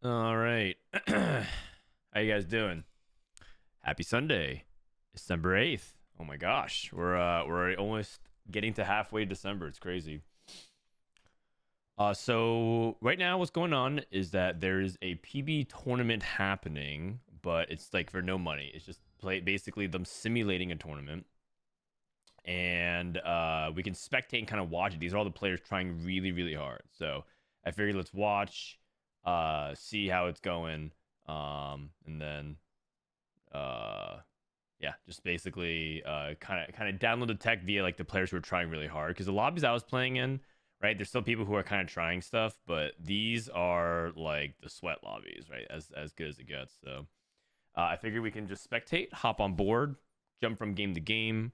All right. How you guys doing? Happy Sunday, December 8th. Oh my gosh. We're almost getting to halfway December. It's crazy. So right now what's going on is that there is a PB tournament happening, but it's like for no money. It's just basically them simulating a tournament. And we can spectate and kind of watch it. These are all the players trying really, really hard. So I figured let's watch, see how it's going. And then yeah, just basically kind of download the tech via like the players who are trying really hard, because the lobbies I was playing in, right, there's still people who are kind of trying stuff, but these are like the sweat lobbies, right, as good as it gets. So I figured we can just spectate, hop on board, jump from game to game,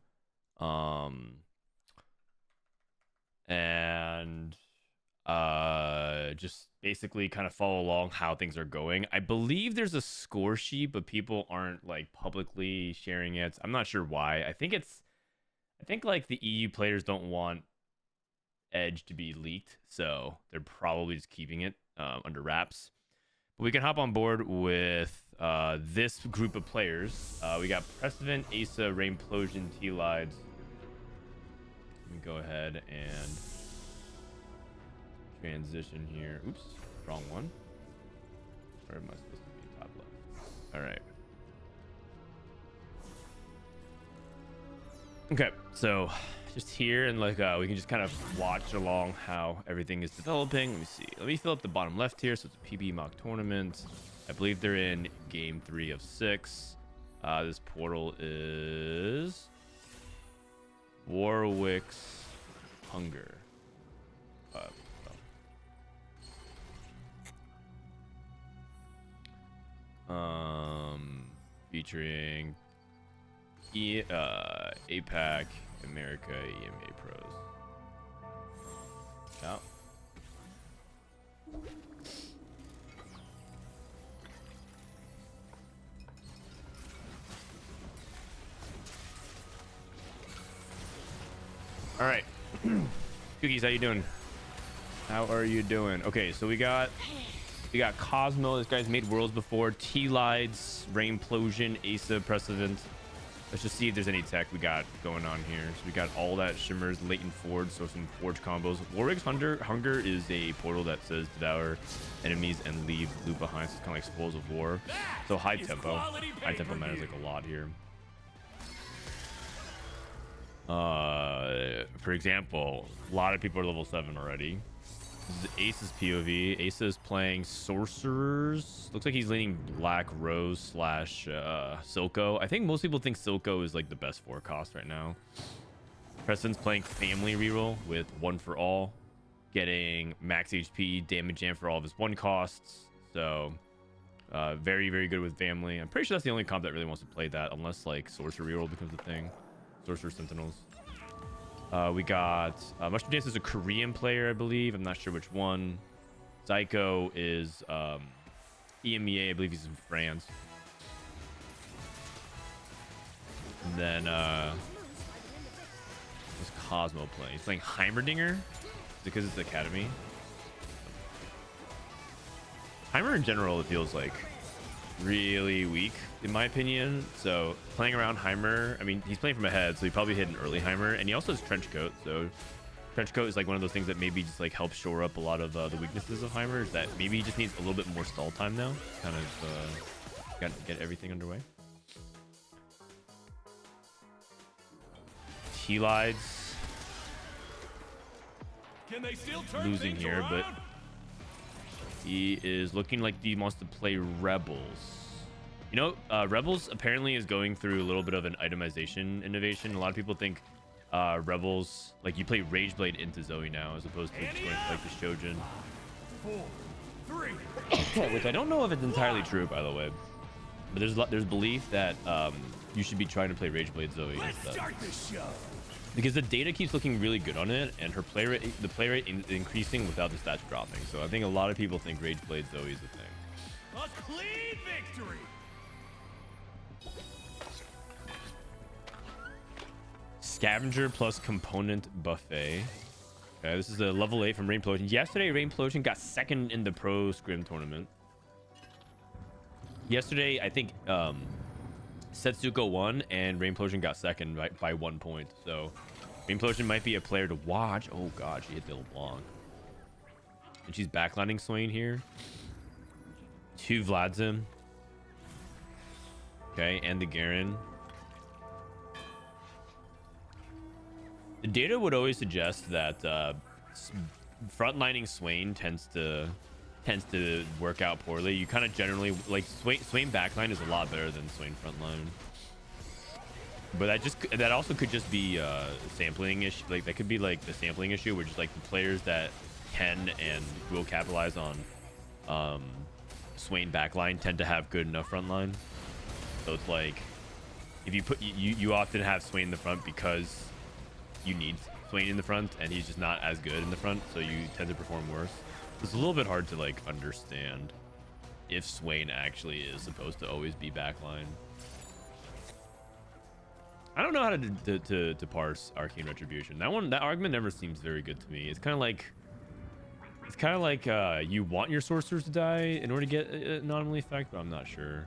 and just basically kind of follow along how things are going. I believe there's a score sheet, but people aren't like publicly sharing it. I'm not sure why. I think like the EU players don't want Edge to be leaked, so they're probably just keeping it under wraps. But we can hop on board with this group of players. We got Prestivent, Aesah, Rainplosion, Tleyds. Let me go ahead and transition here. Oops, wrong one. Where am I supposed to be? Top left. All right. Okay, so just here, and like we can just kind of watch along how everything is developing. Let me see. Let me fill up the bottom left here. So it's a PBE mock tournament. I believe they're in game 3 of 6. This portal is Warwick's Hunger. Featuring APAC, America, EMA Pros. Yeah. All right. Cookies, how you doing? How are you doing? Okay, so we got Cosmo. This guy's made worlds before. Tleyds, Rainplosion, Aesah, Prestivent. Let's just see if there's any tech we got going on here. So we got all that shimmers, latent forge, so some forge combos. Warwick's Hunger is a portal that says devour enemies and leave loot behind. So it's kind of like Spoils of War. So high tempo. High tempo matters like a lot here. For example, a lot of people are level 7 already. This is Aesah's POV. Aesah is playing sorcerers. Looks like he's leaning Black Rose / Zykoo. I think most people think Zykoo is like the best forecast right now. Preston's playing family reroll with One for All, getting max HP, damage jam for all of his 1 costs. So very, very good with family. I'm pretty sure that's the only comp that really wants to play that, unless like sorcerer reroll becomes a thing. Sorcerer Sentinels. We got Mushroom Dance is a Korean player, I believe. I'm not sure which one. Zykoo is EMEA. I believe he's in France. And then what's Cosmo playing? He's playing Heimerdinger because it's the Academy. Heimer in general, it feels like really weak in my opinion. So playing around Heimer, I mean, he's playing from ahead, so he probably hit an early Heimer, and he also has Trench Coat. So Trench Coat is like one of those things that maybe just like helps shore up a lot of the weaknesses of Heimer. Is that maybe he just needs a little bit more stall time now, kind of get everything underway. Tleyds losing here, but he is looking like he wants to play Rebels. You know, Rebels apparently is going through a little bit of an itemization innovation. A lot of people think Rebels, like you play Rageblade into Zoe now, as opposed to just going to like the Shojin. 4, 3, which I don't know if it's entirely true, by the way. But there's belief that you should be trying to play Rageblade Zoe instead. Because the data keeps looking really good on it, and her play rate, the play rate is increasing without the stats dropping. So I think a lot of people think Rageblade Zoe is the thing. A clean victory. Scavenger plus component buffet. Okay, this is a level 8 from Rainplosion. Yesterday, Rainplosion got 2nd in the pro scrim tournament. Yesterday, I think Setsuko won and Rainplosion got second by 1 point. So Rainplosion might be a player to watch. Oh god, she hit the LeBlanc. And she's backlining Swain here. 2 Vladzim. Okay, and the Garen. The data would always suggest that frontlining Swain tends to work out poorly. You kind of generally like Swain backline is a lot better than Swain frontline. But that also could just be sampling issue. Like that could be like the sampling issue, where just like the players that can and will capitalize on Swain backline tend to have good enough frontline. So it's like if you put you often have Swain in the front because you need Swain in the front, and he's just not as good in the front, so you tend to perform worse. It's a little bit hard to like understand if Swain actually is supposed to always be backline. I don't know how to parse Arcane Retribution. That argument never seems very good to me. It's kind of like you want your sorcerers to die in order to get an anomaly effect, but I'm not sure.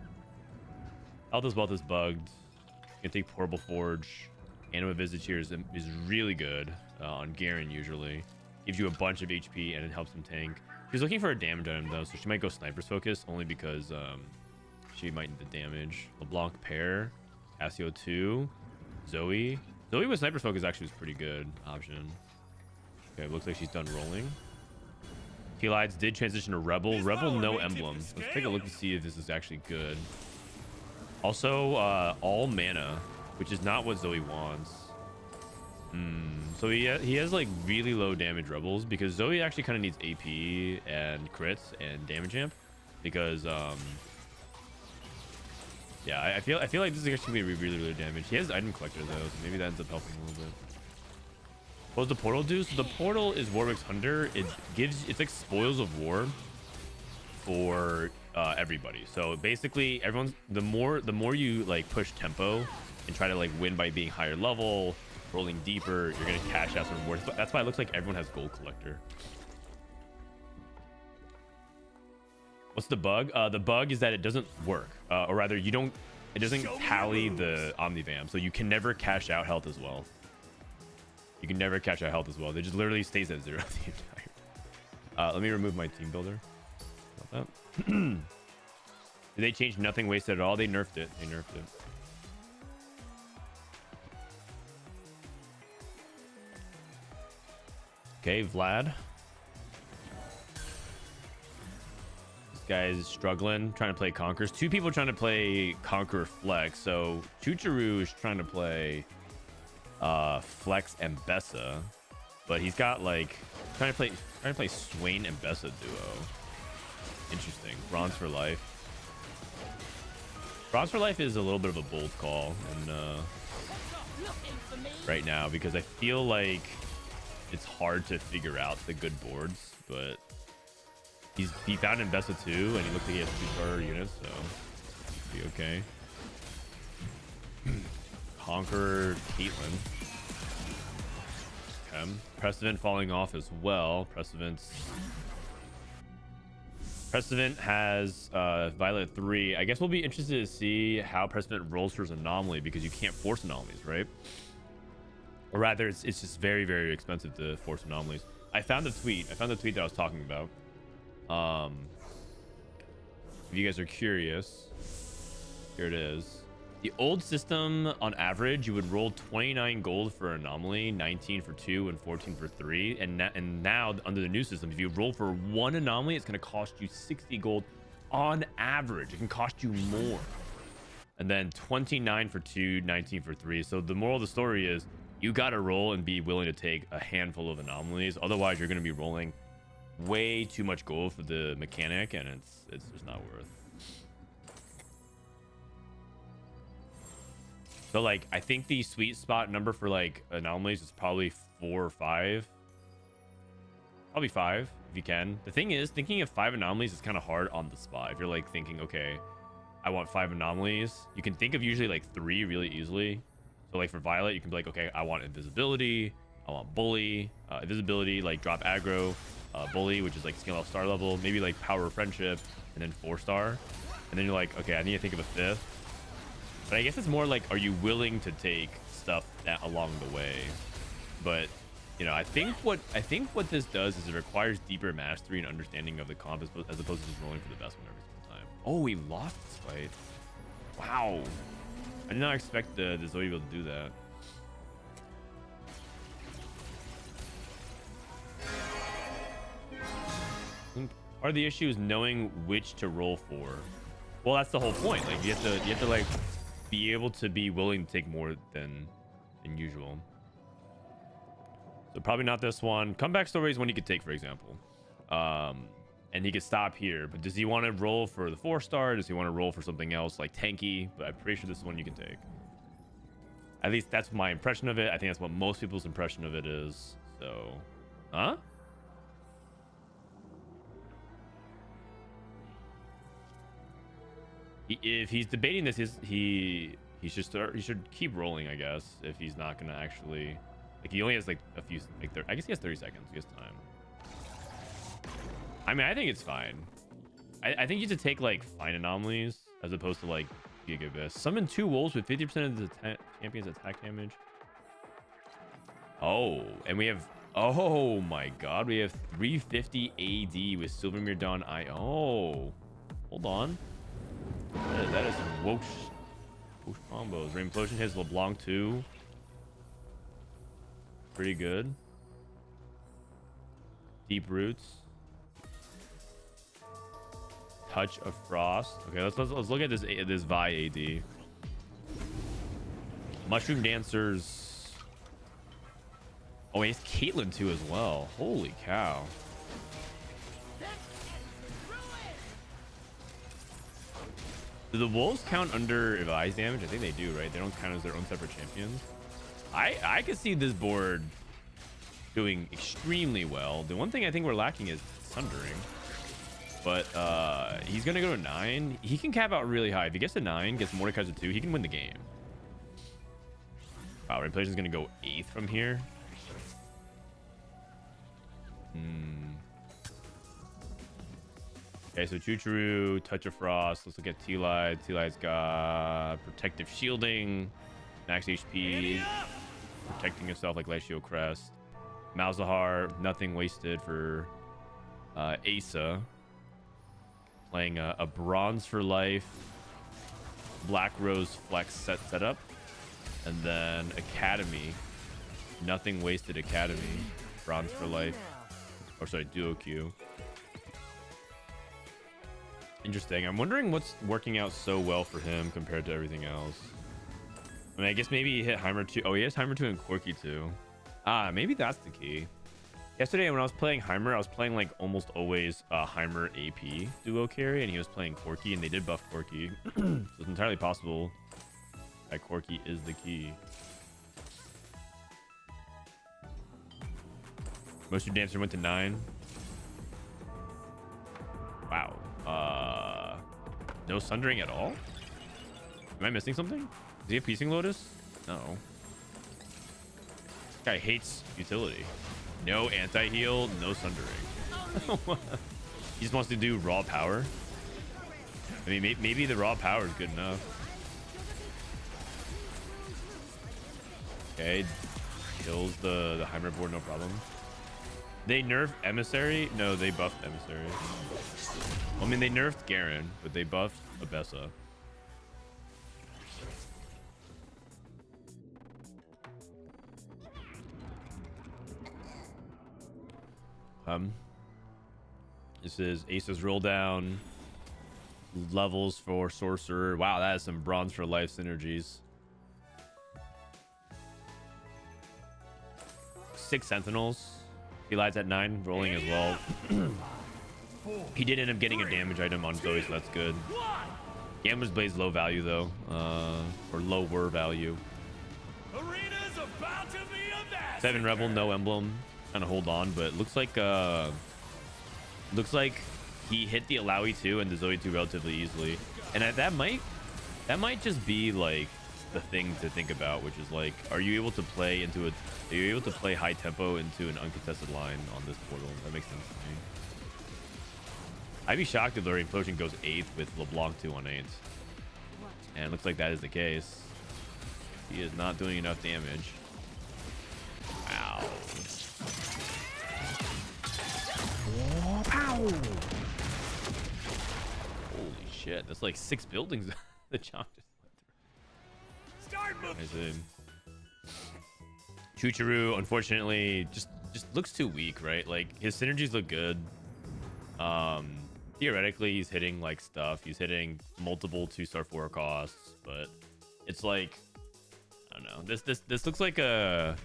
Althus Wealth is bugged. You can take Portable Forge. Anima Visiture is really good on Garen usually. Gives you a bunch of HP and it helps him tank. She's looking for a damage item though, so she might go Sniper's Focus only because she might need the damage. LeBlanc Pair, Cassio 2, Zoe. Zoe with Sniper's Focus actually was pretty good option. Okay, looks like she's done rolling. Tleyds did transition to Rebel. Rebel no emblem. Let's take a look to see if this is actually good. Also, all mana, which is not what Zoe wants. So he has like really low damage rebels because Zoe actually kind of needs AP and crits and damage amp because yeah, I feel like this is actually gonna be really damage. He has item collector though, so maybe that ends up helping a little bit. What does the portal do? So the portal is Warwick's Hunter. It's like spoils of war for everybody. So basically everyone's the more you like push tempo and try to like win by being higher level, rolling deeper, you're gonna cash out some rewards. That's why it looks like everyone has gold collector. What's the bug? The bug is that it doesn't work, or rather it doesn't tally the Omnivamp, so you can never cash out health as well. You can never cash out health as well. They just literally stays at 0 the entire. Let me remove my team builder. About that. Did they change nothing wasted at all? They nerfed it. Okay, Vlad. This guy is struggling, trying to play Conquerors. 2 people trying to play Conqueror Flex. So Chucharu is trying to play Flex and Bessa, but he's got like trying to play Swain and Bessa duo. Interesting. Bronze for Life. Bronze for Life is a little bit of a bold call, and right now because I feel like it's hard to figure out the good boards, but he found in Bessa 2 and he looks like he has 2-star units, so be okay. Conqueror Caitlyn. Okay. Prestivent falling off as well. Prestivent has Violet 3. I guess we'll be interested to see how Prestivent rolls for his anomaly because you can't force anomalies, right? Or rather, it's just very expensive to force anomalies. I found the tweet that I was talking about. If you guys are curious, here it is. The old system, on average, you would roll 29 gold for anomaly, 19 for 2, and 14 for 3. And now, under the new system, if you roll for 1 anomaly, it's going to cost you 60 gold on average. It can cost you more. And then 29 for 2, 19 for 3. So the moral of the story is, you got to roll and be willing to take a handful of anomalies. Otherwise, you're going to be rolling way too much gold for the mechanic, and it's just not worth. So like I think the sweet spot number for like anomalies is probably 4 or 5. Probably 5 if you can. The thing is, thinking of 5 anomalies is kind of hard on the spot. If you're like thinking, okay, I want 5 anomalies, you can think of usually like 3 really easily. So like for Violet, you can be like, okay, I want invisibility, I want bully, invisibility, like drop aggro, bully, which is like scale off star level, maybe like power of friendship, and then 4-star. And then you're like, okay, I need to think of a fifth. But I guess it's more like, are you willing to take stuff that along the way? But you know, I think what this does is it requires deeper mastery and understanding of the comp as opposed to just rolling for the best one every single time. Oh, he lost this fight. Wow. I did not expect the Zoe to be able to do that. Part of the issue is knowing which to roll for. Well, that's the whole point. Like you have to like be able to be willing to take more than usual. So probably not this one. Comeback story is one he could take, for example. And he could stop here. But does he want to roll for the 4-star? Does he want to roll for something else like tanky? But I'm pretty sure this is one you can take. At least that's my impression of it. I think that's what most people's impression of it is. So, huh? If he's debating this, he should keep rolling, I guess. If he's not gonna actually, like, he only has like a few, like, I guess he has 30 seconds. He has time. I mean, I think it's fine. I think you should take like fine anomalies as opposed to like Gigabus. Summon 2 wolves with 50% of the champion's attack damage. Oh, and we have, oh my god, we have 350 AD with Silvermere Dawn Eye. Oh, hold on. That is some whoosh combos. Rainplosion hits LeBlanc too. Pretty good. Deep Roots. Touch of Frost. Okay, let's look at this Vi AD. Mushroom Dancers. Oh, he has Caitlyn too as well. Holy cow. Do the wolves count under advised damage? I think they do, right? They don't count as their own separate champions. I could see this board doing extremely well. The one thing I think we're lacking is Sundering. But he's gonna go to 9. He can cap out really high. If he gets to 9, gets Mordekaiser to 2, he can win the game. Wow, Rainplosion's gonna go 8th from here. Okay, so Chuchuru, Touch of Frost. Let's look at Tleyds. Tleyds got Protective Shielding, Max HP, protecting himself like Legio Crest. Malzahar, nothing wasted for Aesah. Playing a Bronze for Life, Black Rose Flex setup. And then Academy, nothing wasted Academy. Bronze for Life. Or sorry, Duo Q. Interesting. I'm wondering what's working out so well for him compared to everything else. I mean, I guess maybe he hit Heimer 2. Oh, he has Heimer 2 and Corki 2. Ah, maybe that's the key. Yesterday when I was playing Heimer, I was playing like almost always Heimer AP duo carry, and he was playing Corki, and they did buff Corki. So it's entirely possible that Corki is the key. Motion Dancer went to 9. Wow. No Sundering at all? Am I missing something? Does he have Piecing Lotus? No. This guy hates utility. No anti-heal, no Sundering. He just wants to do raw power. I mean, maybe the raw power is good enough. Okay. Kills the Heimer board, no problem. They nerfed Emissary? No, they buffed Emissary. I mean, they nerfed Garen, but they buffed Aesah. This is Aesah's roll down. Levels for Sorcerer. Wow, that is some Bronze for Life synergies. 6 Sentinels. He lies at 9, rolling as well. He did end up getting a damage item on Zoe, so that's good. Gambler's Blade's low value though, or lower value. 7 Rebel, no emblem. Kind of hold on, but looks like he hit the Alawi 2 and the Zoe 2 relatively easily, and that might just be like the thing to think about, which is like, are you able to play high tempo into an uncontested line on this portal? That makes sense to me. I'd be shocked if the Rainposion goes 8th with LeBlanc 218. And it looks like that is the case. He is not doing enough damage. Ow. Oh, pow. Holy shit. That's like 6 buildings the chomp just went through. I see. Chuchuru, unfortunately, just looks too weak, right? Like, his synergies look good. Theoretically, he's hitting like stuff. He's hitting multiple 2-star 4 costs, but it's like, I don't know. This looks like a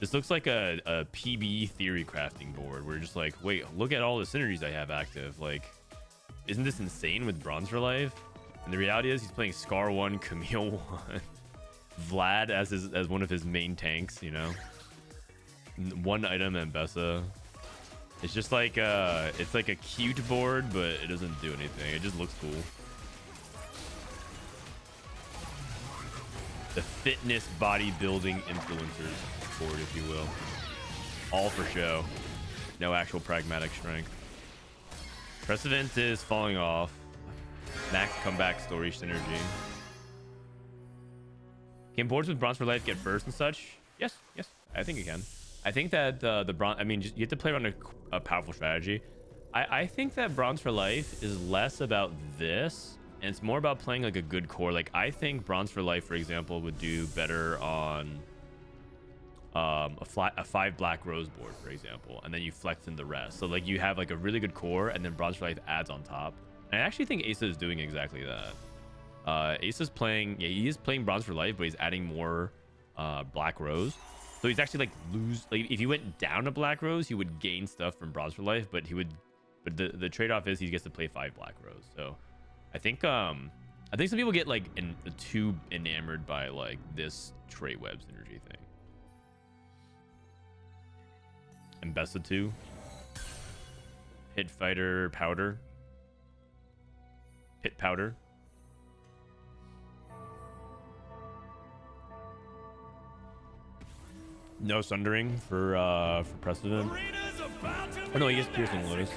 PBE theory crafting board where you're just like, wait, look at all the synergies I have active. Like, isn't this insane with Bronze for Life? And the reality is he's playing Scar 1, Camille 1, Vlad as one of his main tanks, you know. 1 item and Aesah. It's just like it's like a cute board, but it doesn't do anything. It just looks cool. The fitness bodybuilding influencers board, if you will. All for show. No actual pragmatic strength. Prestivent is falling off. Max comeback story synergy. Can boards with Bronze for Life get first and such? Yes, I think it can. I think that the bronze, I mean, you have to play around a powerful strategy. I think that Bronze for Life is less about this, and it's more about playing like a good core. Like, I think Bronze for Life, for example, would do better on a 5 black rose board, for example, and then you flex in the rest. So like you have like a really good core, and then Bronze for Life adds on top. And I actually think Aesah is doing exactly that. Aesah's playing, yeah, he is playing Bronze for Life, but he's adding more black rose. So he's actually like if he went down a black rose, he would gain stuff from Bronze for Life, but the trade-off is he gets to play 5 black rose. So I think some people get like too enamored by like this trait web synergy thing. And Aesah 2. Hit fighter powder. Pit powder. No sundering for Prestivent. Oh no, he gets piercing lotus.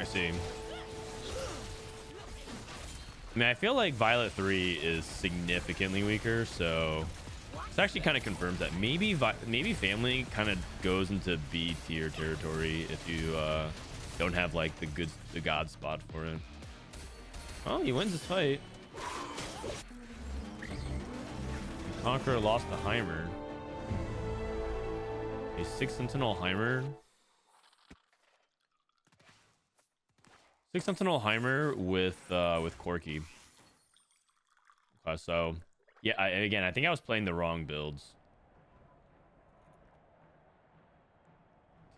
I see. I mean, I feel like Violet 3 is significantly weaker, so this actually kind of confirms that maybe family kind of goes into B tier territory if you don't have like the god spot for it. Oh, he wins this fight. Conqueror lost to Heimer. A 6 Sentinel Heimer. 6 Sentinel Heimer with Corki. So yeah, I think I was playing the wrong builds.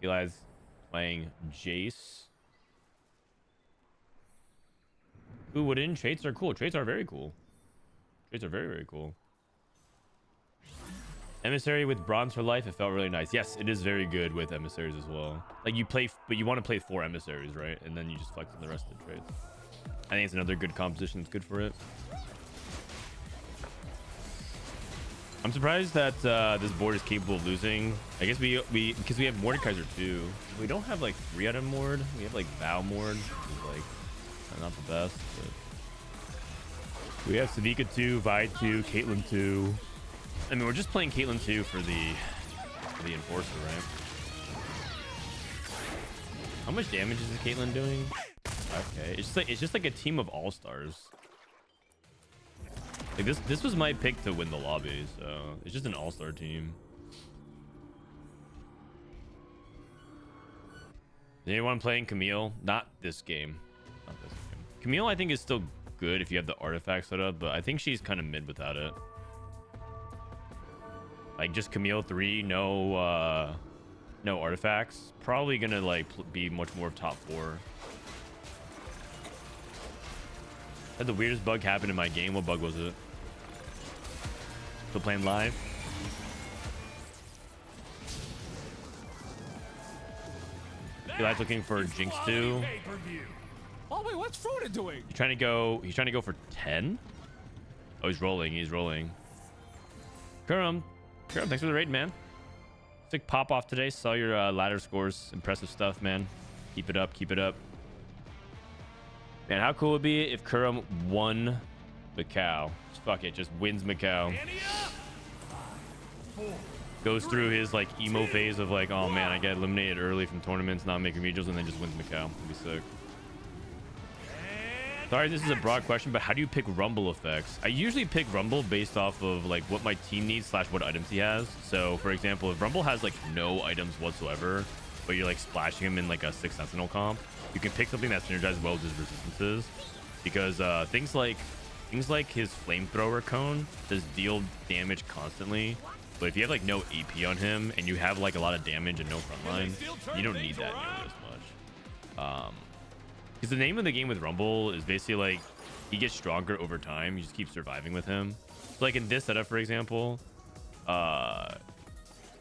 Tleyds playing Jace. Who wouldn't? Traits are cool. Traits are very cool. Traits are very, very cool. Emissary with Bronze for Life, it felt really nice. Yes, it is very good with emissaries as well. Like you play, but you want to play 4 emissaries, right? And then you just flex in the rest of the traits. I think it's another good composition. It's good for it. I'm surprised that this board is capable of losing. I guess because we have Mordekaiser too. We don't have like 3 item Mord. We have like Vow Mord, which is like not the best. But we have Savika 2, Vi 2, Caitlyn 2. I mean, we're just playing Caitlyn 2 for the Enforcer, right? How much damage is Caitlyn doing? Okay, it's just like a team of all-stars. Like this was my pick to win the lobby, so it's just an all-star team. Is anyone playing Camille? Not this game. Not this game. Camille, I think, is still good if you have the artifact set up, but I think she's kind of mid without it. Like just Camille 3, no artifacts. Probably gonna like be much more of top 4. Had the weirdest bug happen in my game. What bug was it? Still playing live? Eli's looking for Jinx 2. Oh wait, what's Frodan doing? He's trying to go for 10. Oh, he's rolling. Kurum, thanks for the raid, man. Sick pop off today. Saw your ladder scores. Impressive stuff, man. Keep it up. Keep it up. Man, how cool would it be if Kurum won Macau? Just fuck it. Just wins Macau. Goes through his like emo phase of like, oh man, I get eliminated early from tournaments, not making regionals, and then just wins Macau. That'd be sick. Sorry, this is a broad question, but how do you pick Rumble effects? I usually pick Rumble based off of like what my team needs / what items he has. So for example, if Rumble has like no items whatsoever, but you're like splashing him in like a 6 Sentinel comp, you can pick something that synergizes well with his resistances, because things like his flamethrower cone does deal damage constantly. But if you have like no AP on him and you have like a lot of damage and no frontline, you don't need that nearly as much. Because the name of the game with Rumble is basically like he gets stronger over time. You just keep surviving with him. So like in this setup, for example,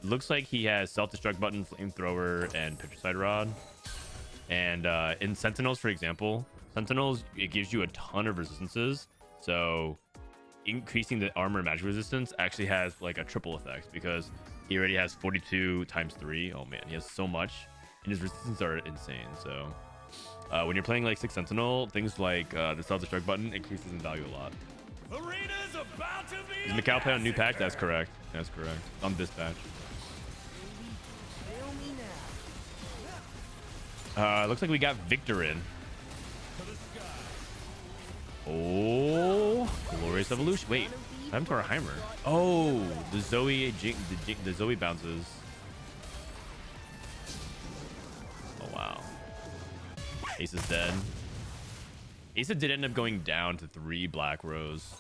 looks like he has self-destruct button, flamethrower, and petricide rod. And in Sentinels, for example, Sentinels, it gives you a ton of resistances. So increasing the armor and magic resistance actually has like a triple effect, because he already has 42 times 3. Oh man, he has so much, and his resistances are insane. So when you're playing like 6 Sentinel, things like the self-destruct button increases in value a lot. Is Macau play on new patch? That's correct. That's correct. On this patch. Looks like we got Viktor in. Oh, glorious evolution. Wait, what happened to our Heimer? Oh, the Zoe the Zoe bounces. Oh wow. Ace is dead. Aesah did end up going down to 3 black rows.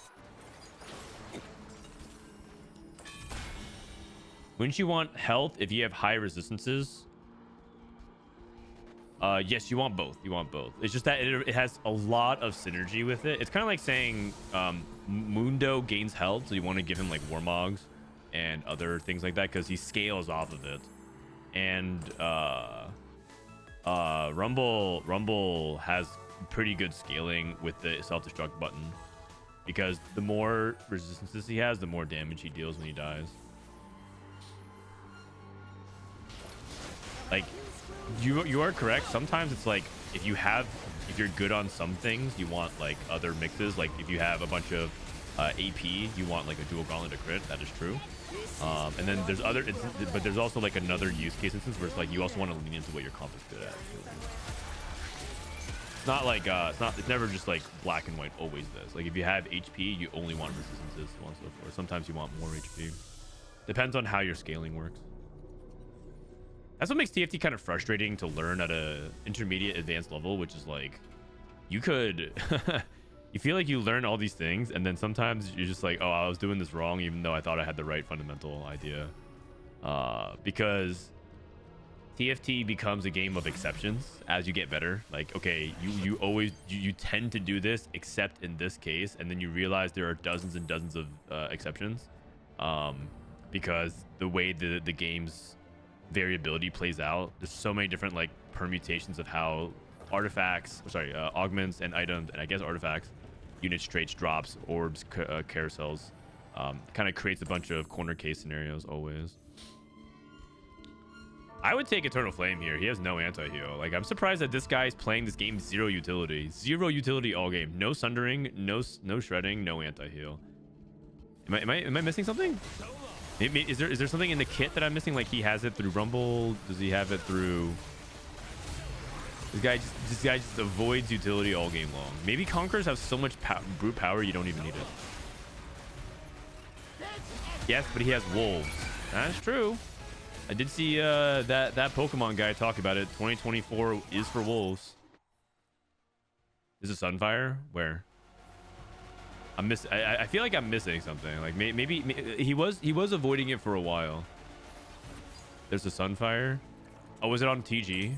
Wouldn't you want health if you have high resistances? Yes, you want both. You want both. It's just that it has a lot of synergy with it. It's kind of like saying Mundo gains health, so you want to give him like Warmogs and other things like that because he scales off of it. And Rumble has pretty good scaling with the self-destruct button, because the more resistances he has, the more damage he deals when he dies. Like, you are correct. Sometimes it's like if you're good on some things, you want like other mixes. Like if you have a bunch of AP, you want like a dual gauntlet to crit. That is true. And then there's but there's also like another use case instance where it's like you also want to lean into what your comp is good at. It's not like it's never just like black and white always this. Like if you have HP, you only want resistances, so on and so forth. Sometimes you want more HP. Depends on how your scaling works. That's what makes TFT kind of frustrating to learn at a intermediate advanced level, which is like you could you feel like you learn all these things and then sometimes you're just like, oh, I was doing this wrong even though I thought I had the right fundamental idea. Because TFT becomes a game of exceptions as you get better. Like, okay, you tend to do this except in this case, and then you realize there are dozens and dozens of exceptions, because the way the game's variability plays out, there's so many different like permutations of how artifacts, augments and items, and I guess artifacts, units, traits, drops, orbs, carousels, kind of creates a bunch of corner case scenarios always. I would take Eternal Flame here. He has no anti-heal. Like, I'm surprised that this guy's playing this game zero utility all game. No sundering, no shredding, no anti-heal. Am I missing something? Is there something in the kit that I'm missing? Like he has it through Rumble? Does he have it through? This guy just avoids utility all game long. Maybe Conquerors have so much brute power you don't even need it. Yes, but he has wolves. That's true. I did see that Pokemon guy talk about it. 2024 is for wolves. Is it Sunfire? Where? I feel like I'm missing something. Like maybe he was avoiding it for a while. There's a Sunfire. Oh, was it on TG?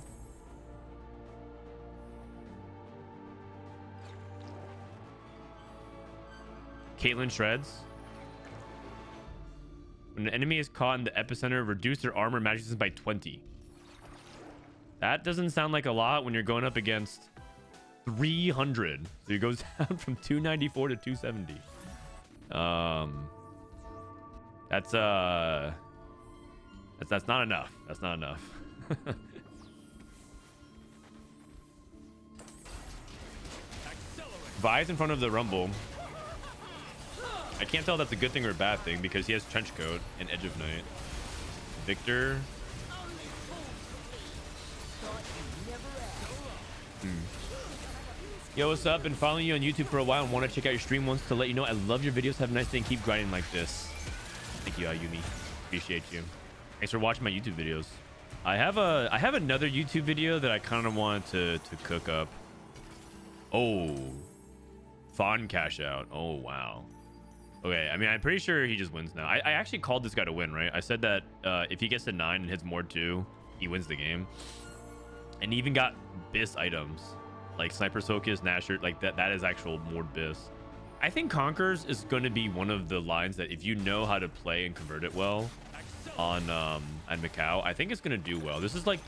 Caitlyn shreds. When an enemy is caught in the epicenter, reduce their armor magic resistance by 20. That doesn't sound like a lot when you're going up against 300, so it goes down from 294 to 270. That's not enough. That's not enough. Vi's in front of the Rumble. I can't tell if that's a good thing or a bad thing because he has Trench Coat and Edge of Night. Viktor. Yo, what's up? Been following you on YouTube for a while and want to check out your stream once to let you know I love your videos. Have a nice day and keep grinding like this. Thank you, Ayumi. Appreciate you. Thanks for watching my YouTube videos. I have another YouTube video that I kind of want to cook up. Oh, Fawn cash out. Oh wow. Okay, I mean, I'm pretty sure he just wins now. I actually called this guy to win, right? I said that if he gets to 9 and hits more 2, he wins the game. And he even got Biss items like Sniper Sokus, Nasher, like that is actual Mord Biss. I think Conquerors is going to be one of the lines that if you know how to play and convert it well on Macau, I think it's going to do well. This is like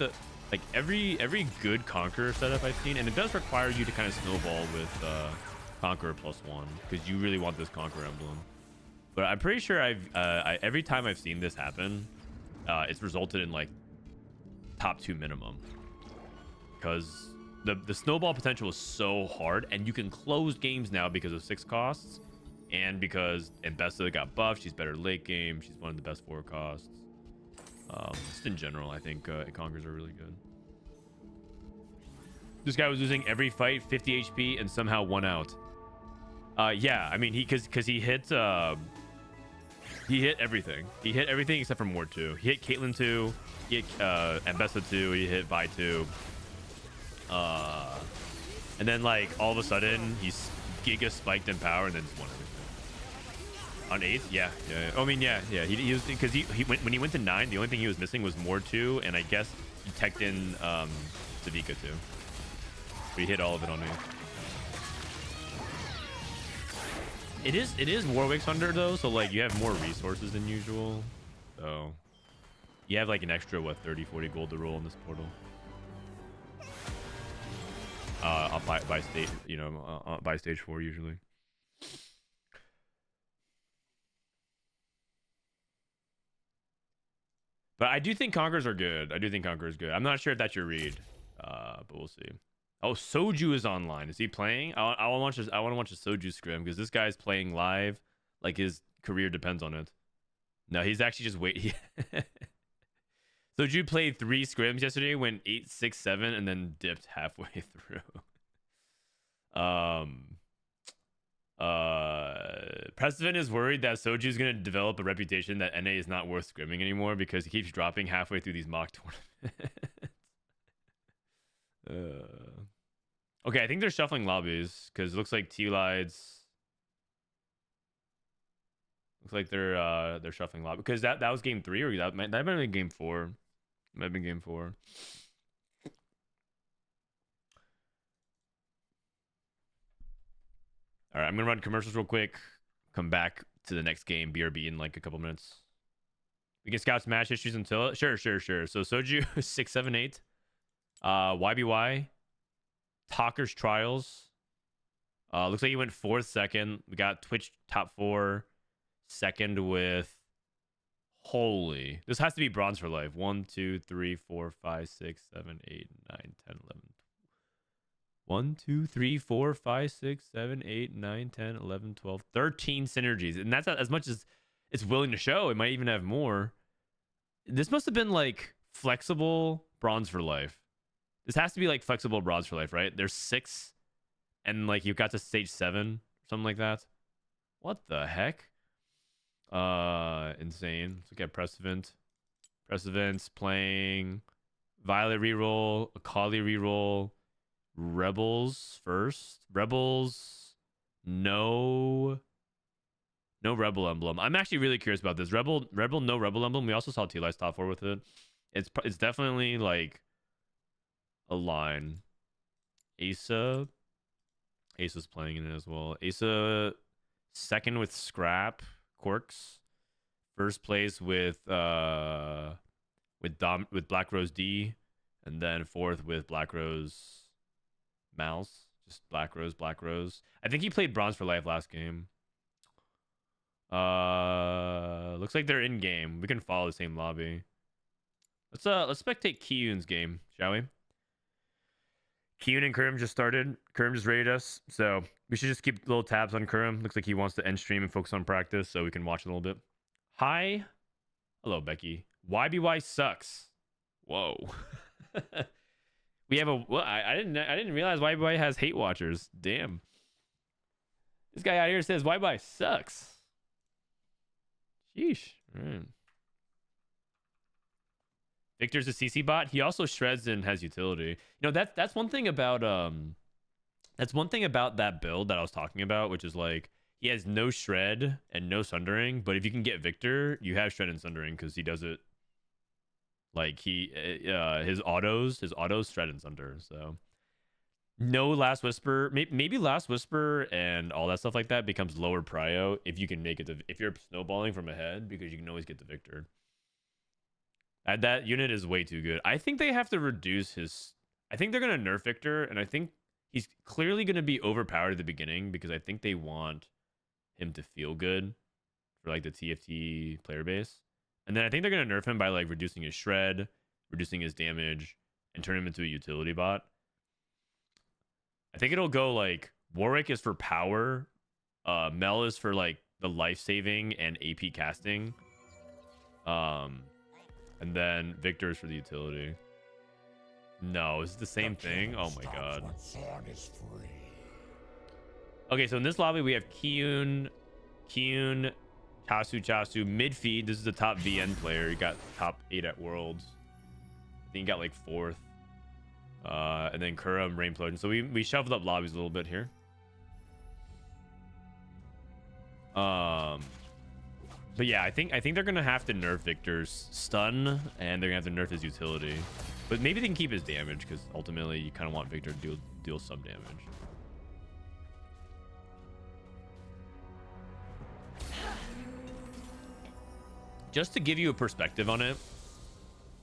every good Conqueror setup I've seen, and it does require you to kind of snowball with Conqueror +1 because you really want this Conqueror emblem. But I'm pretty sure every time I've seen this happen, it's resulted in like top 2 minimum because the snowball potential is so hard, and you can close games now because of 6 costs and because Aesah got buffed. She's better late game. She's one of the best 4 costs. Just in general, I think Conquerors are really good. This guy was losing every fight, 50 HP, and somehow won out. Yeah, I mean, because he hit everything. He hit everything except for Mord 2. He hit Caitlyn 2. He hit Aesah 2. He hit Vi 2. And then like all of a sudden he's giga spiked in power and then just won everything. On 8th, yeah. I mean, yeah. He was because when he went to 9, the only thing he was missing was Mord 2, and I guess he teched in Zykoo too. But he hit all of it on 8th. It is Warwick's under though, so like you have more resources than usual. So you have like an extra 30-40 gold to roll in this portal. By stage, by stage 4 usually. But I do think Conquerors are good. I'm not sure if that's your read, but we'll see. Oh, Soju is online. Is he playing? I want to watch a Soju scrim because this guy's playing live. Like his career depends on it. No, he's actually just wait. Soju played 3 scrims yesterday, went 8, 6, 7, and then dipped halfway through. Prestivent is worried that Soju is going to develop a reputation that NA is not worth scrimming anymore because he keeps dropping halfway through these mock tournaments. Okay, I think they're shuffling lobbies because it looks like Tleyds. Looks like they're shuffling lobby because that was game 3 or that might have been game 4. It might have been game 4. All right, I'm gonna run commercials real quick. Come back to the next game, BRB, in like a couple minutes. We can scout some match issues until sure. So Soju 6, 7, 8. YBY. Talker's Trials. Looks like he went 4th, 2nd. We got Twitch top 4, 2nd with. Holy, this has to be bronze for life. 1, 2, 3, 4, 5, 6, 7, 8, 9, 10, 11. 1, 2, 3, 4, 5, 6, 7, 8, 9, 10, 11, 12, 13 synergies. And that's as much as it's willing to show. It might even have more. This must have been like flexible bronze for life. This has to be like flexible bronze for life, right? There's 6 and like you got to stage 7, something like that. What the heck? Insane. Let's look at Prestivent. Prestivent's playing Violet reroll, Akali reroll, Rebels first. Rebels, no Rebel emblem. I'm actually really curious about this. Rebel, no Rebel emblem. We also saw Tleyds top 4 with it. It's definitely like a line. Aesah's playing in it as well. Aesah 2nd with Scrap Quirks. 1st place with Black Rose D, and then 4th with Black Rose Mouse. Just Black Rose. I think he played bronze for life last game. Looks like they're in game. We can follow the same lobby. Let's spectate Kiyoon's game, shall we? Kiyoon and Kurum just started. Kurum just raided us, so we should just keep little tabs on Kurum. Looks like he wants to end stream and focus on practice, so we can watch a little bit. Hi, hello Becky. YBY sucks. Whoa. We have a. Well, I didn't realize YBY has hate watchers. Damn. This guy out here says YBY sucks. Sheesh. Viktor's a CC bot. He also shreds and has utility. You know, that's one thing about that build that I was talking about, which is like he has no shred and no sundering, but if you can get Viktor, you have shred and sundering because he does it like his autos shred and sunder. So no last whisper, maybe last whisper and all that stuff like that becomes lower prio if you can make it to, if you're snowballing from ahead, because you can always get the Viktor. That unit is way too good. I think they have to reduce his. I think they're gonna nerf Viktor, and I think he's clearly gonna be overpowered at the beginning because I think they want him to feel good for like the TFT player base, and then I think they're gonna nerf him by like reducing his shred, reducing his damage, and turn him into a utility bot. I think it'll go like Warwick is for power, Mel is for like the life saving and AP casting, and then Viktor is for the utility. No, is it the same thing? Oh my god. Okay, so in this lobby we have Kiyoon, Chasu, Midfeed. This is the top VN player. He got top 8 at Worlds. I think he got like 4th. And then Kurum, Rainplosion. So we shuffled up lobbies a little bit here. But yeah, I think they're gonna have to nerf Viktor's stun, and they're gonna have to nerf his utility. But maybe they can keep his damage, because ultimately you kind of want Viktor to deal some damage. Just to give you a perspective on it,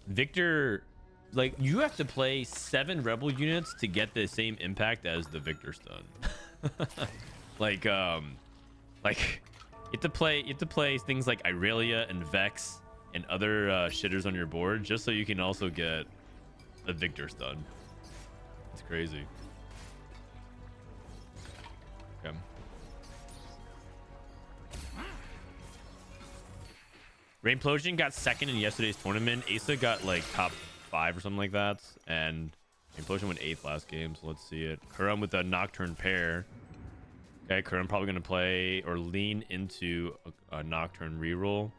Viktor, like, you have to play 7 rebel units to get the same impact as the Viktor stun. like you have to play things like Irelia and Vex and other shitters on your board just so you can also get a Viktor stun. It's crazy. Okay. Rainplosion got 2nd in yesterday's tournament. Aesah got like top 5 or something like that, and Rainplosion went 8th last game. So let's see it. Kurum with a Nocturne pair. Okay, Kurum probably going to play or lean into a Nocturne reroll.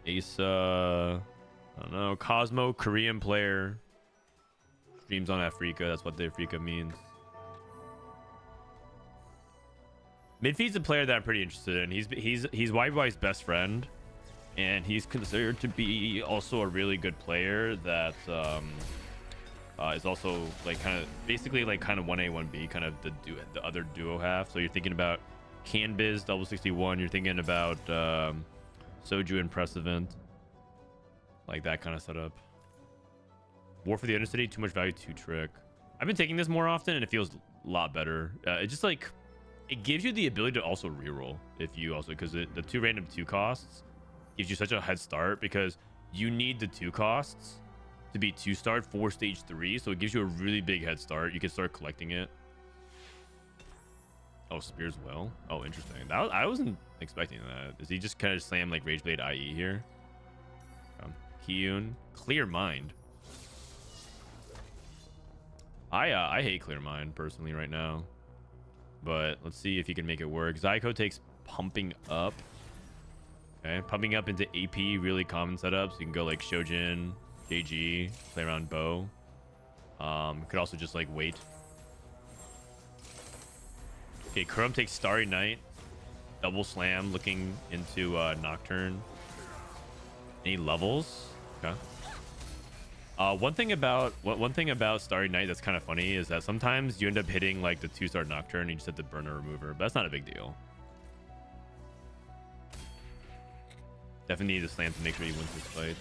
Aesah, I don't know. Cosmo, Korean player. Streams on Afrika. That's what the Afrika means. Midfeed's a player that I'm pretty interested in. He's YY's best friend, and he's considered to be also a really good player that is also like kind of basically like kind of 1A 1B, kind of the other duo half. So you're thinking about Canbiz, Double61. You're thinking about Soju and Prestivent, like that kind of setup. War for the Undercity, too much value, 2 trick. I've been taking this more often, and it feels a lot better. It just like it gives you the ability to also reroll if you also, because the 2 random 2 costs gives you such a head start, because you need the 2 costs to be 2-starred for stage 3, so it gives you a really big head start. You can start collecting it. Oh, Spears well. Oh, interesting. I wasn't expecting that. Does he just kind of slam like Rageblade IE here? Kiyoon, Clear Mind. I hate Clear Mind personally right now, but let's see if he can make it work. Zykoo takes Pumping Up. Okay, Pumping Up into AP, really common setups. You can go like Shojin, JG, play around Bow. Could also just like wait. Okay, Kurum takes Starry Night, double slam, looking into Nocturne. Any levels? Okay. One thing about Starry Night that's kind of funny is that sometimes you end up hitting like the 2-star Nocturne and you just hit the burner remover, but that's not a big deal. Definitely need to slam to make sure he wins this fight.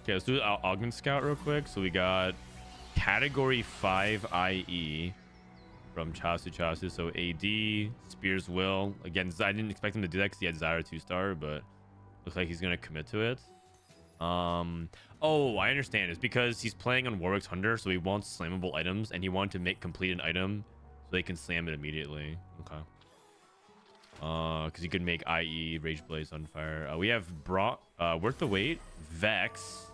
Okay, let's do Augment Scout real quick. So we got category 5 IE from Chasu. So AD, Spears Will. Again, I didn't expect him to do that because he had Zyra 2-star, but looks like he's going to commit to it. Oh, I understand. It's because he's playing on Warwick's Hunter, so he wants slammable items, and he wanted to make complete an item so they can slam it immediately. Okay. Because he could make IE, Rage Blaze, Sunfire. We have Worth the Wait, Vex.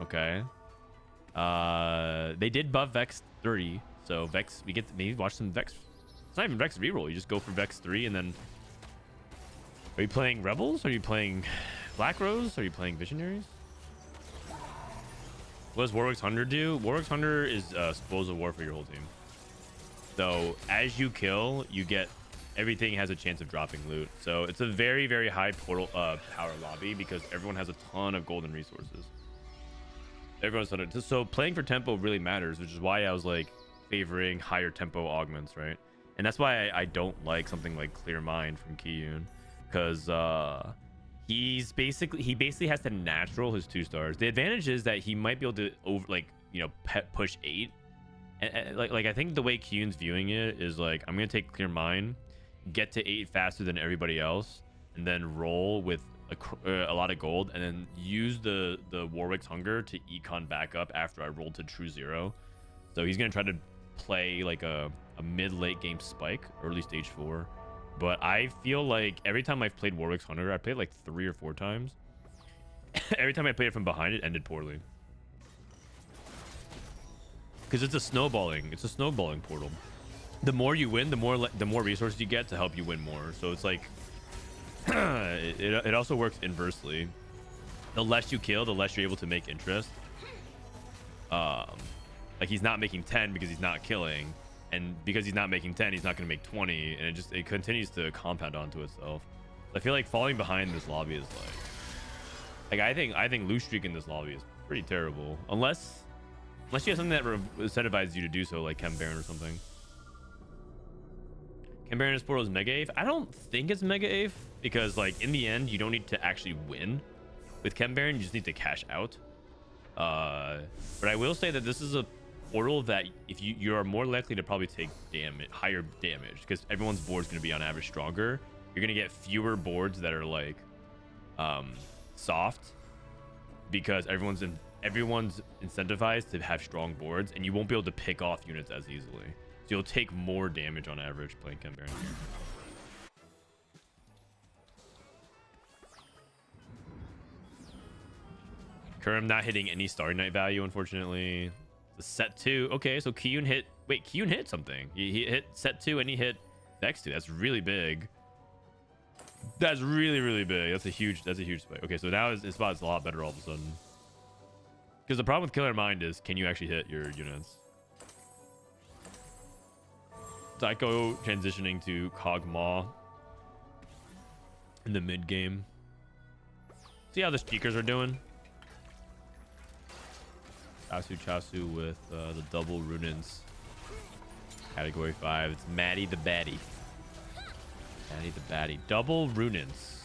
Okay. They did buff Vex 30, so Vex, we get to maybe watch some Vex. It's not even Vex reroll. You just go for Vex 3, and then... Are you playing Rebels? Are you playing Black Rose? Are you playing Visionaries? What does Warwick's Hunter do? Warwick's Hunter is Spoils of War for your whole team. So as you kill, you get everything has a chance of dropping loot. So it's a very, very high portal power lobby because everyone has a ton of golden resources. Everyone's done it. So playing for tempo really matters, which is why I was like favoring higher tempo augments, right? And that's why I don't like something like Clear Mind from Kiyoon, because he basically has to natural his 2 stars. The advantage is that he might be able to push 8. And like I think the way Kiyoon's viewing it is like, I'm gonna take Clear Mind, get to 8 faster than everybody else, and then roll with a lot of gold, and then use the Warwick's Hunger to econ back up after I rolled to true 0. So he's gonna try to play like a mid-late game spike, early stage 4. But I feel like every time I've played Warwick's Hunter, I played like 3 or 4 times. Every time I played it from behind, it ended poorly. Because it's a snowballing portal. The more you win, the more resources you get to help you win more. So it's like it also works inversely. The less you kill, the less you're able to make interest. Like he's not making 10 because he's not killing, and because he's not making 10, he's not going to make 20, and it continues to compound onto itself. I feel like falling behind this lobby is like I think loot streak in this lobby is pretty terrible, unless you have something that incentivizes you to do so, like Chem Baron or something. Chem Baron's portal is Mega Ape. I don't think it's Mega Ape, because like in the end you don't need to actually win with Chem Baron, you just need to cash out. But I will say that this is a portal that if you are more likely to probably take higher damage, because everyone's board is going to be on average stronger. You're going to get fewer boards that are like soft, because everyone's incentivized to have strong boards, and you won't be able to pick off units as easily. So you'll take more damage on average playing Chem Baron here. Kerm not hitting any Starry Night value, unfortunately. The set 2. Okay, so Kiyoon hit. Wait, Kiyoon hit something. He hit set 2 and he hit Vex 2. That's really big. That's really, really big. That's a huge spike. Okay, so now his spot is a lot better all of a sudden. Because the problem with Killer Mind is, can you actually hit your units? Zykoo transitioning to Kog'Maw in the mid game. See how the Speakers are doing? Chasu with the double Runins. Category 5. It's Maddie the Baddie. Maddie the Baddie. Double Runins.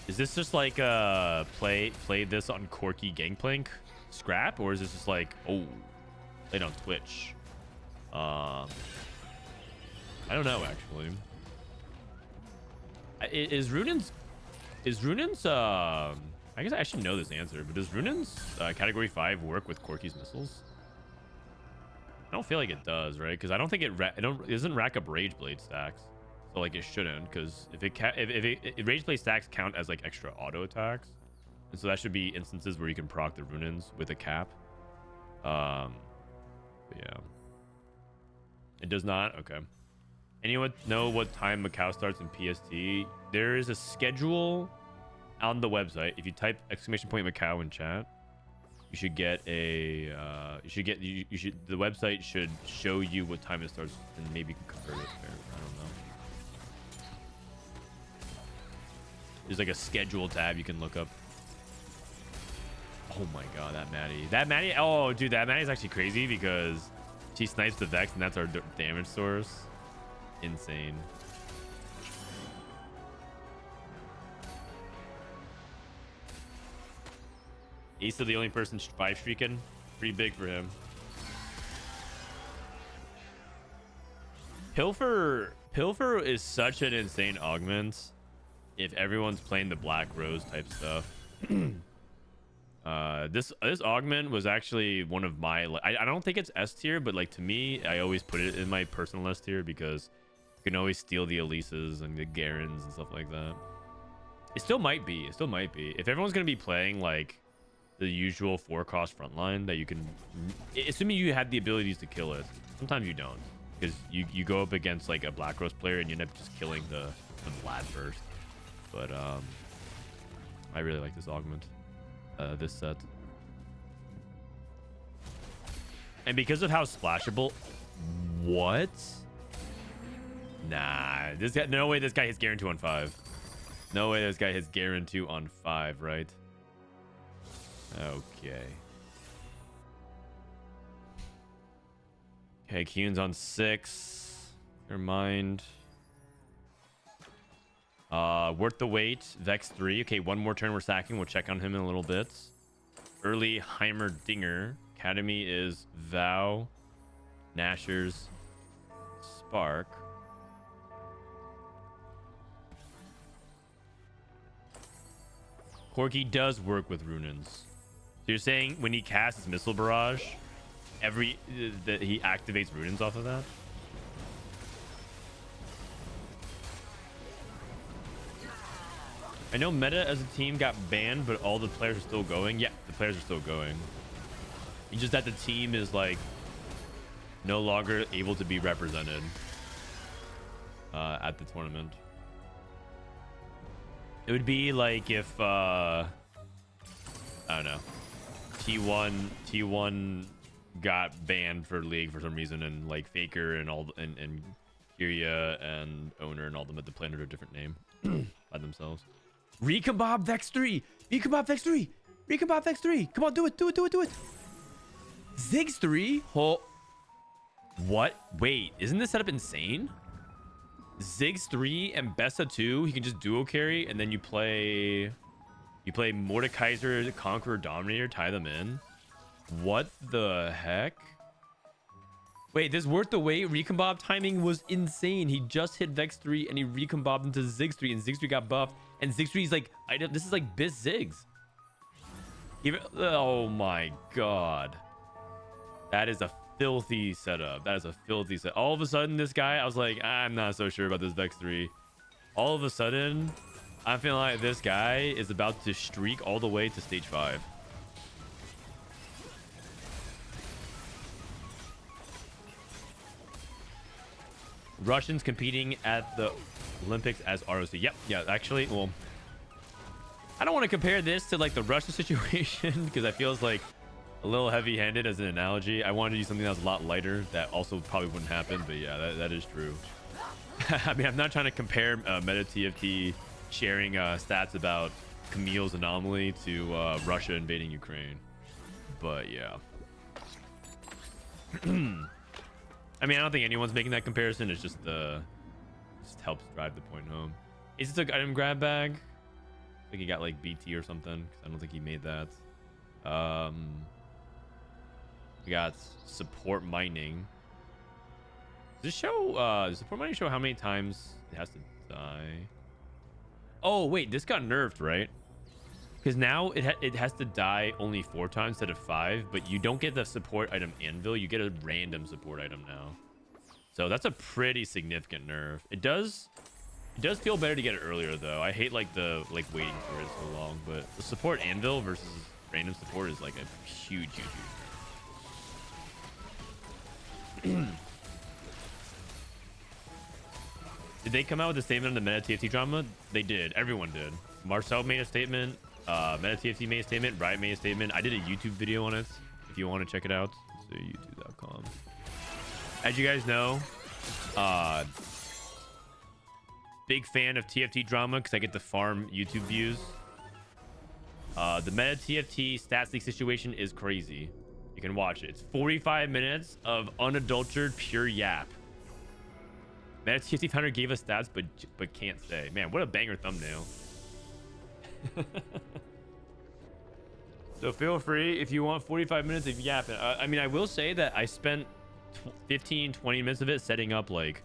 Is this just like play this on Quirky Gangplank scrap, or is this just like, oh, played on Twitch? I don't know actually. Is Runins I guess I should know this answer, but does Runins category 5 work with Quirky's missiles? I don't feel like it does, right? Because I don't think it doesn't rack up Rage Blade stacks, so like it shouldn't. Because if Rage Blade stacks count as like extra auto attacks, and so that should be instances where you can proc the Runins with a cap. But yeah, it does not. Okay. Anyone know what time Macau starts in PST? There is a schedule on the website. If you type !Macau in chat, you should get a the website should show you what time it starts, and maybe you can convert it there. I don't know. There's like a schedule tab you can look up. Oh my god, that Maddie, oh dude, that Maddie's actually crazy because she snipes the Vex and that's our damage source. Insane. Aesah the only person 5 streaking. Pretty big for him. Pilfer is such an insane augment. if everyone's playing the Black Rose type stuff. This augment was actually one of my, I don't think it's S tier, but like to me, I always put it in my personal S tier because you can always steal the Elises and the Garens and stuff like that. It still might be. It still might be. If everyone's going to be playing like the usual 4-cost frontline that you can, assuming you had the abilities to kill it. Sometimes you don't, because you go up against like a Black Rose player and you end up just killing the Vlad first. But I really like this augment, this set. And because of how splashable, what? Nah, this guy, no way this guy hits Garen 2 on 5. No way this guy hits Garen 2 on 5, right? Okay. Okay, Kiyoon's on 6. Never mind. Worth the wait. Vex 3. Okay, one more turn we're sacking. We'll check on him in a little bit. Early Heimerdinger. Academy is Vow. Nashers. Spark. Corki does work with Runins. So you're saying when he casts Missile Barrage, that he activates Runins off of that? I know Meta as a team got banned, but all the players are still going. Yeah, the players are still going. It's just that the team is like no longer able to be represented at the tournament. It would be like if I don't know, T1 got banned for League for some reason, and like Faker and Kyria and Owner and all them had to play under a different name by themselves. Recombab Vex 3! Recombab Vex 3! Recombab Vex 3! Come on, do it! Ziggs 3? Oh. What? Wait, isn't this setup insane? Ziggs 3 and Bessa 2, he can just duo carry, and then you play Mordekaiser, Conqueror, Dominator, tie them in. What the heck? Wait, this worth the wait. Recombab timing was insane. He just hit Vex 3 and he recombobbed into Ziggs 3, and Ziggs 3 got buffed, and Ziggs 3 is like, this is like Biz Ziggs. Oh my god. That is a filthy setup. That is a filthy set. All of a sudden, this guy, I was like, I'm not so sure about this Vex 3. All of a sudden, I'm feeling like this guy is about to streak all the way to stage 5. Russians competing at the Olympics as ROC. Yep, yeah, actually, well, I don't want to compare this to like the Russia situation because I feels like a little heavy-handed as an analogy. I wanted to use something that was a lot lighter that also probably wouldn't happen, but yeah, that is true. I mean, I'm not trying to compare Meta TFT sharing stats about Camille's anomaly to Russia invading Ukraine, but yeah. I mean, I don't think anyone's making that comparison. It's just just helps drive the point home. Is it an item grab bag? I think he got like BT or something, because I don't think he made that. We got support mining. Does this show support mining show how many times it has to die? Oh wait, this got nerfed, right? Because now it has to die only 4 times instead of 5, but you don't get the support item Anvil. You get a random support item now. So that's a pretty significant nerf. It does feel better to get it earlier though. I hate like the waiting for it so long, but the support Anvil versus random support is like a huge. Did they come out with a statement on the Meta TFT drama? They did. Everyone did. Marcel made a statement. Meta TFT made a statement. Riot made a statement. I did a YouTube video on it. If you want to check it out, it's youtube.com. As you guys know, big fan of TFT drama because I get to farm YouTube views. The Meta TFT stats leak situation is crazy. You can watch it. It's 45 minutes of unadulterated pure yap. Meta TFT founder gave us stats, but can't say. Man, what a banger thumbnail. So feel free if you want 45 minutes of yapping. I mean, I will say that I spent 15-20 minutes of it setting up like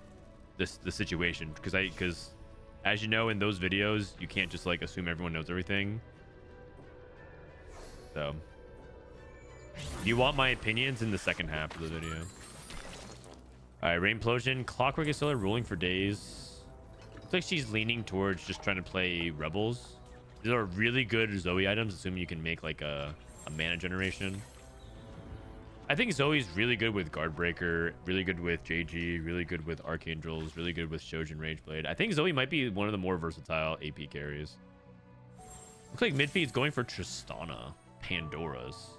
the situation because As you know, in those videos, you can't just like assume everyone knows everything. So, if you want my opinions in the second half of the video. All right, Rainplosion, Clockwork is still ruling for days. Looks like she's leaning towards just trying to play Rebels. These are really good Zoe items, assuming you can make like a mana generation. I think Zoe's really good with Guardbreaker, really good with JG, really good with Archangels, really good with Shojin Rageblade. I think Zoe might be one of the more versatile AP carries. Looks like Midfeed's going for Tristana, Pandora's.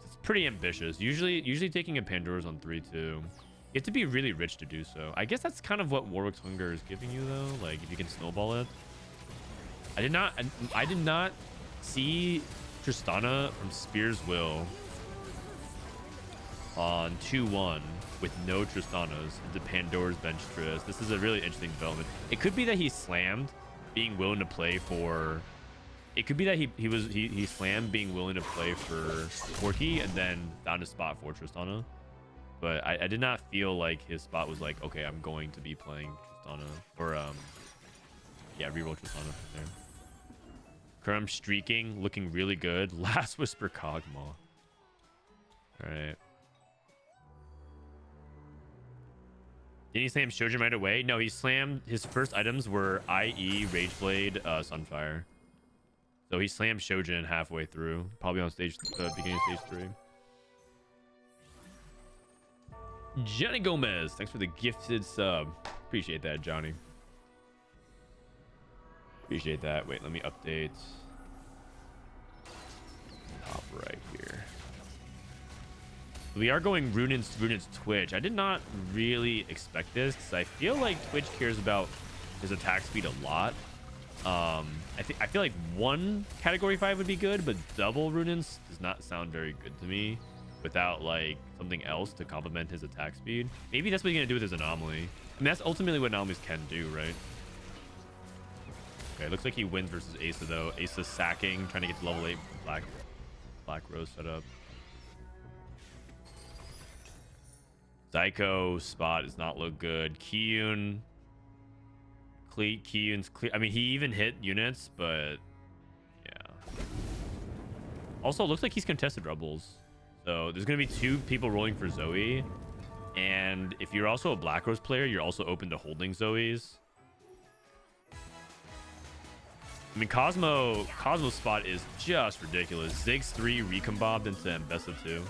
It's pretty ambitious. Usually taking a Pandora's on 3-2. You have to be really rich to do so. I guess that's kind of what Warwick's Hunger is giving you though. Like if you can snowball it. I did not see Tristana from Spear's Will on 2-1 with no Tristanas into Pandora's Bench Trist. This is a really interesting development. It could be that he slammed being willing to play for... It could be that he slammed being willing to play for Corki and then found a spot for Tristana. But I did not feel like his spot was like, okay, I'm going to be playing Tristana. Or, yeah, reroll Tristana there. Crum streaking, looking really good. Last Whisper Kog'Maw. All right. Did he slam Shojin right away? No, he slammed... His first items were IE, Rageblade, Sunfire. So he slammed Shojin halfway through. Probably on stage... beginning of stage 3. Johnny Gomez. Thanks for the gifted sub. Appreciate that, Johnny. Appreciate that. Wait, let me update. Top right here. We are going Runan's Twitch. I did not really expect this because I feel like Twitch cares about his attack speed a lot. I feel like one category 5 would be good, but double Runan's does not sound very good to me without like something else to complement his attack speed. Maybe that's what he's gonna do with his anomaly. I mean, that's ultimately what anomalies can do, right? Okay, looks like he wins versus Aesah though. Aesah sacking, trying to get to level 8 Black Rose set up. Zykoo spot does not look good. Kiyoon. Kiyoon's clear. I mean, he even hit units, but yeah. Also, looks like he's contested Rebels. So there's going to be 2 people rolling for Zoe. And if you're also a Black Rose player, you're also open to holding Zoes. I mean, Cosmo's spot is just ridiculous. Ziggs 3 recombobbed into best of 2.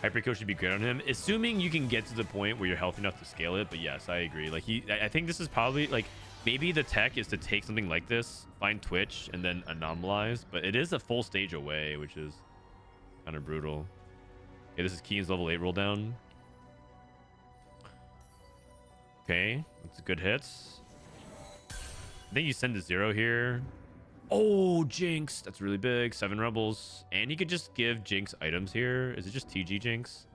Hyperkill should be great on him, assuming you can get to the point where you're healthy enough to scale it. But yes, I agree. Like I think this is probably like maybe the tech is to take something like this, find Twitch, and then anomalize. But it is a full stage away, which is kind of brutal. Okay, this is Kiyoon's level 8 roll down. Okay, that's good hits. I think you send to 0 here. Oh, Jinx. That's really big. 7 Rebels. And you could just give Jinx items here. Is it just TG Jinx?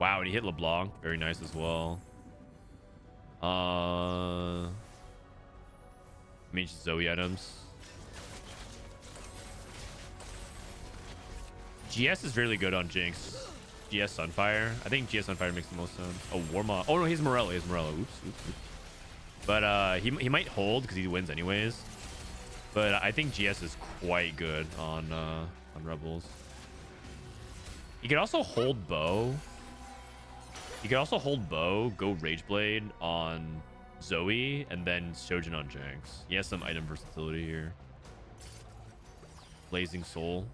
Wow, and he hit LeBlanc. Very nice as well. I mean, just Zoe items. GS is really good on Jinx. GS Sunfire. I think GS Sunfire makes the most sense. Oh, Warma. Oh, no, he's Morello. He's Morello. Oops. But he might hold because he wins anyways. But I think GS is quite good on Rebels. You could also hold Bow. Go Rageblade on Zoe, and then Shojin on Jinx. He has some item versatility here. Blazing Soul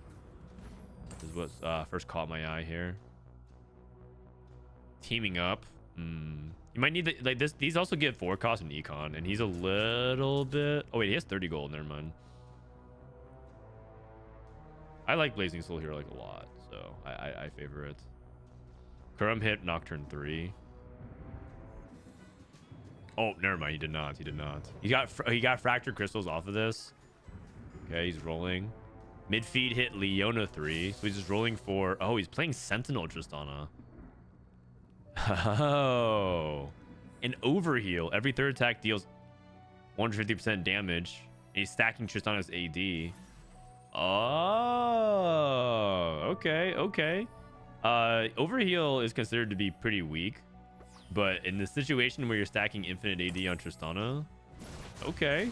is what first caught my eye here. Teaming up. You might need like this. These also give 4 cost and econ, and he's a little bit. Oh wait, he has 30 gold. Never mind. I like Blazing Soul here like a lot, so I favor it. Kurum hit Nocturne 3. Oh, never mind. He did not. He got Fractured Crystals off of this. Okay, he's rolling. Midfeed hit Leona 3, so he's just rolling for. Oh, he's playing Sentinel Tristana. Oh, an overheal. Every third attack deals 150% damage. And he's stacking Tristana's AD. Oh, okay. Overheal is considered to be pretty weak, but in the situation where you're stacking infinite AD on Tristana, okay,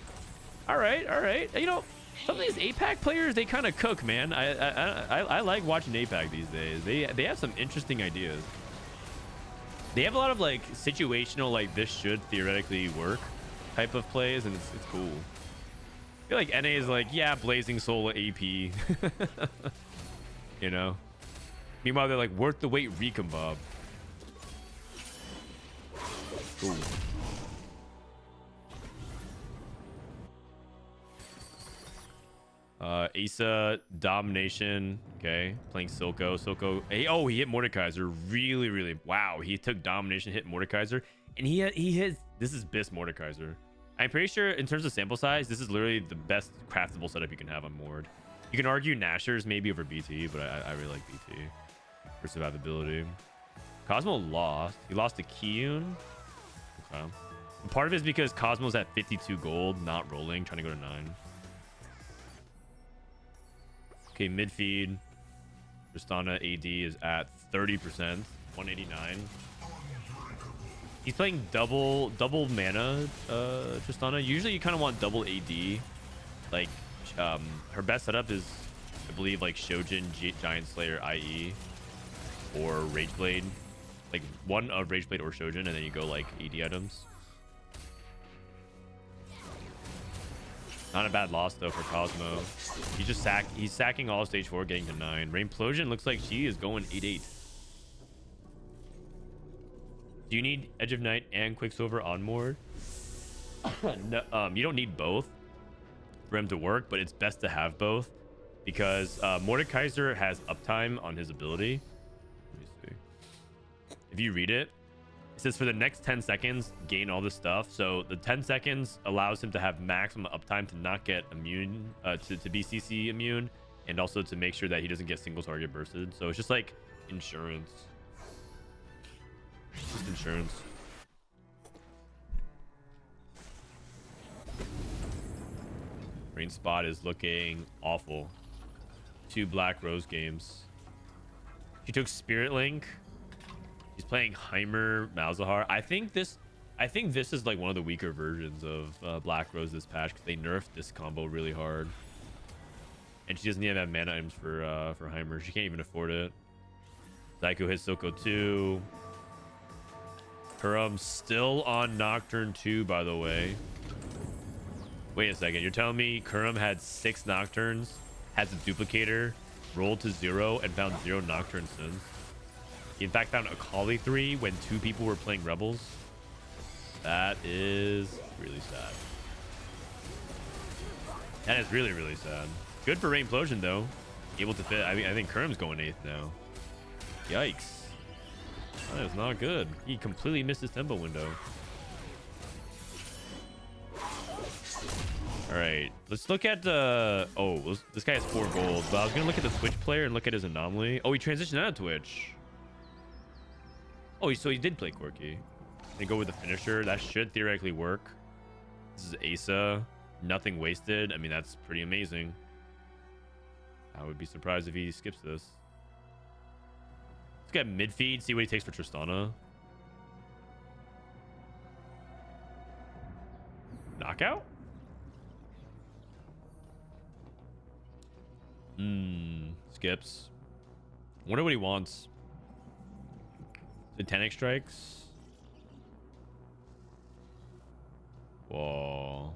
all right. You know, some of these APAC players, they kind of cook, man. I like watching APAC these days. They have some interesting ideas. They have a lot of like situational, like this should theoretically work type of plays, and it's cool. I feel like NA is like, yeah, Blazing Soul AP. You know? Meanwhile, they're like, worth the wait recon bob. Cool. Aesah, Domination. Okay. Playing Zykoo. Hey, oh, he hit Mordekaiser. Really. Wow. He took Domination, hit Mordekaiser. And he hit. This is Bis Mordekaiser. I'm pretty sure in terms of sample size, this is literally the best craftable setup you can have on Mord. You can argue Nashers maybe over BT, but I really like BT for survivability. Cosmo lost. He lost to Kiyoon. Okay. And part of it is because Cosmo's at 52 gold, not rolling, trying to go to 9. Okay, midfeed. Tristana AD is at 30%, 189. He's playing double mana, Tristana. Usually you kind of want double AD. Like, her best setup is, I believe, like Shojin, Giant Slayer, IE, or Rageblade. Like one of Rageblade or Shojin, and then you go like AD items. Not a bad loss though for Cosmo. He's sacking all stage 4, getting to 9. Rainplosion looks like she is going 8-8. Do you need Edge of Night and Quicksilver on Mord? No, you don't need both for him to work, but it's best to have both because Mordekaiser has uptime on his ability. Let me see. If you read it, it says for the next 10 seconds, gain all this stuff. So the 10 seconds allows him to have maximum uptime to not get immune, to be CC immune, and also to make sure that he doesn't get single target bursted. So it's just like insurance. Just insurance. Rain spot is looking awful. 2 Black Rose games. She took Spirit Link. She's playing Heimer Malzahar. I think this is like one of the weaker versions of Black Rose this patch because they nerfed this combo really hard. And she doesn't even have mana items for Heimer. She can't even afford it. Zykoo hits Zykoo 2. Kurum still on Nocturne 2, by the way. Wait a second. You're telling me Kurum had 6 Nocturnes, has a duplicator, rolled to 0, and found 0 Nocturne since? He in fact found a Kali 3 when 2 people were playing Rebels. That is really sad. That is really sad. Good for Rainplosion though. Able to fit. I think Kurum's going 8th now. Yikes. That is not good. He completely missed his tempo window. All right, let's look at this guy has 4 gold, but I was gonna look at the Twitch player and look at his anomaly. Oh, he transitioned out of Twitch. Oh, so he did play Quirky. And go with the finisher. That should theoretically work. This is Aesah. Nothing wasted. I mean, that's pretty amazing. I would be surprised if he skips this. Let's get midfeed, see what he takes for Tristana. Knockout? Skips. Wonder what he wants. The 10x strikes. Whoa.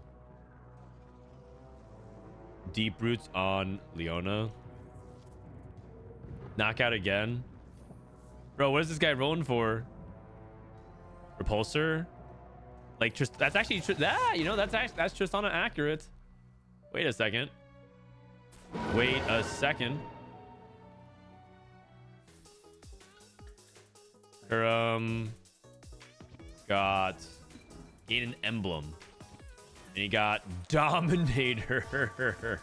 Deep roots on Leona. Knockout again. Bro, what is this guy rolling for? Repulsor? Like, just that's actually you know, that's Tristana accurate. Wait a second. Wait a second. Got gain an emblem, and he got Dominator.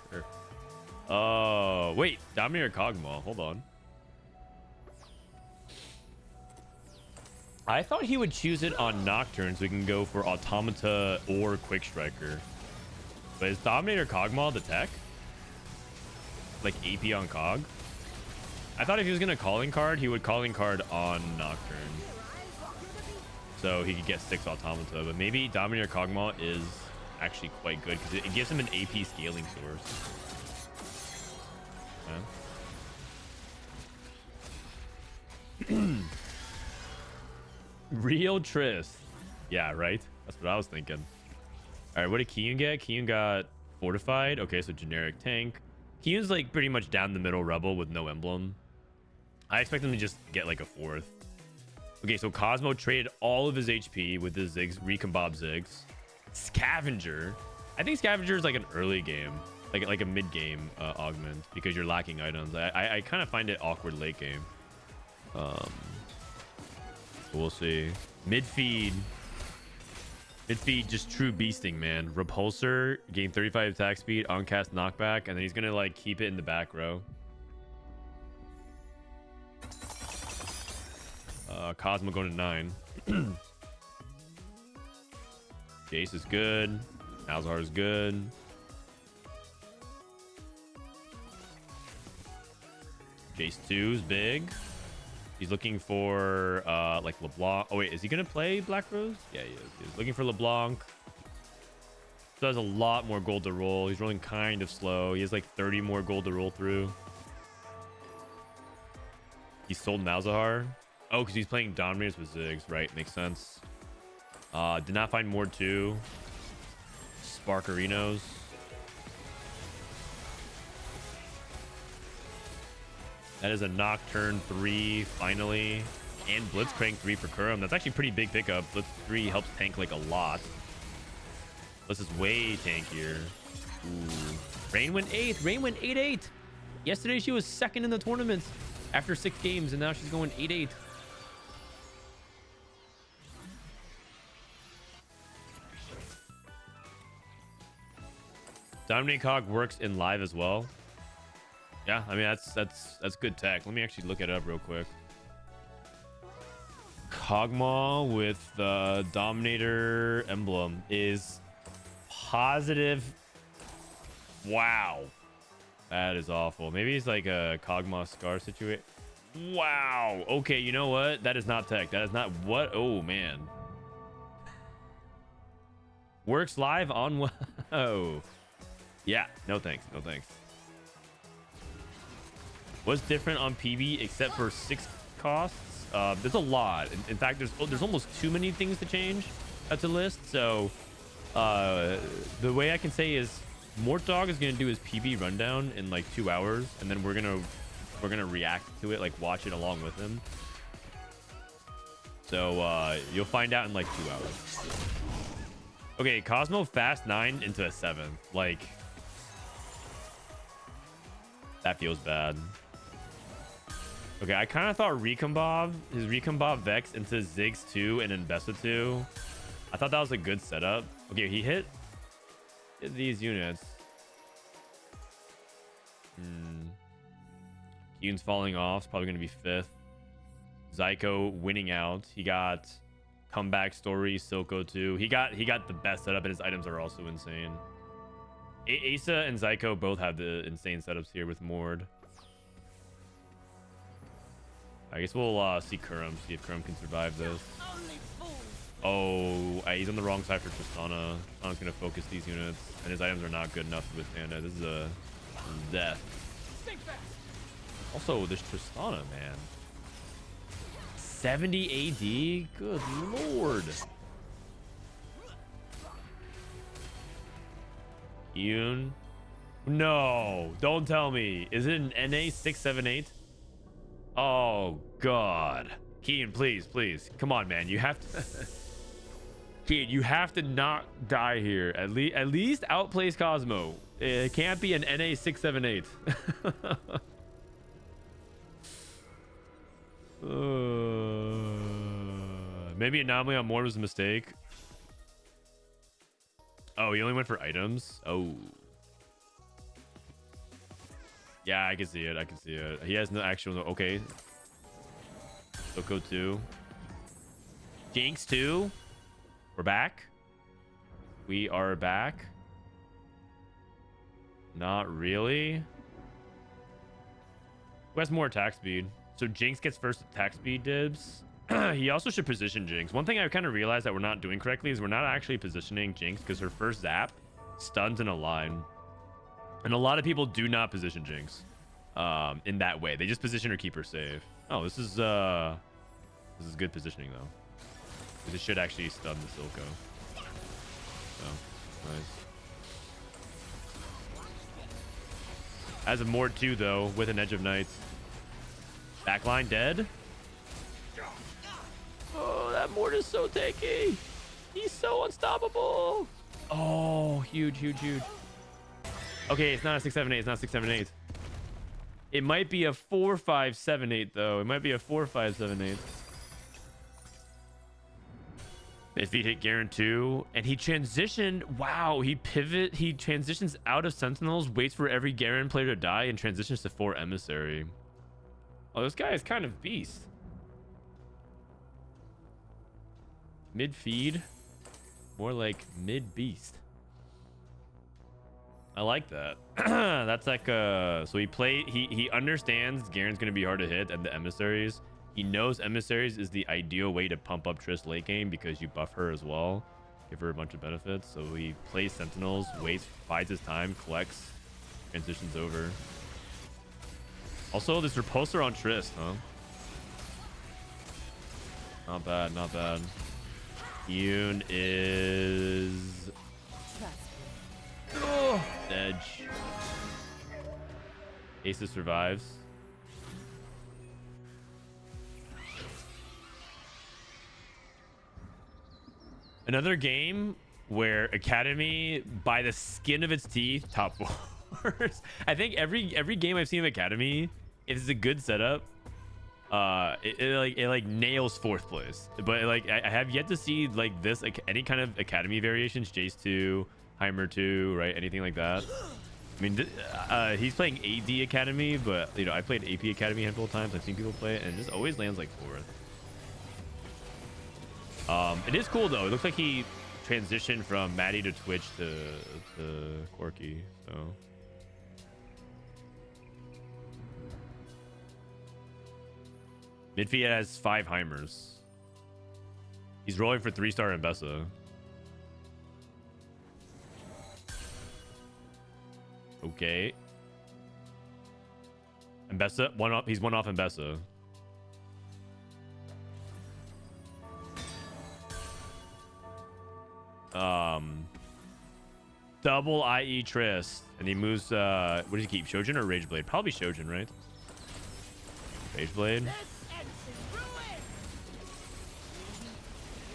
Oh wait, Dominator Kog'Maw. Hold on. I thought he would choose it on Nocturne so we can go for Automata or Quick Striker. But is Dominator Kog'Maw the tech? Like AP on Cog? I thought if he was gonna calling card, he would calling card on Nocturne, so he could get 6 Automata. But maybe Dominator Kog'Maw is actually quite good because it gives him an AP scaling source. Huh? Real Triss. Yeah, right? That's what I was thinking. All right, what did Kiyoon get? Kiyoon got Fortified. Okay, so generic tank. Kiyoon's like pretty much down the middle rebel with no emblem. I expect him to just get like a 4th. Okay, so Cosmo traded all of his HP with his Ziggs, Recombobs Ziggs. Scavenger. I think Scavenger is like an early game, like a mid game augment because you're lacking items. I kind of find it awkward late game. We'll see. Midfeed just true beasting, man. Repulsor, gain 35 attack speed, uncast knockback, and then he's gonna like keep it in the back row. Cosmo going to 9. Jace is good. Malzahar is good. Jace 2 is big. He's looking for like LeBlanc. Oh wait, is he gonna play Black Rose? Yeah, he is. He's looking for LeBlanc. So has a lot more gold to roll. He's rolling kind of slow. He has like 30 more gold to roll through. He sold Malzahar. Oh, because he's playing Dominators with Ziggs, right? Makes sense. Did not find more 2. Sparkerinos. That is a Nocturne 3 finally. And Blitzcrank 3 for Kurum. That's actually pretty big pickup. Blitz 3 helps tank like a lot. This is way tankier. Ooh. Rain went 8th. Rain went 8-8. Yesterday she was 2nd in the tournament after 6 games, and now she's going 8-8. Dominate Cog works in live as well. Yeah, I mean that's good tech. Let me actually look it up real quick. Kog'Maw with the Dominator emblem is positive. Wow, that is awful. Maybe it's like a Kog'Maw Scar situation. Wow. Okay, you know what? That is not tech. That is not what. Oh man. Works live on. Oh. Yeah, no thanks. No thanks. What's different on PB except for 6 costs? There's a lot. In fact, there's almost too many things to change to list. So the way I can say is Mortdog is gonna do his PB rundown in like 2 hours, and then we're gonna react to it, like watch it along with him. So you'll find out in like 2 hours. Okay, Cosmo fast 9 into a 7. Like, that feels bad. Okay, I kind of thought his Recombob Vex into Ziggs 2 and then Bessa 2. I thought that was a good setup. Okay, he hit these units. Kiyoon's falling off. It's probably going to be 5th. Zykoo winning out. He got Comeback Story, Silco 2. He got the best setup, and his items are also insane. Aesah and Zykoo both have the insane setups here with Mord. I guess we'll see Kurum, see if Kurum can survive this. Oh, he's on the wrong side for Tristana. Tristana's going to focus these units, and his items are not good enough to withstand it. This is a death. Also, this Tristana, man. 70 AD? Good lord. Kiyoon? No, don't tell me. Is it an NA 678? Oh god. Kiyoon, please. Come on, man. You have to Kiyoon, you have to not die here. At least outplays Cosmo. It can't be an NA 678. Maybe Anomaly on Mord was a mistake. Oh, he only went for items? Oh. Yeah, I can see it. He has no actual... Okay. Soko 2. Jinx 2. We're back. We are back. Not really. Who has more attack speed? So Jinx gets first attack speed dibs. He also should position Jinx. One thing I kind of realized that we're not doing correctly is we're not actually positioning Jinx because her first zap stuns in a line. And a lot of people do not position Jinx in that way. They just position her, keep her safe. Oh, this is good positioning though. Because it should actually stun the Zykoo. Oh, nice. Has a Mord too though, with an Edge of Nights. Backline dead. Oh, that Mord is so tanky. He's so unstoppable. Oh, huge, huge, huge. Okay, it's not a 6-7-8. It's not 6-7-8. It might be a 4-5-7-8 though. It might be a 4-5-7-8. If he hit Garen 2 and he transitioned, wow, he transitions out of Sentinels, waits for every Garen player to die, and transitions to 4 Emissary. Oh, this guy is kind of beast. Mid-feed, more like mid-beast. I like that. That's like so he understands Garen's gonna be hard to hit and the Emissaries. He knows Emissaries is the ideal way to pump up Triss late game because you buff her as well, give her a bunch of benefits. So he plays Sentinels, waits, bides his time, collects, transitions over. Also, this Repulsor on Triss, huh? Not bad, not bad. Kiyoon is Edge. Aesah survives. Another game where Academy, by the skin of its teeth, top 4s. I think every game I've seen of Academy, if it's a good setup, it nails 4th place. But like I have yet to see like this, like any kind of Academy variations, Jace 2, Heimer 2, right? Anything like that. I mean, he's playing AD Academy, but you know, I played AP Academy a handful of times. I've seen people play it, and it just always lands like 4th. It is cool though. It looks like he transitioned from Maddie to Twitch to Quirky. So Midfeed has 5 Heimers. He's rolling for 3-star Aesah. Okay. Aesah, one off. He's one off Aesah. Double IE Triss, and he moves. What does he keep? Shojin or Rageblade? Probably Shojin, right? Rageblade.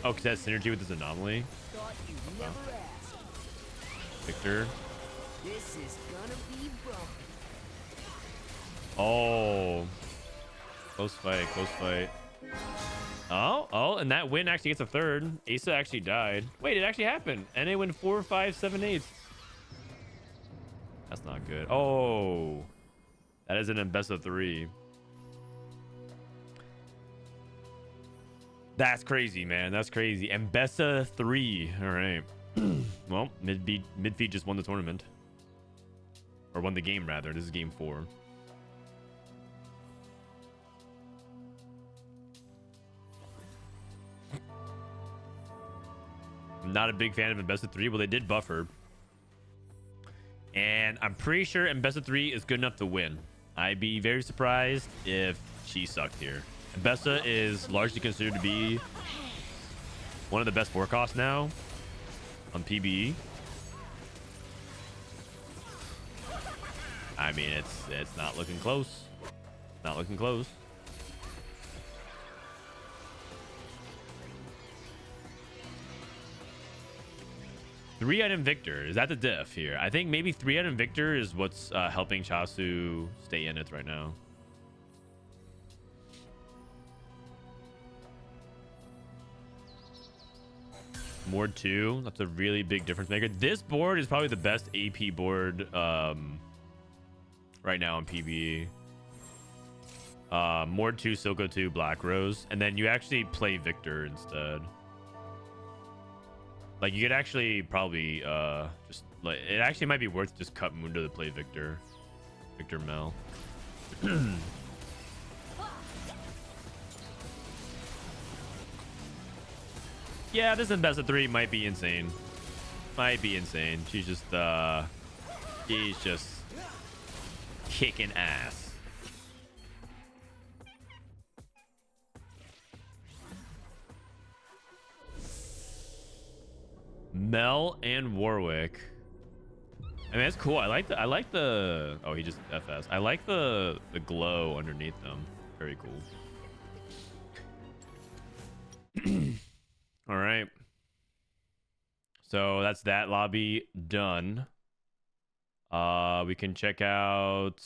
Oh, because it has synergy with this anomaly. Viktor. This is gonna be bumpy. Oh, close fight, close fight. Oh, and that win actually gets a 3rd. Aesah actually died. Wait, it actually happened. And they win 4, 5, 7, 8. That's not good. Oh, that is an Aesah 3. That's crazy, man. That's crazy. Aesah 3. All right. Well, Midfeed just won the tournament. Or won the game, rather. This is game 4. I'm not a big fan of Aesah 3. Well, they did buff her. And I'm pretty sure Aesah 3 is good enough to win. I'd be very surprised if she sucked here. Aesah is largely considered to be one of the best forecasts now on PBE. I mean, it's not looking close. Not looking close. Three-item Viktor. Is that the diff here? I think maybe 3-item Viktor is what's helping Chasu stay in it right now. Mord 2. That's a really big difference maker. This board is probably the best AP board right now on PBE. Mord 2, Zykoo 2, Black Rose. And then you actually play Viktor instead. Like, you could actually probably just like, it actually might be worth just cut Mundo to play Viktor. Viktor Mel. Yeah, this in best of 3 might be insane. Might be insane. She's just kicking ass. Mel and Warwick. I mean, that's cool. I like the oh, he just FS. I like the glow underneath them. Very cool. All right. So that's that lobby done. We can check out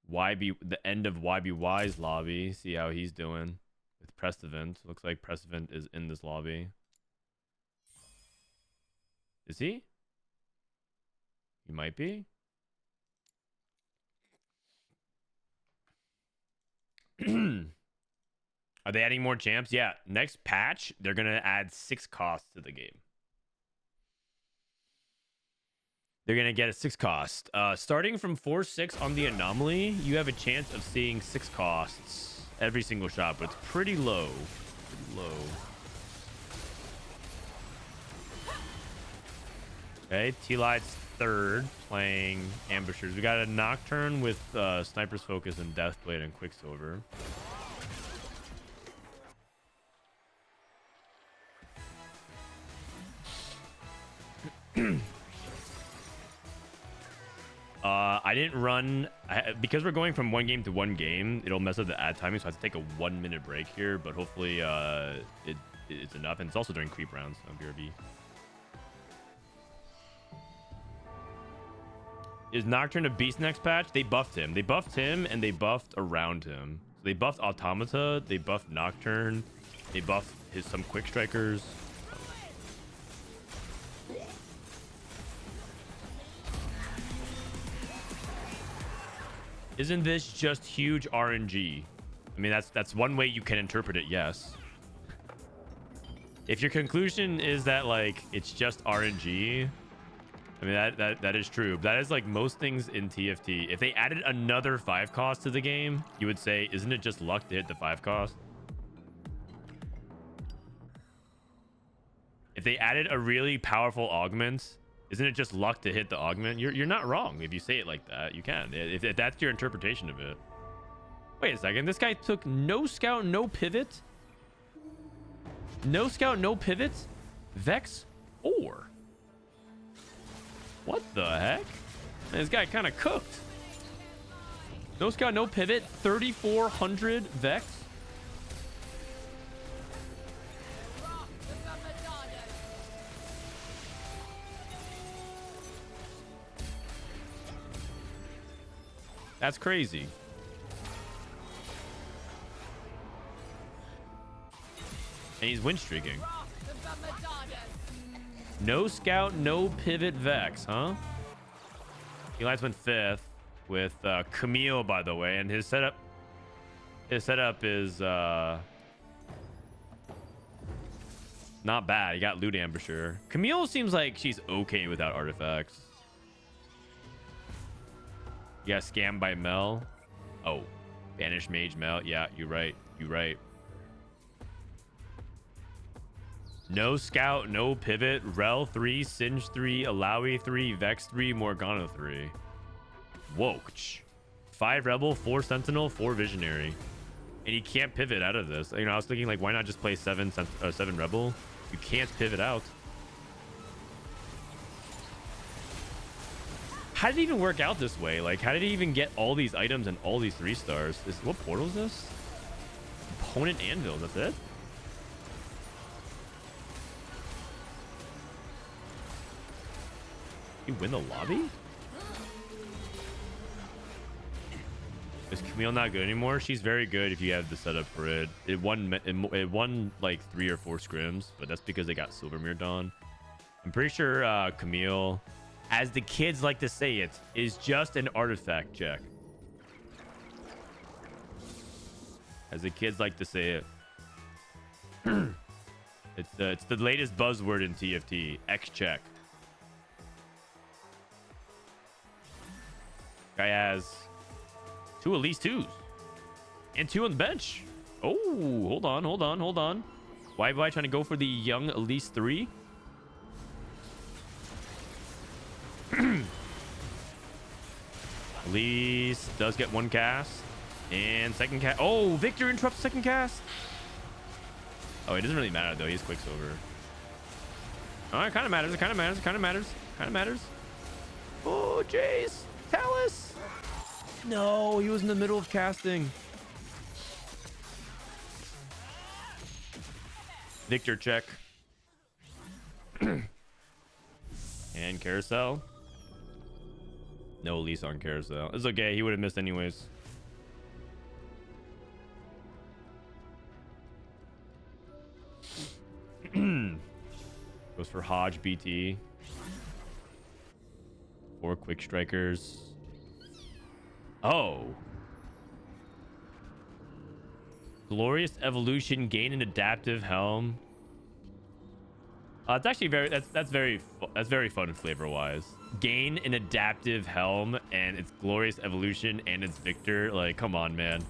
the end of YBY's lobby, see how he's doing with Prestivent. Looks like Prestivent is in this lobby. Is he? He might be. Are they adding more champs? Yeah, next patch, they're going to add 6 costs to the game. They're going to get a 6 cost. Starting from 4-6 on the anomaly, you have a chance of seeing 6 costs every single shot, but it's pretty low. Pretty low. Okay, Tleyds third, playing Ambushers. We got a Nocturne with Sniper's Focus and Deathblade and Quicksilver. I didn't run because we're going from one game to one game. It'll mess up the ad timing, so I have to take a 1-minute break here. But hopefully, it's enough, and it's also during creep rounds on BRB. Is Nocturne a beast next patch? They buffed him. They buffed him, and they buffed around him. So they buffed Automata. They buffed Nocturne. They buffed some Quick Strikers. Isn't this just huge RNG? I mean, that's one way you can interpret it, yes. If your conclusion is that, like, it's just RNG, I mean, that is true. That is like most things in TFT. If they added another 5 cost to the game, you would say, isn't it just luck to hit the 5 cost? If they added a really powerful augment, isn't it just luck to hit the augment? You're not wrong if you say it like that. You can. If that's your interpretation of it. Wait a second. This guy took no scout, no pivot. No scout, no pivot. Vex 4. What the heck? Man, this guy kind of cooked. No scout, no pivot. 3,400 Vex. That's crazy. And he's win streaking. No scout, no pivot Vex, huh? Tleyds went 5th with Camille, by the way, and his setup is not bad. He got Loot Ambusher. Camille seems like she's okay without artifacts. You got scammed by Mel. Oh, Banished Mage Mel. Yeah, you're right. You're right. No scout, no pivot. Rel 3, Singe 3, Alawi 3, Vex 3, Morgana 3. Whoa. 5 Rebel, 4 Sentinel, 4 Visionary. And he can't pivot out of this. You know, I was thinking, like, why not just play 7 Rebel? You can't pivot out. How did it even work out this way? Like, how did he even get all these items and all these 3 stars? What portal is this? Opponent Anvil, that's it? You win the lobby? Is Camille not good anymore? She's very good if you have the setup for it. It won like 3 or 4 scrims, but that's because they got Silvermere Dawn. I'm pretty sure Camille, as the kids like to say it, is just an artifact check. As the kids like to say it. It's the latest buzzword in TFT. X check. Guy has 2 Elise 2s and 2 on the bench. Oh, hold on. Why trying to go for the young Elise 3? Elise does get one cast. And second cast. Oh, Viktor interrupts second cast. Oh, it doesn't really matter, though. He's Quicksilver. Oh, it kind of matters. It kind of matters. It kind of matters. Kind of matters. Oh, Jace. Talus. No, he was in the middle of casting. Viktor check. And Carousel. No Elise on Carousel. It's okay. He would have missed anyways. Goes for Hodge BT. 4 quick strikers. Oh. Glorious Evolution, gain an adaptive helm. It's actually that's very fun flavor wise. Gain an adaptive helm and it's Glorious Evolution and it's Viktor. Like, come on, man.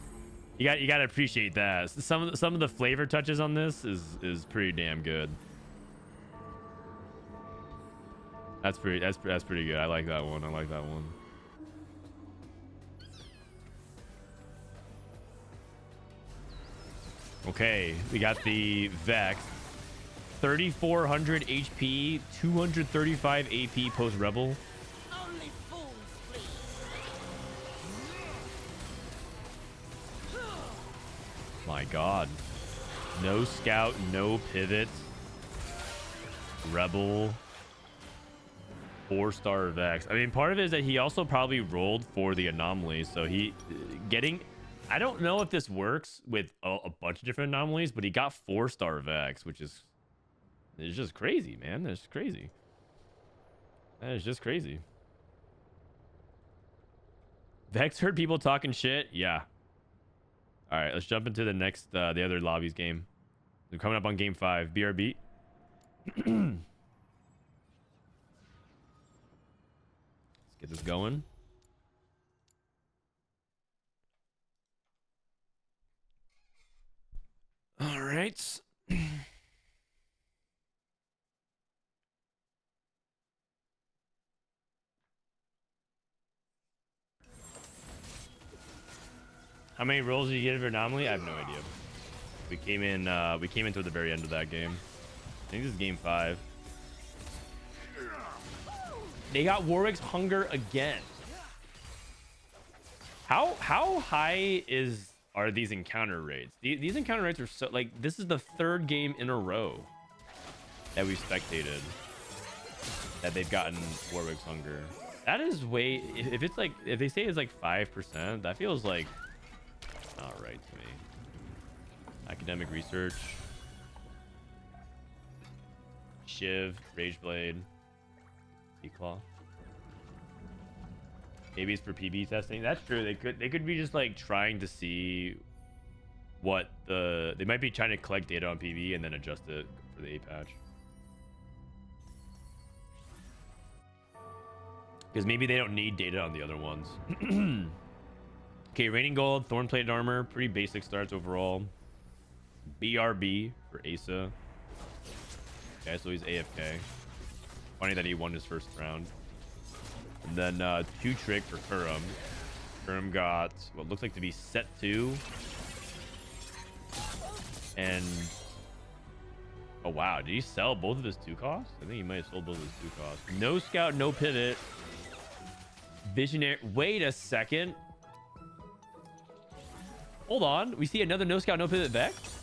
You gotta appreciate that. Some of the flavor touches on this is pretty damn good. That's pretty good. I like that one. I like that one. Okay, we got the Vex. 3,400 HP, 235 AP post Rebel. Only fools flee. My God. No scout, no pivot. Rebel. 4-star Vex. I mean, part of it is that he also probably rolled for the anomaly. So he getting... I don't know if this works with a bunch of different anomalies, but he got 4-star Vex, which is... It's just crazy, man. That's crazy. That is just crazy. Vex heard people talking shit? Yeah. All right, let's jump into the next, the other lobbies game. We're coming up on game 5. BRB. Let's get this going. All right. How many rolls did you get for anomaly? I have no idea. We came in toward the very end of that game. I think this is game 5. They got Warwick's hunger again. How high are these encounter rates? These encounter rates are so, like, this is the 3rd game in a row that we've spectated that they've gotten Warwick's hunger. That is way, if it's like, if they say it's like 5%, that feels like not right to me. Academic research. Shiv, Rageblade, Declaw. Maybe it's for PB testing. That's true. They could be just like trying to see what they might be trying to collect data on PB and then adjust it for the A patch. Because maybe they don't need data on the other ones. Okay, Raining Gold, Thorn Plated Armor, pretty basic starts overall. BRB for Aesah. Okay, so he's AFK. Funny that he won his first round. And then 2 Trick for Kurum. Kurum got what looks like to be set 2. And oh wow, did he sell both of his 2 costs? I think he might have sold both of his 2 costs. No scout, no pivot. Visionary. Wait a second. Hold on. We see another no scout, no pivot Vex.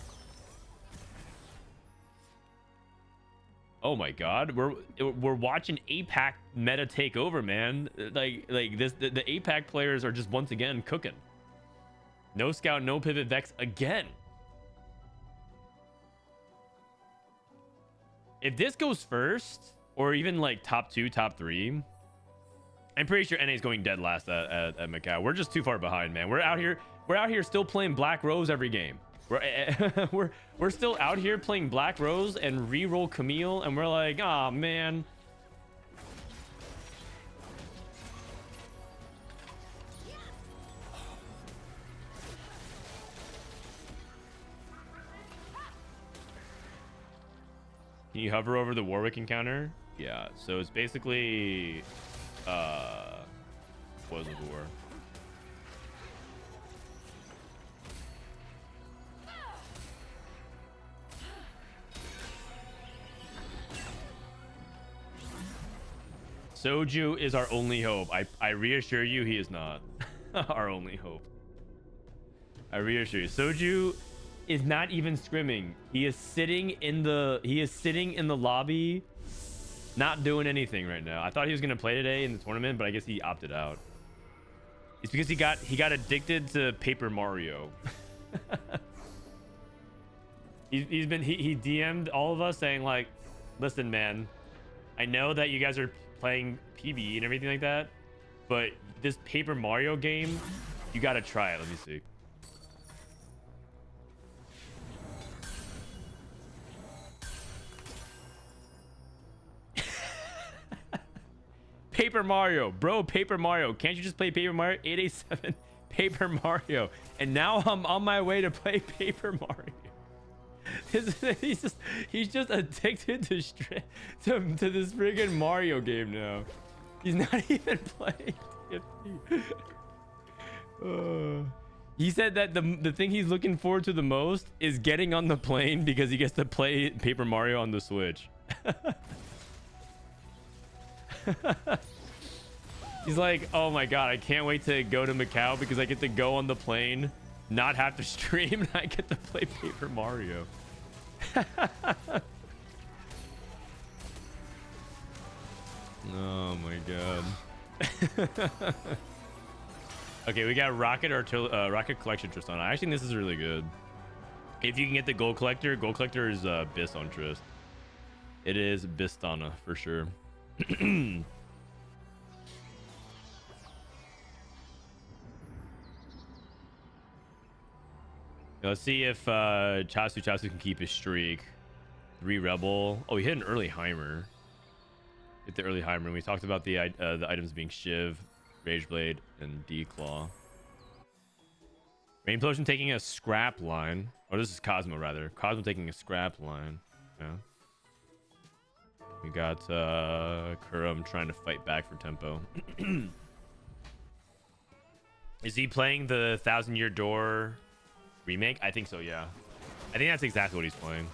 Oh my God, we're watching APAC meta take over, man. Like this, the APAC players are just once again cooking. No scout, no pivot Vex again. If this goes first, or even like top 2, top 3, I'm pretty sure NA is going dead last at Macau. We're just too far behind, man. We're out here still playing Black Rose every game. We're still out here playing Black Rose and reroll Camille, and we're like, oh man. Can you hover over the Warwick encounter? Yeah, so it's basically what was it for? Soju is our only hope. I reassure you, he is not our only hope. I reassure you, Soju is not even scrimming. He is sitting in the lobby, not doing anything right now. I thought he was gonna play today in the tournament, but I guess he opted out. It's because he got addicted to Paper Mario. he DM'd all of us saying like, listen, man, I know that you guys are playing PBE and everything like that, but this Paper Mario game, you gotta try it. Let me see. Paper Mario, bro. Paper Mario. Can't you just play Paper Mario? 887 Paper Mario. And now I'm on my way to play Paper Mario. He's just addicted to this friggin' Mario game now. He's not even playing. He said that the thing he's looking forward to the most is getting on the plane because he gets to play Paper Mario on the Switch. He's like, oh my god, I can't wait to go to Macau because I get to go on the plane, not have to stream, and I get to play Paper Mario. Oh my god. Okay, we got Rocket Collection Tristana. I actually think this is really good. If you can get the Gold Collector is Bis on Trist. It is Bistana for sure. Let's see if Chasu can keep his streak. 3 Rebel. Oh, he hit an early Heimer. Hit the early Heimer. We talked about the items being Shiv, Rage Blade, and D-Claw. Rainplosion taking a scrap line. Oh, this is Cosmo rather. Cosmo taking a scrap line. Yeah. We got Kurum trying to fight back for tempo. Is he playing the 1,000-Year Door remake? I think so, yeah. I think that's exactly what he's playing.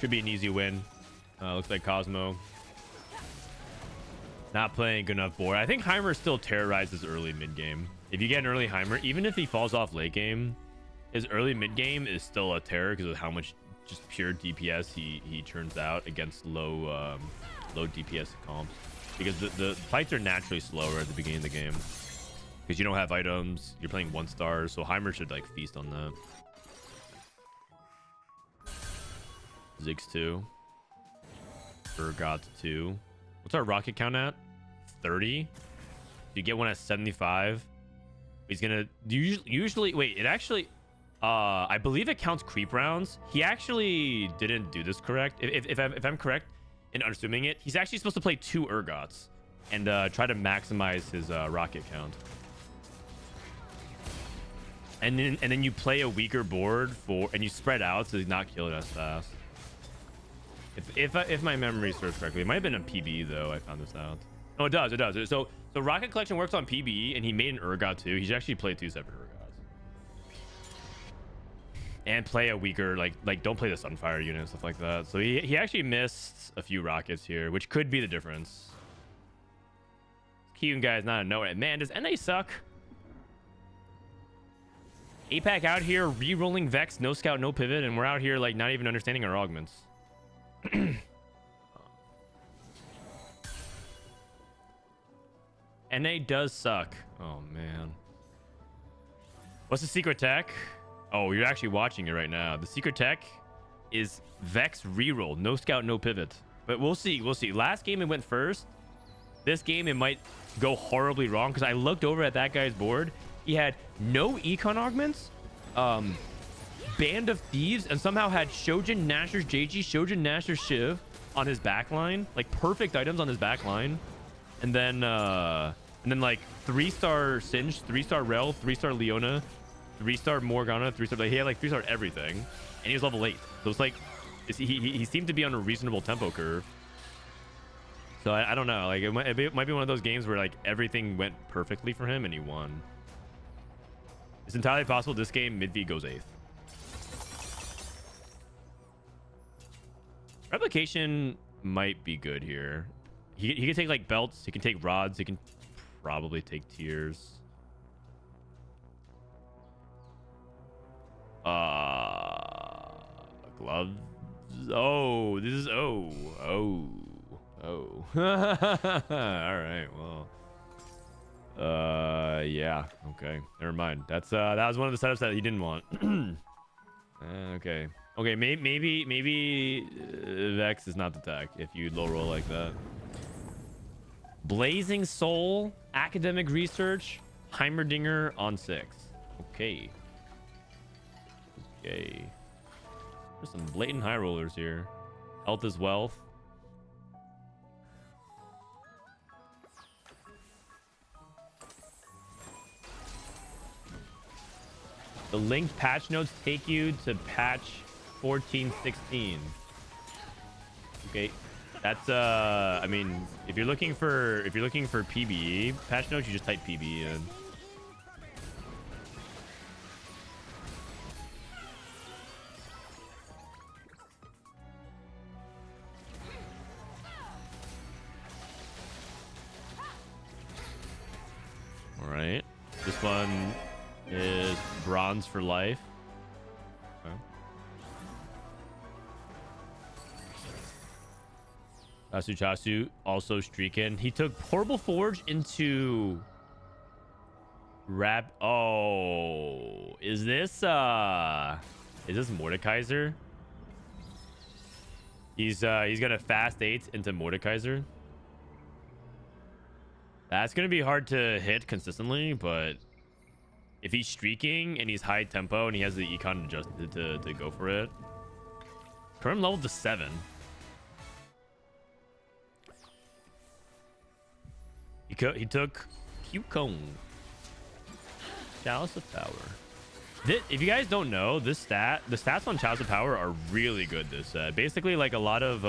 Should be an easy win. Looks like Cosmo not playing good enough board. I think Heimer still terrorizes early mid game. If you get an early Heimer, even if he falls off late game, his early mid game is still a terror because of how much just pure DPS he turns out against low DPS comps. Because the fights are naturally slower at the beginning of the game because you don't have items. You're playing 1-star, so Heimer should like feast on that. Ziggs 2. Urgot 2. What's our rocket count at? 30. You get one at 75. He's gonna usually wait. It actually, I believe it counts creep rounds. He actually didn't do this correct. If I'm correct in assuming it, he's actually supposed to play 2 Urgots and try to maximize his rocket count. And then you play a weaker board and you spread out so he's not killed as fast. If my memory serves correctly, it might have been a PBE though. I found this out. No, it does. So Rocket Collection works on PBE, and he made an Urgot too. He's actually played 2 separate Urgots, and play a weaker like don't play the Sunfire unit and stuff like that. So he actually missed a few rockets here, which could be the difference. Kiyoon guy is not a no. Man, does NA suck? APAC out here re-rolling Vex, no scout, no pivot, and we're out here like not even understanding our augments. NA does suck. Oh man. What's the secret tech? Oh, you're actually watching it right now. The secret tech is Vex reroll, no scout, no pivot. But we'll see. Last game it went first. This game it might go horribly wrong because I looked over at that guy's board. He had no econ augments, Band of Thieves, and somehow had Shojin, Nashor's JG, Shojin, Nashor's Shiv on his backline, like perfect items on his backline. And then And then like 3-star Singe, 3-star Rel, 3-star Leona, 3-star Morgana, 3-star. Like, he had like 3-star everything, and he was level 8. So it's like he seemed to be on a reasonable tempo curve. So I don't know. Like it might be one of those games where like everything went perfectly for him and he won. It's entirely possible this game Midfeed goes 8th. Replication might be good here. He can take like belts. He can take rods. He can probably take tiers. Gloves. Oh, this is oh. All right. Well. Yeah. Okay. Never mind. That's that was one of the setups that he didn't want. Okay. Okay. Maybe Vex is not the tech if you low roll like that. Blazing Soul, Academic Research, Heimerdinger on 6. Okay. Okay. There's some blatant high rollers here. Health is wealth. The linked patch notes take you to patch 14.16. Okay. That's I mean, if you're looking for PBE patch notes, you just type PBE in. All right. This one is bronze for life. Okay. Chasu also streaking. He took Portable Forge into Rap. Oh, is this Mordekaiser? He's gonna fast 8 into Mordekaiser. That's gonna be hard to hit consistently, but if he's streaking and he's high tempo and he has the econ adjusted to go for it. Current level to 7. He took Kiyoon. Chalice of Power. If you guys don't know, the stats on Chalice of Power are really good this set. Basically, like a lot of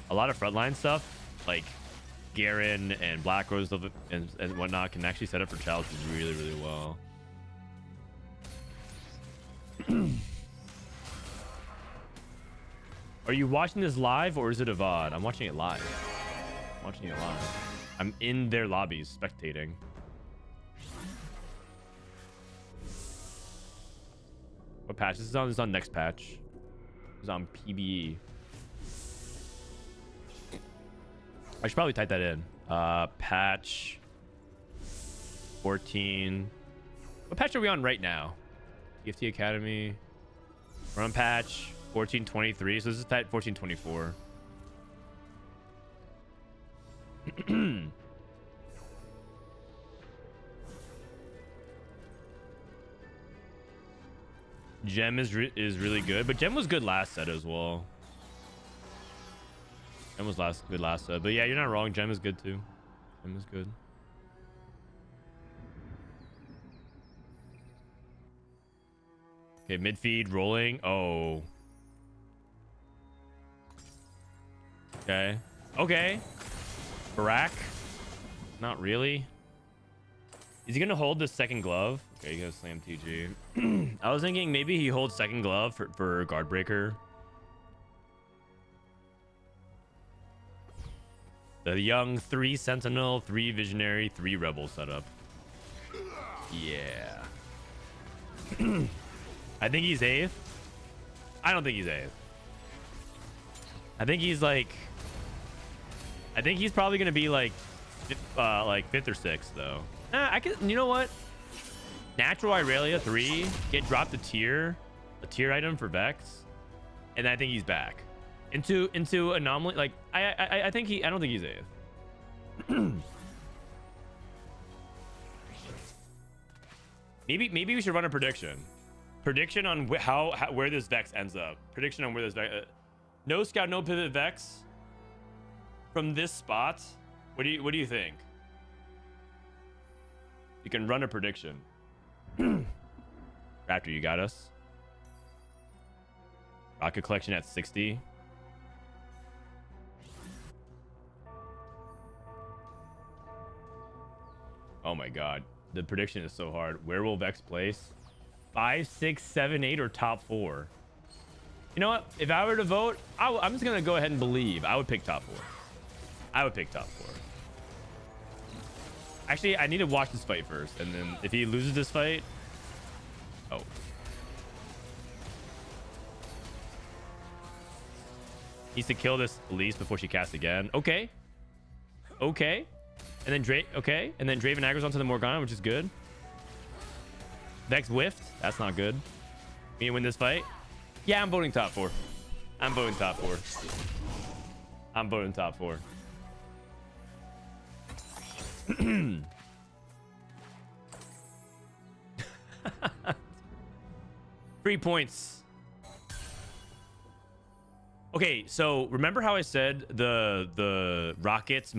frontline stuff, like Garen and Black Rose and whatnot, can actually set up for Chalice really, really well. Are you watching this live or is it a VOD? I'm watching it live. I'm in their lobbies spectating. What patch? This is on next patch. This is on PBE. I should probably type that in. Patch 14. What patch are we on right now? TFT Academy. We're on patch 1423. So this is patch 1424. Gem is really good, but Gem was good last set as well. Gem was good last set, but yeah, you're not wrong. Gem is good too. Gem is good. Okay, midfeed rolling. Oh. Okay. Okay. Barak. Not really. Is he gonna hold the second glove? Okay, he goes slam TG. I was thinking maybe he holds second glove for guard breaker. The young 3 sentinel, 3 visionary, 3 rebel setup. Yeah. I think he's 8th. I don't think he's 8th. I think he's like. I think he's probably gonna be like 5th or 6th though. I can. You know what? Natural Irelia 3 get dropped a tier item for Vex, and I think he's back into anomaly. Like I think I don't think he's 8th. maybe we should run a prediction on where this Vex ends up. Prediction on where this Vex. No scout, no pivot Vex from this spot. What do you think? You can run a prediction. Raptor, you got us. Rocket collection at 60. Oh my god. The prediction is so hard. Where will Vex place? 5, 6, 7, 8, or top 4? You know what? If I were to vote, I'm just going to go ahead and believe. I would pick top 4. I would pick top 4. Actually, I need to watch this fight first. And then if he loses this fight... Oh. Needs to kill this Elise before she casts again. Okay. Okay. And then and then Draven aggro's onto the Morgana, which is good. Vex whiffed. That's not good. Me win this fight? Yeah, I'm voting top 4. I'm voting top 4. I'm voting top 4. 3 points. Okay, so remember how I said the rocket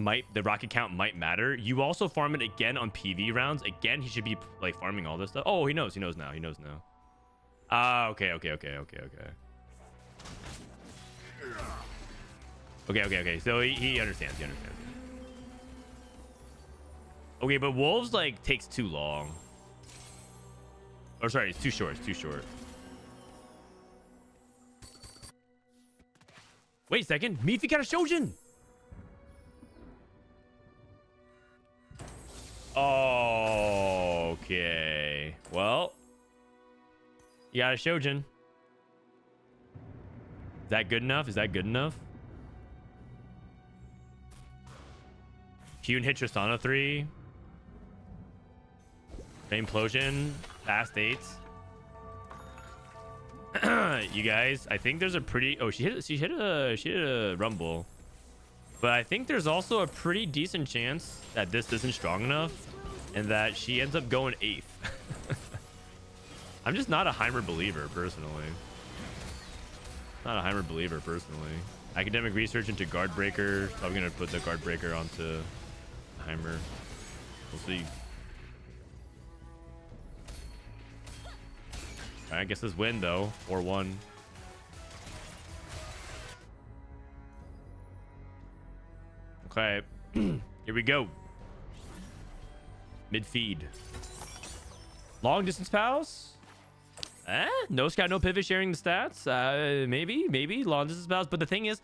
count might matter? You also farm it again on PV rounds. Again, he should be like farming all this stuff. Oh, he knows now. Okay. So he understands. Okay, but Wolves like takes too long. Oh, sorry, it's too short. Wait a second. Midfeed got a Shojin. Okay. Well, you got a Shojin. Is that good enough? Kiyoon hit Tristana 3. Rainplosion. Fast 8. You guys, I think there's a pretty... Oh, she hit a Rumble. But I think there's also a pretty decent chance that this isn't strong enough and that she ends up going 8th. I'm just not a Heimer believer, personally. Academic research into Guard Breaker. Probably going to put the Guard Breaker onto Heimer. We'll see. I guess this win, though. 4-1. Okay. Here we go. Midfeed. Long distance pals? No scout, no pivot sharing the stats. Maybe long distance pals. But the thing is,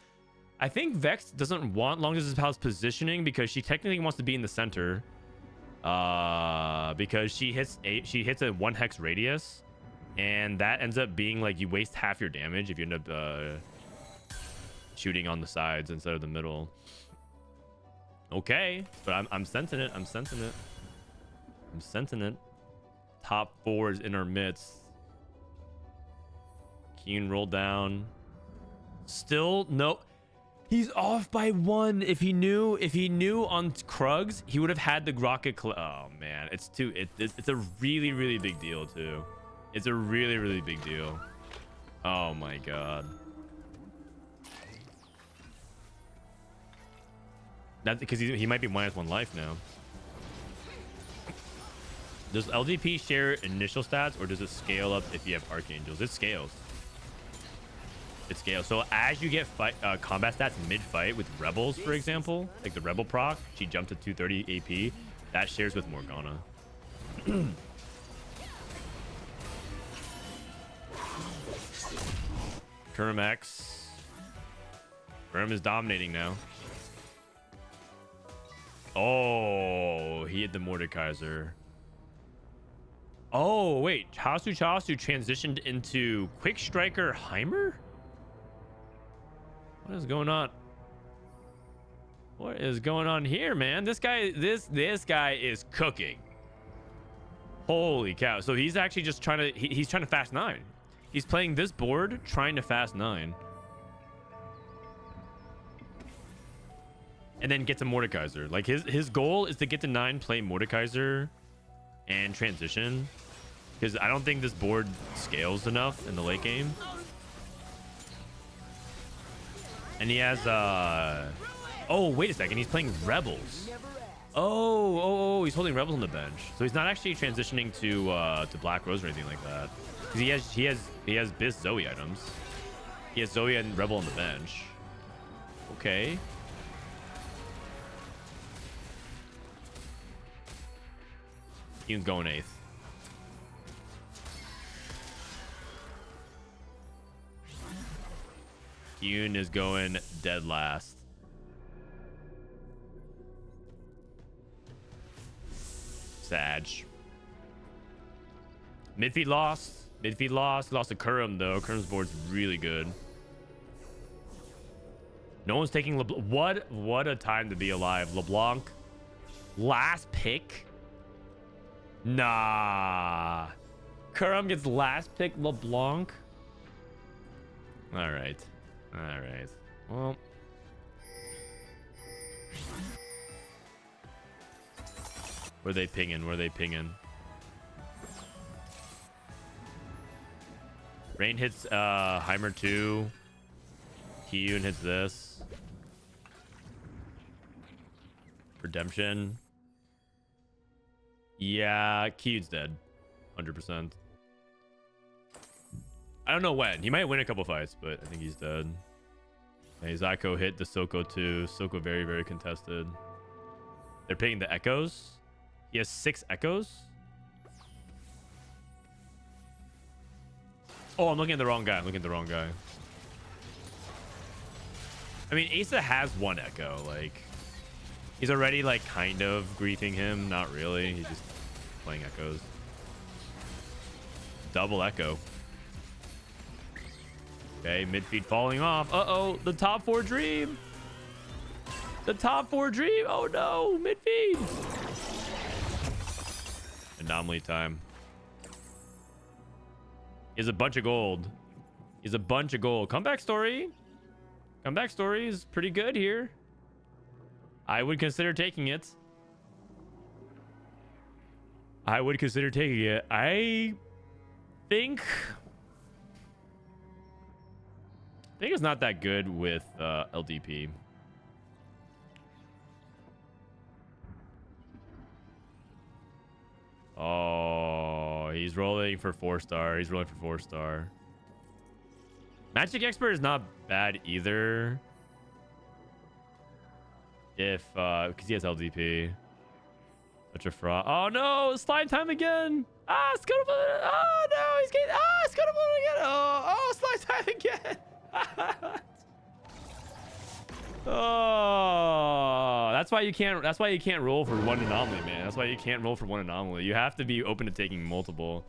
I think Vex doesn't want long distance pals positioning because she technically wants to be in the center. Because she hits a 1 hex radius. And that ends up being like you waste half your damage if you end up shooting on the sides instead of the middle. Okay, but I'm sensing it. Top 4 is in our midst. Kiyoon rolled down. Still no. He's off by 1. If he knew on Krugs, he would have had the rocket. Oh man, it's a really big deal too. It's a really big deal. Oh my god. That's because he might be -1 life now. Does LVP share initial stats or does it scale up if you have Archangels? It scales. So as you get combat stats mid-fight with Rebels, for example, like the Rebel proc, she jumped to 230 AP. That shares with Morgana. Kerm X. Kerm is dominating now. Oh, he hit the Mordekaiser. Oh, wait. Chasu transitioned into Quick Striker Heimer? What is going on? What is going on here, man? This guy is cooking. Holy cow. So he's actually just trying to... He's trying to fast 9. He's playing this board, trying to fast 9. And then get to Mordekaiser. Like, his goal is to get to 9, play Mordekaiser, and transition. Because I don't think this board scales enough in the late game. And he has... Oh, wait a second. He's playing Rebels. Oh, he's holding rebels on the bench, so he's not actually transitioning to Black Rose or anything like that. Because he has Biz Zoe items. He has Zoe and Rebel on the bench. Okay. Kiyoon's going 8th. Kiyoon is going dead last. Sag. Midfeed lost. Midfeed lost. Lost to Kurum though. Kurum's board's really good. No one's taking LeBlanc. What a time to be alive. LeBlanc. Last pick? Nah. Kurum gets last pick LeBlanc. All right. All right. Well. Where they pinging? Where they pinging? Rain hits Heimer 2. Kiyoon hits this. Redemption. Yeah, Kiyoon's dead. 100%. I don't know when. He might win a couple fights, but I think he's dead. Okay, Zykoo hit the Soko 2. Soko very, very contested. They're picking the Echoes. He has 6 Echoes. Oh, I'm looking at the wrong guy. I'm looking at the wrong guy. I mean, Aesah has 1 Echo. Like, he's already, like, kind of griefing him. Not really. He's just playing Echoes. Double Echo. Okay, Midfeed falling off. Uh-oh, the top 4 dream. The top 4 dream. Oh, no. Midfeed. Anomaly time. He has a bunch of gold. He's a bunch of gold. Comeback story. Comeback story is pretty good here. I would consider taking it. I would consider taking it. I think it's not that good with LDP. Oh, he's rolling for 4-star. He's rolling for 4-star. Magic Expert is not bad either. If because he has LDP. Such a fraud. Oh no, slime time again. Scuttle. Oh no, he's getting Scuttle again. Oh, slime time again. Oh, that's why you can't roll for 1 anomaly, man. That's why you can't roll for 1 anomaly. You have to be open to taking multiple.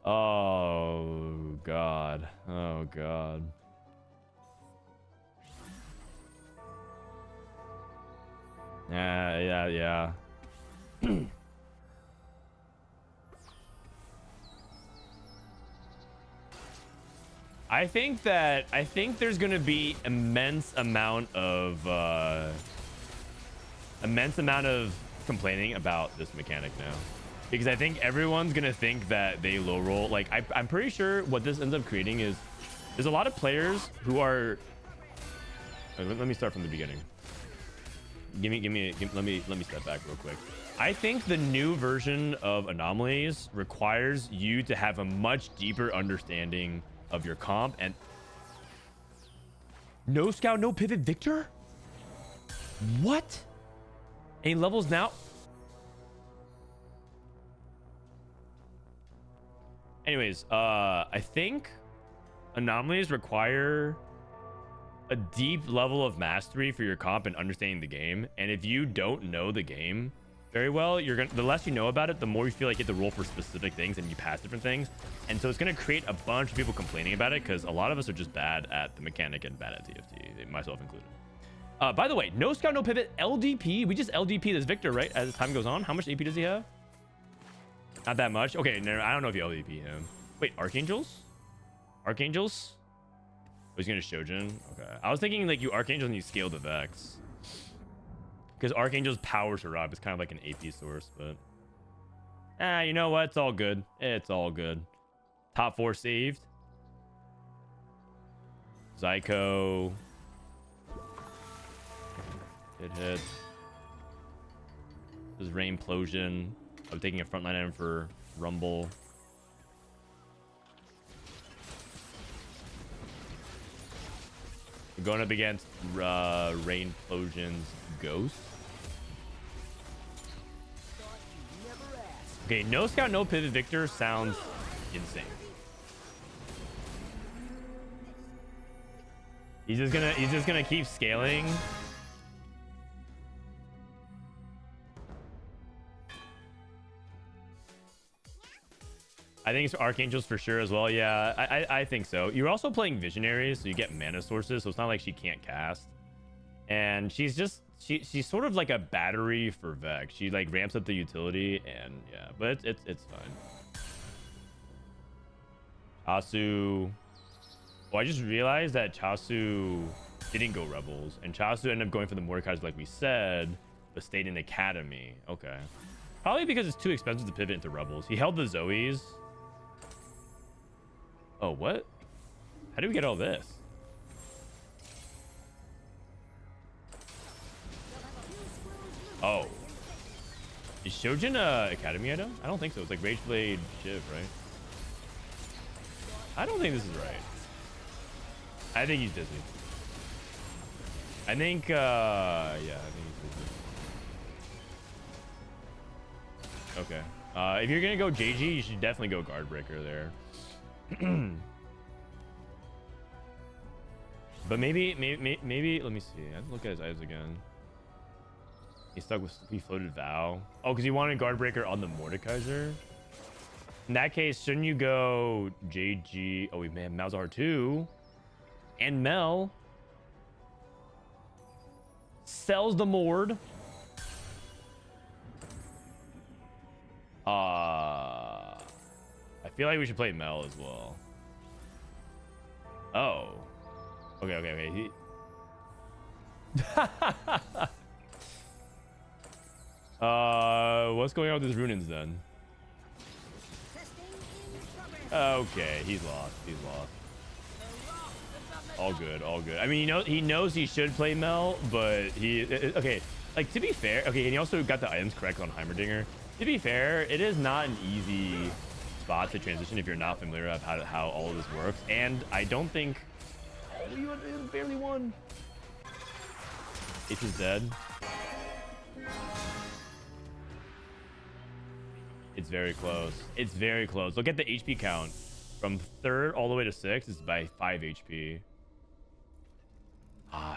Oh god. Oh god. Yeah. I think there's gonna be immense amount of complaining about this mechanic now, because I think everyone's gonna think that they low roll. Like I'm pretty sure what this ends up creating is there's a lot of players who are. Let me start from the beginning. Let me step back real quick. I think the new version of anomalies requires you to have a much deeper understanding of your comp. And no scout, no pivot, Viktor? What? Any levels now? Anyways, I think anomalies require a deep level of mastery for your comp and understanding the game. And if you don't know the game very well, the less you know about it, the more you feel like you have to roll for specific things and you pass different things. And so it's going to create a bunch of people complaining about it, because a lot of us are just bad at the mechanic and bad at TFT, myself included. By the way, no scout, no pivot, LDP. We just LDP this Viktor, right? As time goes on. How much AP does he have? Not that much. Okay, no, I don't know if you LDP him. Wait, Archangels? Archangels? Oh, he's going to Shojin? Okay. I was thinking like you Archangels and you scale the Vex, because Archangel's power to rob is kind of like an AP source, but you know what? It's all good. It's all good. Top 4 saved. Zykoo. It hit. This is Rainplosion. I'm taking a frontline item for Rumble. We're going up against Rainplosion's Ghost. Okay, no scout, no pivot. Viktor sounds insane. He's just gonna keep scaling. I think it's Archangels for sure as well. Yeah, I think so. You're also playing Visionaries, so you get mana sources, so it's not like she can't cast. And she's sort of like a battery for Vex. She like ramps up the utility, and yeah, but it's fine. Chasu. Well, I just realized that Chasu didn't go Rebels, and Chasu ended up going for the Mordekaiser like we said, but stayed in Academy. Okay. Probably because it's too expensive to pivot into Rebels. He held the Zoes. Oh, what? How do we get all this? Oh. Is Shojin a Academy item? I don't think so. It's like Rageblade Shiv, right? I don't think this is right. I think he's dizzy. I think, yeah, I think he's dizzy. Okay. If you're gonna go JG, you should definitely go Guardbreaker there. But maybe, let me see. I have to look at his items again. He stuck with, he floated Vow. Oh, because he wanted Guardbreaker on the Mordekaiser. In that case, shouldn't you go JG? Oh, we may have Malzahar too. And Mel sells the Mord. I feel like we should play Mel as well. Oh. Okay. He... what's going on with his Runins then? Okay, he's lost. All good. I mean, he knows he should play Mel, but okay. Like, to be fair, okay, and he also got the items correct on Heimerdinger. To be fair, it is not an easy spot to transition if you're not familiar with how all of this works. And I don't think... Oh, you barely won. Ace is dead. It's very close. Look at the HP count. From 3rd all the way to 6th is by 5 HP.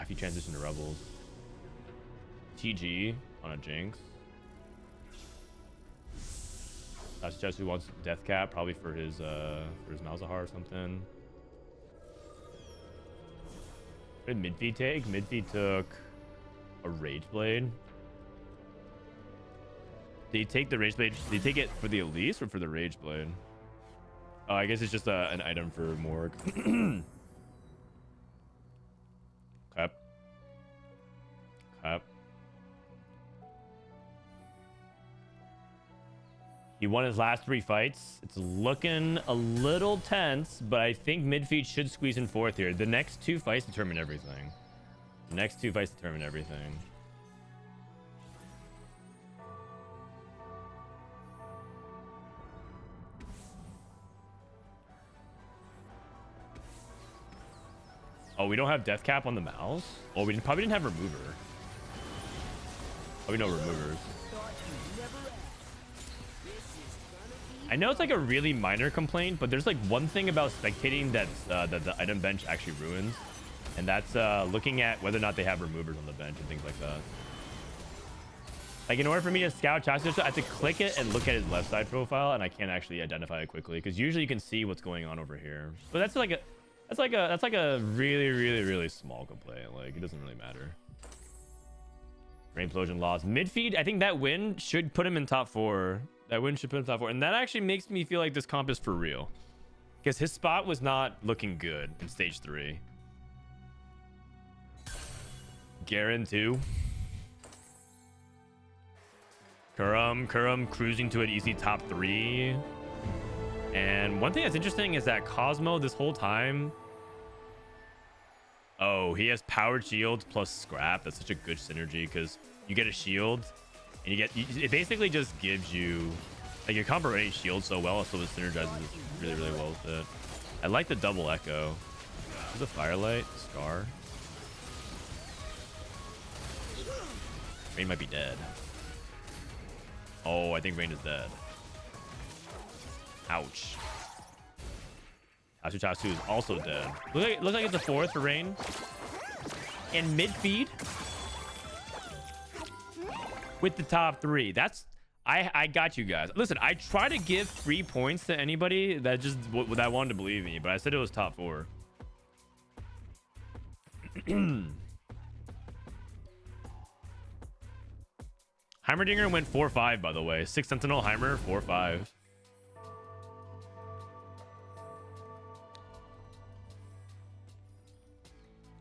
If you transition to Rebels. TG on a Jinx. That's just who wants Death Cap, probably for his Malzahar or something. What did Midfeed take? Midfeed took a Rage Blade. Did he take the Rage Blade? Did he take it for the Elise or for the Rage Blade? Oh, I guess it's just an item for Morg. Cap. He won his last 3 fights. It's looking a little tense, but I think Midfeed should squeeze in 4th here. The next 2 fights determine everything. Oh, we don't have Death Cap on the mouse? Oh, we probably didn't have Remover. Oh, we know Removers. I know it's like a really minor complaint, but there's like one thing about spectating that the item bench actually ruins. And that's looking at whether or not they have Removers on the bench and things like that. Like, in order for me to scout Chasu, I have to click it and look at his left side profile, and I can't actually identify it quickly because usually you can see what's going on over here. But that's like a really small complaint. Like, it doesn't really matter. Rainplosion lost. Midfeed, I think that win should put him in top 4. And that actually makes me feel like this comp is for real. Because his spot was not looking good in stage 3. Garen too. Kurum cruising to an easy top 3. And one thing that's interesting is that Cosmo this whole time... Oh, he has powered shield plus scrap. That's such a good synergy because you get a shield And you get, it basically just gives you, like, your combo already shields so well, so it synergizes really, really well with it. I like the double echo. There's a firelight, Scar. Rain might be dead. Oh, I think Rain is dead. Ouch. Tasu is also dead. Look like it's a fourth for Rain. And Midfeed with the top 3. That's I got you guys. Listen, I try to give 3 points to anybody that that wanted to believe me, but I said it was top 4. Heimerdinger went 4-5, by the way. 6 Sentinel, Heimer, 4-5.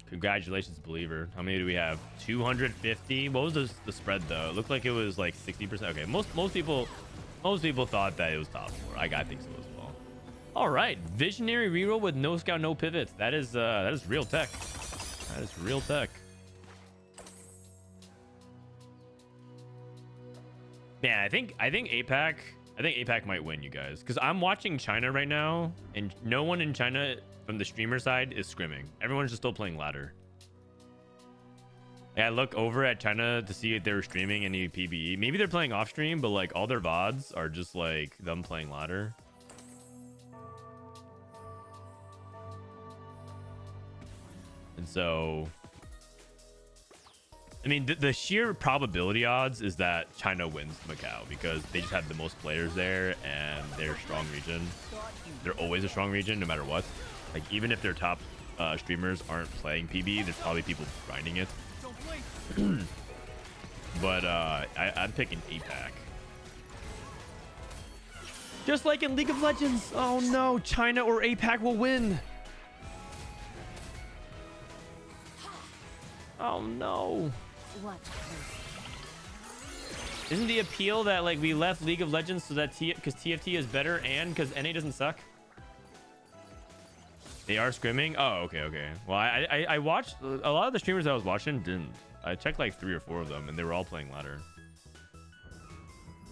Congratulations, Believer. How many do we have? 250. What was the spread though? It looked like it was like 60%. Okay, most people thought that it was top 4. I think so as well. All right, Visionary reroll with no scout, no pivots. That is real tech. That is real tech. Man, I think APAC might win, you guys, because I'm watching China right now, and no one in China from the streamer side is scrimming. Everyone's just still playing ladder. Yeah, I look over at China to see if they're streaming any PBE. Maybe they're playing off stream, but like all their VODs are just like them playing ladder. And so, I mean, the sheer probability odds is that China wins Macau because they just have the most players there and they're a strong region. They're always a strong region no matter what. Like, even if their top streamers aren't playing PB, there's probably people grinding it. But I'm picking APAC. Just like in League of Legends. Oh no, China or APAC will win. Oh no. Isn't the appeal that like we left League of Legends so that because TFT is better and because NA doesn't suck? They are scrimming? Oh, okay. Well, I watched a lot of the streamers I was watching didn't. I checked like 3 or 4 of them and they were all playing ladder.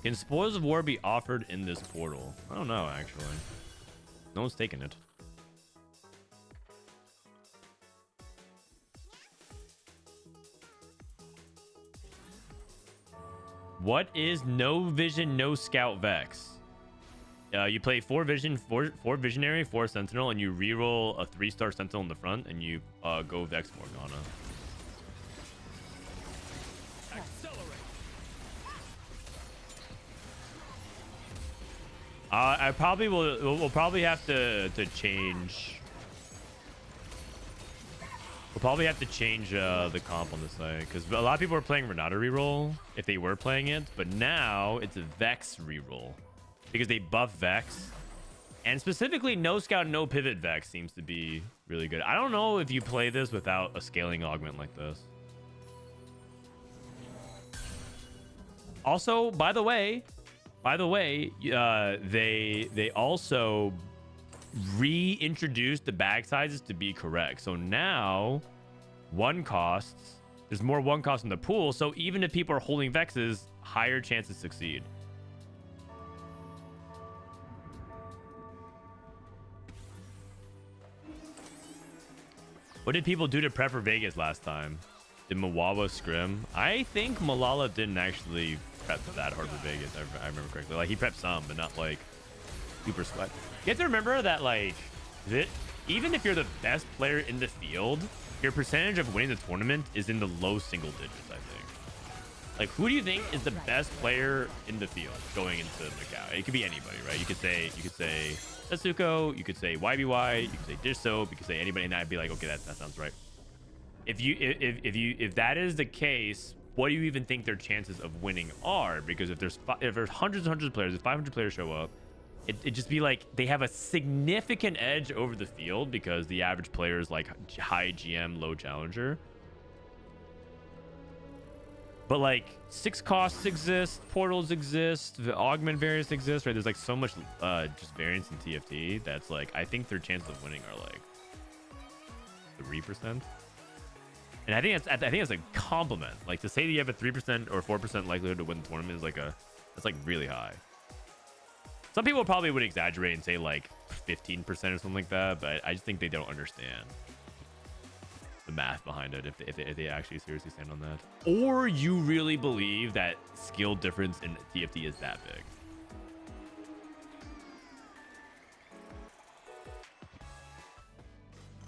Can Spoils of War be offered in this portal? I don't know, actually. No one's taking it. What is no vision, no scout Vex? You play 4 vision, 4 visionary, 4 sentinel, and you reroll a 3-star sentinel in the front, and you go Vex Morgana. I probably we'll probably have to change. We'll probably have to change the comp on this side because a lot of people are playing Renata reroll if they were playing it, but now it's a Vex reroll because they buff Vex, and specifically no scout, no pivot Vex seems to be really good. I don't know if you play this without a scaling augment like this. Also, by the way, they also reintroduced the bag sizes to be correct. So now 1 costs, there's more 1 cost in the pool. So even if people are holding Vexes, higher chances succeed. What did people do to prep for Vegas last time? Did Mawawa scrim? I think Malala didn't actually prep that hard for Vegas. I remember correctly. Like, he prepped some, but not like super sweat. You have to remember that, like, even if you're the best player in the field, your percentage of winning the tournament is in the low single digits, I think. Like, who do you think is the best player in the field going into Macau? It could be anybody, right? You could say Zykoo, you could say YBY, you could say Dish Soap, you could say anybody, and I'd be like, okay, that sounds right. If that is the case, what do you even think their chances of winning are? Because if there's hundreds and hundreds of players, if 500 players show up, it'd just be like they have a significant edge over the field because the average player is like high GM, low challenger. But like 6 costs exist, portals exist, the augment variants exist, right? There's like so much just variance in TFT that's like I think their chances of winning are like 3%. And I think that's a compliment. Like to say that you have a 3% or 4% likelihood to win the tournament is like that's like really high. Some people probably would exaggerate and say like 15% or something like that, but I just think they don't understand the math behind it if they actually seriously stand on that. Or you really believe that skill difference in TFT is that big.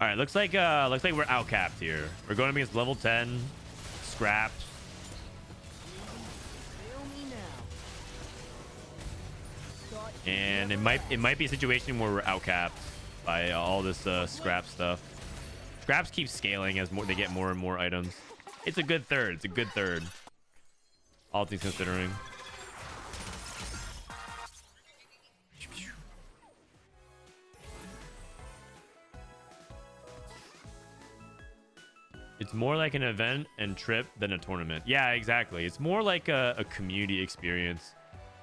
All right, looks like we're outcapped here. We're going against level 10, scrapped. And it might be a situation where we're outcapped by all this scrap stuff. Scraps keep scaling as they get more and more items. It's a good third. It's a good third. All things considering. It's more like an event and trip than a tournament. Yeah, exactly. It's more like a community experience.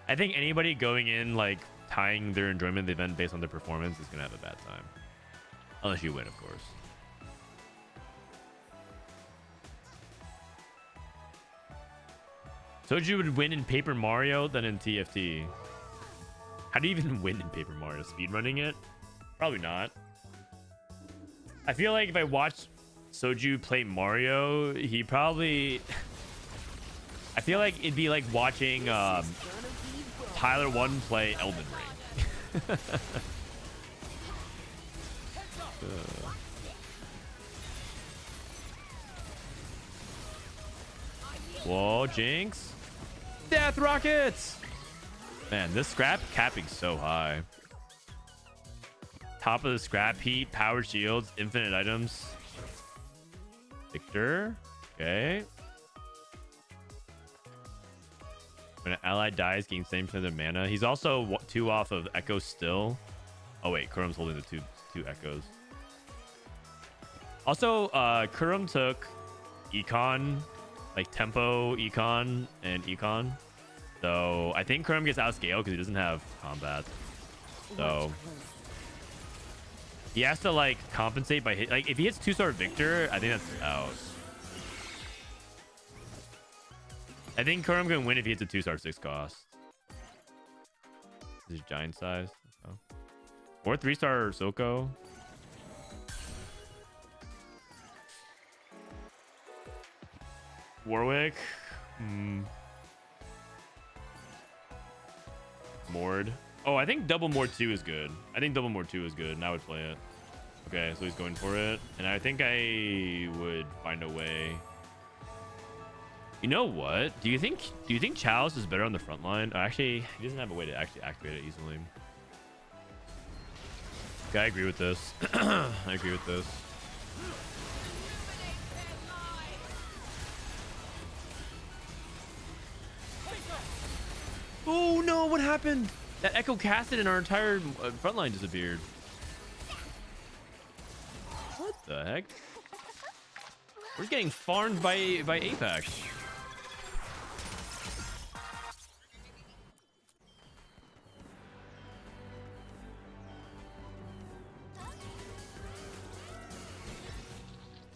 I think anybody going in like tying their enjoyment of the event based on their performance is gonna have a bad time. Unless you win, of course. Soju would win in Paper Mario than in TFT. How do you even win in Paper Mario? Speedrunning it? Probably not. I feel like if I watched Soju play Mario, he probably... I feel like it'd be like watching Tyler 1 play Elden Ring. Whoa, Jinx. Death Rockets! Man, this scrap capping so high. Top of the scrap heat, power shields, infinite items. Viktor. Okay. When an ally dies, gain same for the mana. He's also 2 off of Echo still. Oh wait, Kurum's holding the two Echoes. Also, Kurum took Econ, like Tempo, Econ, and Econ. So I think Kurum gets outscaled because he doesn't have combat. So he has to like compensate by hit. Like if he hits 2-star Viktor, I think that's out. I think Kurum can win if he hits a 2-star 6 cost. This is giant size. Oh. Or 3-star Zykoo. Warwick. Mord. Oh, I think double Mord 2 is good. I think double Mord 2 is good, and I would play it. Okay, so he's going for it. And I think I would find a way. You know what? Do you think Chalice is better on the front line? Oh, actually, he doesn't have a way to actually activate it easily. Okay, I agree with this. I agree with this. Oh no, what happened? That Echo casted and our entire front line disappeared. What the heck? We're getting farmed by Apex.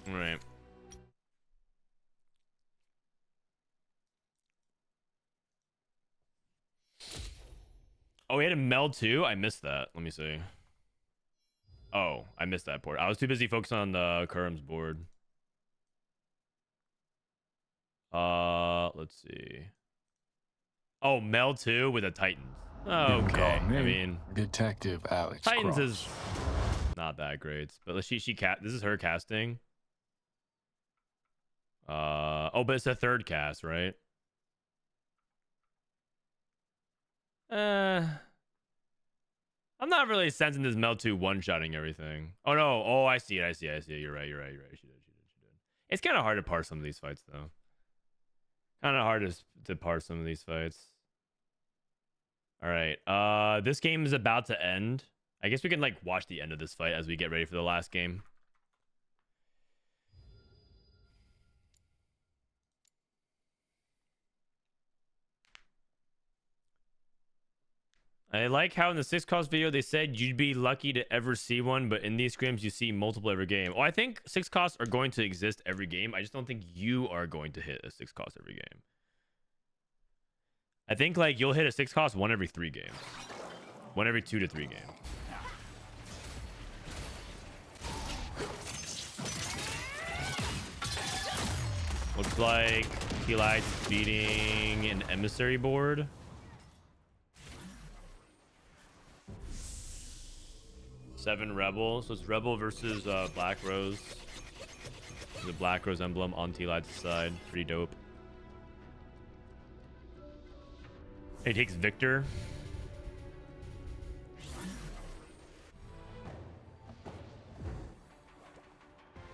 All right. Oh, we had a meld too? I missed that. Let me see. Oh, I missed that board. I was too busy focusing on the Kurum's board. Let's see. Oh, meld 2 with a Titans. Okay. I mean, Detective Alex Titans Cross. is not that great, but this is her casting. Oh, but it's a third cast, right? I'm not really sensing this meld 2 one-shotting everything. Oh no. Oh, I see it. You're right. She did. It's kind of hard to parse some of these fights though. Kind of hard to parse some of these fights. All right. This game is about to end. I guess we can like watch the end of this fight as we get ready for the last game. I like how in the 6-cost video they said you'd be lucky to ever see one, but in these scrims you see multiple every game. Well, I think 6 costs are going to exist every game. I just don't think you are going to hit a 6 cost every game. I think like you'll hit a 6 cost 1 every 3 games. 1 every 2 to 3 games. Looks like Tleyds beating an emissary board. Seven Rebel. So it's Rebel versus Black Rose. The Black Rose emblem on Tleyds' side. Pretty dope. He takes Viktor.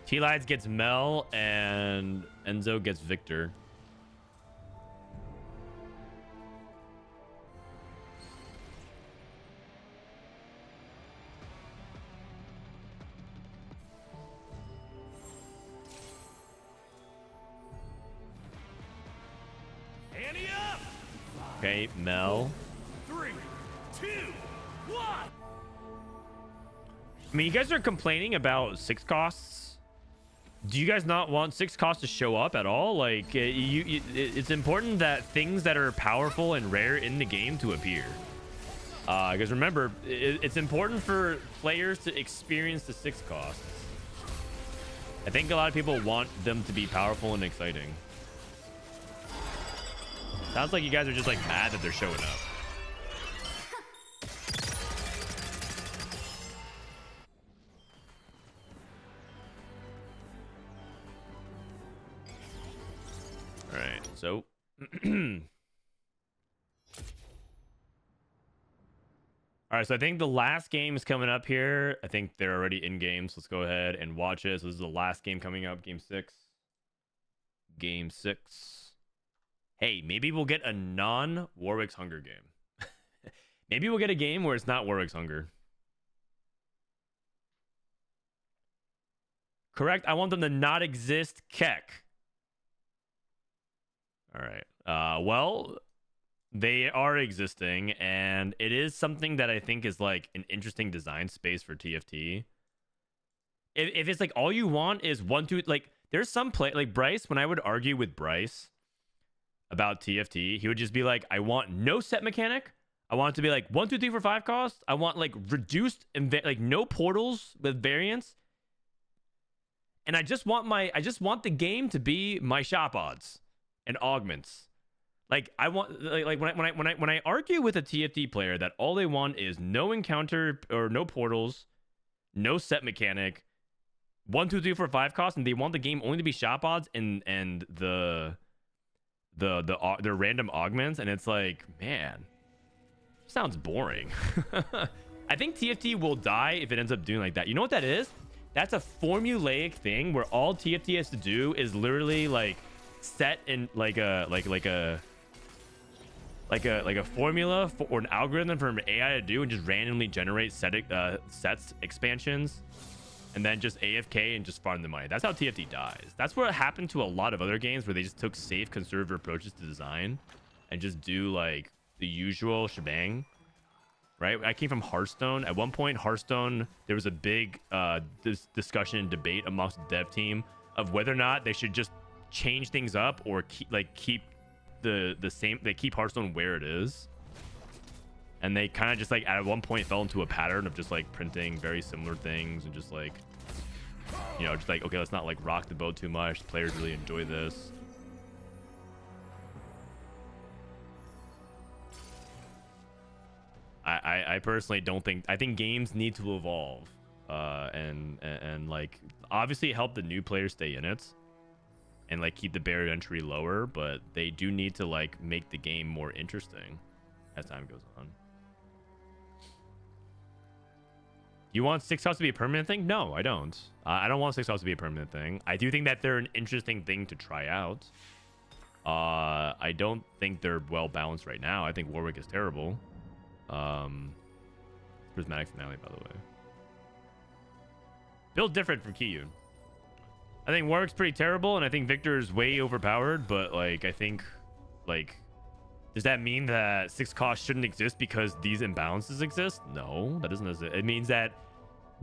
Tleyds gets Mel and Enzo gets Viktor. Okay, Mel. 3, 2, 1. I mean, you guys are complaining about 6 costs. Do you guys not want 6 costs to show up at all? Like, it's important that things that are powerful and rare in the game to appear. Because remember, it's important for players to experience the 6 costs. I think a lot of people want them to be powerful and exciting. Sounds like you guys are just like mad that they're showing up. All right, so all right, so I think the last game is coming up here. I think they're already in game, so let's go ahead and watch it. So this is the last game coming up, game 6. Game 6. Hey, maybe we'll get a non-Warwick's Hunger game. Maybe we'll get a game where it's not Warwick's Hunger. Correct. I want them to not exist. Keck. All right. Well, they are existing, and it is something that I think is like an interesting design space for TFT. If it's like all you want is 1, 2, like there's some play like Bryce. When I would argue with Bryce about TFT, he would just be like, I want no set mechanic. I want it to be like 1, 2, 3, 4, 5 cost. I want like reduced like no portals with variants. And I just want the game to be my shop odds and augments. Like I want like when I argue with a TFT player that all they want is no encounter or no portals, no set mechanic, 1, 2, 3, 4, 5 cost, and they want the game only to be shop odds and the random augments, and it's like, man, sounds boring. I think TFT will die if it ends up doing like that. You know what that is? That's a formulaic thing where all TFT has to do is literally like set in like a formula for, or an algorithm for an AI to do and just randomly generate sets expansions and then just AFK and just farm the money. That's how TFT dies. That's what happened to a lot of other games where they just took safe conservative approaches to design and just do like the usual shebang, right? I came from Hearthstone. At one point, Hearthstone, there was a big discussion and debate amongst the dev team of whether or not they should just change things up or keep the same. They keep Hearthstone where it is. And they kind of just like at one point fell into a pattern of just like printing very similar things and just like, you know, just like, okay, let's not like rock the boat too much. Players really enjoy this. I personally don't think, I think games need to evolve and like obviously help the new players stay in it and like keep the barrier to entry lower, but they do need to like make the game more interesting as time goes on. You want 6 house to be a permanent thing? No, I don't. I don't want 6 house to be a permanent thing. I do think that they're an interesting thing to try out. I don't think they're well balanced right now. I think Warwick is terrible. Prismatic finale, by the way. Built different from Kiyoon. I think Warwick's pretty terrible, and I think Viktor is way overpowered, but like I think like Does that mean that 6 cost shouldn't exist because these imbalances exist? No, that doesn't. It means that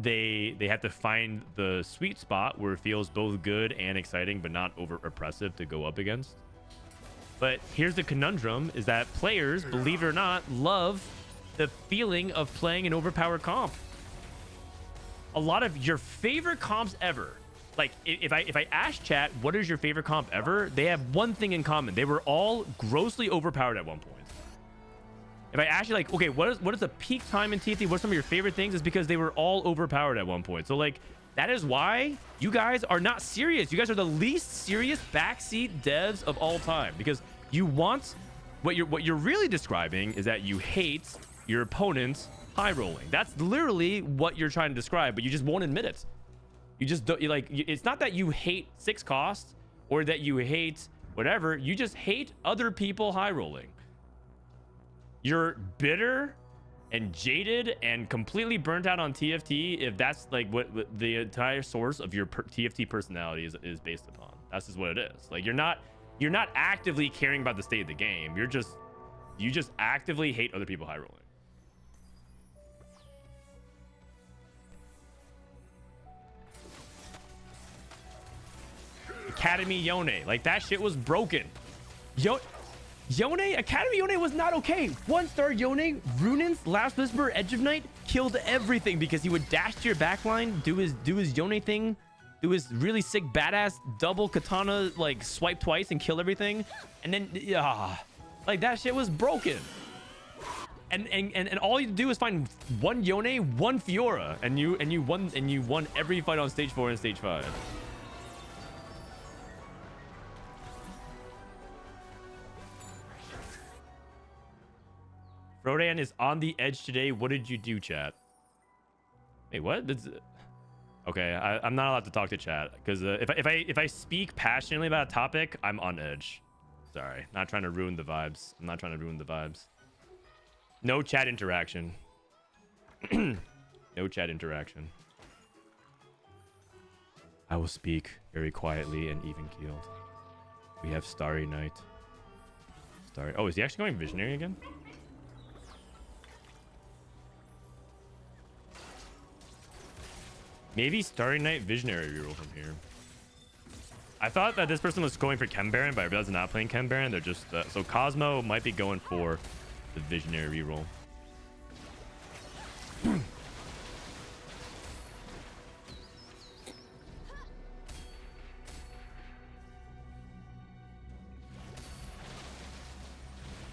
they have to find the sweet spot where it feels both good and exciting, but not over oppressive to go up against. But here's the conundrum: is that players, believe it or not, love the feeling of playing an overpowered comp. A lot of your favorite comps ever, like if I ask chat what is your favorite comp ever, they have one thing in common: they were all grossly overpowered at one point. If I ask you, like, okay, what is the peak time in TFT? What's some of your favorite things? Is because they were all overpowered at one point. So like that is why you guys are not serious. You guys are the least serious backseat devs of all time, because you want what you're really describing is that you hate your opponent's high rolling. That's literally what you're trying to describe, but you just won't admit it. You just don't, it's not that you hate 6 costs or that you hate whatever. You just hate other people high rolling. You're bitter and jaded and completely burnt out on TFT if that's like what the entire source of your TFT personality is based upon. That's just what it is. Like you're not actively caring about the state of the game. You just actively hate other people high rolling. Academy Yone, like that shit was broken. Yone, Academy Yone was not okay. 1-star Yone, Runins, Last Whisper, Edge of Night killed everything because he would dash to your backline, do his Yone thing, do his really sick badass double katana, like swipe twice and kill everything, and then like that shit was broken. And all you do is find one Yone, one Fiora, and you won every fight on stage 4 and stage 5. Frodan is on the edge today. What did you do, chat? Wait, what? Okay, I'm not allowed to talk to chat because if I speak passionately about a topic, I'm on edge. Sorry, not trying to ruin the vibes. I'm not trying to ruin the vibes. No chat interaction. No chat interaction. I will speak very quietly and even keeled. We have Starry Night. Oh, is he actually going Visionary again? Maybe Starry Night Visionary reroll from here. I thought that this person was going for Chem Baron, but I realized they're not playing Chem Baron. They're just so Cosmo might be going for the Visionary reroll.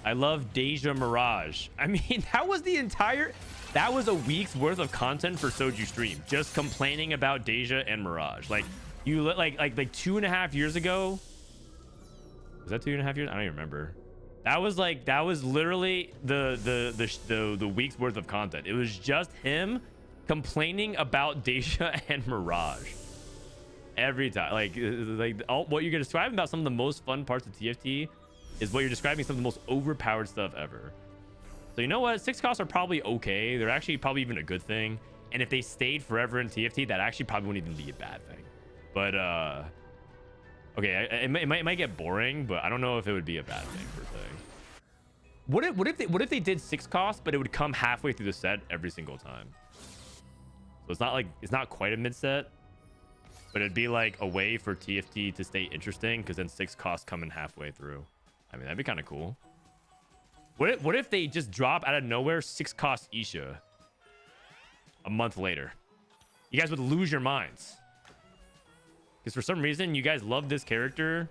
I love Deja Mirage. I mean, that was a week's worth of content for Soju stream, just complaining about Deja and Mirage. Like you like 2.5 years ago. Was that 2.5 years? I don't even remember. That was literally the week's worth of content. It was just him complaining about Deja and Mirage every time. What you're describing about some of the most fun parts of TFT is what you're describing some of the most overpowered stuff ever. So you know what? 6 costs are probably okay. They're actually probably even a good thing. And if they stayed forever in TFT, that actually probably wouldn't even be a bad thing. But okay, it might get boring, but I don't know if it would be a bad thing per se. What if they did 6 costs, but it would come halfway through the set every single time? So it's not quite a mid set, but it'd be like a way for TFT to stay interesting because then 6 costs coming halfway through. I mean, that'd be kind of cool. What if they just drop out of nowhere 6 cost Aesah a month later? You guys would lose your minds. Because for some reason, you guys love this character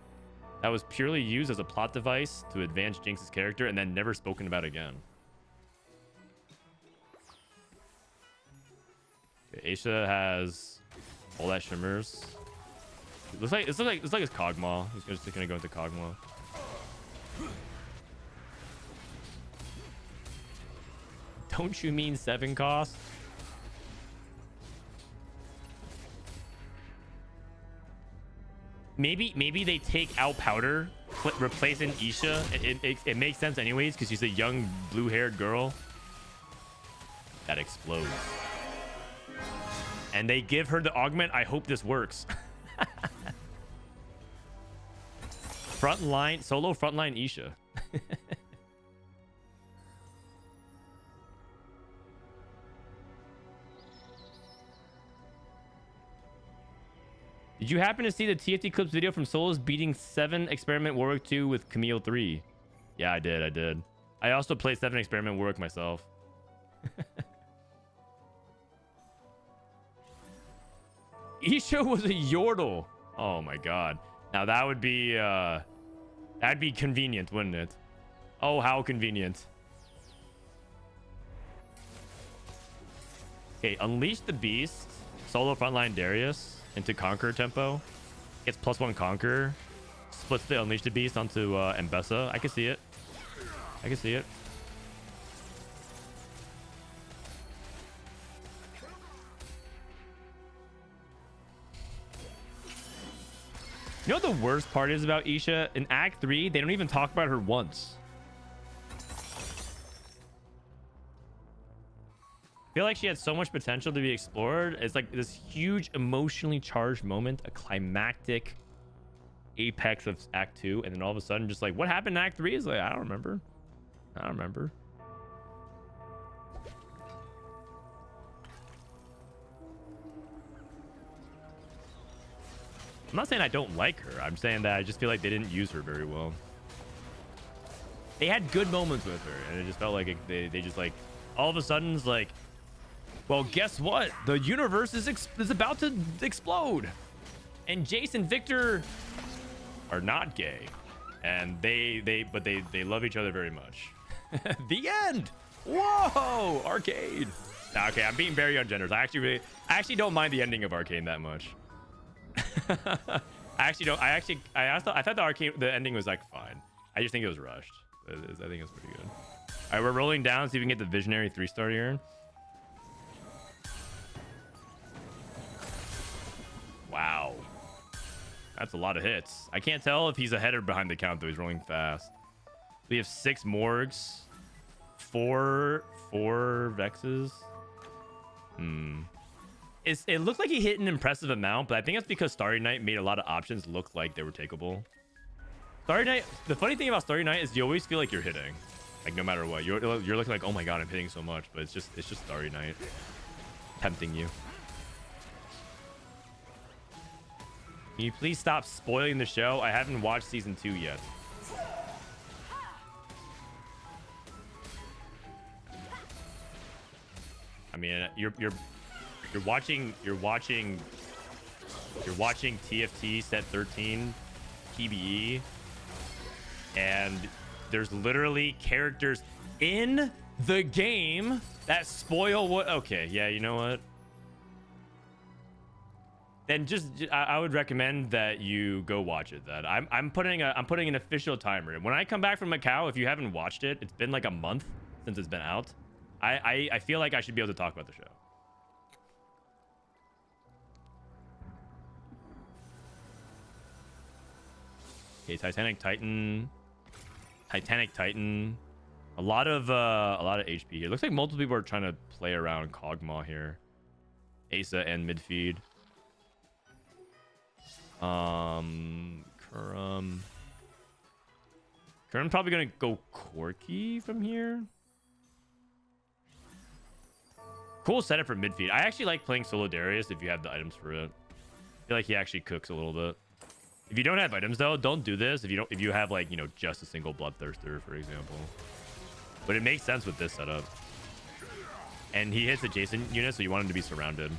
that was purely used as a plot device to advance Jinx's character and then never spoken about again. Okay, Aesah has all that shimmers. It looks like it's Kog'Maw. He's just gonna go into Kog'Maw. Don't you mean 7 cost? Maybe they take out Powder, replace in Aesah. It makes sense anyways because she's a young blue-haired girl that explodes. And they give her the augment. I hope this works. Solo frontline Aesah. Did you happen to see the TFT clips video from Solus beating 7 Experiment Warwick 2 with Camille 3? Yeah, I did. I also played 7 Experiment Warwick myself. Aesah was a Yordle. Oh my god. Now that would be that'd be convenient, wouldn't it? Oh, how convenient. Okay, Unleash the Beast, solo frontline Darius into Conqueror tempo. Gets +1 Conquer. Splits the Unleash the Beast onto Aesah. I can see it. You know what the worst part is about Aesah? In Act 3, they don't even talk about her once. I feel like she had so much potential to be explored. It's like this huge emotionally charged moment, a climactic apex of Act 2, and then all of a sudden just like, what happened in Act 3 is like, I don't remember. I'm not saying I don't like her. I'm saying that I just feel like they didn't use her very well. They had good moments with her, and it just felt like they just like, all of a sudden it's like, well, guess what? The universe is about to explode. And Jace and Viktor are not gay. And they love each other very much. The end. Whoa, Arcade. Nah, okay, I'm being very ungenerous. I actually don't mind the ending of Arcane that much. I thought the ending was like fine. I just think it was rushed. I think it was pretty good. All right, we're rolling down, see if we can get the Visionary 3-star here. Wow, that's a lot of hits. I can't tell if he's ahead or behind the count though. He's rolling fast. We have 6 Morgs, 4 Vexes. It looked like he hit an impressive amount, but I think that's because Starry Night made a lot of options look like they were takeable. Starry Night, the funny thing about Starry Night is you always feel like you're hitting, like no matter what. You're looking like, oh my god, I'm hitting so much, but it's just Starry Night tempting you. Can you please stop spoiling the show? I haven't watched season 2 yet. I mean, you're watching TFT set 13 PBE, and there's literally characters in the game that spoil what. Okay, yeah, you know what? Then I would recommend that you go watch it. Then I'm putting an official timer. When I come back from Macau, if you haven't watched it, it's been like a month since it's been out. I feel like I should be able to talk about the show. Okay, Titanic Titan. A lot of HP here. Looks like multiple people are trying to play around Kog'Maw here. Aesah and Midfeed. Kurum probably gonna go Corki from here. Cool setup for Midfeed. I actually like playing solo Darius if you have the items for it. I feel like he actually cooks a little bit. If you don't have items though, don't do this. If you have like, you know, just a single Bloodthirster, for example. But it makes sense with this setup. And he hits adjacent units, so you want him to be surrounded.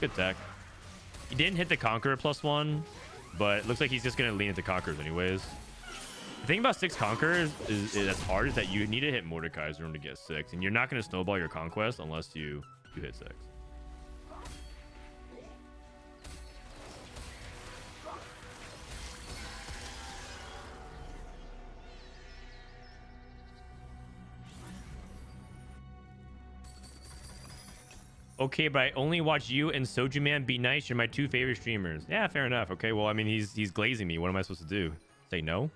Good tech. He didn't hit the Conqueror +1, but it looks like he's just going to lean into Conquerors anyways. The thing about 6 Conquerors is that's hard, is that you need to hit Mordekaiser to get 6, and you're not going to snowball your Conquest unless you hit 6. Okay, but I only watch you and Soju Man be nice. You're my 2 favorite streamers. Yeah, fair enough. Okay, well, I mean, he's glazing me. What am I supposed to do? Say no?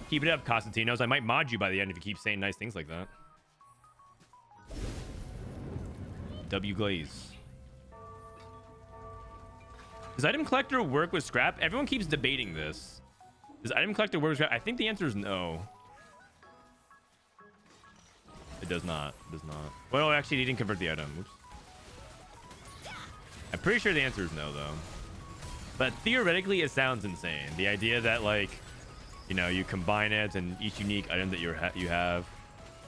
Keep it up, Constantinos. I might mod you by the end if you keep saying nice things like that. W Glaze. Does Item Collector work with Scrap? Everyone keeps debating this. Does Item Collector work with Scrap? I think the answer is no. It does not. It does not. Well, actually, he didn't convert the item. Oops. I'm pretty sure the answer is no, though. But theoretically, it sounds insane. The idea that, like, you know, you combine it and each unique item that you have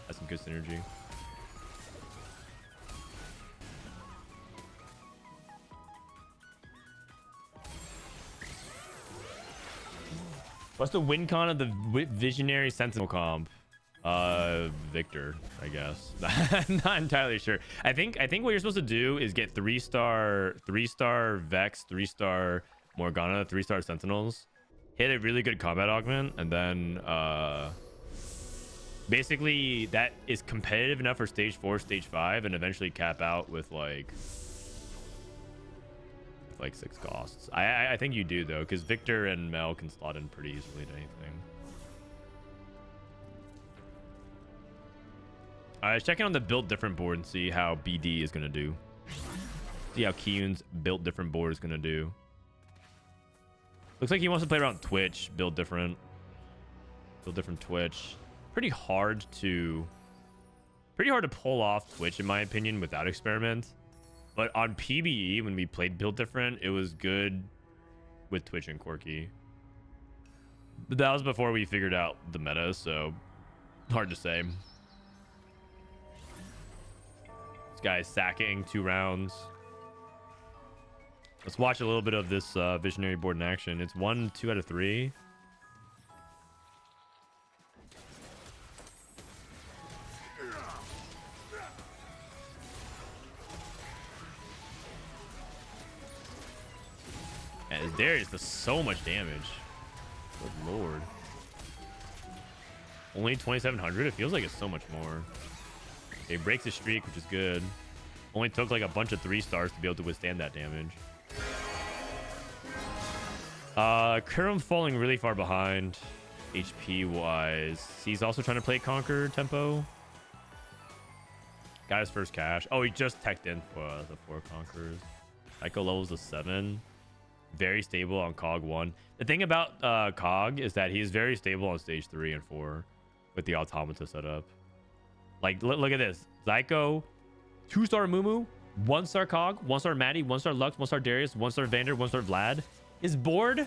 has some good synergy. What's the win con of the Visionary Sentinel comp? Viktor, I guess. Not entirely sure. I think what you're supposed to do is get 3-star Vex, 3-star Morgana, 3-star Sentinels, hit a really good combat augment, and then basically that is competitive enough for stage 4, stage 5, and eventually cap out with like 6 costs. I think you do though, because Viktor and Mel can slot in pretty easily to anything. Let's check in on the built different board and see how BD is gonna do. See how Kiyoon's built different board is gonna do. Looks like he wants to play around Twitch, build different Twitch. Pretty hard to pull off Twitch in my opinion without experiment. But on PBE, when we played Build Different, it was good with Twitch and Quirky. But that was before we figured out the meta, so hard to say. This guy's sacking 2 rounds. Let's watch a little bit of this Visionary board in action. It's 1, 2 out of 3. As Darius does so much damage. Good lord. Only 2,700? It feels like it's so much more. Okay, breaks the streak, which is good. Only took like a bunch of 3-stars to be able to withstand that damage. Kurum falling really far behind HP wise. He's also trying to play Conquer tempo. Got his first cash. Oh, he just teched in for the 4 Conquerors. Zykoo levels a 7. Very stable on Cog 1. The thing about Cog is that he's very stable on stage 3 and 4 with the Automata setup. Like, look at this. Zykoo, 2-star Mumu, 1-star Cog, 1-star Maddie, 1-star Lux, 1-star Darius, 1-star Vander, 1-star Vlad. His board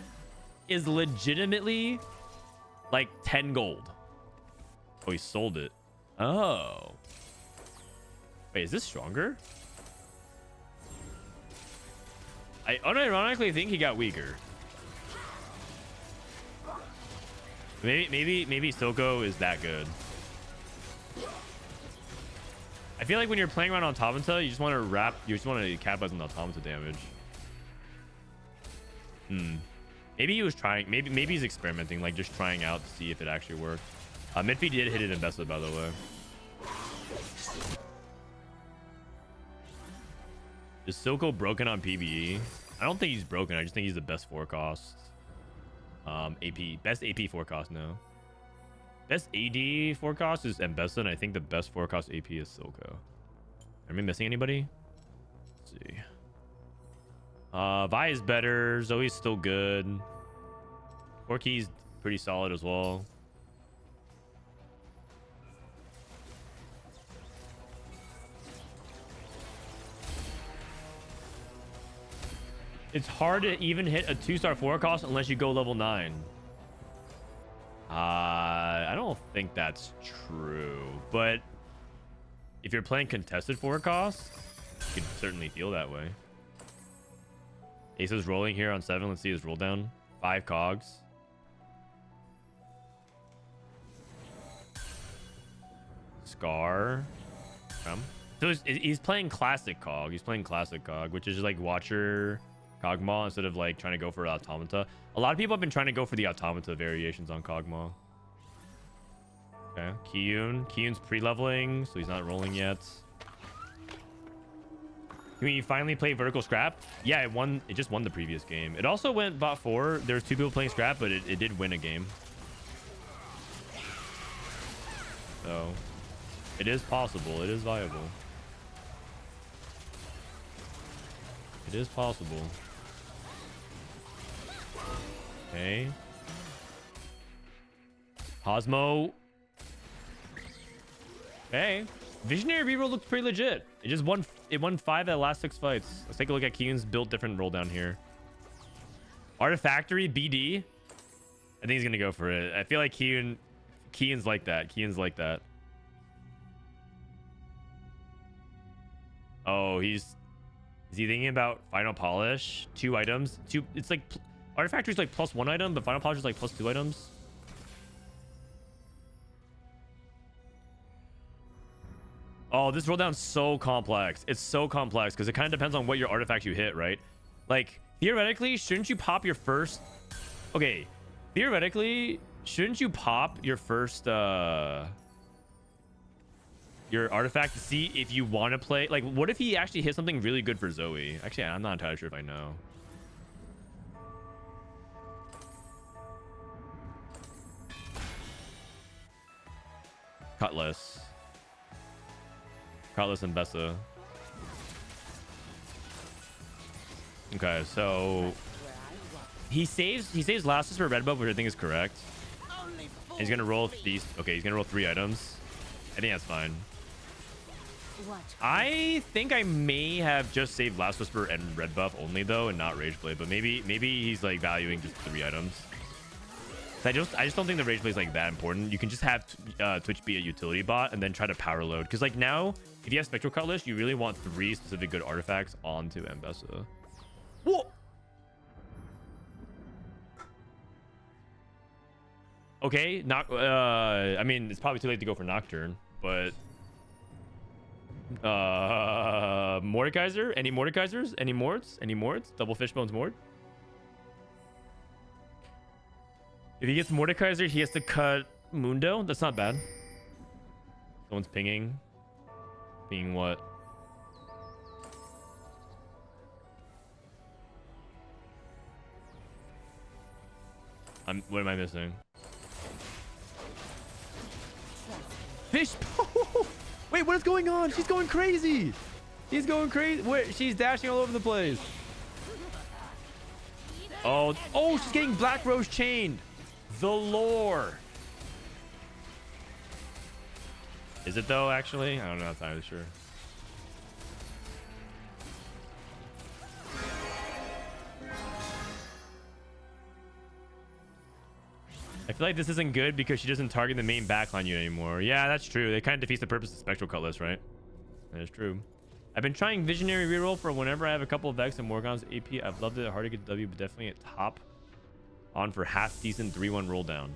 is legitimately like 10 gold. Oh, he sold it. Oh. Wait, is this stronger? I unironically think he got weaker. Maybe Zykoo is that good. I feel like when you're playing around Automata, you just want to capitalize on the Automata damage. Maybe he was trying. Maybe he's experimenting, like just trying out to see if it actually worked. Midfeed did hit it in Aesah, by the way. Is Zykoo broken on PBE? I don't think he's broken. I just think he's the best forecast. AP. Best AP forecast now. Best AD forecast is Aesah, and I think the best forecast AP is Zykoo. Am I missing anybody? Let's see. Vi is better. Zoe's still good. Quirky's pretty solid as well. It's hard to even hit a 2-star forecast unless you go level 9. I don't think that's true, but if you're playing contested forecast, you can certainly feel that way. Aesah's rolling here on 7. Let's see his roll down. 5 cogs. Scar. So he's playing classic cog. He's playing classic cog, which is just like Watcher Kog'Maw instead of like trying to go for Automata. A lot of people have been trying to go for the Automata variations on Kog'Maw. Okay, Kiyoon's pre-leveling, so he's not rolling yet. Can we finally play vertical scrap? Yeah, it just won the previous game. It also went bot 4. There's 2 people playing scrap, but it did win a game. So it is possible. It is viable. It is possible. Okay. Cosmo. Okay. Visionary reroll looked pretty legit. It just won. It won 5 of the last 6 fights. Let's take a look at Kiyoon's build different roll down here. Artifactory BD. I think he's gonna go for it. I feel like Kiyoon's like that. Kiyoon's like that. Oh, is he thinking about final polish? 2 items. It's like Artifactory is like +1 item, but final polish is like +2 items. Oh, this roll down's so complex. It's so complex because it kind of depends on what your artifact you hit, right? Like, theoretically, shouldn't you pop your first... Okay, theoretically, shouldn't you pop your first, your artifact to see if you want to play... Like, what if he actually hit something really good for Zoe? Actually, I'm not entirely sure if I know. Cutlass and Aesah. Okay, so he saves Lassus for red buff, which I think is correct. And he's gonna roll these. Okay, he's gonna roll 3 items. I think that's fine. I think I may have just saved Last Whisper and red buff only though, and not Rage Blade. But maybe he's like valuing just 3 items. I just don't think the Rage Blade is like that important. You can just have Twitch be a utility bot and then try to power load. Because like now, if you have Spectral Cutlass, you really want 3 specific good artifacts onto Aesah. Whoa! Okay, I mean, it's probably too late to go for Nocturne, but Mordekaiser? Any Mordekaisers? Any Mords? Any Mords? Double Fishbones Mord? If he gets Mordekaiser, he has to cut Mundo. That's not bad. Someone's pinging. Pinging what? What am I missing? Fish. Wait, what is going on? She's going crazy. He's going crazy. Wait, she's dashing all over the place. Oh, she's getting Black Rose chained. The lore. Is it though, actually? I don't know. I'm not really sure. I feel like this isn't good because she doesn't target the main backline unit anymore. Yeah, that's true. It kind of defeats the purpose of Spectral Cutlass, right? That is true. I've been trying Visionary reroll for whenever I have a couple of Vex and Morgan's AP. I've loved it. Hard to get the W, but definitely at top on for half decent 3-1 roll down.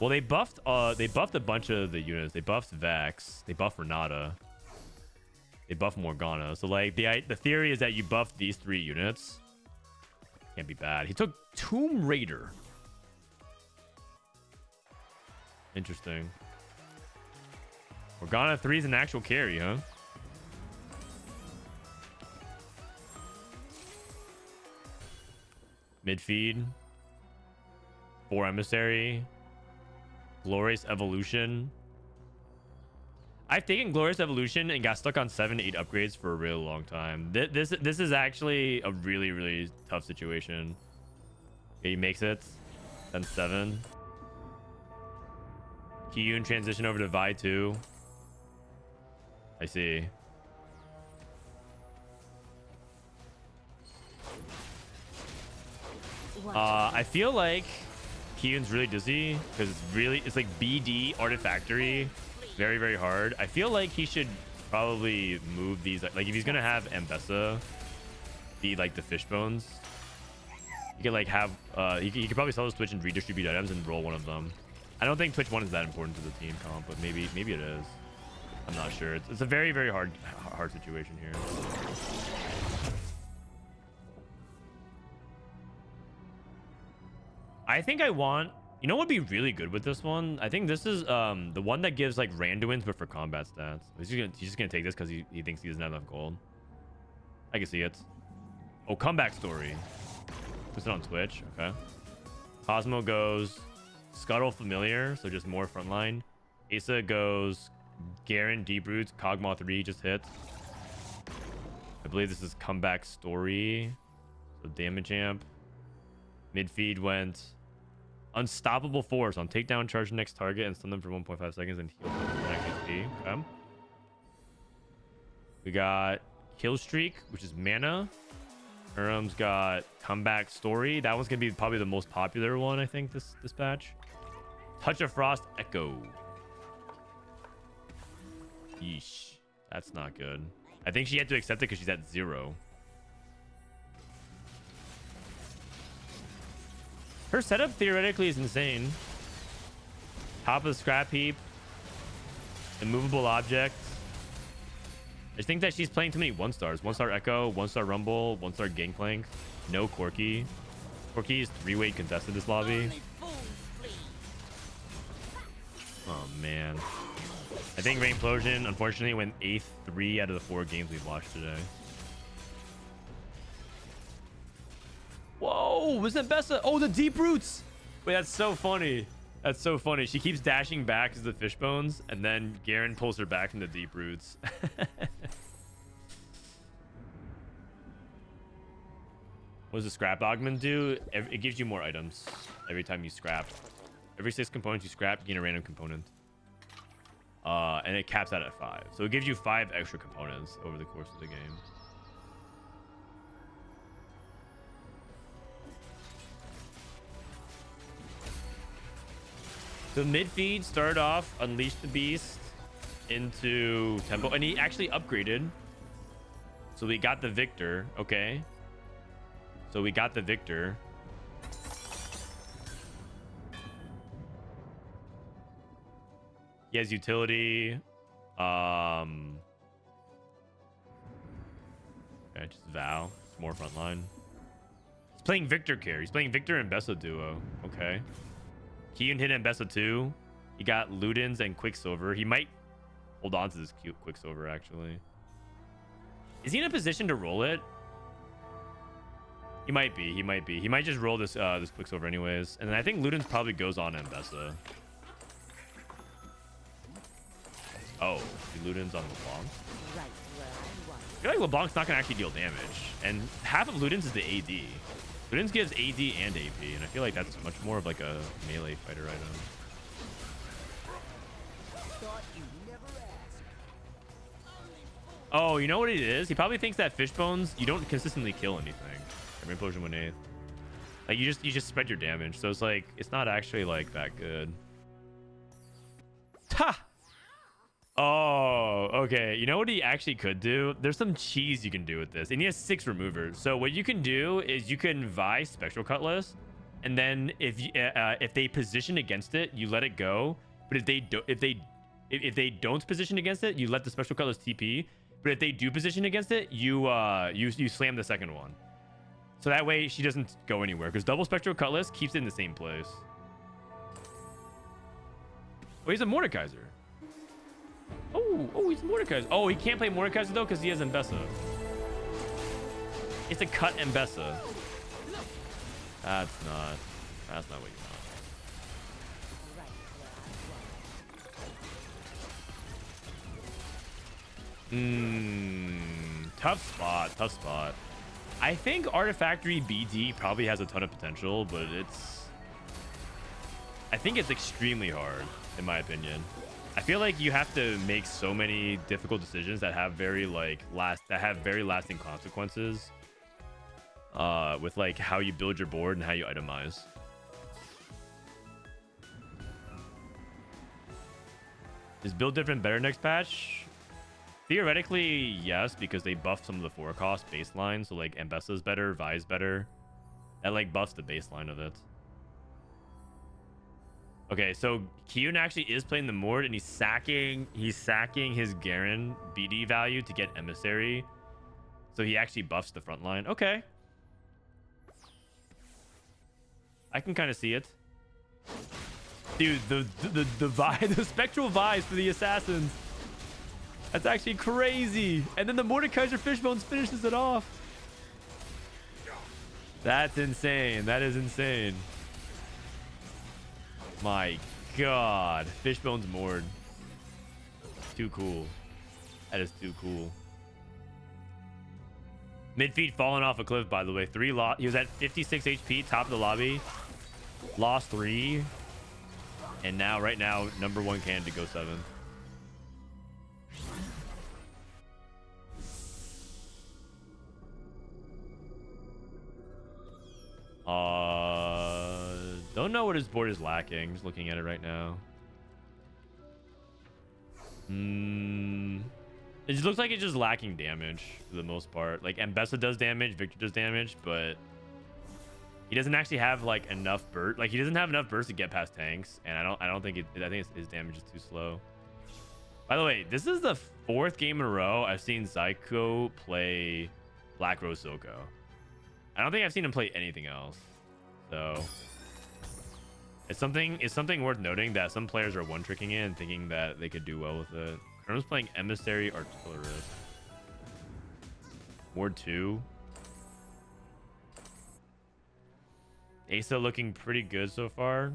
Well, they buffed a bunch of the units. They buffed Vex. They buffed Renata. They buffed Morgana. So like the theory is that you buff these 3 units. Can't be bad. He took Tomb Raider. Interesting. Morgana 3 is an actual carry, huh? Midfeed. 4 Emissary. Glorious Evolution. I've taken Glorious Evolution and got stuck on 7 to 8 upgrades for a really long time. This is actually a really, really tough situation. Okay, he makes it. Then 7. Kiyoon transition over to Vi 2. I see. I feel like Kiyoon's really dizzy because it's like BD Artifactory. Very, very hard. I feel like he should probably move these. Like if he's gonna have Aesah be like the fish bones, you could like have he could probably sell his Twitch and redistribute items and roll one of them. I don't think Twitch 1 is that important to the team comp, but maybe it is. I'm not sure. It's a very, very hard situation here. I think I want... You know what would be really good with this one? I think this is the one that gives like randomins but for combat stats. He's just gonna take this because he thinks he doesn't have enough gold. I can see it. Oh, comeback story. Puts it on Twitch. Okay. Cosmo goes Scuttle Familiar, so just more frontline. Aesah goes Garen Deep Roots. Kog'Maw 3 just hit. I believe this is comeback story. So damage amp. Midfeed went Unstoppable force on takedown, charge next target, and stun them for 1.5 seconds and heal them for the next HP. Okay. We got Kill Streak, which is mana. Urim's got Comeback Story. That one's gonna be probably the most popular one, I think, this patch. Touch of Frost Echo. Yeesh. That's not good. I think she had to accept it because she's at 0. Her setup theoretically is insane. Top of the scrap heap. Immovable object. I just think that she's playing too many 1-stars. 1-star Echo, 1-star Rumble, 1-star Gangplank. No Corki. Corki is 3-weight contested this lobby. Oh, man. I think Rainplosion, unfortunately, went 8th 3 out of the 4 games we've watched today. Whoa, was that Bessa? Oh, the deep roots. Wait, that's so funny. That's so funny. She keeps dashing back as the fish bones, and then Garen pulls her back from the deep roots. What does the scrap augment do? It gives you more items every time you scrap. Every 6 components you scrap, you gain a random component. And it caps out at 5. So it gives you 5 extra components over the course of the game. So Midfeed started off, unleashed the beast into tempo, and he actually upgraded. So we got the Viktor. Okay. So we got the Viktor. He has utility. Okay, just Vow. It's more frontline. He's playing Viktor care. He's playing Viktor and Bessa duo. Okay. Kiyoon hit Bessa 2. He got Ludens and Quicksilver. He might hold on to this cute Quicksilver, actually. Is he in a position to roll it? He might be. He might be. He might just roll this this Quicksilver anyways. And then I think Ludens probably goes on Bessa. Oh, Ludens on LeBlanc. I feel like LeBlanc's not going to actually deal damage. And half of Ludens is the AD. Ludens gives AD and AP, and I feel like that's much more of like a melee fighter item. Oh, you know what it is? He probably thinks that fish bones, you don't consistently kill anything. Rainposion 1/8. Like you just spread your damage, so it's like it's not actually like that good. Ha! Oh, okay. You know what he actually could do? There's some cheese you can do with this, and he has 6 removers. So what you can do is you can Vi Spectral Cutlass, and then if they position against it, you let it go. But if they don't position against it, you let the Spectral Cutlass TP. But if they do position against it, you slam the second one. So that way she doesn't go anywhere, because double Spectral Cutlass keeps it in the same place. Oh, he's a Mordekaiser. Oh, he's Mordekaiser. Oh, he can't play Mordekaiser though because he has Bessa. It's a cut Bessa. That's not what you want. Tough spot. I think Artifactory BD probably has a ton of potential, but I think it's extremely hard in my opinion. I feel like you have to make so many difficult decisions that have very lasting consequences with like how you build your board and how you itemize. Is build different better next patch? Theoretically, yes, because they buffed some of the 4-cost baseline. So like Bessa's better, Vi's better. That like buffs the baseline of it. Okay, so Kiyoon actually is playing the Mord, and he's sacking his Garen BD value to get Emissary. So he actually buffs the front line. Okay. I can kind of see it. Dude, the Spectral Vise for the Assassins. That's actually crazy. And then the Mordekaiser Fishbones finishes it off. That's insane. That is insane. My God. Fishbones Mord. Too cool. That is too cool. Midfeed falling off a cliff, by the way. He was at 56 HP, top of the lobby. lost 3, and now right now #1 candidate to go 7. Don't know what his board is lacking. Just looking at it right now. It just looks like it's just lacking damage for the most part. Like Aesah does damage, Viktor does damage, but he doesn't actually have like enough burst. Like he doesn't have enough burst to get past tanks, and I don't think I think his damage is too slow. By the way, this is the 4th game in a row I've seen Zykoo play Black Rose Zykoo. I don't think I've seen him play anything else. So it's something worth noting that some players are one-tricking it and thinking that they could do well with it. I'm just playing Emissary Artillerist. Ward 2. Aesah looking pretty good so far.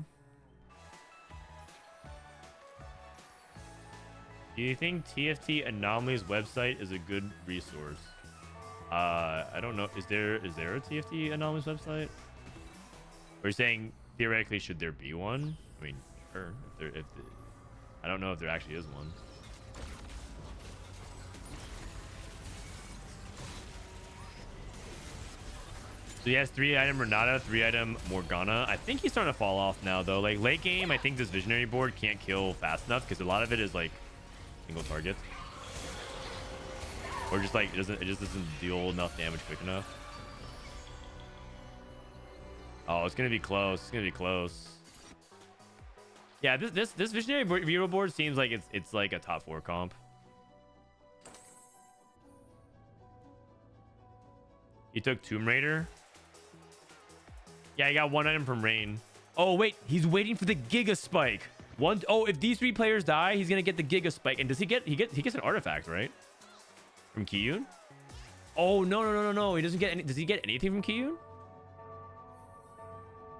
Do you think TFT Anomalies website is a good resource? I don't know. Is there a TFT Anomalies website? Or you're saying theoretically should there be one? I mean, sure. I don't know if there actually is one. So he has 3-item Renata, 3-item Morgana. I think he's starting to fall off now though. Like late game, I think this visionary board can't kill fast enough because a lot of it is like single targets. Or just like it just doesn't deal enough damage quick enough. Oh, it's gonna be close. It's gonna be close. Yeah, this visionary Vero board seems like it's like a top 4 comp. He took Tomb Raider. Yeah, he got 1 item from Rain. Oh wait, he's waiting for the Giga Spike. Oh, if these 3 players die, he's gonna get the Giga Spike. And does he gets an artifact, right? From Kiyoon? Oh no. He doesn't get any. Does he get anything from Kiyoon?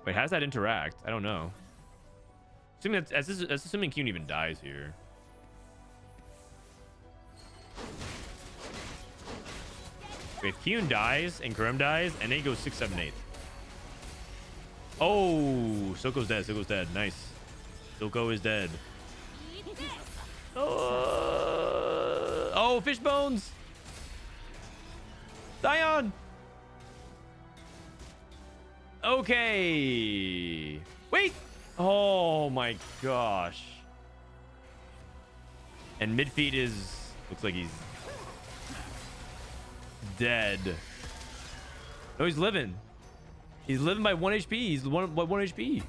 Wait, how does that interact? I don't know. Assuming that's assuming Kiyoon even dies here. Wait, if Kiyoon dies and Kurum dies, and then he goes 6, 7, 8. Oh, Soko's dead. Soko's dead. Nice. Zykoo is dead. Oh, fish bones. Dion. Okay. Wait. Oh my gosh. And Midfeed looks like he's dead. No, he's living. He's living by 1 HP. He's by 1 HP.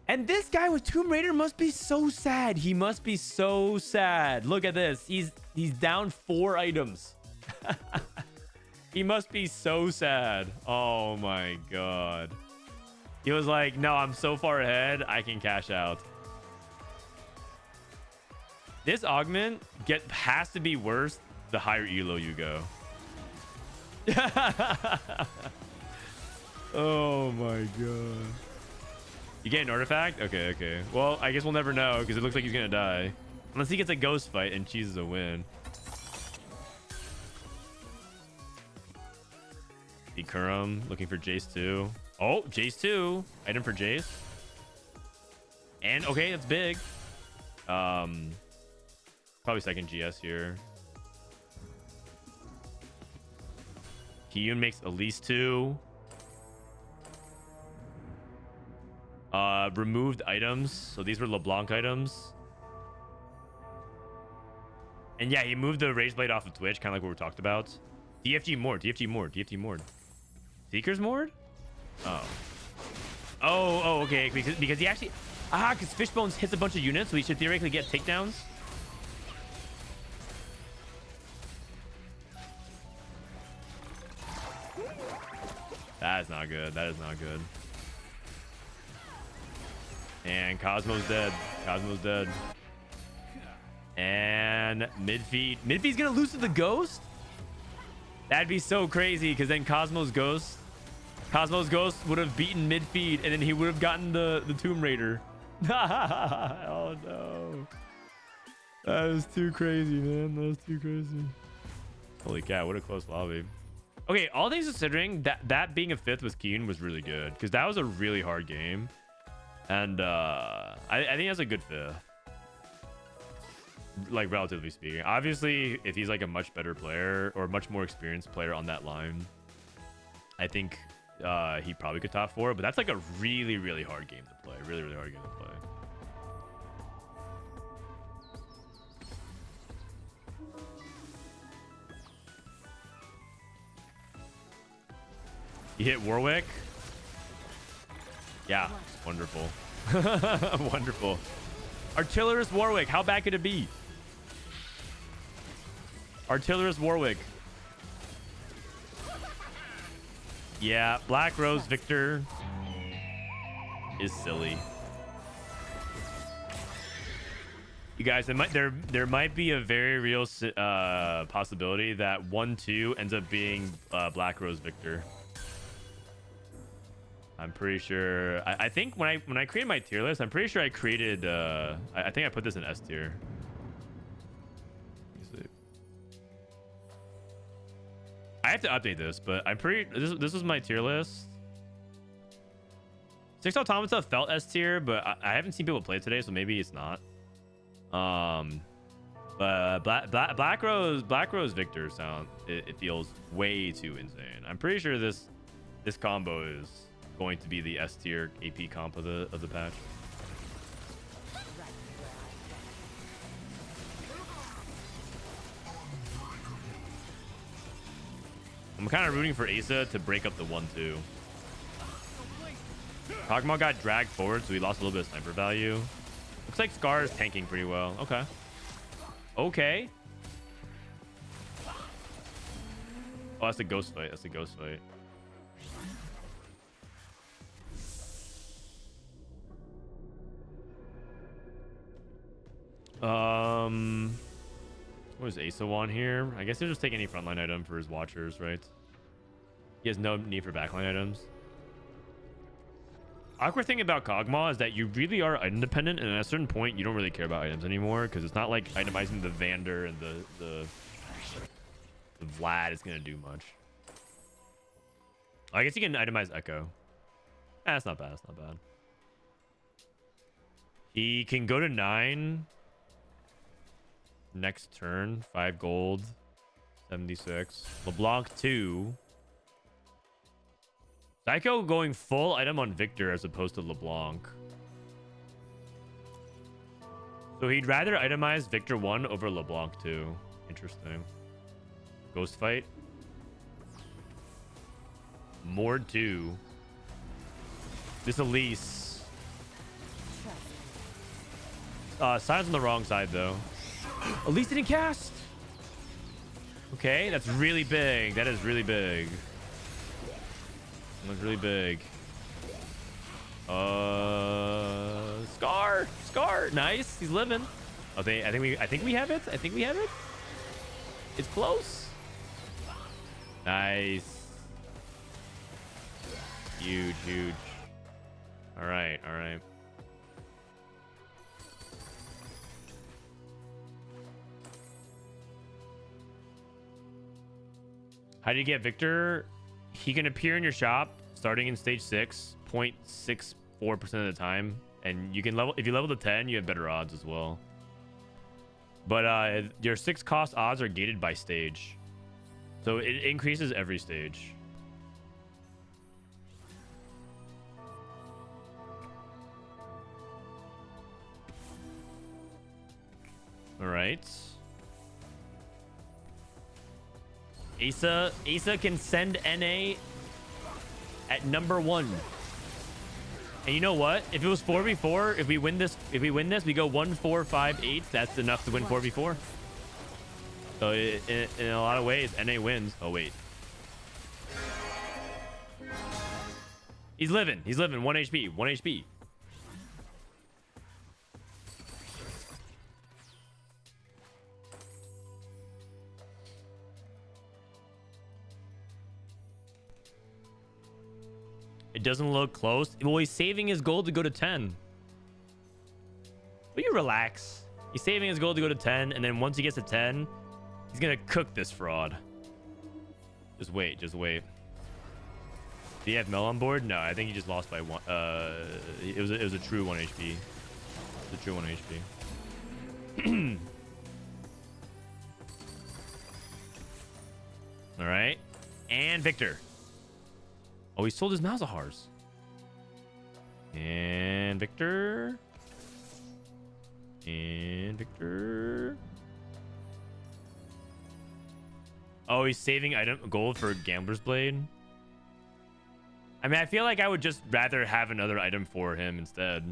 And this guy with Tomb Raider must be so sad. He must be so sad. Look at this. He's down 4 items. He must be so sad. Oh my god. He was like, no, I'm so far ahead, I can cash out. This augment has to be worse the higher elo you go. Oh my god. You get an artifact? Okay. Well, I guess we'll never know because it looks like he's gonna die. Unless he gets a ghost fight and chooses a win. Kurum looking for Jace 2. Oh, Jace 2. Item for Jace. And okay, that's big. Probably second GS here. Kiyoon makes at least 2. Removed items. So these were LeBlanc items. And yeah, he moved the Rage Blade off of Twitch, kind of like what we talked about. DFG Mord. Seeker's Mord? Oh, okay. Because he actually... because Fishbones hits a bunch of units, so he should theoretically get takedowns. That is not good. And Cosmo's dead. And Midfeed's gonna lose to the Ghost? That'd be so crazy, because then Cosmo's Ghost would have beaten Midfeed, and then he would have gotten the Tomb Raider. Oh no. That is too crazy, man. That was too crazy. Holy cow, what a close lobby. Okay, all things considering, that being a 5th with Kiyoon was really good because that was a really hard game, and I think that's a good 5th. Like, relatively speaking. Obviously, if he's like a much better player or much more experienced player on that line, I think he probably could top 4, but that's like a really, really hard game to play. Really, really hard game to play. You hit Warwick? Yeah, wonderful. Wonderful. Artillerist Warwick, how bad could it be? Artillerist Warwick. Yeah, Black Rose Viktor is silly. You guys, there might be a very real possibility that 1-2 ends up being Black Rose Viktor. I'm pretty sure. I think when I created my tier list, I'm pretty sure I created. I think I put this in S tier. I have to update this, but I'm pretty. This is my tier list. 6 Automata felt S tier, but I haven't seen people play it today, so maybe it's not. But Black Rose Viktor sound it feels way too insane. I'm pretty sure this combo is going to be the S tier AP comp of the patch. I'm kind of rooting for Aesah to break up the 1-2. Kog'Maw got dragged forward, so he lost a little bit of sniper value. Looks like Scar is tanking pretty well. Okay. Okay. Oh, that's a ghost fight. That's a ghost fight. What is Aesah on here? I guess he'll just take any frontline item for his watchers, right? He has no need for backline items. Awkward thing about Kog'Maw is that you really are item dependent, and at a certain point you don't really care about items anymore because it's not like itemizing the Vander and the Vlad is gonna do much. I guess you can itemize Echo. That's not bad. That's not bad. He can go to 9 next turn. 5 gold. 76. LeBlanc 2. Zykoo going full item on Viktor as opposed to LeBlanc. So he'd rather itemize Viktor 1 over LeBlanc 2. Interesting. Ghost fight. Mord 2. This Elise. Sign's on the wrong side though. Elise didn't cast. Okay, that's really big. That is really big. That's really big. Scar. Nice. He's living. Okay, I think we have it. I think we have it. It's close. Nice. Huge. All right. How do you get Viktor? He can appear in your shop starting in stage 6, 0.64% of the time, and you can level. If you level to 10, you have better odds as well. But your 6 cost odds are gated by stage, so it increases every stage. All right. Aesah can send NA at number 1. And you know what? If it was 4v4, if we win this, we go 1, 4, 5, 8. That's enough to win 4v4. So in a lot of ways, NA wins. Oh wait. He's living. 1 HP. 1 HP. It doesn't look close. Well, he's saving his gold to go to 10. Will you relax? He's saving his gold to go to 10, and then once he gets to 10, he's gonna cook this fraud. Just wait. Just wait. Do you have Mel on board? No, I think he just lost by 1. It was a true 1 HP. It's a true 1 HP. All right. And Viktor. Oh, he sold his Malzahars. And Viktor. And Viktor. Oh, he's saving item gold for Gambler's Blade. I mean, I feel like I would just rather have another item for him instead.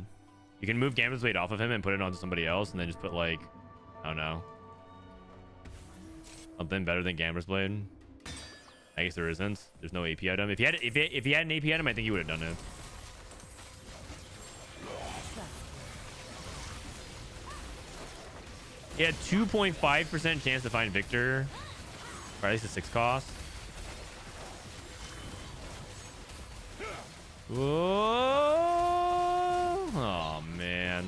You can move Gambler's Blade off of him and put it onto somebody else, and then just put like, I don't know, something better than Gambler's Blade. I guess there isn't. There's no AP item. If he had an AP item, I think he would have done it. He had 2.5% chance to find Viktor, or at least a 6 cost. Whoa! Oh man,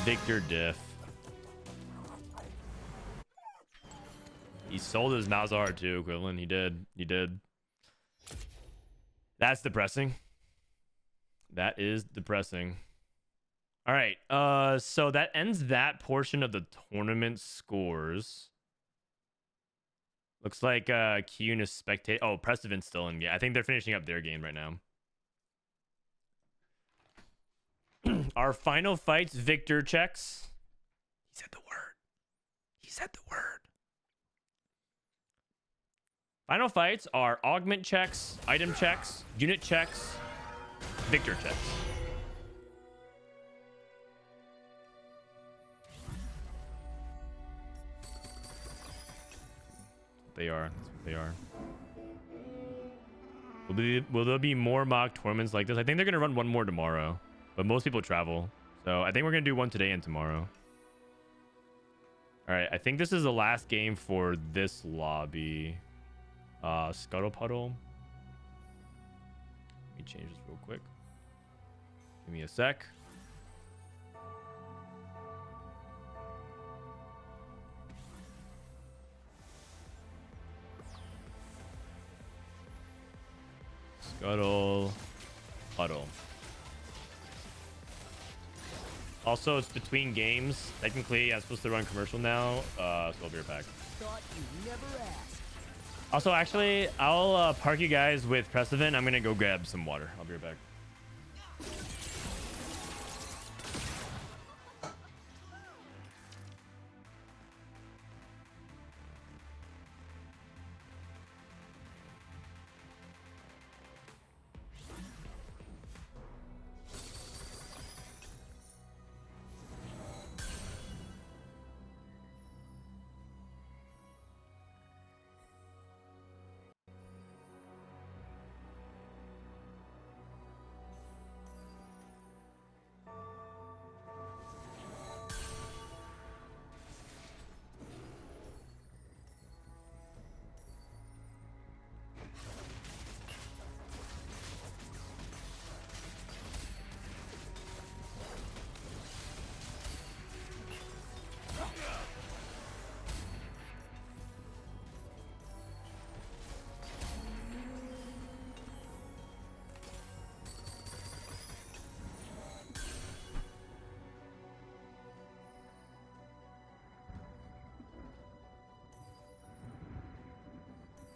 Viktor diff. He sold his Malzahar too, Equivalent. He did. That's depressing. That is depressing. All right. So that ends that portion of the tournament scores. Looks like Kiyoon is spectate. Oh, Prestivent's still in game. I think they're finishing up their game right now. Our final fights, Viktor checks. He said the word. He said the word. Final fights are augment checks, item checks, unit checks, Viktor checks. They are. That's what they are. Will there be more mock tournaments like this? I think they're going to run one more tomorrow, but most people travel. So I think we're going to do one today and tomorrow. All right. I think this is the last game for this lobby. Scuttle Puddle. Let me change this real quick. Give me a sec. Scuttle Puddle. Also, it's between games. Technically, I'm supposed to run commercial now, so I'll be right back. Thought you never asked. Also, actually, I'll park you guys with Prestivent. I'm gonna go grab some water. I'll be right back.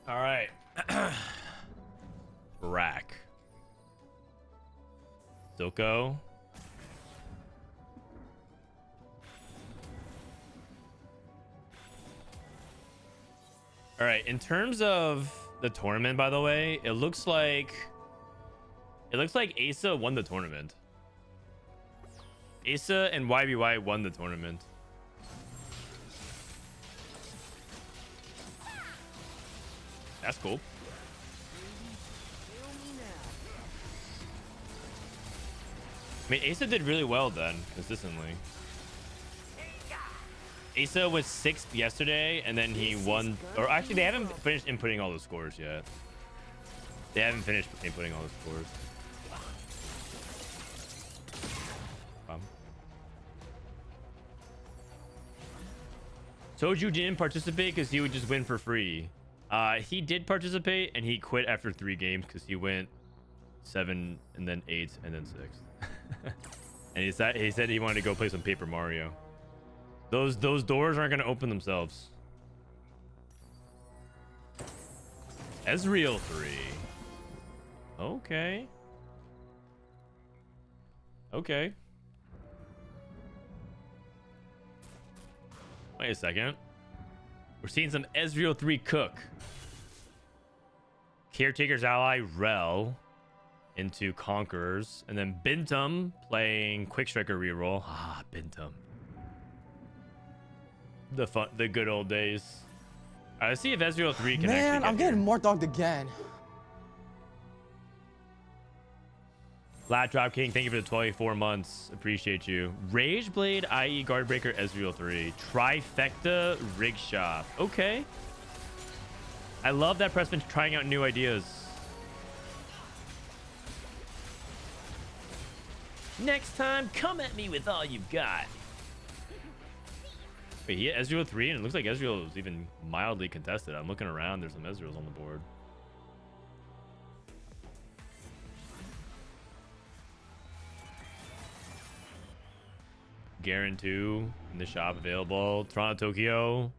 All right. Rack. Zykoo. All right. In terms of the tournament, by the way, it looks like Aesah won the tournament. Aesah and YBY won the tournament. That's cool. I mean, Aesah did really well then, consistently. Aesah was 6th yesterday, and then he won. Or actually, they haven't finished inputting all the scores yet. They haven't finished inputting all the scores. Soju didn't participate because he would just win for free. He did participate and he quit after 3 games because he went 7 and then 8 and then 6. And he said he wanted to go play some Paper Mario. Those doors aren't going to open themselves. Ezreal 3. Okay. Okay. Wait a second. We're seeing some Ezreal 3 cook. Caretaker's ally Rel into Conquerors, and then Binteum playing Quick Striker reroll. Ah, Binteum. The good old days. Let's see if Ezreal 3 can actually Man, I'm getting more dogged again. Flat Drop King, thank you for the 24 months. Appreciate you. Rage Blade, IE Guardbreaker, Ezreal 3. Trifecta Rig Shop. Okay. I love that Prestivent trying out new ideas. Next time, come at me with all you've got. Wait, he had Ezreal 3, and it looks like Ezreal is even mildly contested. I'm looking around. There's some Ezreals on the board. Garen 2 in the shop available. Toronto Tokyo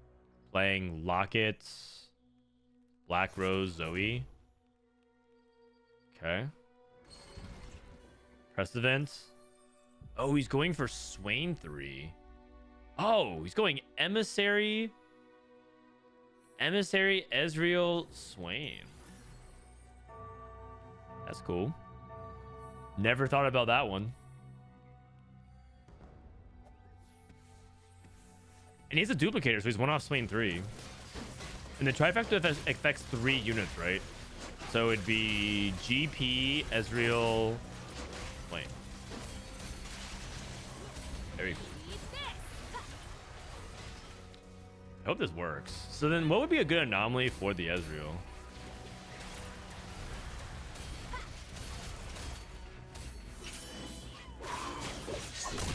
playing Locket, Black Rose, Zoe. Okay. Prestivent. Oh, he's going for Swain 3. Oh, he's going Emissary, Ezreal, Swain. That's cool. Never thought about that one. And he's a duplicator, so he's 1 off Swain 3. And the trifecta affects 3 units, right? So it'd be GP, Ezreal, Swain. Very cool. I hope this works. So then what would be a good anomaly for the Ezreal?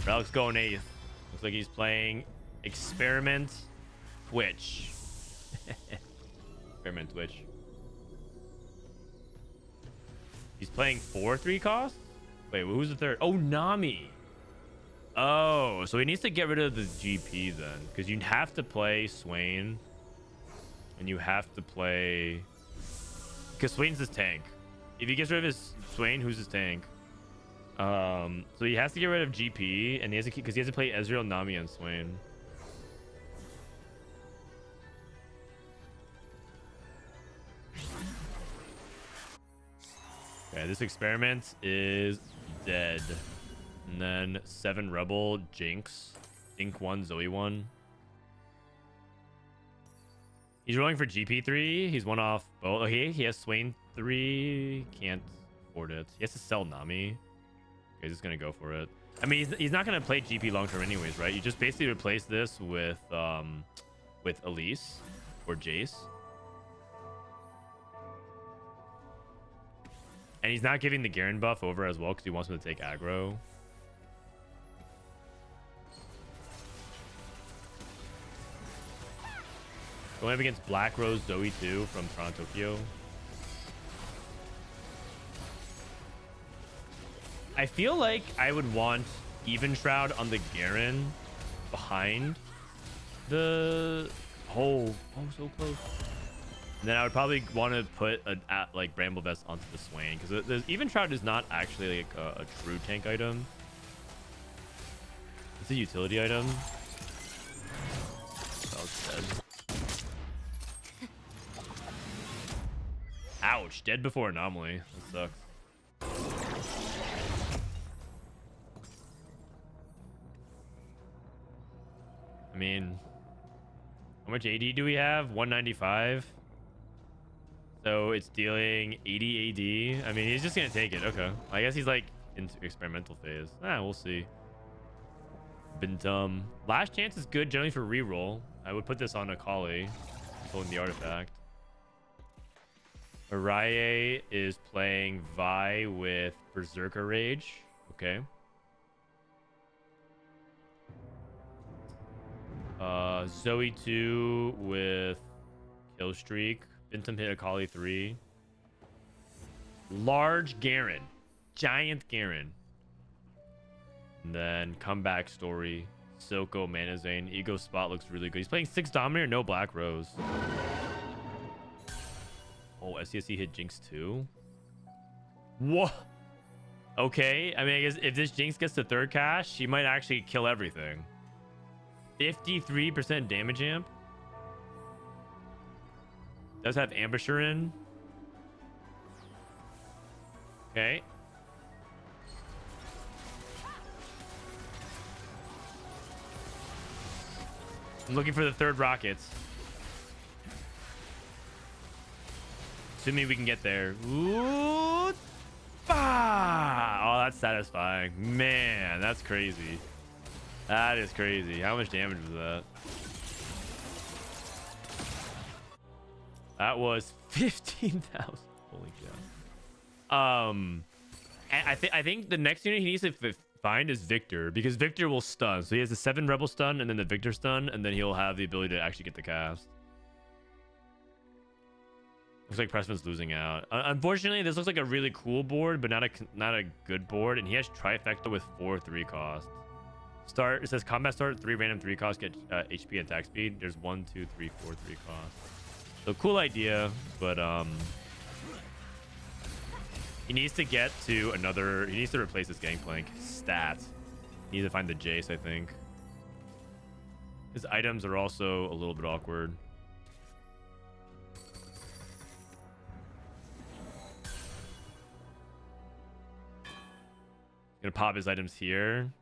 Relic's going 8th. Looks like he's playing Experiment Twitch. Experiment Twitch. He's playing 4/3 cost? Wait, who's the third? Oh, Nami. Oh, so he needs to get rid of the GP then, because you have to play Swain, and you have to play, because Swain's his tank. If he gets rid of his Swain, who's his tank? So he has to get rid of GP, and he has to because he has to play Ezreal, Nami, and Swain. Okay, this experiment is dead. And then 7 Rebel, Jinx. Dink 1, Zoe 1. He's rolling for GP 3. He's 1 off both. Okay, he has Swain 3. Can't afford it. He has to sell Nami. Okay, he's just going to go for it. I mean, he's not going to play GP long term anyways, right? You just basically replace this with Elise or Jace. And he's not giving the Garen buff over as well because he wants him to take aggro. Going up against Black Rose Zoe 2 from Toronto Tokyo. I feel like I would want Even Shroud on the Garen behind the whole. Oh, so close. And then I would probably want to put like Bramble Vest onto the Swain because the Even Shroud is not actually like a true tank item. It's a utility item. Oh, it's dead. Ouch, dead before anomaly. That sucks. I mean, how much AD do we have? 195. So it's dealing 80 AD. I mean, he's just gonna take it. Okay. I guess he's like in experimental phase. We'll see. Binteum. Last chance is good generally for reroll. I would put this on Akali, pulling the artifact. Araye is playing Vi with Berserker Rage. Okay. Zoe 2 with kill streak. Binteum hit Akali 3. Large Garen. Giant Garen. And then comeback story. Zykoo, Manazane. Ego spot looks really good. He's playing 6 Dominator, no Black Rose. Oh, sCsC hit Jinx too. What? Okay, I mean, I guess if this Jinx gets to third cast, she might actually kill everything. 53% damage amp. Does have Ambusher in. Okay. I'm looking for the third rockets. Assuming we can get there. Ooh. Ah! Oh, that's satisfying. Man, that's crazy. That is crazy. How much damage was that? That was 15,000. Holy cow. And I think the next unit he needs to find is Viktor, because Viktor will stun. So he has the 7 Rebel stun and then the Viktor stun, and then he'll have the ability to actually get the cast. Looks like Prestivent's losing out. Unfortunately, this looks like a really cool board, but not a good board. And he has Trifecta with 4 3 costs. Start. It says combat start 3 random 3 costs, get HP and attack speed. There's 1 2 3 4 3 costs. So cool idea, but he needs to get to another. He needs to replace this Gangplank stat. He needs to find the Jace, I think. His items are also a little bit awkward. Gonna pop his items here.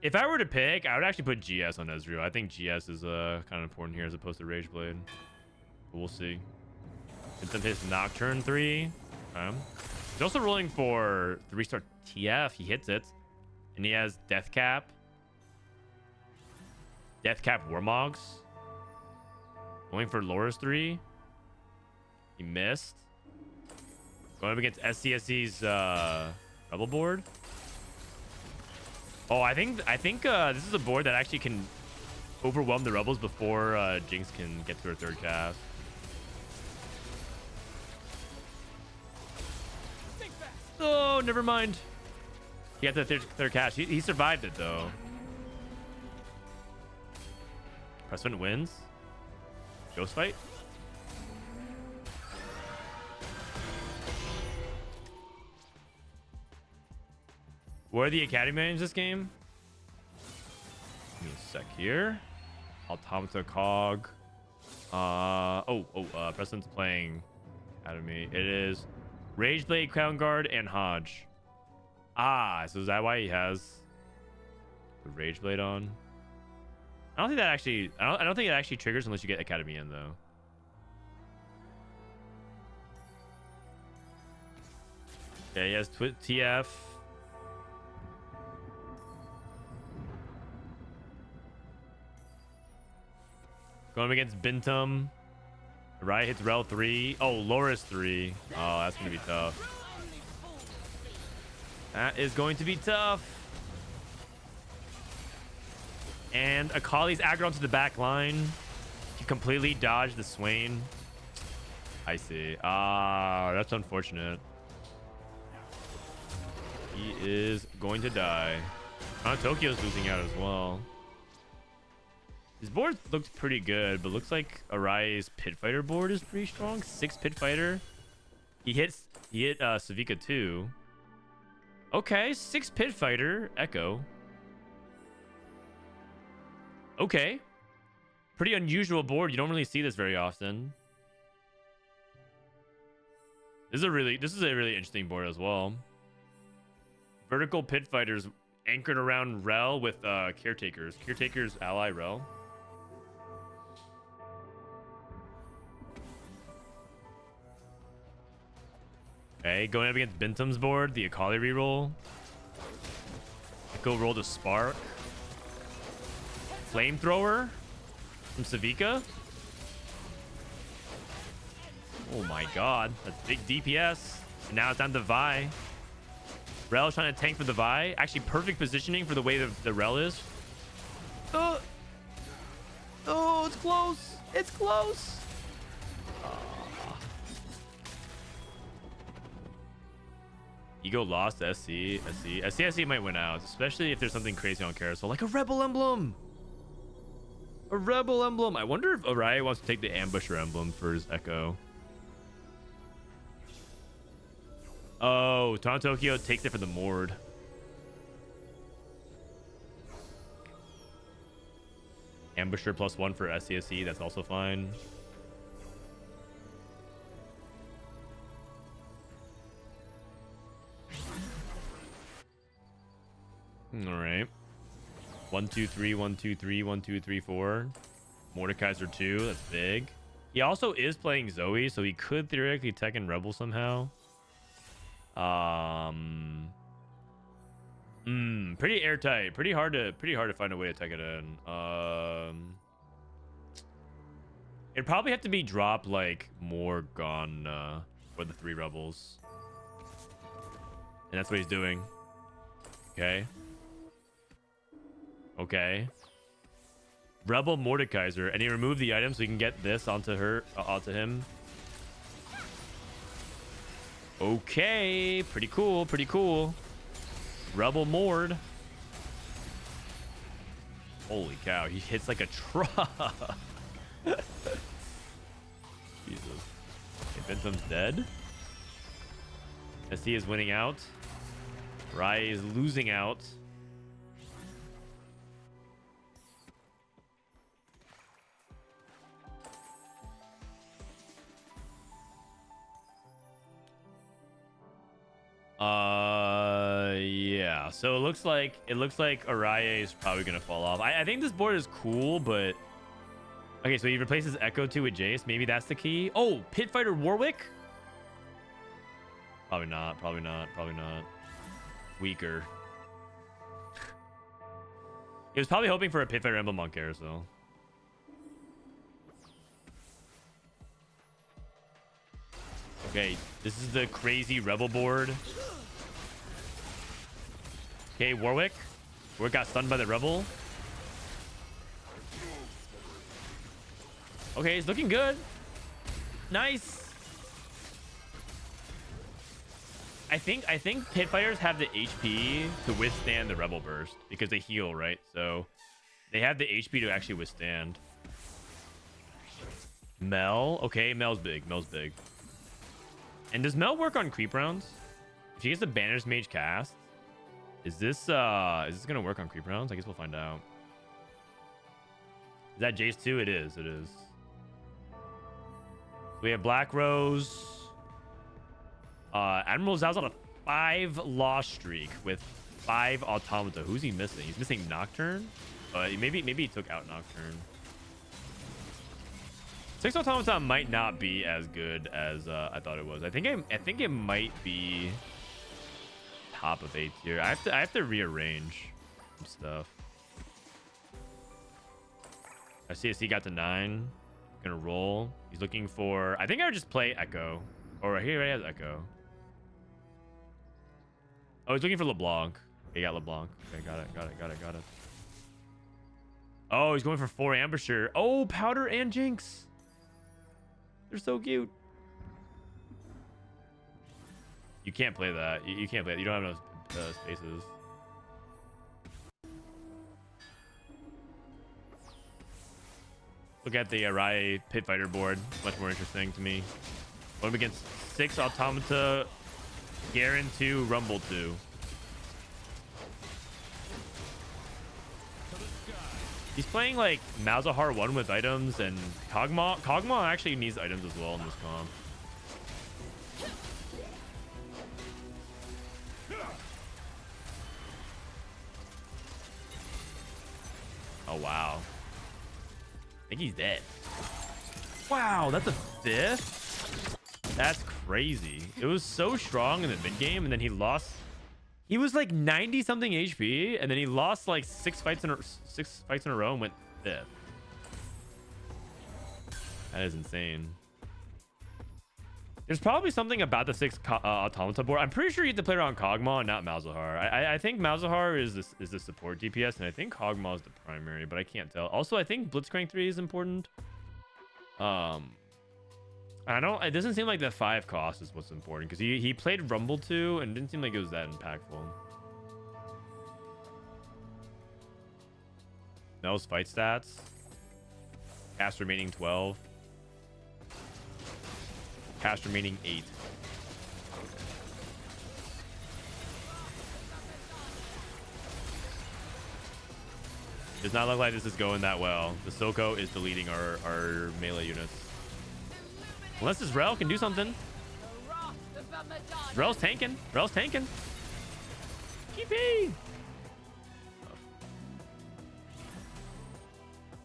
If I were to pick, I would actually put GS on Ezreal. I think GS is kind of important here as opposed to Rageblade. But we'll see. Binteum hits Nocturne 3. Okay. He's also rolling for 3-star TF. He hits it. And he has Deathcap. Deathcap Warmogs. Going for Loris 3. He missed. Going up against sCsC's Rebel board. Oh, I think this is a board that actually can overwhelm the Rebels before Jinx can get to her third cast. Oh, never mind. He got the third cast. He survived it though. Prestivent wins. Ghost fight. Where are the Academy names this game? Give me a sec here. Automata Cog. Preston's playing Academy. It is Rageblade, Crown Guard, and Hodge. Ah, so is that why he has the Rageblade on? I don't think that actually. I don't think it actually triggers unless you get Academy in though. Yeah, he has TF. Going against Binteum. Right hits Rel 3. Oh, Loris 3. Oh, that's going to be tough. That is going to be tough. And Akali's aggroed onto the back line. He completely dodged the Swain. I see. Ah, that's unfortunate. He is going to die. Tokyo's losing out as well. His board looked pretty good, but looks like Arai's Pit Fighter board is pretty strong. 6 Pit Fighter. He hit Savika too. Okay, 6 Pit Fighter Echo. Okay, pretty unusual board. You don't really see this very often. This is a really interesting board as well. Vertical Pit Fighters anchored around Rel with Caretakers. Caretakers ally Rel. Okay, going up against Binteum's board, the Akali reroll. Go roll to Spark. Flamethrower from Savika. Oh my god, that's big DPS. And now it's on the Vi. Rel is trying to tank for the Vi. Actually, perfect positioning for the way the Rel is. Oh, it's close. It's close. Ego lost to sCsC might win out, especially if there's something crazy on carousel, like a rebel emblem. A rebel emblem. I wonder if Araya wants to take the ambusher emblem for his echo. Oh, Tokyo takes it for the Mord. Ambusher +1 for sCsC. That's also fine. All right. 1 2 3 1 2 3 1 2 3 4. Mordekaiser 2. That's big. He also is playing Zoe, so he could theoretically Tekken Rebel somehow. Pretty airtight. Pretty hard to find a way to take it in. It'd probably have to be drop like Morgan for the 3 rebels. And that's what he's doing. Okay. Okay. Rebel Mordekaiser, and he removed the item so he can get this onto him. Okay, pretty cool, pretty cool. Rebel Mord. Holy cow, he hits like a truck. Jesus. Okay, Binteum's dead. SC is winning out. Rai is losing out. Yeah. So it looks like Araya is probably gonna fall off. I think this board is cool, but okay. So he replaces Echo 2 with Jace. Maybe that's the key. Oh, Pit Fighter Warwick. Probably not. Probably not. Probably not. Weaker. He was probably hoping for a Pit Fighter Emblem on Carousel. Okay, this is the crazy Rebel board. Okay, Warwick. Warwick got stunned by the Rebel. Okay, he's looking good. Nice. I think Pit Fighters have the HP to withstand the Rebel burst because they heal, right? So they have the HP to actually withstand. Mel. Okay, Mel's big. Mel's big. And does Mel work on creep rounds? If she gets the Banner's Mage cast, is this gonna work on creep rounds? I guess we'll find out. Is that Jace 2? It is. It is. We have Black Rose. Admiral Zhao's on a 5-loss streak with 5 Automata. Who's he missing? He's missing Nocturne. Maybe he took out Nocturne. 6 Automata might not be as good as I thought it was. I think it might be top of 8 tier. I have to rearrange some stuff. I see he got to 9. Gonna roll. He's looking for. I think I would just play Echo. Or he already has Echo. Oh, he's looking for LeBlanc. He got LeBlanc. Okay, got it. Oh, he's going for 4 Ambusher. Oh, Powder and Jinx. They're so cute. You can't play that. You can't play that. You don't have enough spaces. Look at the Arai Pit Fighter board. Much more interesting to me. Going against 6 Automata, Garen 2, Rumble 2. He's playing like Malzahar 1 with items, and Kog'Maw. Kog'Maw actually needs items as well in this comp. Oh, wow. I think he's dead. Wow, that's a 5th? That's crazy. It was so strong in the mid game, and then he lost. He was like 90 something HP, and then he lost like 6 fights in a row and went 5th. That is insane. There's probably something about the 6 Automata board. I'm pretty sure you have to play around Kog'Maw and not Malzahar. I think Malzahar is the support DPS, and I think Kog'Maw is the primary, but I can't tell. Also, I think Blitzcrank 3 is important. It doesn't seem like the 5 cost is what's important, because he played Rumble 2 and it didn't seem like it was that impactful. Those fight stats. Cast remaining 12. Cast remaining 8. Does not look like this is going that well. The Zykoo is deleting our melee units. Unless this Rel can do something. Rel's tanking. Rel's tanking. GP.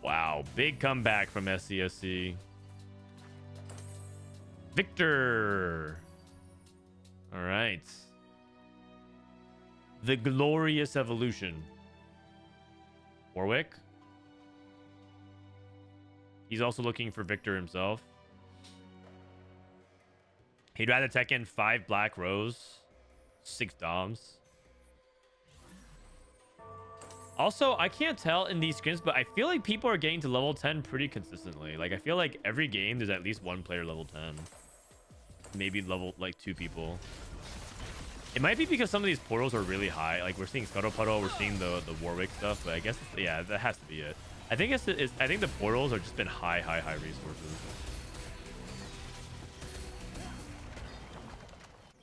Wow. Big comeback from sCsC. Viktor. All right. The glorious evolution. Warwick. He's also looking for Viktor himself. He'd rather tech in 5 Black Rose, 6 Doms. Also, I can't tell in these scrims, but I feel like people are getting to level 10 pretty consistently. Like, I feel like every game there's at least one player level 10. Maybe level, like, 2 people. It might be because some of these portals are really high. Like, we're seeing Scuttle Puddle, we're seeing the Warwick stuff, but I guess, yeah, that has to be it. I think I think the portals are just been high resources.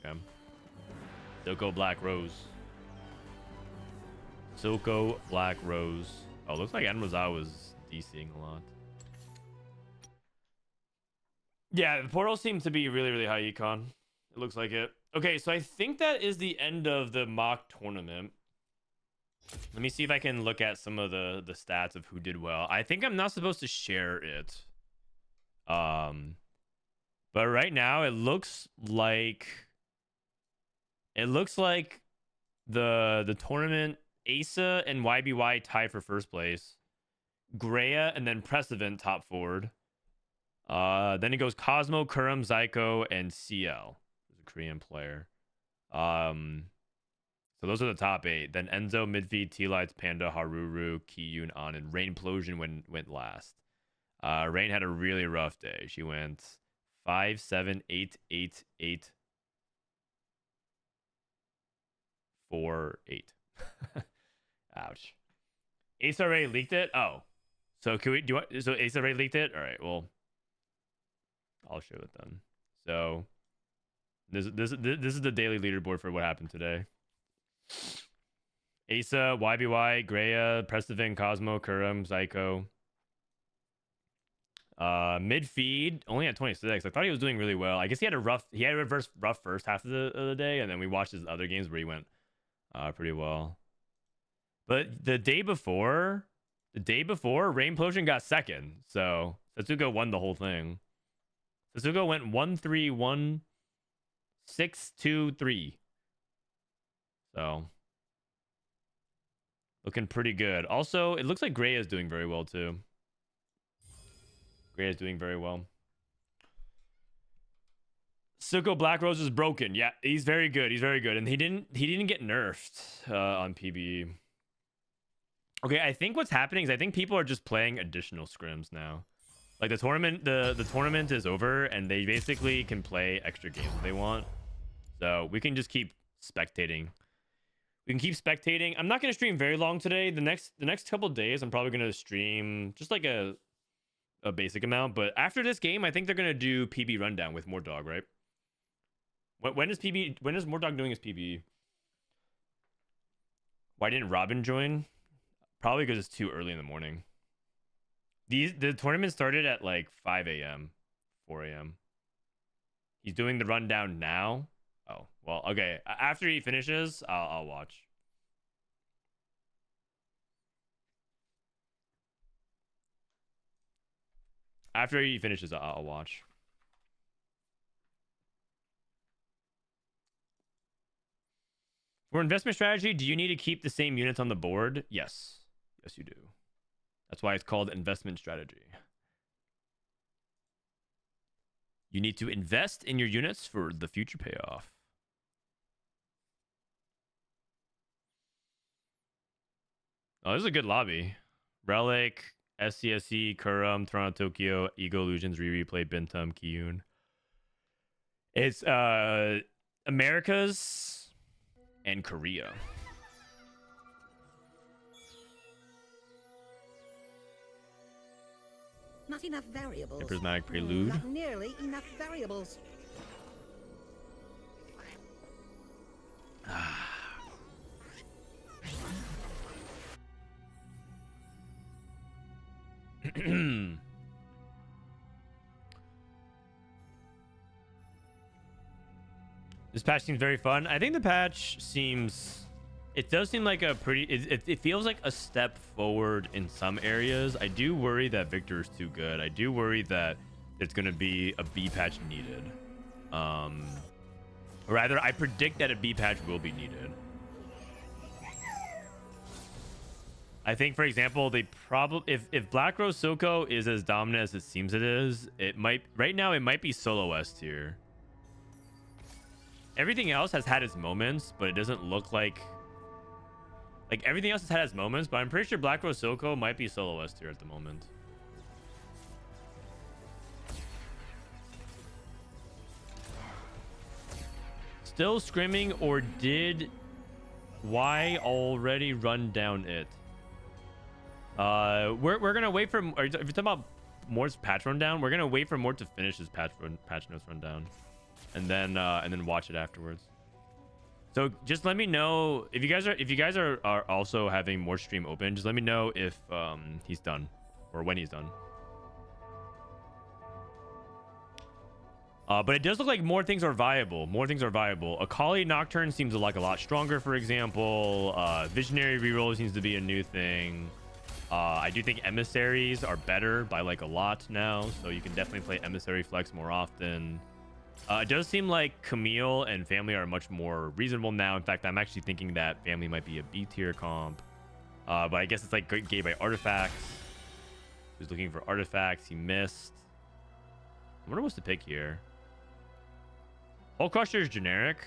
Okay. Zykoo Black Rose. Zykoo Black Rose. Oh, looks like Enmazal was DCing a lot. Yeah, the portals seem to be really high econ. It looks like it. Okay, so I think that is the end of the mock tournament. Let me see if I can look at some of the stats of who did well. I think I'm not supposed to share it. But right now it looks like the tournament Aesah and YBY tie for first place. Greya and then Prestivent top forward. Then it goes Cosmo, Kurum, Zykoo, and CL. There's a Korean player. So those are the top 8. Then Enzo, Midfeed, Tleyds, Panda, Haruru, Kiyoon, On, and Rainplosion went last. Rain had a really rough day. She went 5, 7, 8, 8, 8, 4, 8. Ouch. Aesah already leaked it? Oh. So can we so Aesah already leaked it? Alright, well. I'll show it then. So this is the daily leaderboard for what happened today. Aesah, YBY, Greya, Prestivent, Cosmo, Kurum, Zykoo. Midfeed only at 26. I thought he was doing really well. I guess he had a rough first half of the day, and then we watched his other games where he went pretty well. But the day before, Rainplosion got second. So Sasuke won the whole thing. Sasuke went 1-3-1, 6-2-3. So looking pretty good. Also, it looks like Greya is doing very well too. Greya is doing very well. Zykoo Black Rose is broken. Yeah, he's very good. He's very good. And he didn't get nerfed on PBE. Okay, I think what's happening is I think people are just playing additional scrims now. Like the tournament, the tournament is over and they basically can play extra games if they want. So we can just keep spectating. We can keep spectating. I'm not going to stream very long today. The next couple of days, I'm probably going to stream just like a basic amount. But after this game, I think they're going to do PB rundown with Mordog, right? When is Mordog doing his PBE? Why didn't Robin join? Probably because it's too early in the morning. The tournament started at like 5 a.m., 4 a.m. He's doing the rundown now. Oh, well, okay. After he finishes, I'll watch. After he finishes, I'll watch. For investment strategy, do you need to keep the same units on the board? Yes. Yes, you do. That's why it's called investment strategy. You need to invest in your units for the future payoff. Oh, this is a good lobby. Relic, sCsC, Kurum, Toronto, Tokyo, Ego Illusions, Rereplay, Binteum, Kiyoon. It's Americas and Korea. Not enough variables. The Prismatic Prelude. Not nearly enough variables. This patch seems very fun. I think the patch seems... It does seem like a pretty... It feels like a step forward in some areas. I do worry that Viktor is too good. I do worry that there's going to be a B patch needed. Or rather, I predict that a B patch will be needed. I think, for example, they probably... If Black Rose Zykoo is as dominant as it seems it is, it might... Right now, it might be solo S tier. Everything else has had its moments, but it doesn't look like... Like, everything else has had its moments, but I'm pretty sure Black Rose Zykoo might be solo S tier at the moment. Still scrimming, or did Y already run down it? We're gonna wait for... If you're talking about Mort's patch rundown, we're gonna wait for Mort to finish his patch notes rundown, and then watch it afterwards. So just let me know if you guys are also having more stream open. Just let me know if he's done or when he's done. But it does look like more things are viable. More things are viable. Akali Nocturne seems like a lot stronger, for example. Visionary reroll seems to be a new thing. I do think emissaries are better by like a lot now, so you can definitely play emissary flex more often. It does seem like Camille and Family are much more reasonable now. In fact, I'm actually thinking that Family might be a B tier comp. But I guess it's like gay by artifacts. He was looking for artifacts. He missed. I wonder what's the pick here. Hull Crusher is generic.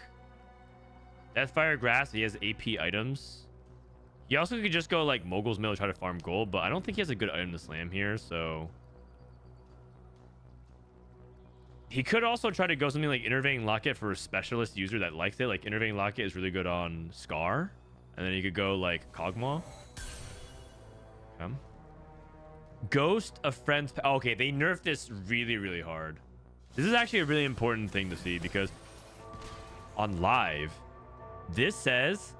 Deathfire Grass, he has AP items. He also could just go like Mogul's Mill to try to farm gold, but I don't think he has a good item to slam here, so... He could also try to go something like Innervating Locket for a specialist user that likes it. Like Innervating Locket is really good on Scar. And then he could go like Kog'Maw. Okay. Ghost of Friends. Okay, they nerfed this really, really hard. This is actually a really important thing to see because on live, this says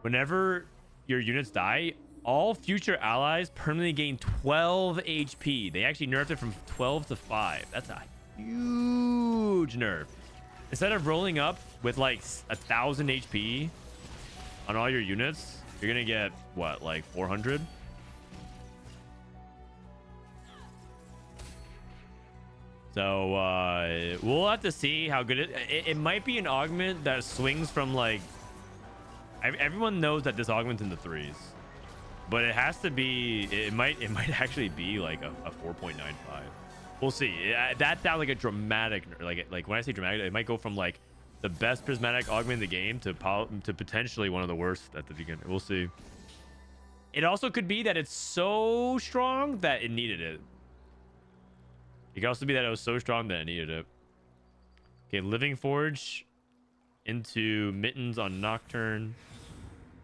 whenever your units die, all future allies permanently gain 12 HP. They actually nerfed it from 12 to 5. That's a huge nerf. Instead of rolling up with like 1,000 HP on all your units, you're gonna get what, like 400? So we'll have to see how good it might be an augment that swings from like... Everyone knows that this augment's in the 3s, but it has to be... It might actually be like a 4.95. We'll see. That sounds like a dramatic... Like when I say dramatic, it might go from like the best prismatic augment in the game to potentially one of the worst at the beginning. We'll see. It also could be that it's so strong that it needed it. It could also be that it was so strong that it needed it. Okay, Living Forge into Mittens on Nocturne.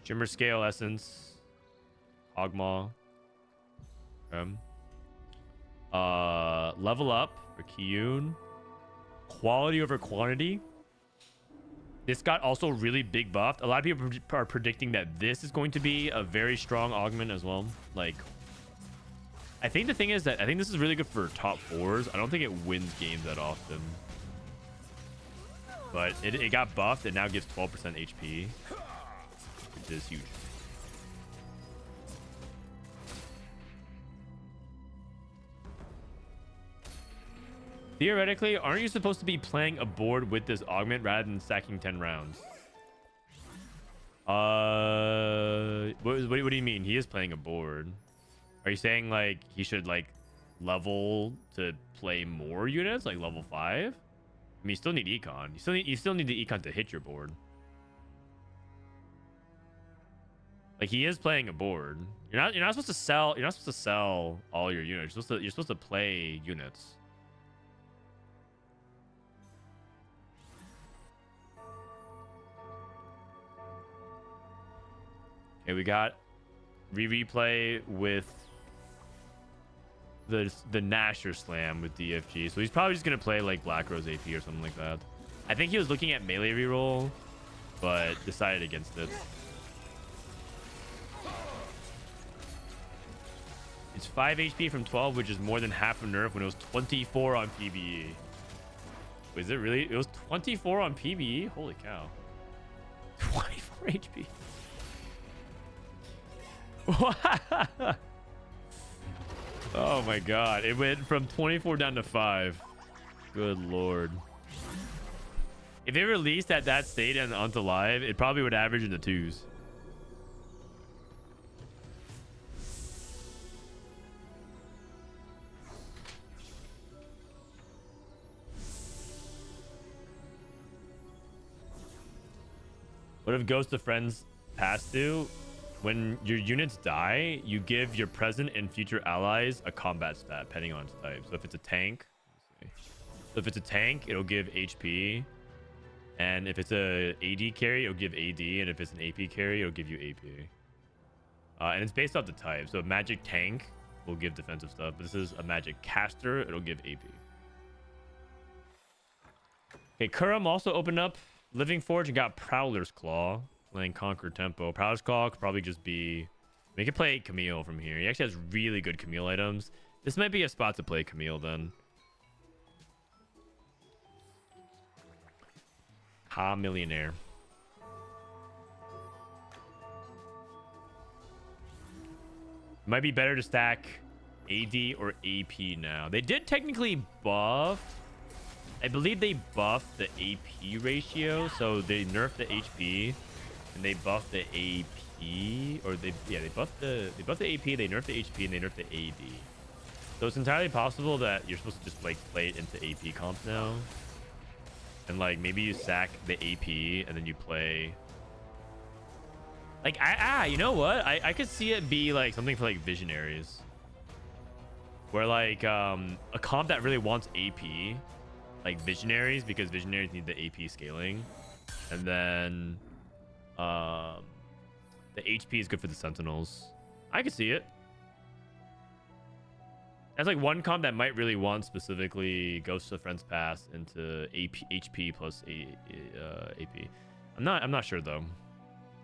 Shimmer Scale Essence. Kog'Maw. Level Up for Kiyoon. Quality over quantity. This got also really big buffed. A lot of people are predicting that this is going to be a very strong augment as well. Like, I think the thing is that I think this is really good for top 4s. I don't think it wins games that often. But it got buffed. It now gives 12% HP. Which is huge. Theoretically, aren't you supposed to be playing a board with this augment rather than stacking 10 rounds? What do you mean? He is playing a board. Are you saying like he should like level to play more units, like level 5? I mean, you still need econ. You still need the econ to hit your board. Like, he is playing a board. You're not supposed to sell. You're not supposed to sell all your units. You're supposed to play units. Okay, we got Rereplay with the Nasher Slam with DFG. So he's probably just gonna play like Black Rose AP or something like that. I think he was looking at melee reroll, but decided against it. It's 5 HP from 12, which is more than half a nerf when it was 24 on PBE. Was it really? It was 24 on PBE? Holy cow. 24 HP. Oh my god. It went from 24 down to 5. Good lord. If it released at that state and onto live, it probably would average in the 2s. What if Ghost of Friends pass through? When your units die, you give your present and future allies a combat stat, depending on its type. So if it's a tank, it'll give HP. And if it's a AD carry, it'll give AD. And if it's an AP carry, it'll give you AP. And it's based off the type. So a magic tank will give defensive stuff. But this is a magic caster, it'll give AP. Okay, Kurum also opened up Living Forge and got Prowler's Claw. Playing Conquer Tempo. Prowler's Claw could probably just be... We could play Camille from here. He actually has really good Camille items. This might be a spot to play Camille then. Ha, millionaire. Might be better to stack AD or AP now. They did technically buff. I believe they buffed the AP ratio. So they nerfed the HP. And they buffed the AP, or they buffed the AP, they nerfed the HP, and they nerfed the AD. So it's entirely possible that you're supposed to just like play it into AP comps now, and like maybe you sack the AP and then you play. Like you know what? I could see it be like something for like Visionaries, where like a comp that really wants AP, like Visionaries, because Visionaries need the AP scaling, and then. The HP is good for the Sentinels. I could see it. That's like one comp that might really want specifically Ghost of Friends Pass into AP, HP plus AP. I'm not sure though.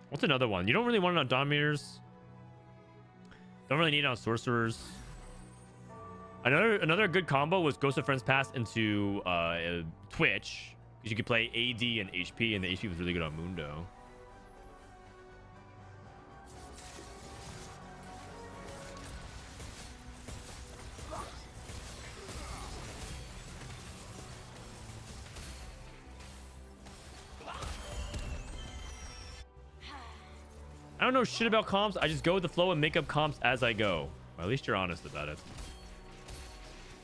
What's another one? You don't really want it on Dominators. Don't really need it on Sorcerers. Another good combo was Ghost of Friends Pass into Twitch, because you could play AD and HP, and the HP was really good on Mundo. I don't know shit about comps. I just go with the flow and make up comps as I go. Or at least you're honest about it.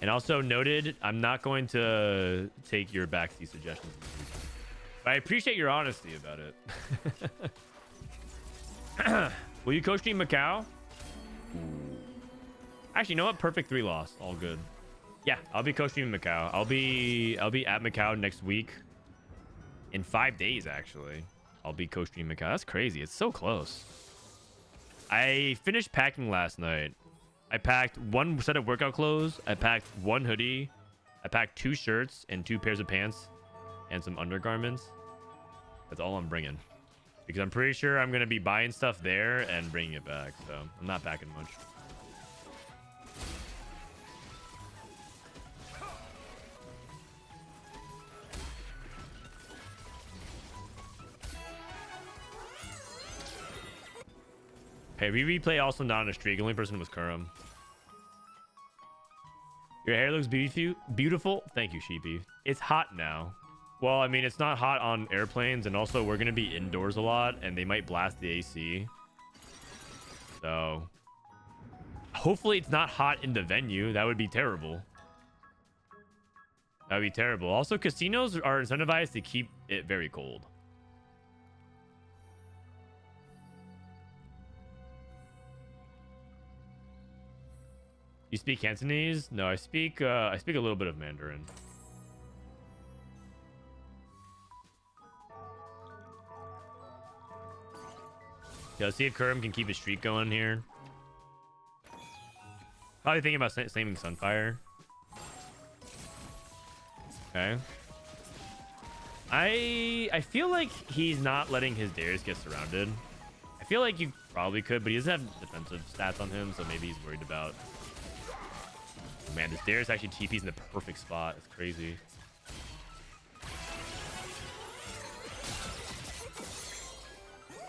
And also noted, I'm not going to take your backseat suggestions. But I appreciate your honesty about it. Will you co-stream Macau? Actually, you know what? Perfect 3 loss. All good. Yeah, I'll be co-streaming Macau. I'll be at Macau next week. In 5 days, actually. I'll be co-streaming Macau. That's crazy. It's so close. I finished packing last night. I packed 1 set of workout clothes. I packed 1 hoodie. I packed 2 shirts and 2 pairs of pants and some undergarments. That's all I'm bringing. Because I'm pretty sure I'm going to be buying stuff there and bringing it back. So I'm not packing much. Hey, Rereplay also not on a streak. The only person was Kurum. Your hair looks beautiful. Thank you, Sheepy. It's hot now. Well, I mean, it's not hot on airplanes, and also we're going to be indoors a lot, and they might blast the AC. So, hopefully it's not hot in the venue. That would be terrible. That'd be terrible. Also, casinos are incentivized to keep it very cold. You speak Cantonese? No, I speak a little bit of Mandarin. Yeah, let's see if Kurum can keep his streak going here. Probably thinking about saving Sunfire. Okay. I feel like he's not letting his Darius get surrounded. I feel like you probably could, but he doesn't have defensive stats on him, so maybe he's worried about... Oh, man, this Darius actually TP's in the perfect spot. It's crazy.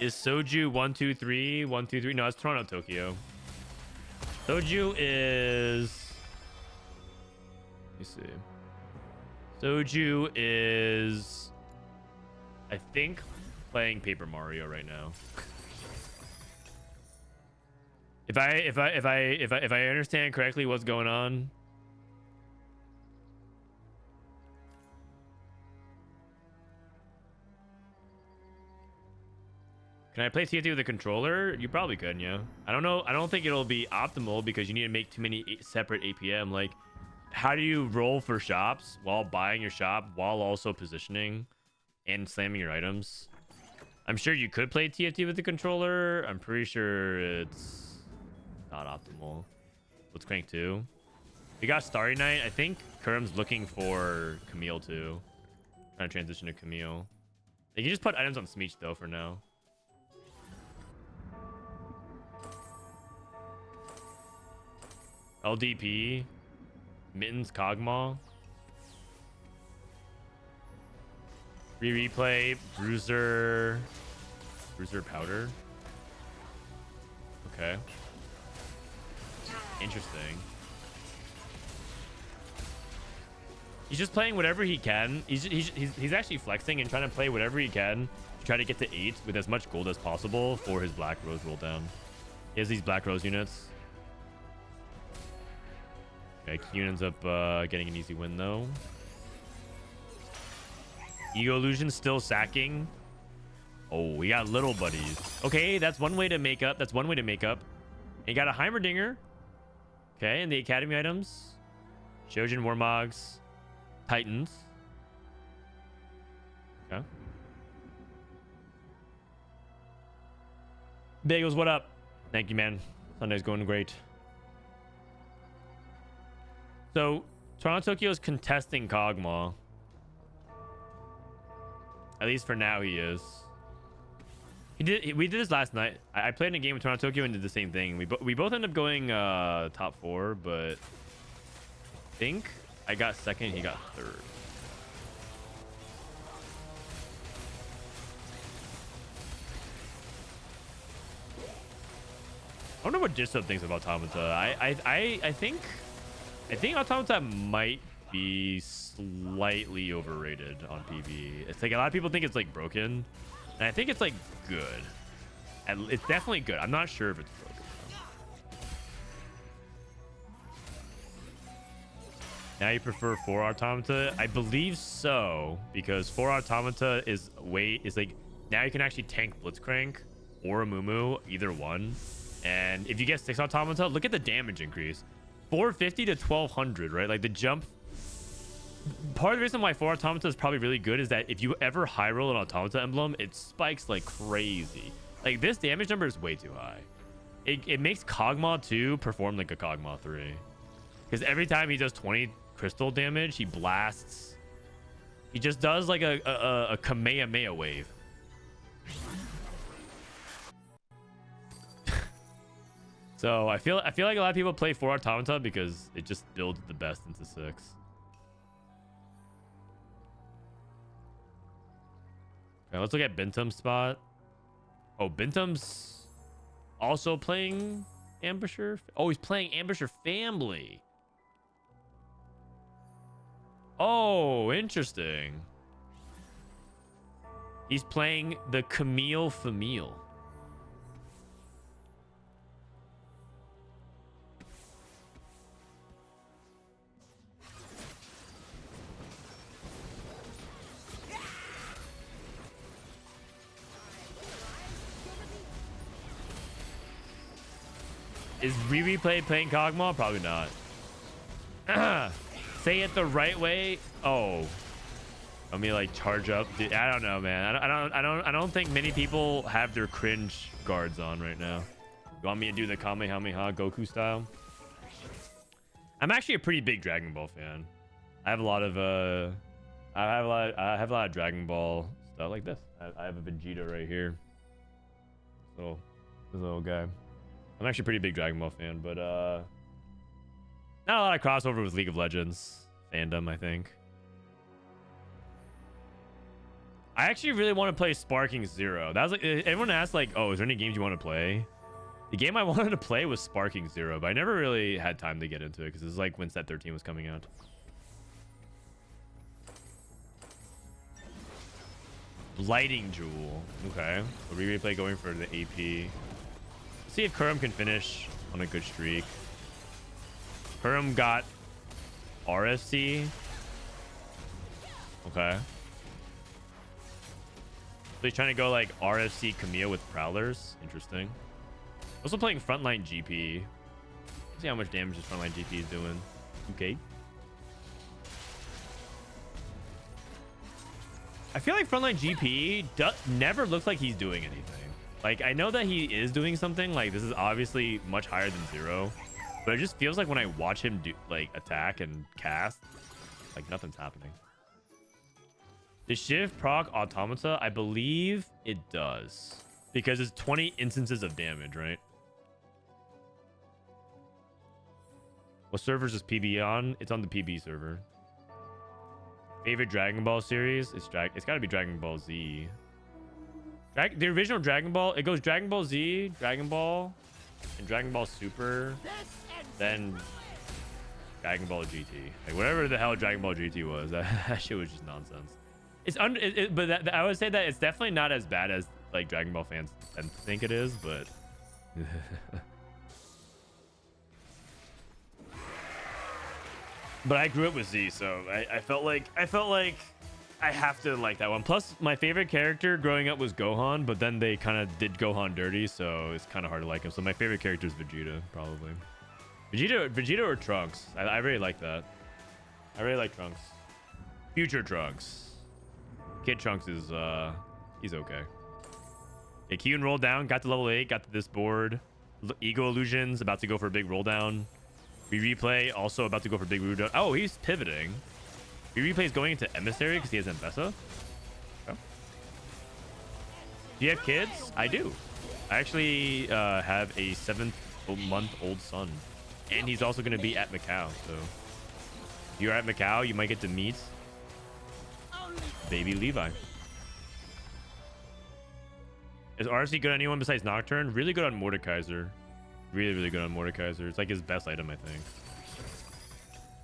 Is Soju 123? 123? No, it's Toronto, Tokyo. Soju is... Let me see. Soju is... I think playing Paper Mario right now. If I understand correctly what's going on. Can I play TFT with a controller? You probably could, yeah. I don't know. I don't think it'll be optimal because you need to make too many separate APM. Like, how do you roll for shops while buying your shop while also positioning and slamming your items? I'm sure you could play TFT with the controller. I'm pretty sure it's not optimal. Let's crank 2. We got Starry Night. I think Kurum's looking for Camille too. Trying to transition to Camille. You can just put items on Smeech though for now. LDP, Mittens, Kog'Maw, Rereplay, Bruiser Powder. Okay. Interesting. He's just playing whatever he can. He's actually flexing and trying to play whatever he can to try to get to 8 with as much gold as possible for his Black Rose roll down. He has these Black Rose units. Okay, Kiyoon ends up getting an easy win though. Ego Illusion still sacking. Oh, we got little buddies. Okay, that's one way to make up. That's one way to make up. And you got a Heimerdinger. Okay, and the Academy items. Shojin, Warmogs, Titans. Okay. Bagels, what up? Thank you, man. Sunday's going great. So, Toronto Tokyo is contesting Kog'Maw. At least for now, he is. We did this last night. I played in a game with Toronto Tokyo and did the same thing. We both ended up going top 4, but I think I got second. He got third. I don't know what Jisoo thinks about Automata. I think Automata might be slightly overrated on PBE. It's like a lot of people think it's like broken, and I think it's like good. And it's definitely good. I'm not sure if it's broken though. Now you prefer 4 Automata? I believe so, because 4 Automata is like now you can actually tank Blitzcrank or a Mumu, either one. And if you get 6 Automata, look at the damage increase. 450 to 1200, right? Like the jump. Part of the reason why 4 Automata is probably really good is that if you ever high roll an Automata emblem, it spikes like crazy. Like this damage number is way too high. It makes Kog'Maw 2 perform like a Kog'Maw 3. Because every time he does 20 crystal damage, he blasts. He just does like a Kamehameha wave. So I feel like a lot of people play 4 Automata because it just builds the best into 6. Okay, let's look at Binteum's spot. Oh, Binteum's also playing Ambusher. Oh, he's playing Ambusher Family. Oh, interesting. He's playing the Camille Famille. Is Rereplay playing Kog'Maw? Probably not. Say it the right way. Oh, let me like charge up. Dude, I don't know, man. I don't think many people have their cringe guards on right now. You want me to do the Kamehameha Goku style? I'm actually a pretty big Dragon Ball fan. I have a lot of I have a lot of Dragon Ball stuff like this. I have a Vegeta right here. So this little guy. I'm actually a pretty big Dragon Ball fan, but not a lot of crossover with League of Legends fandom, I think. I actually really want to play Sparking Zero. That was like, everyone asked like, oh, is there any games you want to play? The game I wanted to play was Sparking Zero, but I never really had time to get into it because it was like when Set 13 was coming out. Lighting Jewel. Okay. So Rereplay going for the AP. Let's see if Kurum can finish on a good streak. Kurum got RFC. Okay. So he's trying to go like RFC Camille with Prowlers. Interesting. Also playing frontline GP. Let's see how much damage this frontline GP is doing. Okay. I feel like frontline GP never looks like he's doing anything. Like, I know that he is doing something. Like, this is obviously much higher than Zero. But it just feels like when I watch him do, like, attack and cast, like, nothing's happening. Does Shift proc Automata? I believe it does. Because it's 20 instances of damage, right? What servers is PBE on? It's on the PBE server. Favorite Dragon Ball series? It's got to be Dragon Ball Z. The original Dragon Ball, it goes Dragon Ball Z, Dragon Ball, and Dragon Ball Super, then Dragon Ball GT. Like whatever the hell Dragon Ball GT was, that shit was just nonsense. It's but I would say that it's definitely not as bad as like Dragon Ball fans tend to think it is, but. But I grew up with Z, so I felt like I have to like that one. Plus, my favorite character growing up was Gohan, but then they kind of did Gohan dirty, so it's kind of hard to like him. So my favorite character is Vegeta, probably. Vegeta or Trunks. I really like that. I really like Trunks. Future Trunks. Kid Trunks is he's okay. Okay, Kiyoon rolled down, got to level 8, got to this board. Ego Illusions about to go for a big roll down. Rereplay also about to go for big roll down. Oh, he's pivoting. Rereplay is going into Emissary because he has Aesah. Oh. Do you have kids? I do. I actually have a 7-month-old son, and he's also going to be at Macau. So if you're at Macau, you might get to meet baby Levi. Is RC good on anyone besides Nocturne? Really good on Mordekaiser. Really, really good on Mordekaiser. It's like his best item, I think.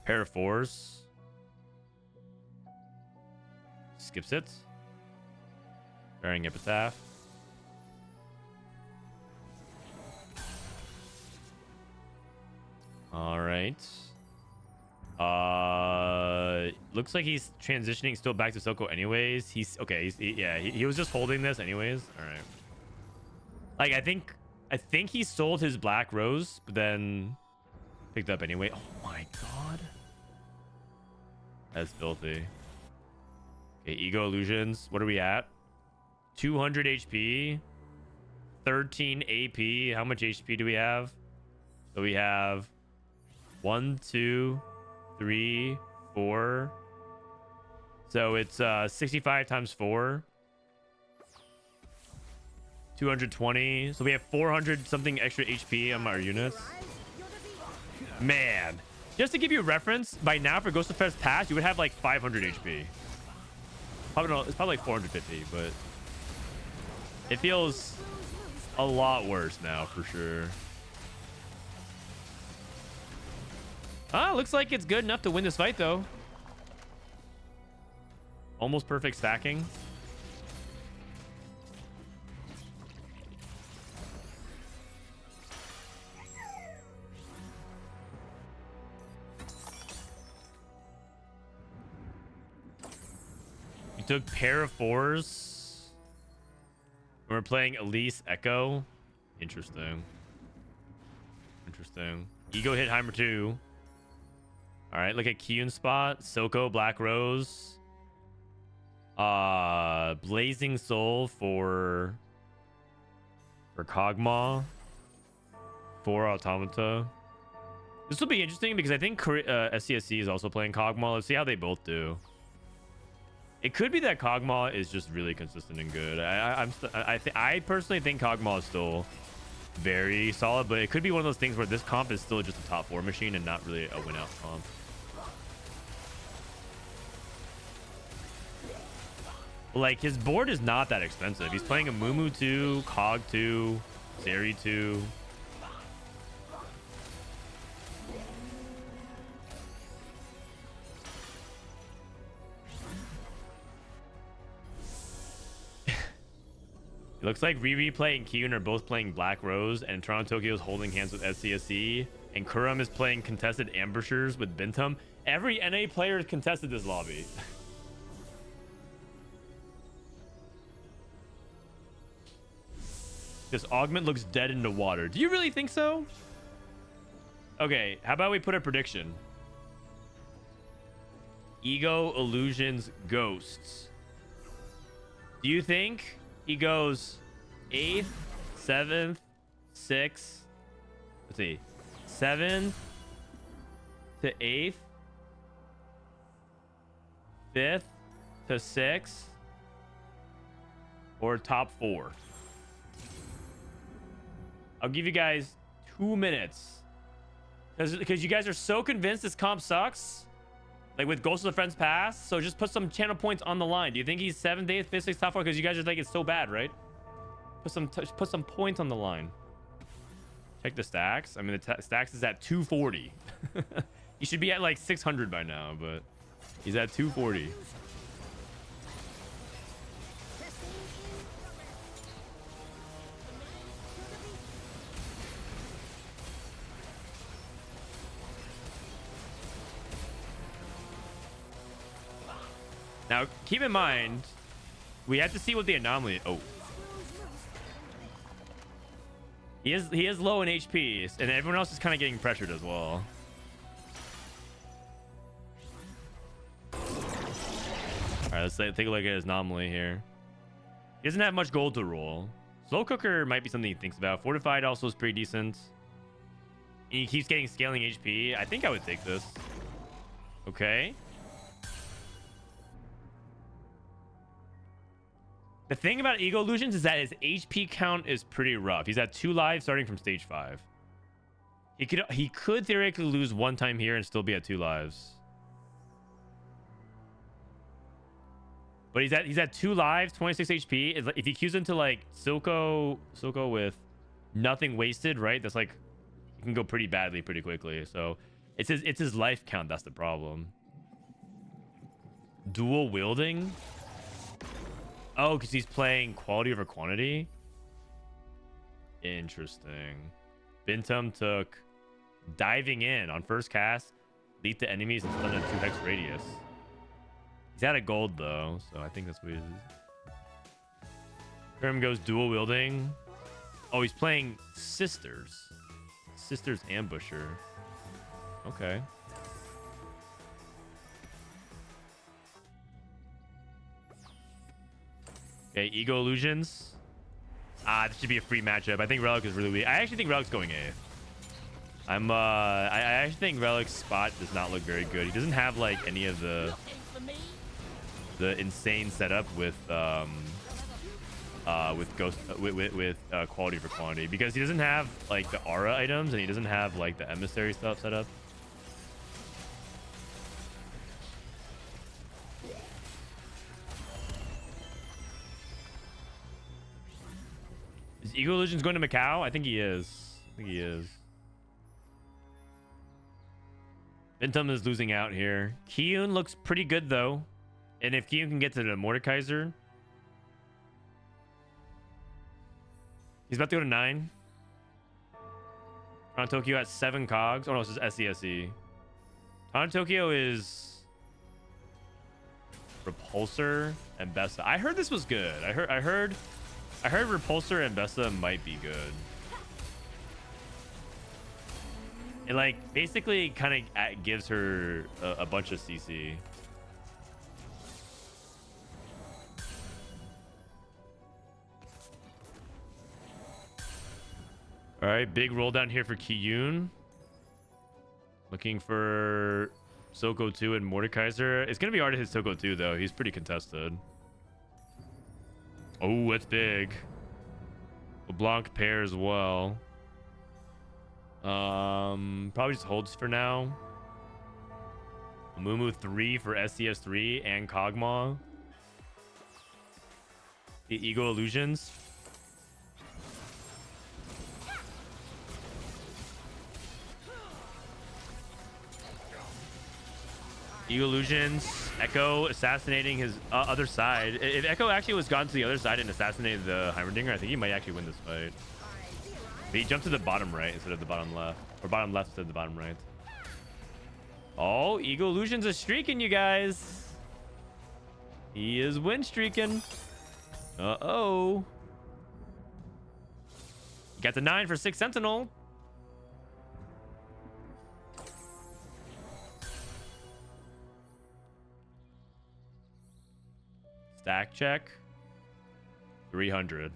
Pair of 4s. Skips it. Bearing Epitaph. All right. Looks like he's transitioning still back to Zykoo anyways. He's okay. He was just holding this anyways. All right. Like I think he sold his Black Rose, but then picked up anyway. Oh my god. That's filthy. Okay, Ego Illusions. What are we at? 200 HP. 13 AP. How much HP do we have? So we have 1, 2, 3, 4. So it's 65 times 4. 220. So we have 400 something extra HP on our units. Man. Just to give you a reference, by now for Ghost of Fest Pass, you would have like 500 HP. Probably not, it's probably like 450, but it feels a lot worse now for sure. Looks like it's good enough to win this fight though. Almost perfect stacking. We took pair of 4s. We're playing Elise Echo. Interesting. interesting. Ego hit Heimer 2. All right, look at Kiyoon spot. Zykoo, Black Rose. Blazing Soul for Kog'Maw. 4 Automata. This will be interesting because I think sCsC is also playing Kog'Maw. Let's see how they both do. It could be that Kog'Maw is just really consistent and good. I personally think Kog'Maw is still very solid, but it could be one of those things where this comp is still just a top 4 machine and not really a win-out comp. Like, his board is not that expensive. He's playing a Mumu 2, Kog 2, Zeri 2. It looks like Rereplay and Kiyoon are both playing Black Rose, and Toronto Tokyo is holding hands with sCsC, and Kuram is playing contested Ambushers with Binteum. Every NA player has contested this lobby. This augment looks dead in the water. Do you really think so? Okay, how about we put a prediction? Ego, Illusions, Ghosts. Do you think he goes 8th, 7th, 6th? Let's see. 7th to 8th. 5th to 6th. Or top 4? I'll give you guys 2 minutes. Because you guys are so convinced this comp sucks. Like with Ghost of the Friends Pass. So just put some channel points on the line. Do you think he's 7th, 8th, 5th, 6th, top 4? Because you guys are like, it's so bad, right? Put some points on the line. Check the stacks. I mean, the stacks is at 240. He should be at like 600 by now, but he's at 240. Now, keep in mind, we have to see what the anomaly. Oh, he is low in HP, and everyone else is kind of getting pressured as well. All right, let's take a look at his anomaly here. He doesn't have much gold to roll. Slow Cooker might be something he thinks about. Fortified also is pretty decent. And he keeps getting scaling HP. I think I would take this. Okay. The thing about Ego Illusions is that his HP count is pretty rough. He's at 2 lives starting from stage 5. He could theoretically lose 1 time here and still be at 2 lives. But he's at 2 lives, 26 HP. If he queues into like Zykoo with nothing wasted, right? That's like, it can go pretty badly pretty quickly. So it's his life count that's the problem. Dual wielding. Oh, because he's playing quality over quantity. Interesting. Binteum took diving in on first cast, lead to enemies and stun a 2 hex radius. He's out of gold though, so I think that's what it is. Grim goes dual wielding. Oh, he's playing Sisters. Sisters Ambusher. Okay. Okay, Ego Illusions. This should be a free matchup. I think Relic is really weak. I actually think Relic's going A. I actually think Relic's spot does not look very good. He doesn't have like any of the insane setup with quality for quantity, because he doesn't have like the aura items and he doesn't have like the emissary stuff set up. Is Ego Illusions going to Macau? I think he is. Binteum is losing out here. Kiyoon looks pretty good though. And if Kiyoon can get to the Mordekaiser, he's about to go to 9. Toronto Tokyo at 7 cogs. Oh no, this is sCsC. Toronto Tokyo is Repulsor and Bessa. I heard this was good. I heard Repulsor and Bessa might be good. It like basically kind of gives her a bunch of CC. All right, big roll down here for Kiyoon. Looking for Zykoo 2 and Mordekaiser. It's going to be hard to hit Zykoo 2, though. He's pretty contested. Oh, that's big. LeBlanc pair as well. Probably just holds for now. Mumu 3 for sCsC and Kog'Maw. The Ego Illusions. Ego Illusions, Echo assassinating his other side. If Echo actually was gone to the other side and assassinated the Heimerdinger, I think he might actually win this fight. But he jumped to the bottom right instead of the bottom left. Or bottom left instead of the bottom right. Oh, Ego Illusions is streaking, you guys. He is win streaking. Uh-oh. Got the 9 for 6 Sentinel. Stack check. 300.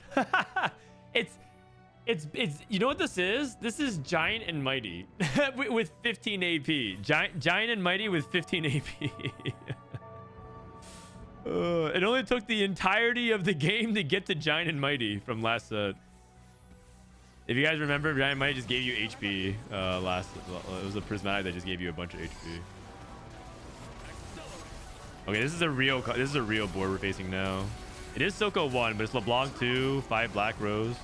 It's you know what this is? This is Giant and Mighty with 15 AP. Giant and Mighty with 15 AP. It only took the entirety of the game to get to Giant and Mighty from last set. If you guys remember, Giant and Mighty just gave you HP last. It was a Prismatic that just gave you a bunch of HP. Okay, this is a real board we're facing now. It is Zykoo 1, but it's LeBlanc 2, 5 Black Rose.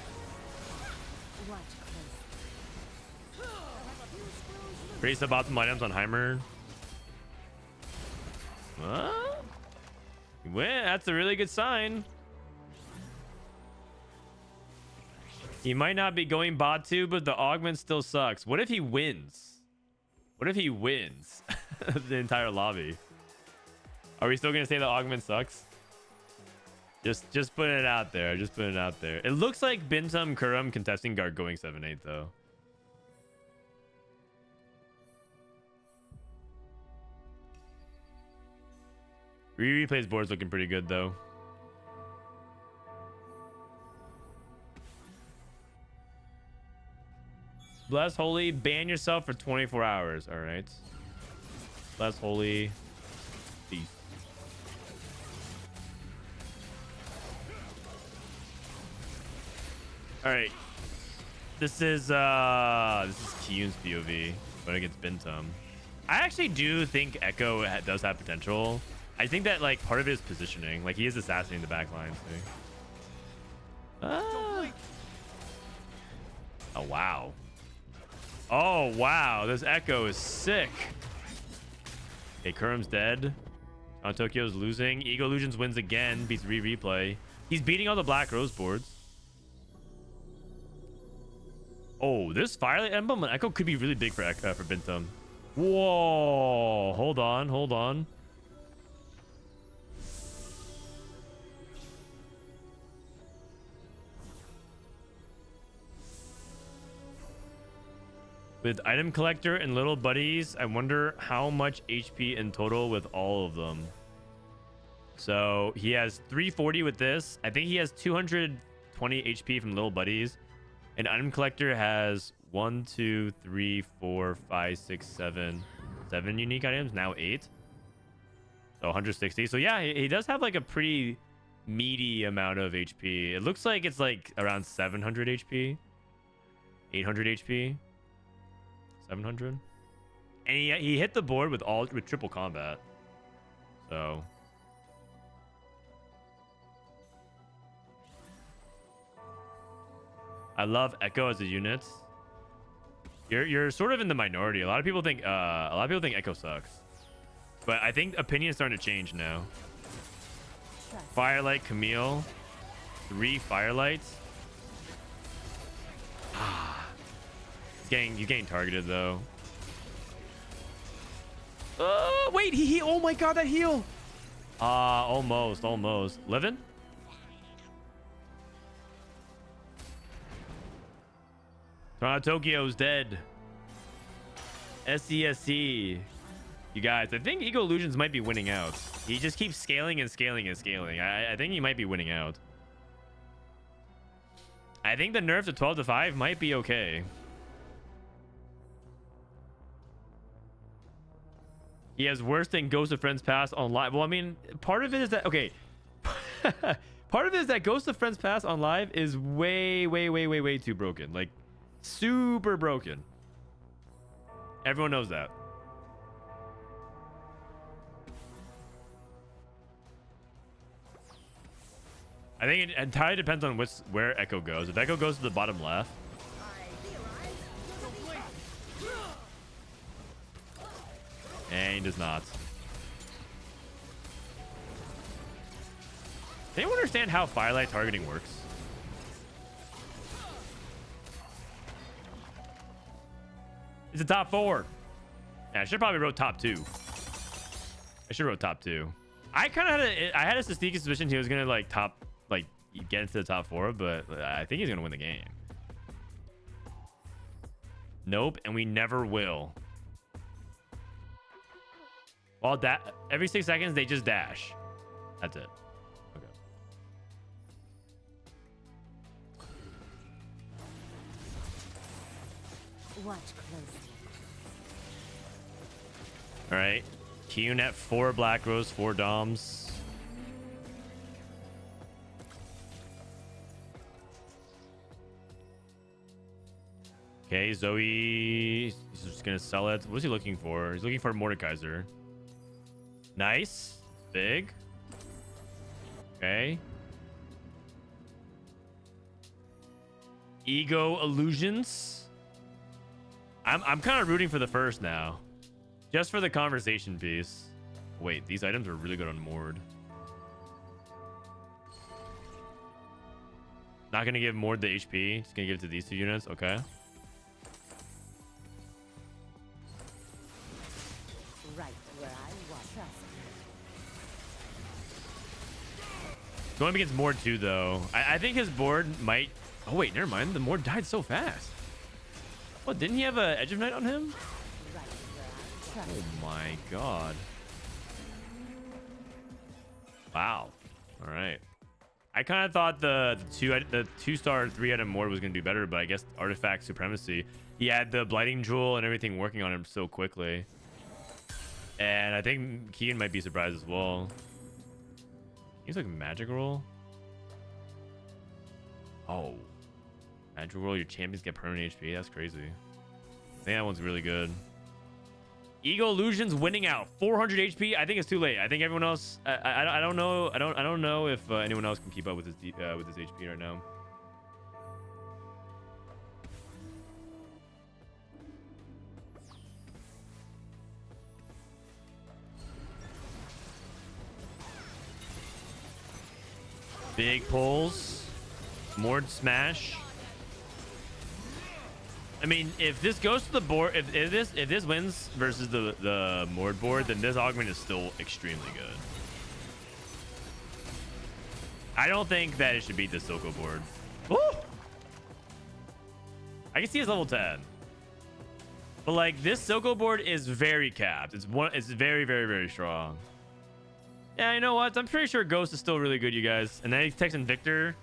Pretty suboptimal items on Heimer. Well, that's a really good sign. He might not be going bot 2, but the augment still sucks. What if he wins? What if he wins the entire lobby? Are we still gonna say the augment sucks? Just putting it out there. Just putting it out there. It looks like Binteum, Kurum contesting guard going 7-8 though. Replay's board's looking pretty good though. Bless Holy, ban yourself for 24 hours. All right. Bless Holy. Peace. All right. This is Kiyoon's POV going against Binteum. I actually do think Echo does have potential. I think that like part of it is positioning. Like he is assassinating the back line. Oh wow. Oh wow. This Echo is sick. Okay, Kurum's dead. Tokyo's losing. Ego Illusions wins again. Beats Rereplay. He's beating all the Black Rose boards. Oh, this Firelight Emblem and Echo could be really big for Binteum. Whoa. Hold on. Hold on. With Item Collector and Little Buddies, I wonder how much HP in total with all of them. So he has 340 with this. I think he has 220 HP from Little Buddies. And Item Collector has 1, 2, 3, 4, 5, 6, 7 unique items. Now 8. So 160. So yeah, he does have like a pretty meaty amount of HP. It looks like it's like around 700 HP. 800 HP. 700. And he hit the board with triple combat. So I love Echo as a unit. You're sort of in the minority. A lot of people think Echo sucks. But I think opinion is starting to change now. Firelight Camille. 3 Firelights. He's getting targeted though. Wait, he oh my god, that heal. Almost. Living? Tokyo's dead. sCsC. You guys, I think Ego Illusions might be winning out. He just keeps scaling and scaling and scaling. I think he might be winning out. I think the nerf to 12 to 5 might be okay. He has worse than Ghost of Friends Pass on live. Well, I mean, part of it is that, okay. Part of it is that Ghost of Friends Pass on live is way too broken. Like, super broken. Everyone knows that. I think it entirely depends on where Echo goes. If Echo goes to the bottom left. And he does not. Does anyone understand how Firelight targeting works? It's a top 4. Yeah, I should probably wrote top 2. I should wrote top 2. I kind of had a sneaky suspicion he was gonna like get into the top 4, but I think he's gonna win the game. Nope, and we never will. Well, that every 6 seconds they just dash. That's it. Okay. Watch closely. All right, Kiyoon at 4 Black Rose, 4 Doms. Okay, Zoe. He's just gonna sell it. What's he looking for? He's looking for a Mordekaiser. Nice. Big. Okay. Ego Illusions. I'm kind of rooting for the first now. Just for the conversation piece. Wait, these items are really good on Mord. Not gonna give Mord the HP. Just gonna give it to these 2 units. Okay. Right where I was. Going against Mord too, though. I think his board might. Oh wait, never mind. The Mord died so fast. What? Didn't he have a Edge of Night on him? Right where I was. Oh my god. Wow. All right. I kind of thought the 2-star 3-item Mord was gonna do better, but I guess Artifact Supremacy. He had the Blighting Jewel and everything working on him so quickly. And I think Kiyoon might be surprised as well. He's like Magic Roll. Oh. Magic Roll, your champions get permanent HP. That's crazy. I think that one's really good. Ego Illusions winning out. 400 HP. I think it's too late. I think everyone else. I don't know. I don't know if anyone else can keep up with his HP right now. Big pulls. Mord smash. I mean, if this goes to the board, if this wins versus the Mord board, then this augment is still extremely good. I don't think that it should beat the Zykoo board. Woo! I can see it's level 10. But like this Zykoo board is very capped. It's very strong. Yeah, you know what? I'm pretty sure Ghost is still really good, you guys. And then he's texting Viktor.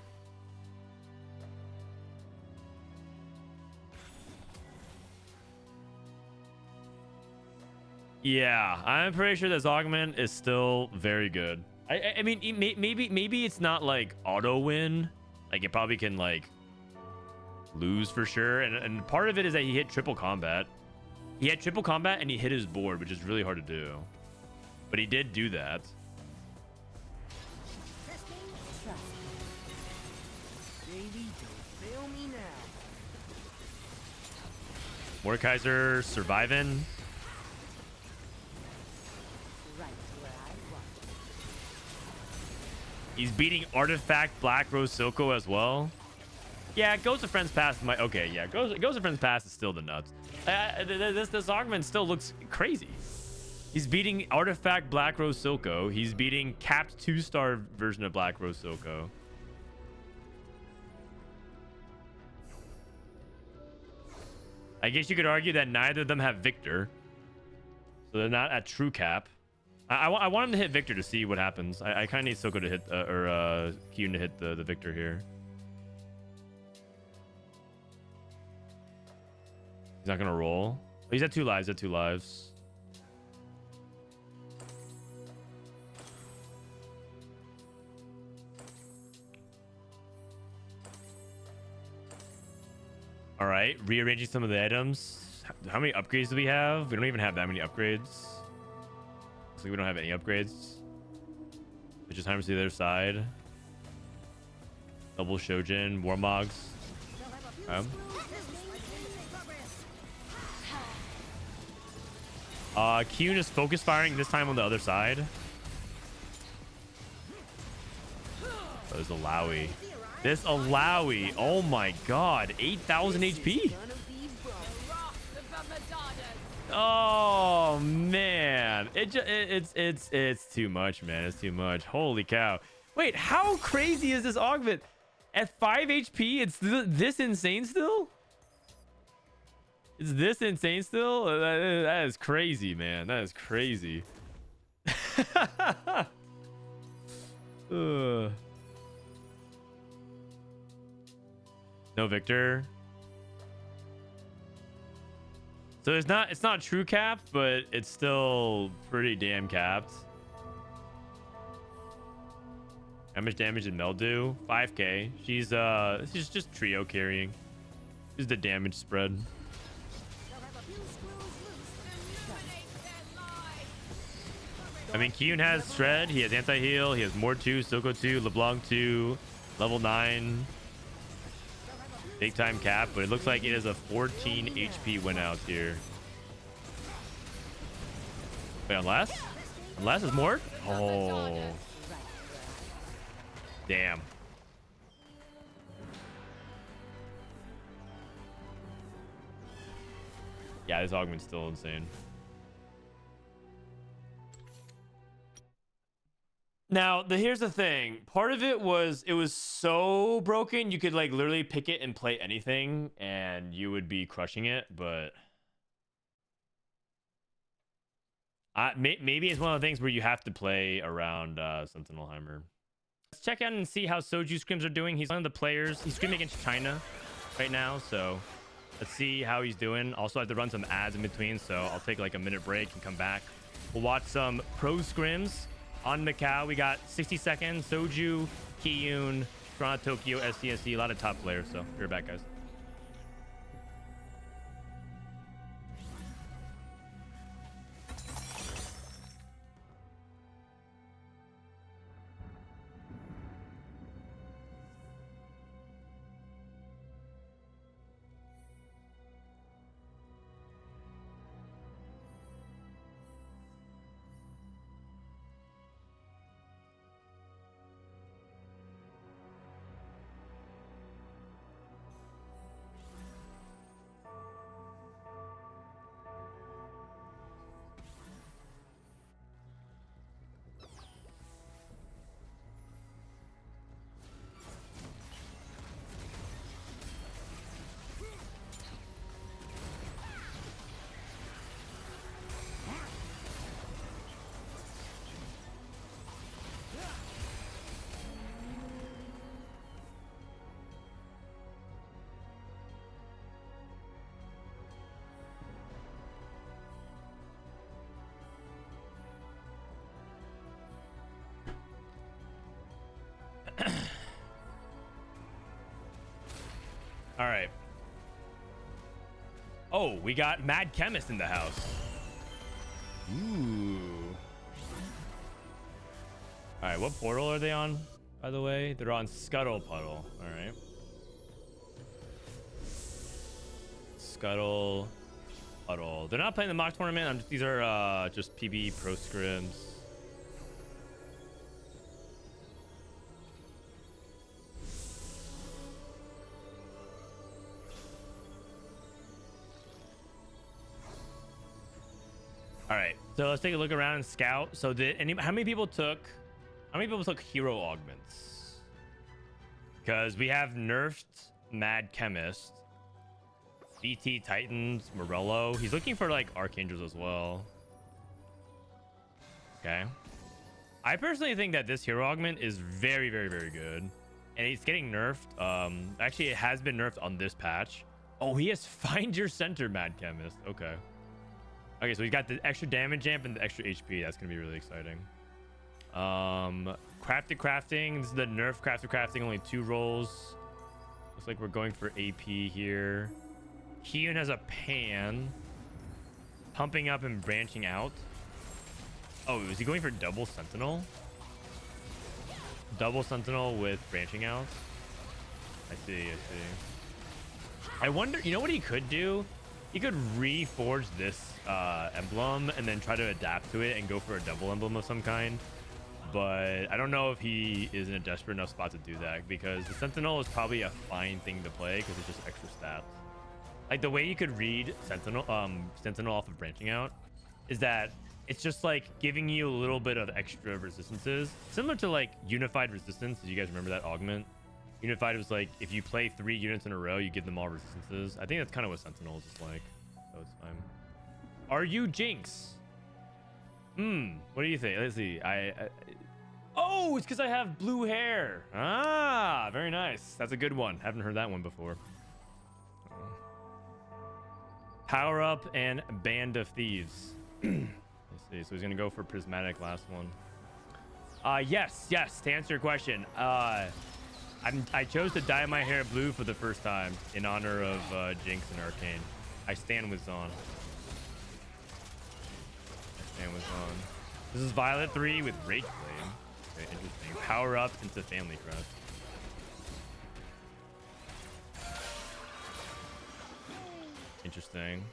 Yeah, I'm pretty sure this augment is still very good. I mean, maybe it's not like auto win. Like it probably can like lose for sure. And part of it is that he hit triple combat. He had triple combat and he hit his board, which is really hard to do. But he did do that. Baby, don't fail me now. Mordekaiser surviving. He's beating Artifact Black Rose Zykoo as well. Yeah, Ghost of Friends Pass might. Okay, yeah, Ghost of Friends Pass is still the nuts. This augment still looks crazy. He's beating Artifact Black Rose Zykoo. He's beating capped 2-star version of Black Rose Zykoo. I guess you could argue that neither of them have Viktor. So they're not at true cap. I want him to hit Viktor to see what happens. I kind of need Zykoo to hit, or Kiyoon to hit the Viktor here. He's not going to roll. Oh, he's at 2 lives, at 2 lives. All right, rearranging some of the items. How many upgrades do we have? We don't even have that many upgrades. Looks like we don't have any upgrades. Which is time to the other side. Double Shojin, Warmogs. Kiyoon is focus firing this time on the other side. Oh, there's a Lowy. This Alawi, oh my god, 8,000 HP. Oh man, it's too much, man. It's too much. Holy cow! Wait, how crazy is this augment? At 5 HP, it's this insane still. It's this insane still. That is crazy, man. That is crazy. No Viktor. So it's not true capped, but it's still pretty damn capped. How much damage did Mel do? 5k. She's just trio carrying. She's the damage spread. I mean, Kiyoon has Shred, he has anti-heal, he has more 2, Zykoo 2, LeBlanc 2, level 9. Big time cap, but it looks like it is a 14 HP win out here. Wait, unless is more? Oh. Damn. Yeah, this augment's still insane. Now, here's the thing. Part of it was so broken you could like literally pick it and play anything and you would be crushing it, but maybe it's one of the things where you have to play around Sentinelheimer. Let's check out and see how Soju scrims are doing. He's one of the players. He's scrimming against China right now, so let's see how he's doing. Also, I have to run some ads in between, so I'll take like a minute break and come back. We'll watch some pro scrims. On Macau, we got 60Second, Soju, Kiyoon, Toronto, Tokyo, sCsC, a lot of top players. So, be right back, guys. All right. Oh, we got Mad Chemist in the house. Ooh. All right, what portal are they on, by the way? They're on Scuttle Puddle. All right. Scuttle Puddle. They're not playing the mock tournament. These are just PBE pro scrims. All right, so let's take a look around and scout. So how many people took hero augments? Because we have nerfed Mad Chemist BT Titans, Morello. He's looking for like Archangels as well. Okay. I personally think that this hero augment is very, very, very good. And it's getting nerfed. Actually, it has been nerfed on this patch. Oh, he has Find Your Center, Mad Chemist. Okay. Okay, so he's got the extra damage amp and the extra HP. That's going to be really exciting. Crafting. This is the nerf crafting. Only 2 rolls. Looks like we're going for AP here. Kiyoon has a pan. Pumping up and branching out. Oh, is he going for double sentinel? Double sentinel with branching out. I see. I wonder, you know what he could do? He could reforge this emblem and then try to adapt to it and go for a double emblem of some kind. But I don't know if he is in a desperate enough spot to do that, because the sentinel is probably a fine thing to play because it's just extra stats. Like the way you could read sentinel off of branching out is that it's just like giving you a little bit of extra resistances, similar to like unified resistance. Do you guys remember that augment? Unified was like if you play 3 units in a row, you give them all resistances. I think that's kind of what sentinel is like, so it's fine. Are you Jinx? What do you think? Let's see. Oh, it's because I have blue hair. Ah, very nice. That's a good one. Haven't heard that one before. Power up and Band of Thieves. Let's see. So he's gonna go for Prismatic last one. Yes. To answer your question, I chose to dye my hair blue for the first time in honor of Jinx and Arcane. I stand with Zon. This is Violet 3 with Rainplosion. Very interesting. Power up into Family Crest. Interesting.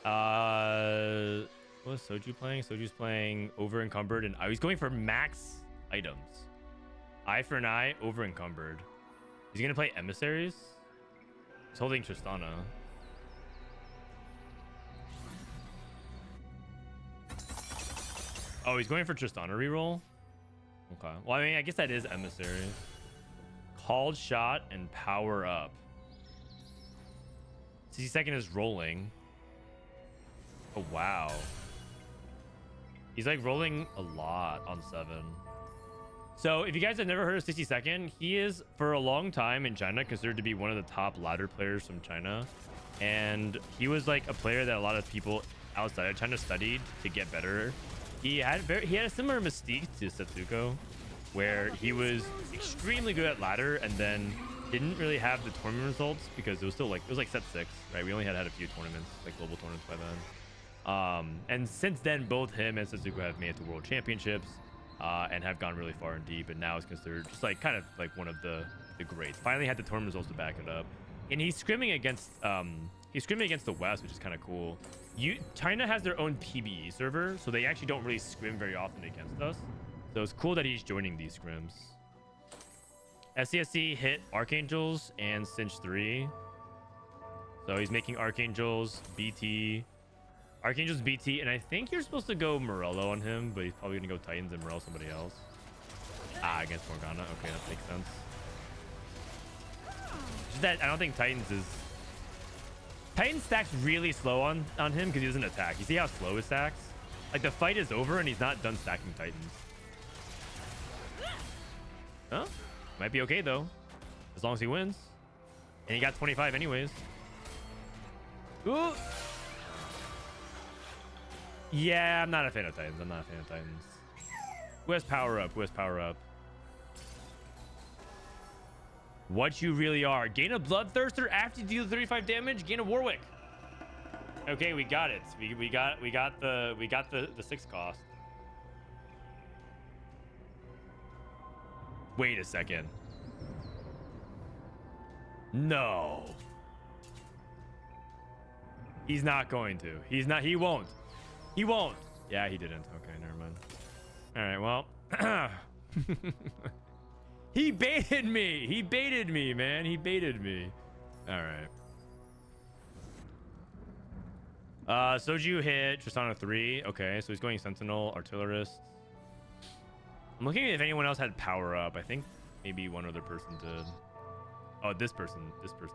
What is Soju playing? Soju's playing over encumbered, and he's going for max items. Eye for an eye, over encumbered. He's gonna play emissaries. He's holding Tristana. Oh, he's going for Tristana reroll. Okay. Well, I mean, I guess that is emissaries. Called shot and power up. 60 is rolling. Oh, wow. He's like rolling a lot on 7. So if you guys have never heard of 60 he is for a long time in China considered to be one of the top ladder players from China. And he was like a player that a lot of people outside of China studied to get better. He had a similar mystique to Setsuko, where he was extremely good at ladder and then didn't really have the tournament results because it was still like set 6, right? We only had a few tournaments, like global tournaments by then. And since then, both him and Setsuko have made it to world championships and have gone really far and deep, and now is considered just like kind of like one of the greats. Finally had the tournament results to back it up, and he's scrimming against the West, which is kind of cool. China has their own PBE server, so they actually don't really scrim very often against us. So it's cool that he's joining these scrims. sCsC hit Archangels and Cinch 3. So he's making Archangels, BT, and I think you're supposed to go Morello on him, but he's probably going to go Titans and Morello somebody else. Against Morgana. Okay, that makes sense. Just that I don't think Titans stacks really slow on him because he doesn't attack. You see how slow his stacks? Like the fight is over and he's not done stacking Titans. Huh? Might be okay though, as long as he wins. And he got 25 anyways. Ooh. Yeah, I'm not a fan of Titans. Who has power up? What you really are. Gain a Bloodthirster after you deal 35 damage. Gain a Warwick. Okay, we got it. We got the 6 cost. Wait a second. No. He's not going to. He won't. Yeah, he didn't. Okay, never mind. All right, well. He baited me, man. He baited me. All right. Soju hit Tristana 3. Okay, so he's going Sentinel, Artillerist. I'm looking at if anyone else had power up. I think maybe one other person did. Oh, this person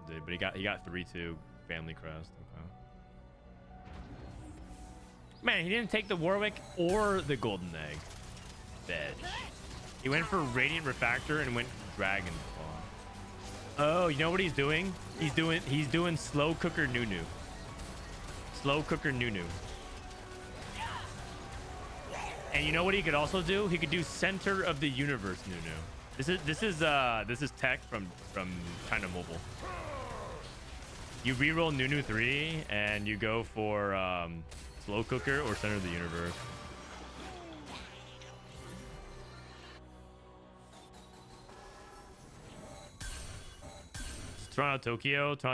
did, but he got 3 too. family crest. Okay. Man, he didn't take the Warwick or the golden egg. Veg. He went for Radiant Refactor and went Dragon Claw. Oh, you know what he's doing? He's doing slow cooker Nunu. Slow cooker Nunu. And you know what he could also do? He could do center of the universe Nunu. This is tech from China Mobile. You reroll Nunu 3 and you go for slow cooker or center of the universe. Toronto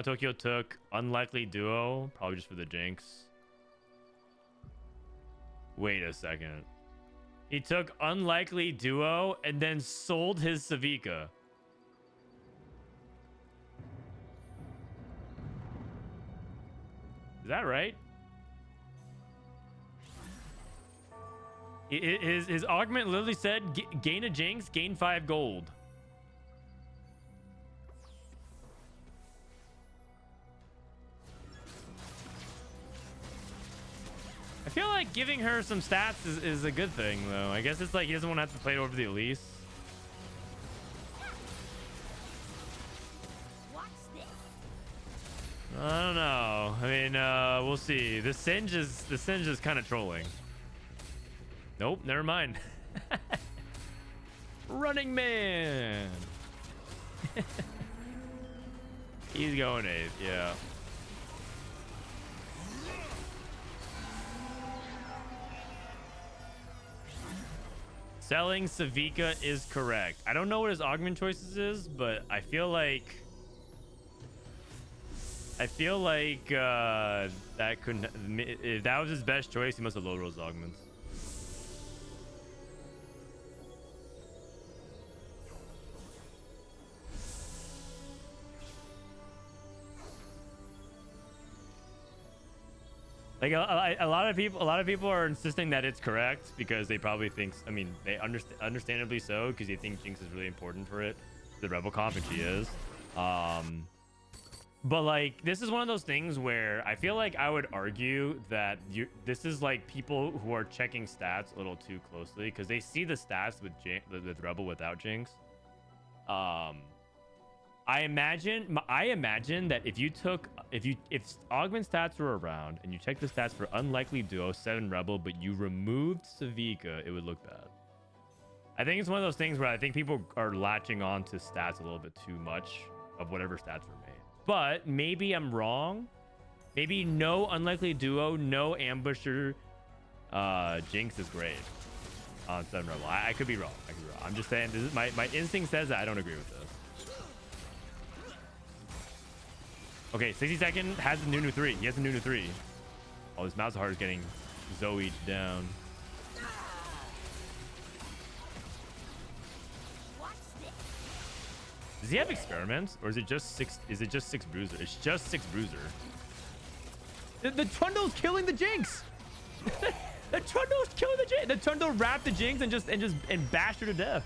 Tokyo took unlikely duo, probably just for the jinx. Wait a second. He took unlikely duo and then sold his Savika. Is that right? His augment literally said gain a jinx, gain 5 gold. I feel like giving her some stats is a good thing, though. I guess it's like he doesn't want to have to play it over the Elise. I don't know. I mean, we'll see. The Singe is kind of trolling. Nope, never mind. Running Man. He's going 8th, yeah. Selling Savika is correct. I don't know what his augment choices is, but I feel like that couldn't. If that was his best choice, he must have low rolls augments. Like a lot of people are insisting that it's correct because they probably think. I mean, they understandably so, because they think Jinx is really important for it, the Rebel comp, and she is. But like, this is one of those things where I feel like I would argue that this is like people who are checking stats a little too closely because they see the stats with Rebel without Jinx. I imagine that if augment stats were around and you check the stats for unlikely duo 7 Rebel, but you removed Savika, it would look bad. I think it's one of those things where I think people are latching on to stats a little bit too much of whatever stats were made. But maybe I'm wrong. Maybe no unlikely duo, no ambusher Jinx is great on 7 Rebel. I could be wrong. I'm just saying, this is my instinct says that I don't agree with this. Okay, 60Second has the Nunu 3. He has the Nunu 3. Oh, this Malzahar is getting Zoe'd down. Does he have experiments, or is it just 6? Is it just 6 bruiser? It's just 6 bruiser. The Trundle's killing the Jinx. The Trundle's killing the Jinx. The Trundle wrapped the Jinx and bashed her to death.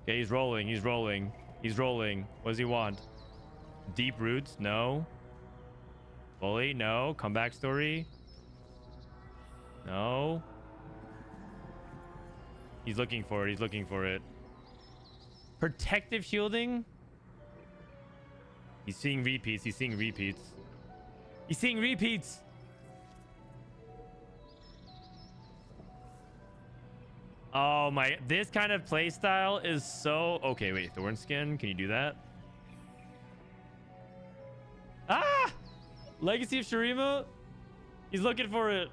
Okay, he's rolling. What does he want? Deep roots? No. Bully? No. Comeback story? No. He's looking for it. Protective shielding? He's seeing repeats. Oh my, this kind of play style is so... Okay, wait, Thorn Skin, can you do that? Ah! Legacy of Shurima? He's looking for it.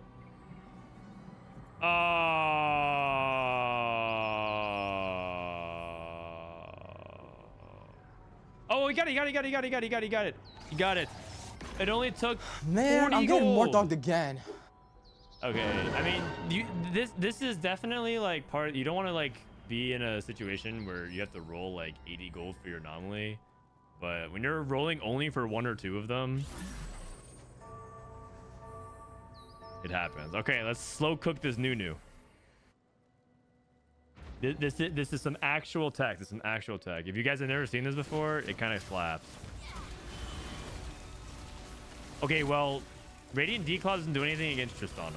Oh, he got it. He got it. It only took 40 I'm getting gold. more dogged again. Okay, I mean, this is definitely like part. You don't want to like be in a situation where you have to roll like 80 gold for your anomaly, but when you're rolling only for 1 or 2 of them, it happens. Okay, let's slow cook this Nunu. This is some actual tech. This is some actual tech. If you guys have never seen this before, it kind of slaps. Okay, well, Radiant Declaw doesn't do anything against Tristana.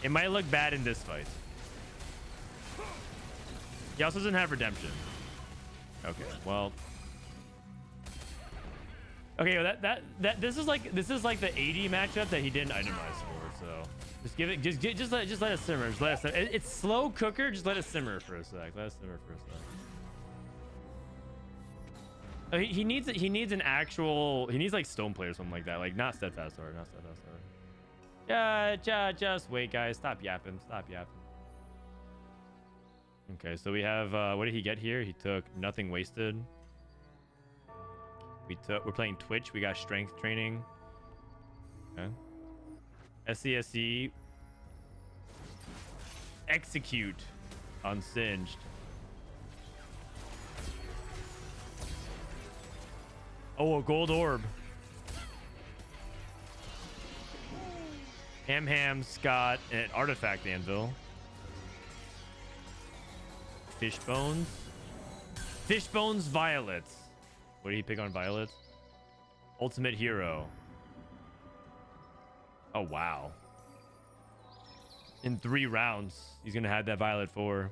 It might look bad in this fight. He also doesn't have Redemption. Okay, well. Okay, well, this is like the 80 matchup that he didn't itemize for. So just give it, just let it simmer. Just let it simmer. It's slow cooker. Just let it simmer for a sec. Let it simmer for a sec. Oh, he needs an actual. He needs like Stoneplay or something like that. Like not Steadfast Sword, not Steadfast Sword. Yeah, just wait, guys. Stop yapping. Stop yapping. Okay, so we have what did he get here? He took Nothing Wasted. We're playing Twitch. We got Strength Training. Okay. sCsC. Execute on Singed. Oh, a gold orb. Ham, Scott, and an artifact anvil. Fishbones. Fishbones, violets. What did he pick on violets? Ultimate hero. Oh, wow. In 3 rounds, he's going to have that violet 4.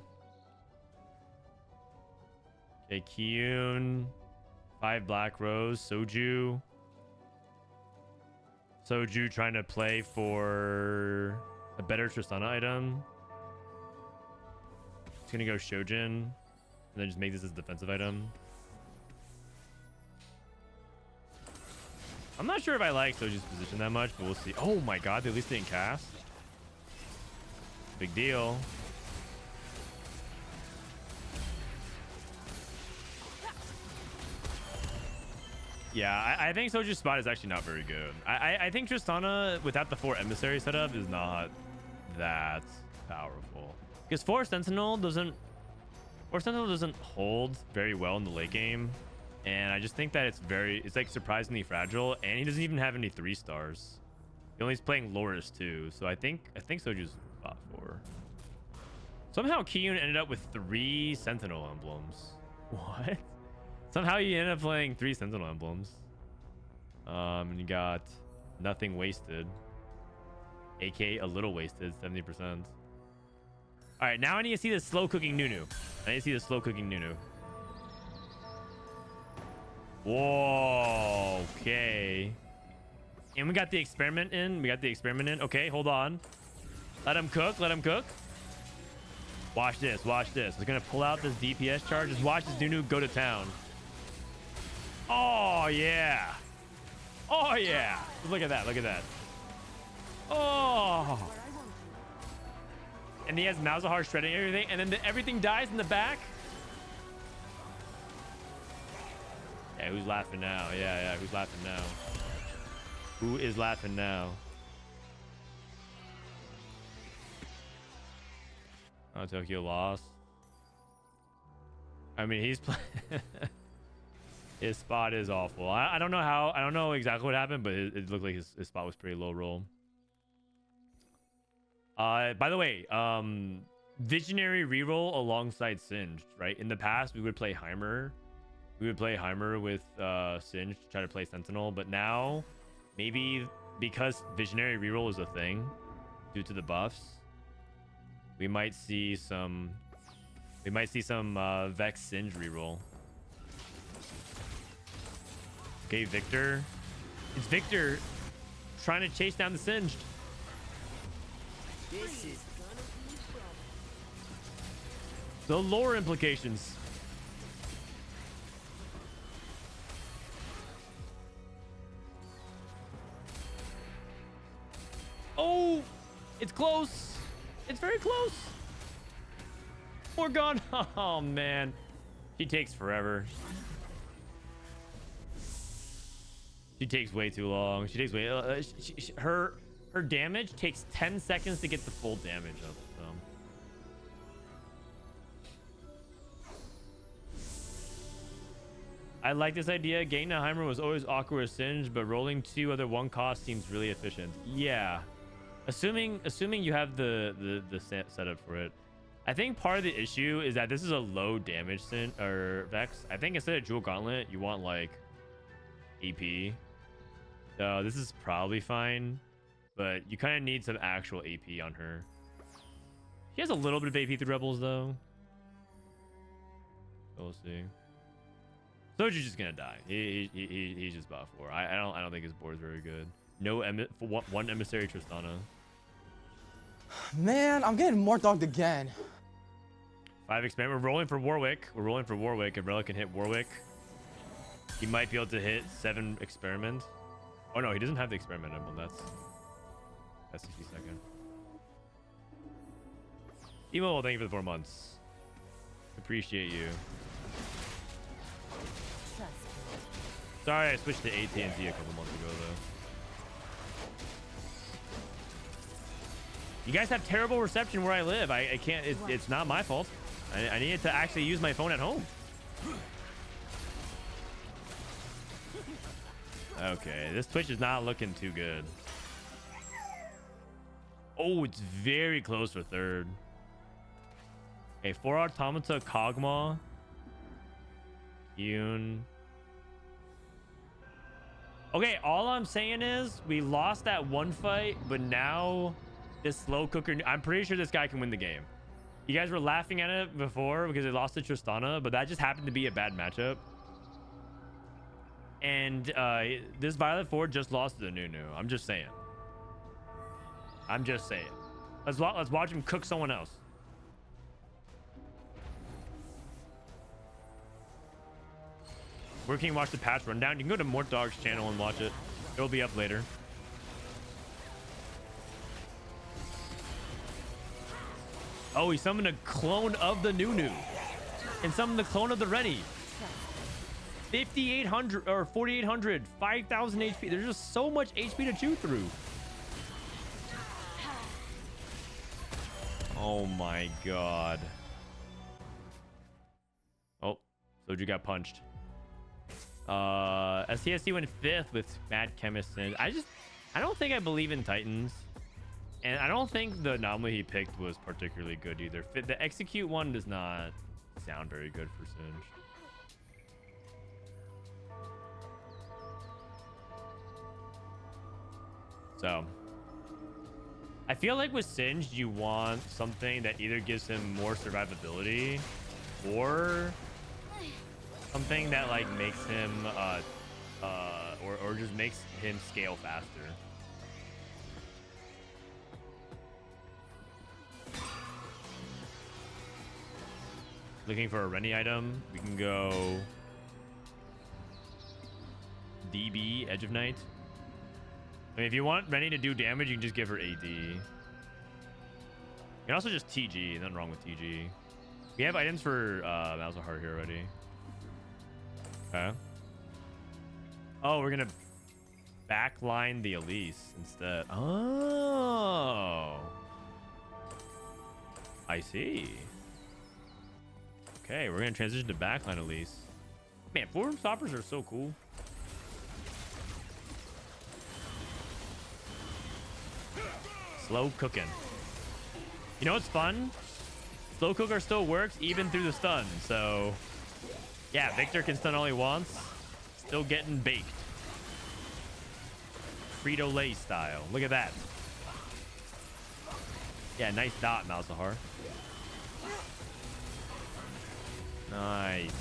Okay, Kiyoon. 5 black rose. Soju trying to play for a better Tristana item. He's gonna go Shojin and then just make this as a defensive item. I'm not sure if I like Soju's position that much, but we'll see. Oh my god, they at least didn't cast. Big deal. Yeah, I think Soju's spot is actually not very good. I think Tristana without the 4 emissary setup is not that powerful. Because 4 Sentinel doesn't hold very well in the late game. And I just think that it's like surprisingly fragile. And he doesn't even have any 3 stars. He only is playing Loris too. So I think Soju's spot 4. Somehow Kiyoon ended up with 3 Sentinel emblems. What? Somehow you end up playing 3 Sentinel emblems. And you got Nothing Wasted. AK a little wasted, 70%. All right, now I need to see the slow cooking Nunu. I need to see the slow cooking Nunu. Whoa, okay. And we got the experiment in. Okay, hold on. Let him cook. Watch this. It's gonna pull out this DPS charge. Just watch this Nunu go to town. Oh yeah. Look at that. Oh. And he has Malzahar shredding everything, and then everything dies in the back. Yeah, who's laughing now? Yeah, who's laughing now? Who is laughing now? Oh, Tokyo lost. I mean, he's playing. His spot is awful. I don't know how. I don't know exactly what happened, but it looked like his spot was pretty low roll. By the way, Visionary reroll alongside Singed, right? In the past, we would play Heimer. We would play Heimer with Singed to try to play Sentinel, but now maybe because Visionary reroll is a thing due to the buffs, we might see some Vex Singed reroll. Okay, Viktor. It's Viktor trying to chase down the Singed. This is gonna be trouble. The lore implications. Oh, it's close. It's very close. We're gone. Oh man, she takes forever. She takes way too long. She takes way. Her damage takes 10 seconds to get the full damage of them. I like this idea. Getting to Heimer was always awkward with Singed, but rolling 2 other 1 cost seems really efficient. Yeah, assuming you have the setup for it. I think part of the issue is that this is a low damage or Vex. I think instead of Jewel Gauntlet, you want like AP. So this is probably fine, but you kind of need some actual AP on her. She has a little bit of AP through Rebels though. We'll see. Soju's just gonna die. He's just buff 4. I don't think his board is very good. No one emissary Tristana. Man, I'm getting more dogged again. 5 experiment. We're rolling for Warwick. We're rolling for Warwick. If Relic can hit Warwick, he might be able to hit 7 experiment. Oh no, he doesn't have the experiment emblem. That's 60-second. Emo, thank you for the 4 months. Appreciate you. Trust me. Sorry, I switched to AT&T a couple months ago though. You guys have terrible reception where I live. I can't. It's not my fault. I needed to actually use my phone at home. Okay, this Twitch is not looking too good. Oh, it's very close for 3rd. Okay, 4 Automata, Kog'Maw, Kiyoon. Okay, all I'm saying is we lost that one fight, but now this slow cooker, I'm pretty sure this guy can win the game. You guys were laughing at it before because they lost to Tristana, but that just happened to be a bad matchup. And this Violet 4 just lost to the Nunu. I'm just saying. Let's watch him cook someone else. Where can you watch the patch rundown? You can go to Mort Dog's channel and watch it. It'll be up later. Oh, he summoned a clone of the Nunu and summoned the clone of the Rennie. 5,800 or 4,800, 5,000 HP. There's just so much HP to chew through. Oh my god. Oh, Soju got punched. sCsC went 5th with Mad Chemist. And I don't think I believe in Titans. And I don't think the anomaly he picked was particularly good either. The execute one does not sound very good for Singe. So I feel like with Singe, you want something that either gives him more survivability or something that like makes him or just makes him scale faster. Looking for a Rennie item, we can go DB, Edge of Night. I mean, if you want Rennie to do damage, you can just give her AD. You can also just TG, nothing wrong with TG. We have items for Malzahar here already. Okay. Oh, we're gonna backline the Elise instead. Oh, I see. Okay, we're gonna transition to backline Elise. Man, forum stoppers are so cool. Slow cooking. You know what's fun? Slow cooker still works even through the stun. So yeah, Viktor can stun all he wants. Still getting baked. Frito-Lay style. Look at that. Yeah, nice dot, Malzahar. Nice.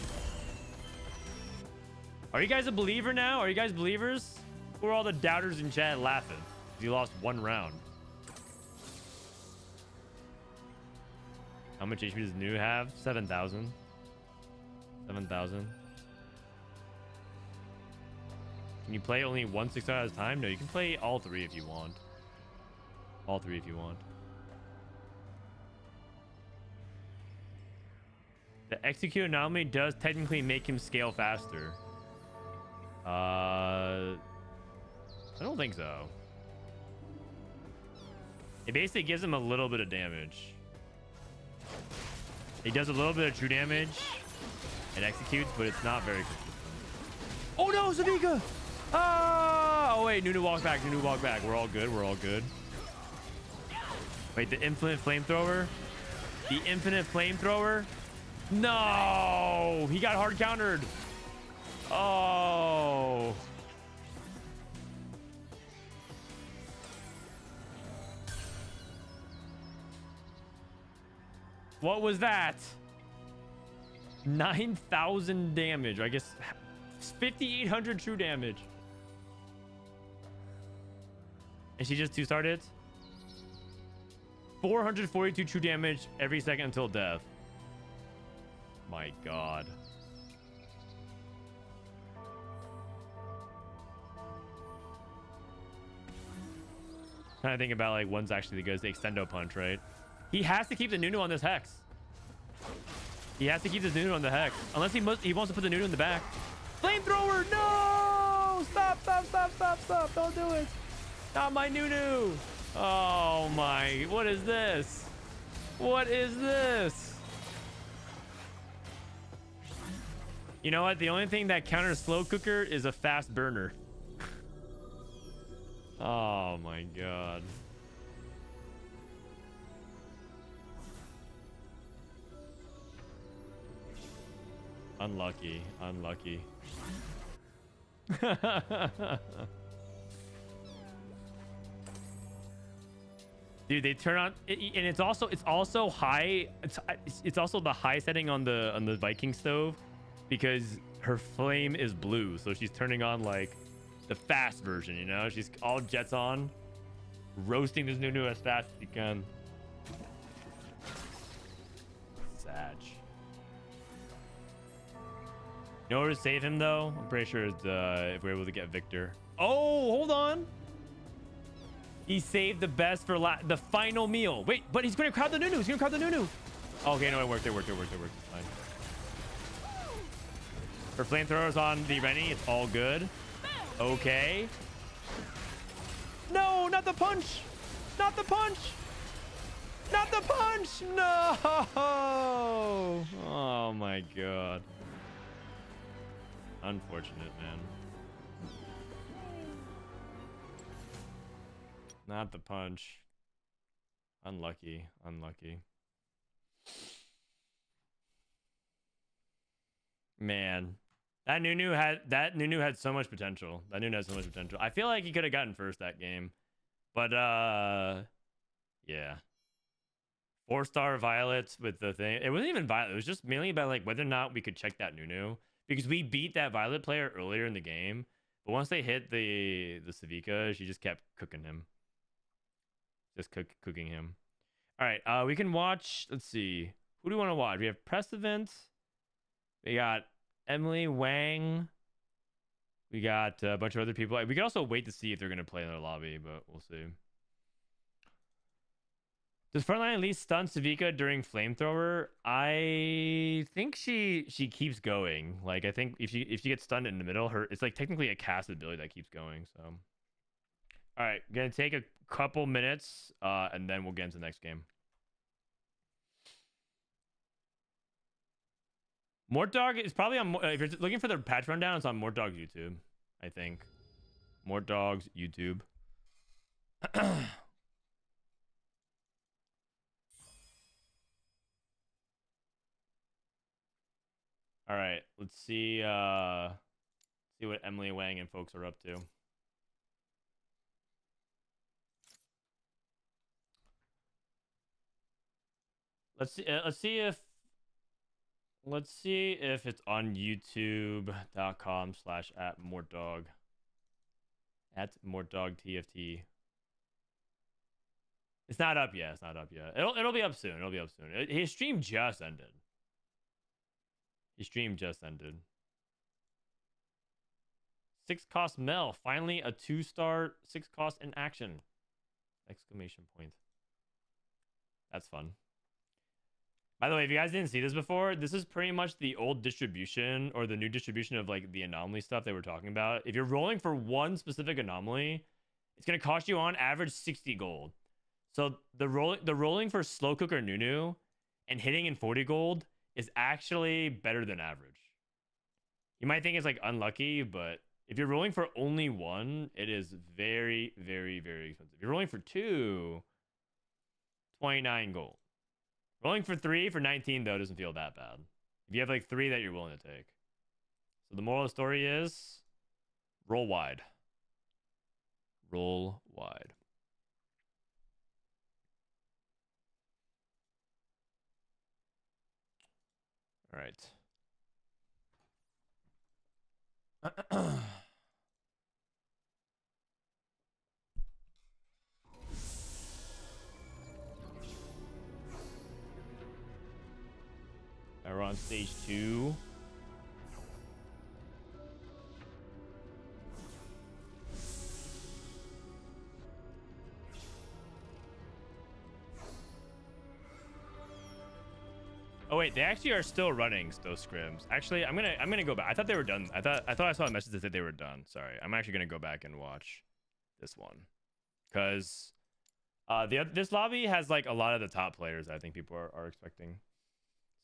Are you guys a believer now? Are you guys believers? Who are all the doubters in chat laughing? You lost 1 round. How much HP does New have? 7,000. 7,000. Can you play only 1 6 at a time? No, you can play all 3 if you want. All 3 if you want. The execute anomaly does technically make him scale faster. I don't think so. It basically gives him a little bit of damage. He does a little bit of true damage. It executes, but it's not very consistent. Oh no, Zavika! Ah! Oh wait, Nunu walk back. Nunu walk back. We're all good. We're all good. Wait, the infinite flamethrower. The infinite flamethrower. No, he got hard countered. Oh. What was that? 9,000 damage. I guess 5,800 true damage. And she just 2-starred it. 442 true damage every second until death. My God. Trying to think about like one's actually the good, the extendo punch, right? He has to keep the Nunu on this hex. He has to keep this Nunu on the hex, unless he wants to put the Nunu in the back. Flamethrower, no! Stop, stop, stop, stop, stop! Don't do it! Not my Nunu! Oh my! What is this? What is this? You know what? The only thing that counters slow cooker is a fast burner. Oh my God. Unlucky. Unlucky. Dude, they turn on it, and it's also high. It's also the high setting on the Viking stove, because her flame is blue, so she's turning on like the fast version. You know, she's all jets on, roasting this Nunu as fast as you can. Sag. You know where to save him though? I'm pretty sure it's, if we're able to get Viktor. Oh, hold on. He saved the best for the final meal. Wait, but he's going to crowd the Nunu. He's going to crowd the Nunu. Okay, no, it worked. It worked. It worked. It worked. It's fine. Her flamethrowers on the Rennie. It's all good. Okay. No, not the punch. Not the punch. Not the punch. No. Oh my God. Unfortunate, man. Not the punch. Unlucky. Unlucky. Man. That Nunu had so much potential. That Nunu had so much potential. I feel like he could have gotten first that game. But yeah. 4-star Violet with the thing. It wasn't even Violet. It was just mainly about like whether or not we could check that Nunu. Because we beat that Violet player earlier in the game. But once they hit the Savika, she just kept cooking him. Just cooking him. All right, we can watch. Let's see. Who do we want to watch? We have Prestivent. We got EmilyWang. We got a bunch of other people. We can also wait to see if they're going to play in their lobby, but we'll see. Does Frontline at least stun Savika during Flamethrower? I think she keeps going. Like, I think if she gets stunned in the middle, it's like technically a casted ability that keeps going. So, all right, gonna take a couple minutes, and then we'll get into the next game. Mortdog is probably on. If you're looking for the patch rundown, it's on Mortdog's YouTube. I think Mortdog's YouTube. All right, let's see. See what EmilyWang and folks are up to. Let's see if it's on youtube.com/@mortdog. @mortdogtft. It's not up yet. It's not up yet. It'll be up soon. It'll be up soon. His stream just ended. His stream just ended. 6-cost Mel. Finally a 2-star 6-cost in action. Exclamation point. That's fun. By the way, if you guys didn't see this before, this is pretty much the old distribution or the new distribution of like the anomaly stuff that we're talking about. If you're rolling for one specific anomaly, it's going to cost you on average 60 gold. So the rolling for slow cooker Nunu and hitting in 40 gold is actually better than average. You might think it's like unlucky, but if you're rolling for only one, it is very, very, very expensive. If you're rolling for two, 29 gold. Rolling for 3 for 19 though doesn't feel that bad. If you have like 3 that you're willing to take. So the moral of the story is roll wide. Roll wide. All right. We're on stage 2. Oh wait, they actually are still running those scrims. Actually, I'm gonna go back. I thought they were done. I thought I saw a message that said they were done. Sorry, I'm actually gonna go back and watch this one, because this lobby has like a lot of the top players that I think people are expecting.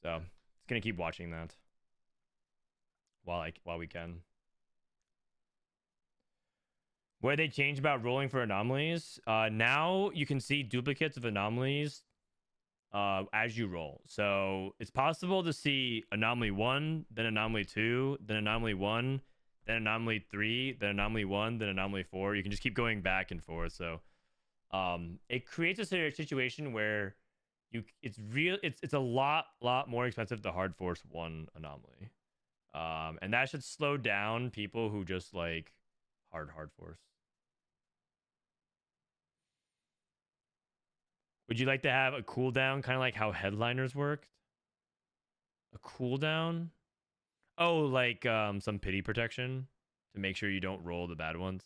So it's gonna keep watching that while we can. Where they changed about rolling for anomalies. Now you can see duplicates of anomalies as you roll. So it's possible to see anomaly 1, then anomaly 2, then anomaly 1, then anomaly 3, then anomaly 1, then anomaly 4. You can just keep going back and forth. So it creates a situation where it's a lot more expensive to hard force one anomaly. And that should slow down people who just like hard force. Would you like to have a cooldown, kind of like how headliners worked? A cooldown? Oh, like some pity protection to make sure you don't roll the bad ones.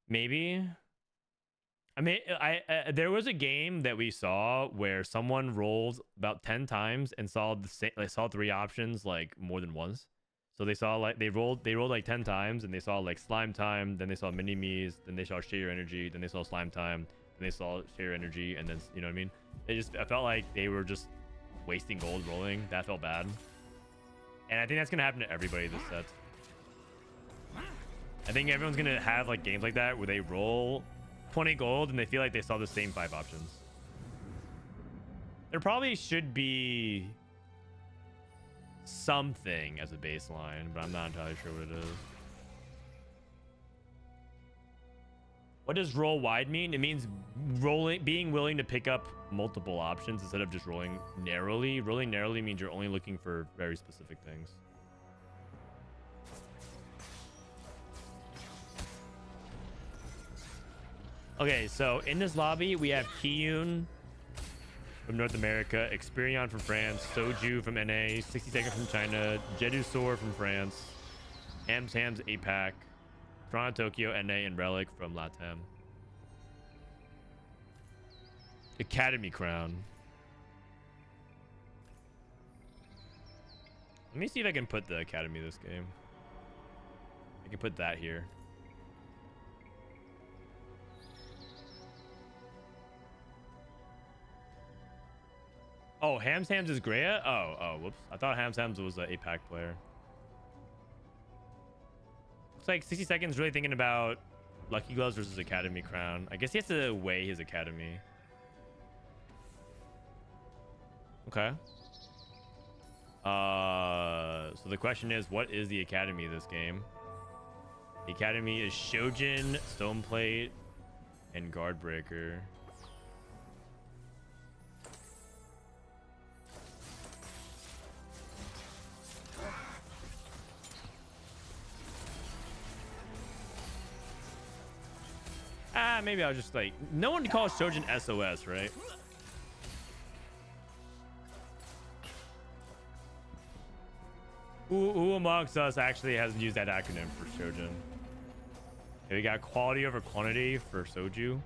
Maybe. I mean, there was a game that we saw where someone rolled about 10 times and saw the same, like, saw 3 options like more than once. So they saw like they rolled like 10 times and they saw like slime time, then they saw mini me's, then they saw share your energy, then they saw slime time. And they saw share energy, and then, you know what I mean? I felt like they were just wasting gold rolling. That felt bad. And I think that's gonna happen to everybody this set. I think everyone's gonna have like games like that where they roll 20 gold and they feel like they saw the same 5 options. There probably should be something as a baseline, but I'm not entirely sure what it is. What does roll wide mean? It means being willing to pick up multiple options instead of just rolling narrowly. Rolling narrowly means you're only looking for very specific things. Okay, so in this lobby, we have Kiyoon from North America, Experion from France, Soju from NA, 60Second from China, Jedusor from France, Hams APAC, Toronto, Tokyo, NA, and Relic from LATAM. Academy Crown. Let me see if I can put the Academy this game. I can put that here. Oh, Hams is Greya? Oh, whoops. I thought Hams was an APAC player. Looks like 60 Seconds really thinking about Lucky Gloves versus Academy Crown. I guess he has to weigh his Academy. Okay. So the question is, what is the Academy this game? The Academy is Shojin, Stoneplate, and Guardbreaker. Maybe I'll just like... No one calls Shojin SOS, right? Who amongst us actually hasn't used that acronym for Shojin? Okay, we got quality over quantity for Soju.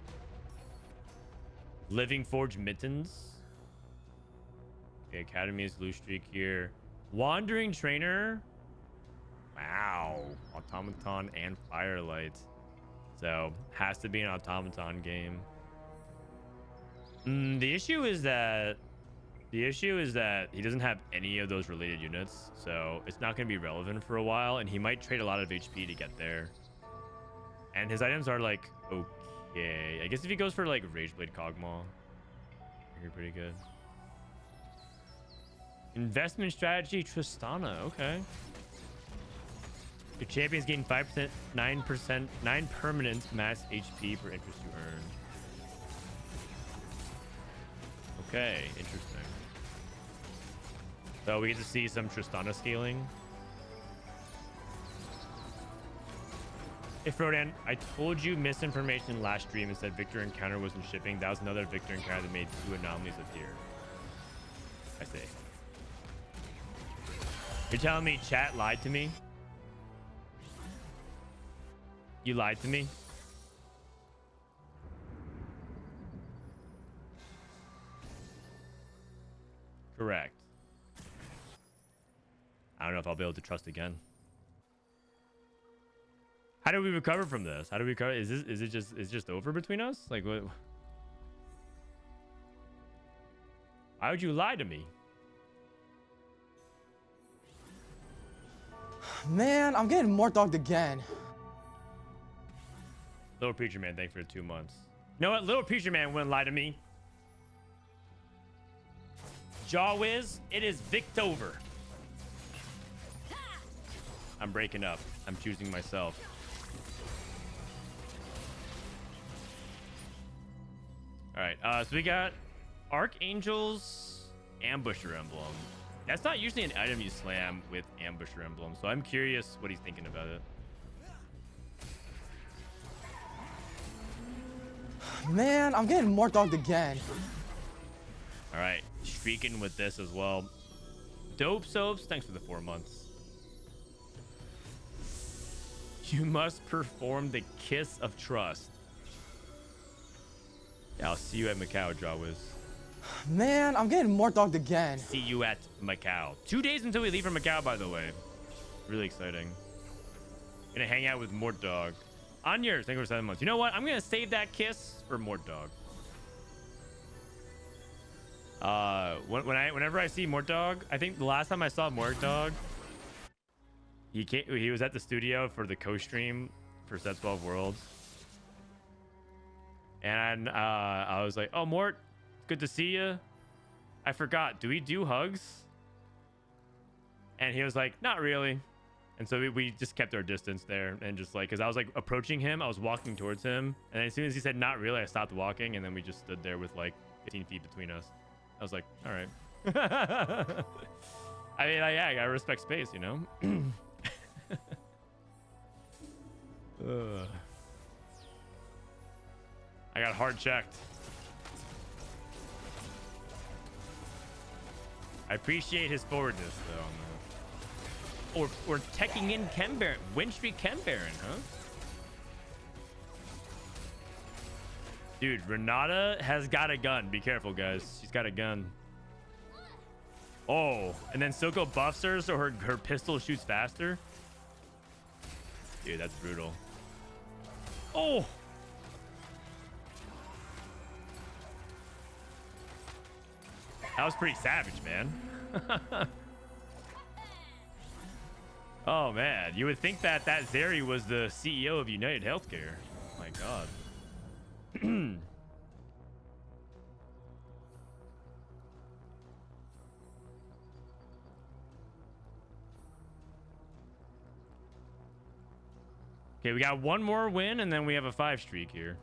Living Forge Mittens. Okay, Academy's Blue Streak here. Wandering Trainer. Wow. Automaton and Firelight. So, has to be an Automaton game. The issue is that he doesn't have any of those related units, so it's not going to be relevant for a while, and he might trade a lot of HP to get there. And his items are like okay. I guess if he goes for like Rageblade Kog'Maw, You're pretty good. Investment strategy, Tristana. Okay. Your champions gain 5%, 9%, 9 permanent max HP per interest you earn. Okay, interesting. So we get to see some Tristana scaling. Hey Frodan, I told you misinformation last stream and said Viktor encounter wasn't shipping. That was another Viktor encounter that made 2 anomalies appear. I see. You're telling me chat lied to me? You lied to me? Correct. I don't know if I'll be able to trust again. How do we recover from this? How do we recover? Is it just over between us? Like what? Why would you lie to me? Man, I'm getting more dogged again. Little Preacher Man, thanks for the 2 months. You know what? Little Preacher Man wouldn't lie to me. Jaw Wiz, it is Victover. I'm breaking up. I'm choosing myself. All right, so we got Archangel's Ambusher Emblem. That's not usually an item you slam with Ambusher Emblem, so I'm curious what he's thinking about it. Man, I'm getting more dogged again. All right, streaking with this as well. Dope Soaps, thanks for the 4 months. You must perform the kiss of trust. Yeah, I'll see you at Macau, Jawiz. Man, I'm getting more dogged again. See you at Macau. 2 days until we leave for Macau, by the way. Really exciting. Gonna hang out with Mort Dog. On yours, thank you for 7 months. You know what? I'm gonna save that kiss for Mort Dog. Whenever I see Mort Dog, I think the last time I saw Mort Dog, he was at the studio for the co-stream for Set 12 Worlds. And I was like, oh, Mort, good to see you. I forgot, do we do hugs? And he was like, not really. And so we just kept our distance there, and just like, because I was like approaching him, I was walking towards him, and as soon as he said not really, I stopped walking, and then we just stood there with like 15 feet between us. I was like, all right. I mean, yeah, I gotta respect space, you know. I got hard checked. I appreciate his forwardness though. Or teching in Ken Baron, Win Street Ken Baron, huh? Dude, Renata has got a gun. Be careful, guys. She's got a gun. Oh, and then Zykoo buffs her so her pistol shoots faster. Dude, that's brutal. Oh! That was pretty savage, man. Oh, man. You would think that Zeri was the CEO of United Healthcare. Oh, my God. Okay, we got one more win, and then we have a 5 streak here.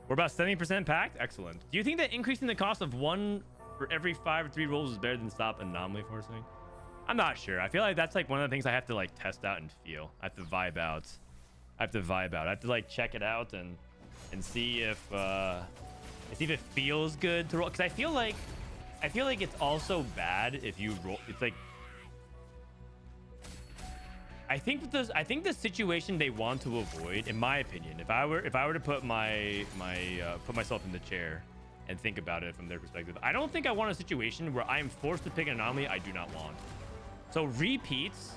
We're about 70% packed. Excellent. Do you think that increasing the cost of 1 for every 5 or 3 rolls is better than stop anomaly forcing? I'm not sure. I feel like that's like one of the things I have to like test out and feel. I have to vibe out. I have to like check it out and see if it feels good to roll. Because I feel like it's also bad if you roll. It's like I think the situation they want to avoid, in my opinion, if I were to put put myself in the chair and think about it from their perspective, I don't think I want a situation where I am forced to pick an anomaly I do not want. So repeats,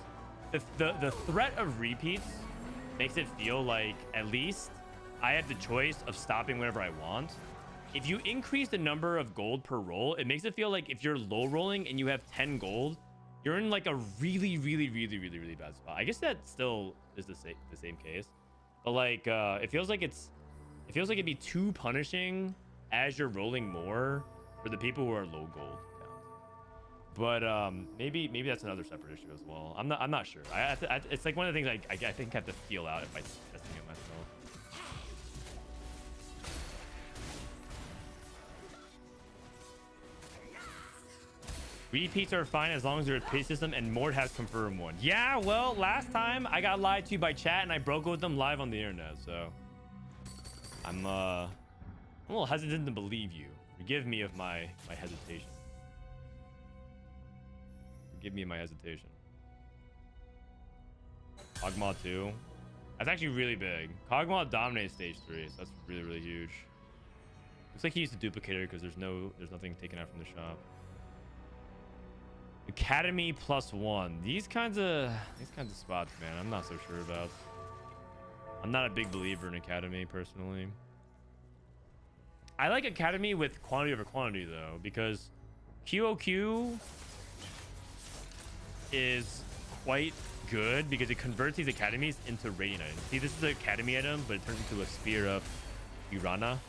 the threat of repeats makes it feel like at least I have the choice of stopping whenever I want. If you increase the number of gold per roll, it makes it feel like if you're low rolling and you have 10 gold, you're in like a really bad spot. I guess that still is the same case, but like it feels like it's It feels like it'd be too punishing as you're rolling more for the people who are low gold. But maybe that's another separate issue as well. I'm not sure. It's like one of the things I think I have to feel out if I testing it myself. Repeats are fine as long as there's a pay system, and Mort has confirmed one. Yeah, well, last time I got lied to by chat and I broke with them live on the internet, so I'm a little hesitant to believe you. Forgive me of my hesitation. Forgive me my hesitation. Kog'Maw 2. That's actually really big. Kog'Maw dominates stage 3, so that's really, really huge. Looks like he used a duplicator because there's nothing taken out from the shop. Academy +1. These kinds of spots, man, I'm not so sure about. I'm not a big believer in Academy personally. I like Academy with quantity over quantity though, because QOQ is quite good because it converts these academies into radiant items. See, this is an academy item, but it turns into a spear of Urana.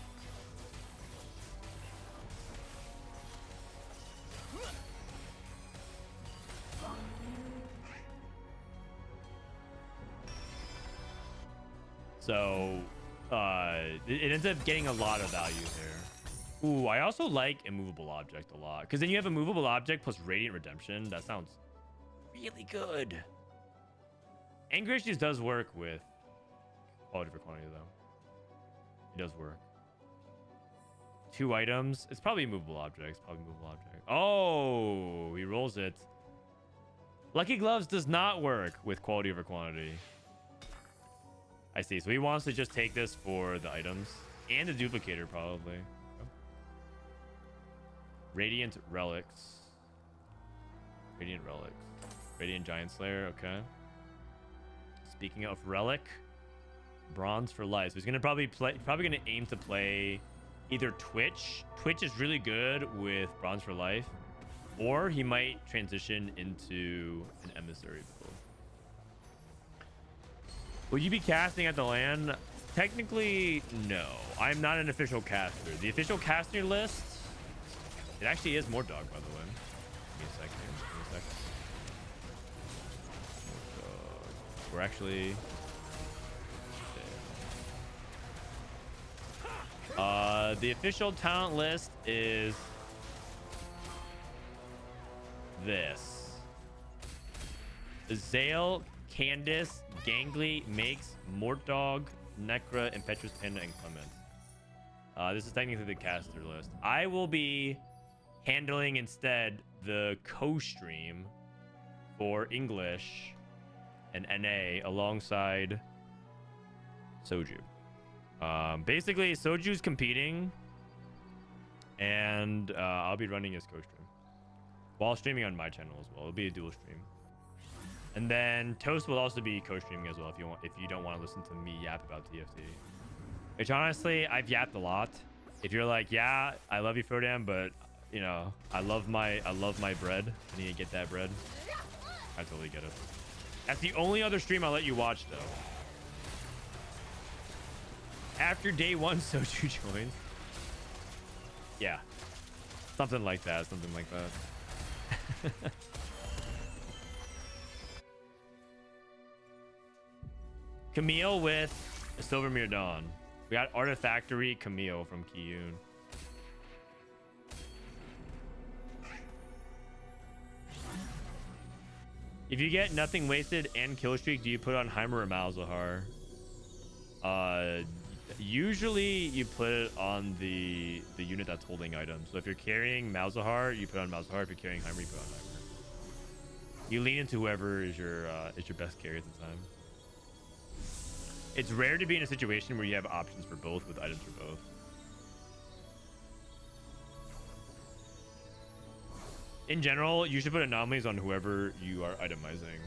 So it ends up getting a lot of value there. Ooh, I also like immovable object a lot, because then you have a movable object plus radiant redemption. That sounds really good. Angry Issues does work with quality for quantity though. It does work. 2 items. It's probably movable objects. Probably movable object. Oh, he rolls it. Lucky Gloves does not work with quality over quantity. I see. So he wants to just take this for the items and the duplicator, probably. Oh. Radiant Relics. Radiant Relics. Radiant Giant Slayer. Okay. Speaking of Relic, Bronze for Life. So he's gonna probably gonna aim to play either Twitch. Twitch is really good with Bronze for Life, or he might transition into an Emissary build. Will you be casting at the LAN? Technically, no. I'm not an official caster. The official caster list, it actually is Mort Dog, by the way. Give me a second. We're actually there. The official talent list is this: Zale, Candace, Gangly, Makes, Mortdog, Necra, Impetuous Panda, and Clement. This is technically the caster list. I will be handling instead the co-stream for English and NA alongside Soju. Basically, Soju's competing, and I'll be running his co-stream while streaming on my channel as well. It'll be a dual stream. And then Toast will also be co-streaming as well if you don't want to listen to me yap about TFT. Which honestly, I've yapped a lot. If you're like, yeah, I love you, Frodan, but you know, I love my bread. I need to get that bread. I totally get it. That's the only other stream I'll let you watch though. After day 1, Soju joins. Yeah. Something like that. Something like that. Camille with Silvermere Dawn. We got Artifactory Camille from Kiyoon. If you get nothing wasted and kill streak, do you put on Heimer or Malzahar? Usually you put it on the unit that's holding items. So if you're carrying Malzahar, you put on Malzahar. If you're carrying Heimer, you put on Heimer. You lean into whoever is your best carry at the time. It's rare to be in a situation where you have options for both with items for both. In general, you should put anomalies on whoever you are itemizing.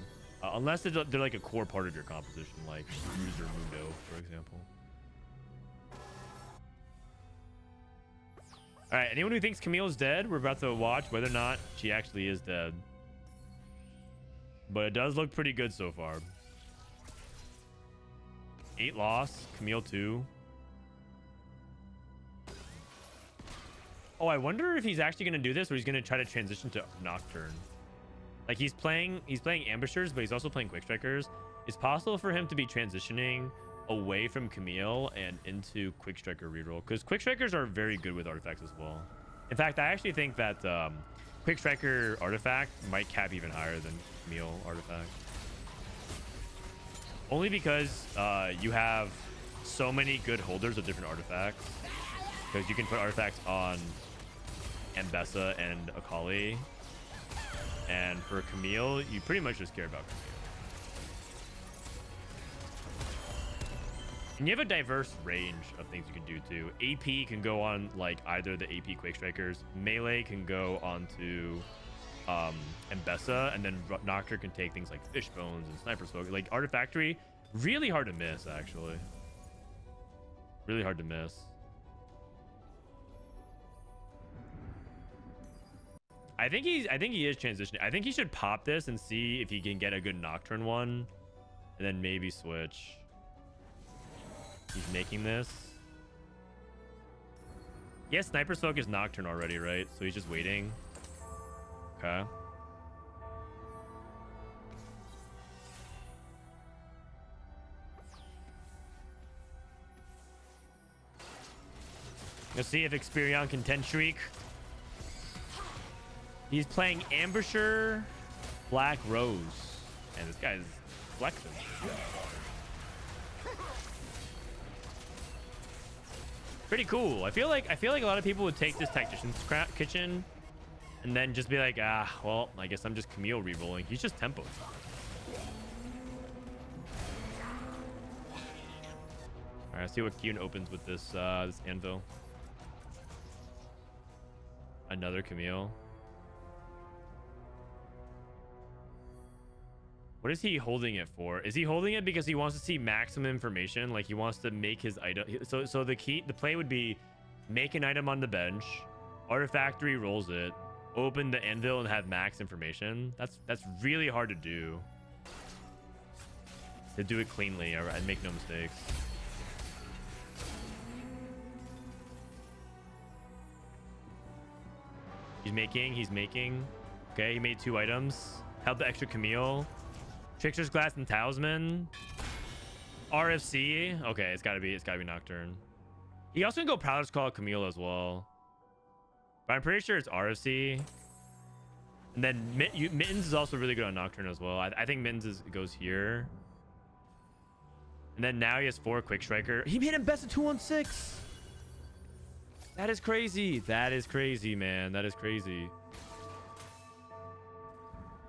Unless they're like a core part of your composition, like Ruse or Mundo, for example. Alright, anyone who thinks Camille's dead, we're about to watch whether or not she actually is dead. But it does look pretty good so far. 8 loss, Camille 2. Oh, I wonder if he's actually going to do this or he's going to try to transition to Nocturne. Like he's playing Ambushers, but he's also playing Quick Strikers. It's possible for him to be transitioning away from Camille and into Quick Striker reroll, because Quick Strikers are very good with artifacts as well. In fact, I actually think that Quick Striker artifact might cap even higher than Camille artifact. Only because you have so many good holders of different artifacts. Because you can put artifacts on Aesah and Akali. And for Camille, you pretty much just care about Camille. And you have a diverse range of things you can do too. AP can go on like either the AP Quick Strikers. Melee can go onto Aesah, and then Nocturne can take things like Fish Bones and Sniper Smoke. Like Artifactory, really hard to miss actually. Really hard to miss. I think he is transitioning. I think he should pop this and see if he can get a good Nocturne one, and then maybe switch. He's making this. Yes, Sniper Smoke is Nocturne already, right? So he's just waiting. Okay. Let's see if Experion can 10 Shriek. He's playing Ambusher, Black Rose, and this guy's flexing. Pretty cool. I feel like a lot of people would take this Tactician's Kitchen and then just be like, well, I guess I'm just Camille rerolling. He's just tempo. All right, let's see what Kiyoon opens with this this Anvil. Another Camille. What is he holding it for? Is he holding it because he wants to see maximum information? Like he wants to make his item. So the play would be make an item on the bench, Artifactory rolls it, open the Anvil and have max information. That's really hard to do. To do it cleanly and make no mistakes. He's making. Okay, he made 2 items. Held the extra Camille. Trickster's Glass and Talisman. RFC. Okay, it's gotta be Nocturne. He also can go Prowler's Call Camille as well. But I'm pretty sure it's RFC. And then Mittens is also really good on Nocturne as well. I think Mittens goes here. And then now he has 4 Quick Striker. He made him best of 2-1-6. That is crazy. That is crazy, man. That is crazy.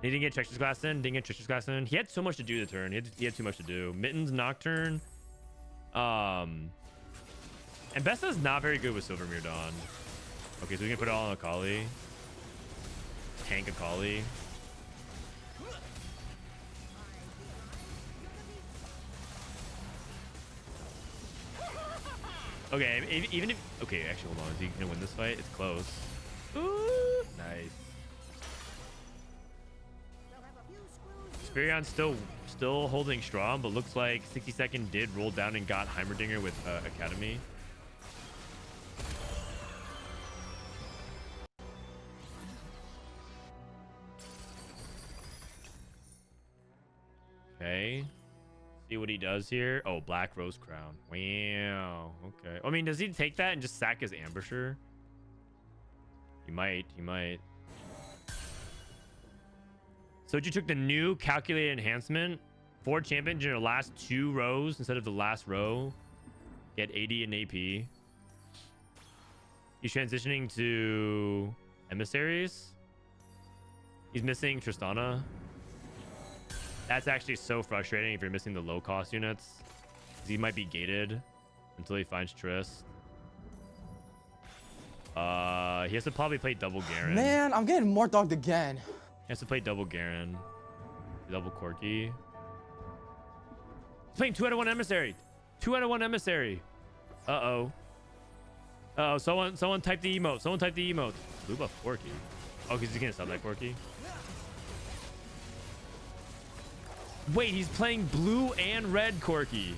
He didn't get Trickster's Glass in. Didn't get Trickster's Glass in. He had so much to do the turn. He had too much to do. Mittens, Nocturne. And Bessa's not very good with Silvermere Dawn. Okay, so we can put it all on Akali. Tank Akali. Okay, even if... Okay, actually, hold on. Is he going to win this fight? It's close. Ooh, nice. Esperion's still holding strong, but looks like 60Second did roll down and got Heimerdinger with Academy. Okay. See what he does here. Oh, Black Rose Crown. Wow. Okay. I mean, does he take that and just sack his Ambusher? He might. He might. Soju took the new calculated enhancement. 4 champions in your last 2 rows instead of the last row. Get 80 in AP. He's transitioning to Emissaries. He's missing Tristana. That's actually so frustrating if you're missing the low cost units. He might be gated until he finds Trist. He has to probably play double Garen. Man, I'm getting more dogged again. He has to play double Garen. Double Corki. He's playing 2 out of 1 Emissary. 2 out of 1 Emissary. Uh-oh. Uh-oh, someone type the emote. Someone type the emote. Blue buff Corki. Oh, because he's going to sub that Corki. Wait, he's playing blue and red Corki.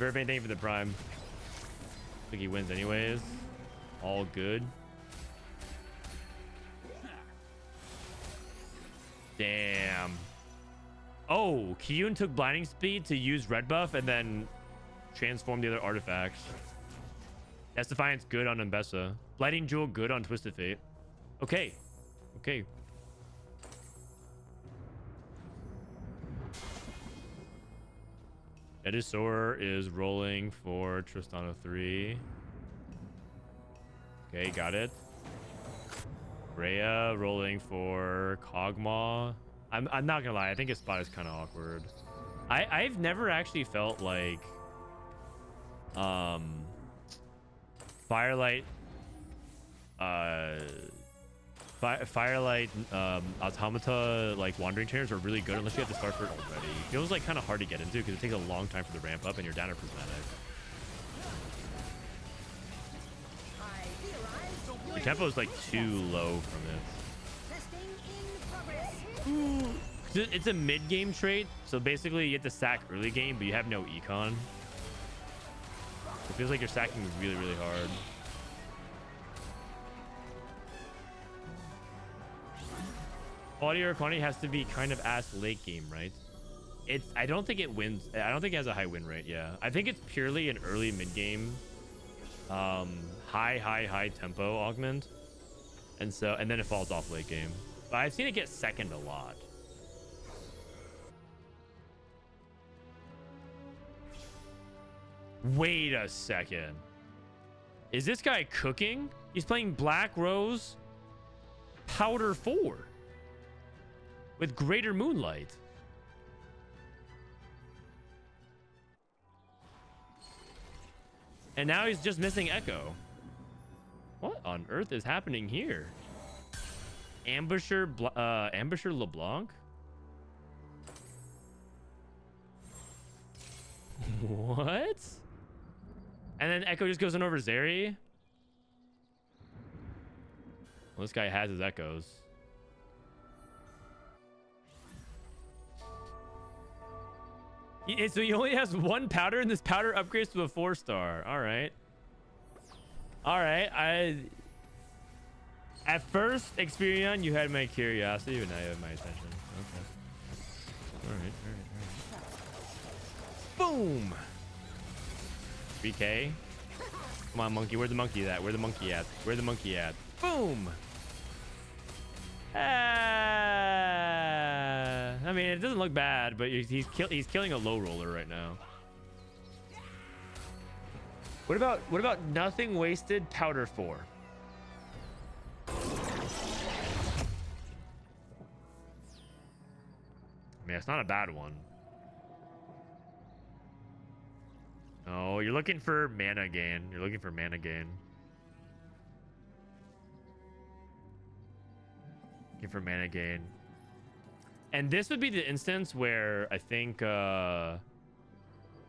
Vervain, thank you for the prime. I think he wins anyways. All good. Damn. Oh, Kiyoon took blinding speed to use red buff and then transform the other artifacts. That's Defiance good on Aesah. Lighting Jewel good on Twisted Fate. Okay. Okay. Edisor is rolling for Tristano 3. Okay, got it. Rhea rolling for Kog'Maw. I'm not gonna lie, I think his spot is kind of awkward. I've never actually felt like Firelight Automata like Wandering Trainers are really good unless you have to start for it already. It feels like kind of hard to get into because it takes a long time for the ramp up and you're down at Prismatic. The tempo is like too low from it. It's a mid-game trait, so basically you have to sack early game, but you have no econ. It feels like you're sacking really, really hard. Quality or quantity has to be kind of ass late game, right? I don't think it wins. I don't think it has a high win rate. Yeah, I think it's purely an early mid game, high tempo augment, and then it falls off late game. But I've seen it get second a lot. Wait a second. Is this guy cooking? He's playing Black Rose Powder 4 with Greater Moonlight. And now he's just missing Echo. What on earth is happening here? Ambusher LeBlanc? What? And then Echo just goes in over Zeri? Well, this guy has his Echoes. So he only has one powder, and this powder upgrades to a 4-star. All right. All right. At first, Experion, you had my curiosity, but now you have my attention. Okay. All right. Boom. 3K. Come on, monkey. Where's the monkey at? Where's the monkey at? Where's the monkey at? Boom. I mean, it doesn't look bad, but he's killing a low roller right now. What about nothing wasted powder 4? I mean, it's not a bad one. Oh, you're looking for mana gain. And this would be the instance where I think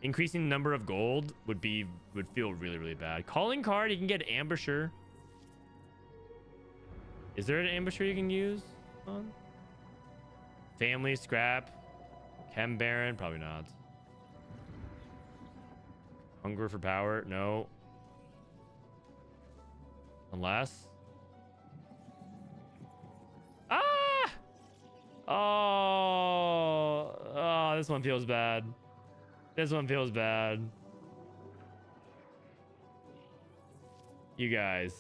increasing the number of gold would feel really, really bad. Calling card, you can get Ambusher. Is there an Ambusher you can use on? Family, Scrap, Chem Baron, probably not. Hunger for power, no. Unless. Ah! Oh, this one feels bad. You guys.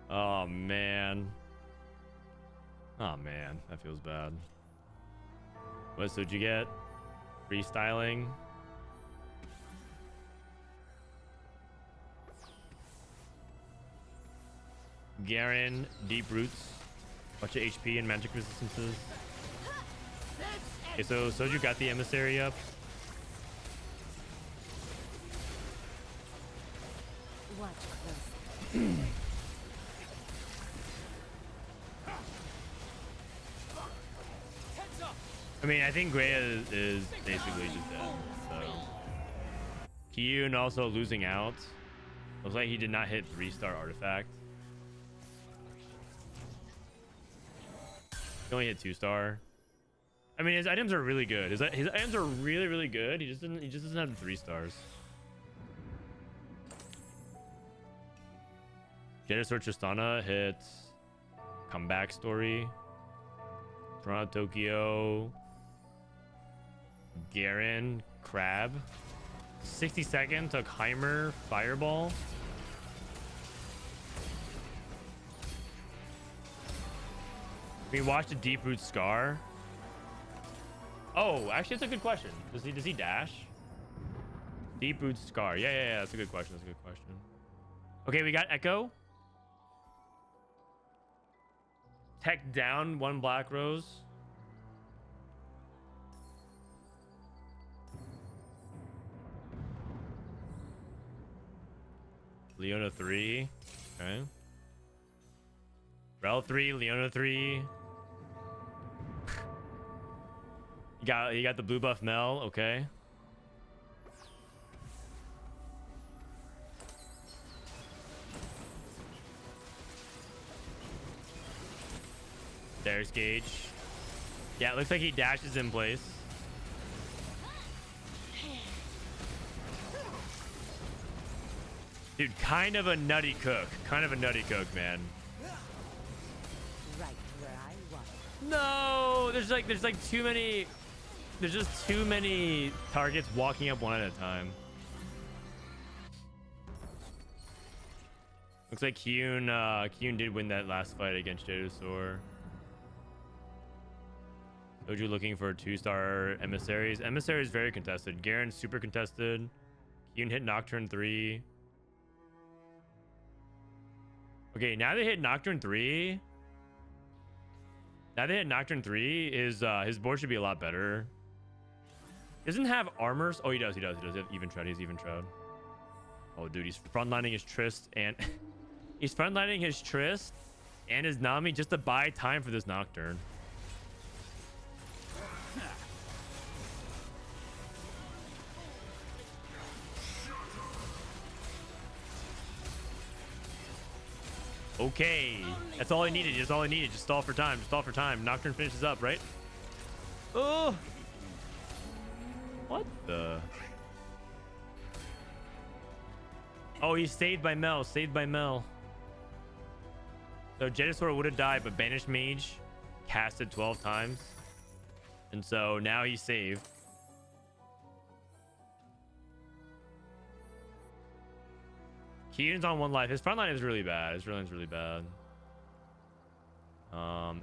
Oh man, that feels bad. What did you get? Freestyling. Garen, Deep Roots, bunch of HP and magic resistances. Okay, so Soju got the emissary up. Watch closely. I mean, I think Greya is basically just dead. So Kiyoon also losing out. Looks like he did not hit 3-star artifact. He only hit 2-star. I mean, his items are really good. His items are really, really good. He just doesn't have the 3 stars. Jedisor Tristana hits Comeback Story. Toronto Tokyo. Garen Crab. 60-second took Heimer Fireball. We watched a Deep Root Scar. Oh, actually, that's a good question. Does he dash? Deep Root Scar. Yeah. That's a good question. That's a good question. Okay, we got Echo. Tech down 1 Black Rose. Leona 3. Okay. Rel 3, Leona 3. You got the blue buff Mel, okay. There's Gage. Yeah, it looks like he dashes in place. Dude, kind of a nutty cook. Kind of a nutty cook, man. Right where I was. No, there's like too many. There's just too many targets walking up one at a time. Looks like Kiyoon did win that last fight against Jedusor. Soju looking for 2-star emissaries. Emissary is very contested. Garen super contested. Kiyoon hit Nocturne 3. Okay, now they hit Nocturne 3. Now they hit Nocturne 3. His board should be a lot better. Doesn't have armors. Oh, he does. He have even Shroud. He's even Shroud. Oh, dude, he's frontlining his Trist and he's frontlining his Trist and his Nami just to buy time for this Nocturne. Okay, that's all I needed. Just all I needed. Just stall for time. Just stall for time. Nocturne finishes up, right? Oh, what the? Oh, he's saved by Mel. Saved by Mel. So Jedusor would have died, but Banished Mage casted 12 times, and so now he's saved. Kiyoon's on 1 life. His front line is really bad. His front line is really bad.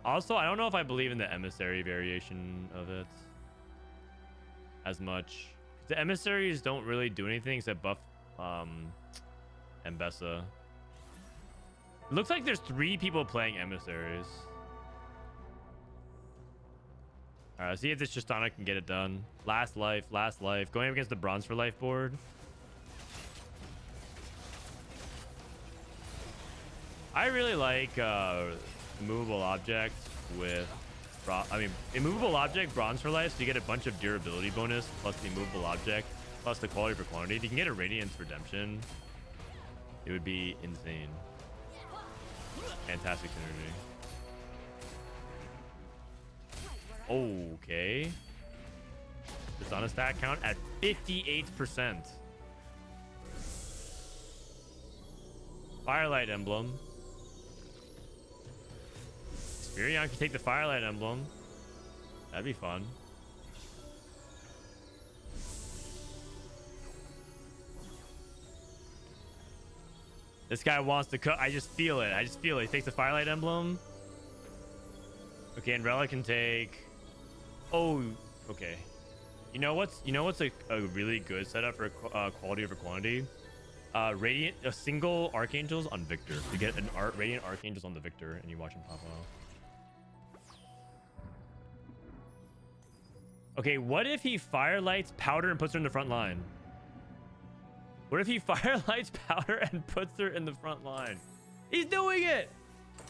Also, I don't know if I believe in the emissary variation of it as much. The emissaries don't really do anything except buff Mbessa. It looks like there's 3 people playing emissaries. All right, let's see if this Tristana can get it done. Last life. Going up against the Bronze for Life board. I really like movable object with, immovable object Bronze for Life, so you get a bunch of durability bonus plus the immovable object plus the quality for quantity. If you can get a Radiance Redemption, it would be insane. Fantastic synergy. Okay. Just on a stat count at 58%. Firelight Emblem. Furion can take the Firelight Emblem. That'd be fun. This guy wants to cook. I just feel it. He takes the Firelight Emblem. Okay, and Relic can take... Oh, okay. You know what's a really good setup for quality over quantity? Radiant, a single Archangels on Viktor. You get an Radiant Archangels on the Viktor, and you watch him pop off. Okay, what if he firelights Powder and puts her in the front line? What if he firelights Powder and puts her in the front line? He's doing it!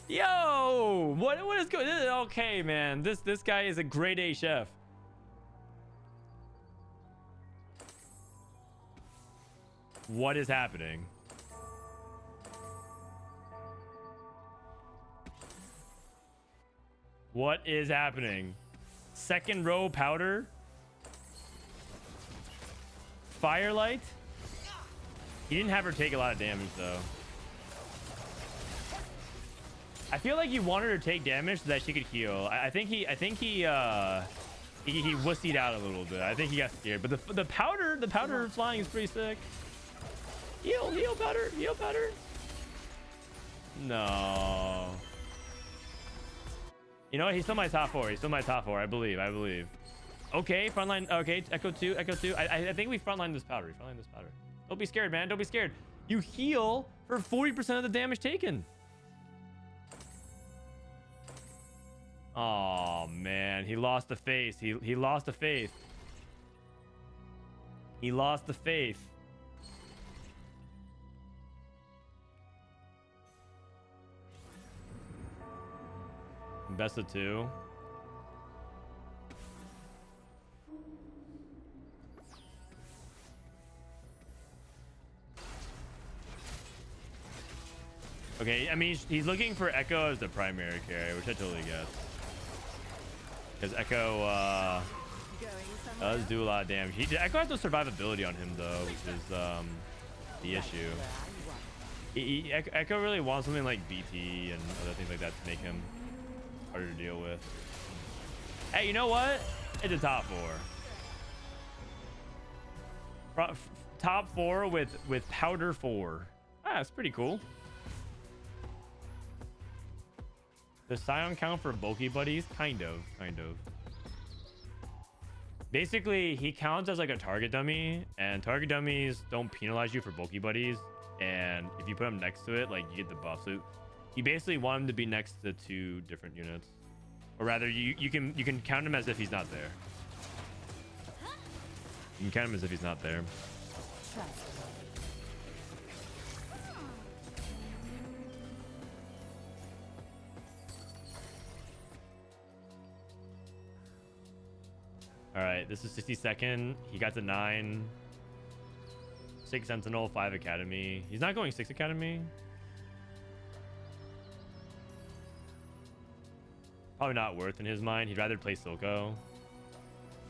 Yo! What is going on? Okay, man. This guy is a grade A chef. What is happening? What is happening? Second row powder. Firelight. He didn't have her take a lot of damage though. I feel like he wanted her to take damage so that she could heal. I think he wussied out a little bit. I think he got scared. But the powder flying is pretty sick. Heal powder, heal powder. No. You know what? He's still my top 4. He's still my top 4. I believe. Okay, frontline. Okay, Echo 2. I think we frontline this powder. Don't be scared, man. Don't be scared. You heal for 40% of the damage taken. Oh man, he lost the faith. He lost the faith. He lost the faith. Best of 2. Okay, I mean, he's looking for Echo as the primary carry, which I totally get. Because Echo does do a lot of damage. Echo has no survivability on him, though, which is the issue. Echo really wants something like BT and other things like that to make him harder to deal with. Hey, you know what? It's a top 4. Top 4 with powder 4. Ah, that's pretty cool. Does Scion count for bulky buddies? Kind of. Basically, he counts as like a target dummy, and target dummies don't penalize you for bulky buddies. And if you put him next to it, like, you get the buff. So you basically want him to be next to 2 different units, or rather, you can count him as if he's not there. You can count him as if he's not there. All right, this is 60-second. He got to 9. 6 Sentinel, 5 Academy. He's not going 6 Academy. Probably not worth in his mind. He'd rather play Silco.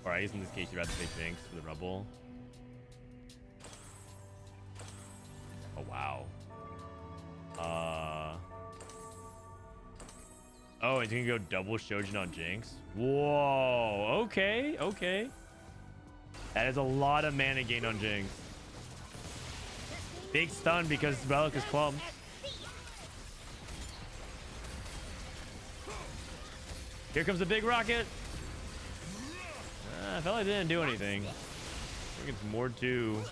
Or I guess in this case, he'd rather play Jinx for the Rebel. Oh, wow. Oh, he's gonna go double Shojin on Jinx. Whoa. Okay. That is a lot of mana gain on Jinx. Big stun because Relic is clumped. Here comes a big rocket. I felt like it didn't do anything. I think it's more to...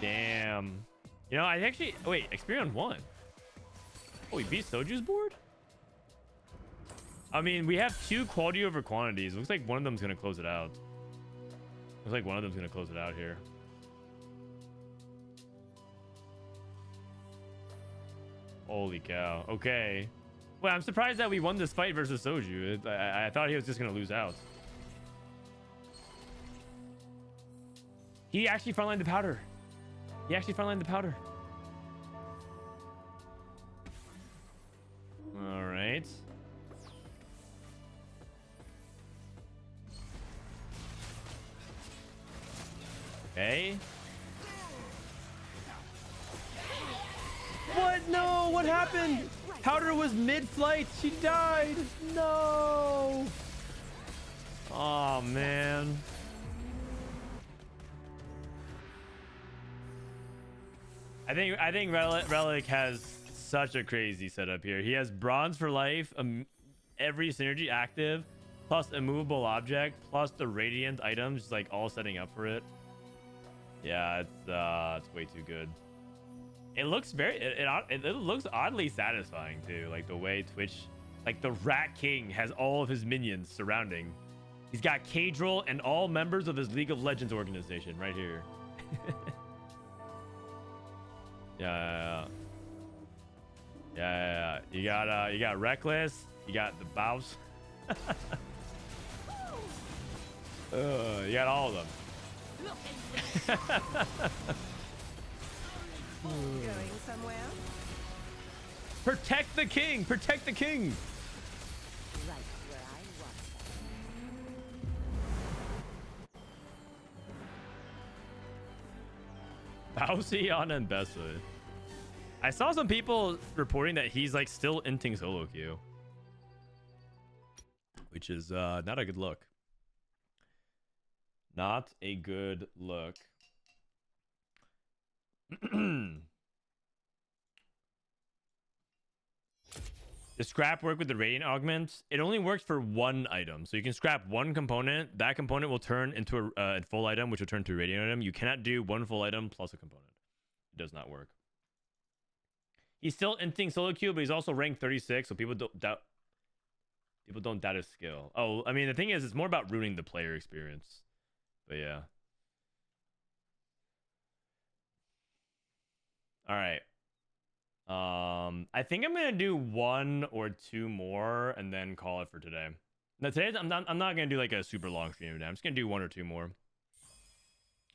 Damn. You know, I actually... Oh, wait, Experion won. Oh, he beat Soju's board? I mean, we have 2 quality over quantities. Looks like one of them's going to close it out. Looks like one of them's going to close it out here. Holy cow. Okay. Well, I'm surprised that we won this fight versus Soju. I thought he was just going to lose out. He actually frontlined the powder. All right. Okay. What? No, what happened? Powder was mid-flight. She died. No. Oh, man. I think Relic has such a crazy setup here. He has Bronze for life, every synergy active, plus immovable object, plus the Radiant items, like all setting up for it. Yeah, it's way too good. It looks it looks oddly satisfying too, like the way Twitch, like the Rat King has all of his minions surrounding. He's got Kadril and all members of his League of Legends organization right here. Yeah. You got Reckless. You got the Bouse. You got all of them. Going somewhere? Protect the king! Protect the king! Right where I want them. Bowsy on Aesah. I saw some people reporting that he's like still inting solo queue, which is not a good look. Not a good look. The scrap work with the radiant augment, it only works for one item. So you can scrap one component. That component will turn into a full item, which will turn to a radiant item. You cannot do one full item plus a component. It does not work. He's still inting solo queue, but he's also ranked 36, so people don't doubt his skill. Oh, I mean, the thing is, it's more about ruining the player experience. But yeah. All right. I think I'm gonna do 1 or 2 more and then call it for today. Now today I'm not gonna do like a super long stream today. I'm just gonna do 1 or 2 more.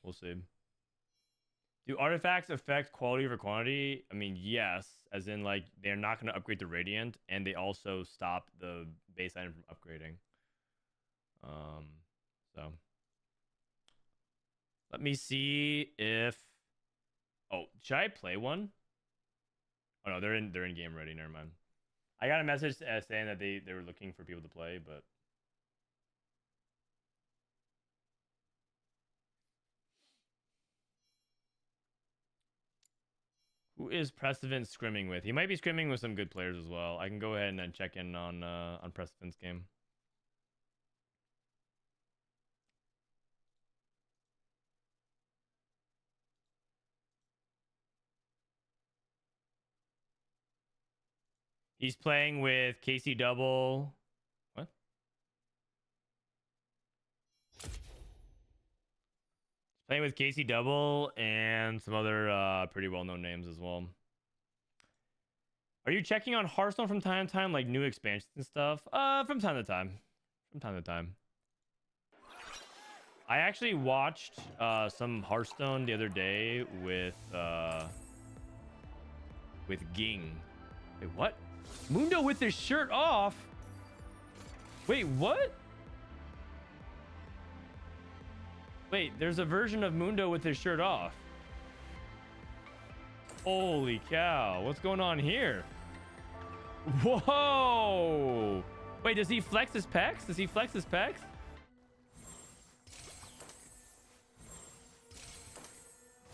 We'll see. Do artifacts affect quality over quantity? I mean, yes, as in like they're not gonna upgrade the radiant, and they also stop the base item from upgrading. So let me see if. Oh, should I play one? Oh no, they're in game already. Never mind. I got a message saying that they were looking for people to play, but who is Prestivent scrimming with? He might be scrimming with some good players as well. I can go ahead and then check in on Prestivent's game. He's playing with KC Double. What? He's playing with KC Double and some other pretty well-known names as well. Are you checking on Hearthstone from time to time, like new expansions and stuff? From time to time. From time to time. I actually watched some Hearthstone the other day with Ging. Wait, what? Mundo with his shirt off? Wait, what? Wait, there's a version of Mundo with his shirt off. Holy cow, what's going on here? Whoa! Wait, does he flex his pecs? Does he flex his pecs?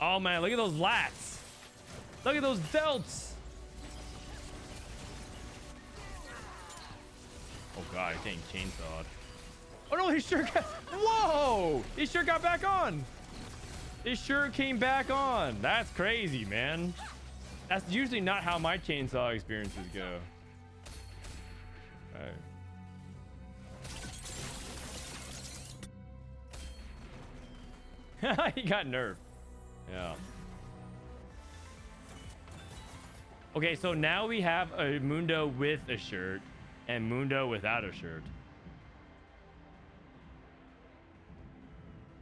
Oh man, look at those lats. Look at those delts. Oh god, he's getting chainsawed. Oh no, his shirt got... Whoa! His shirt got back on! His shirt came back on. That's crazy, man. That's usually not how my chainsaw experiences go. Alright. He got nerfed. Yeah. Okay, so now we have a Mundo with a shirt and Mundo without a shirt.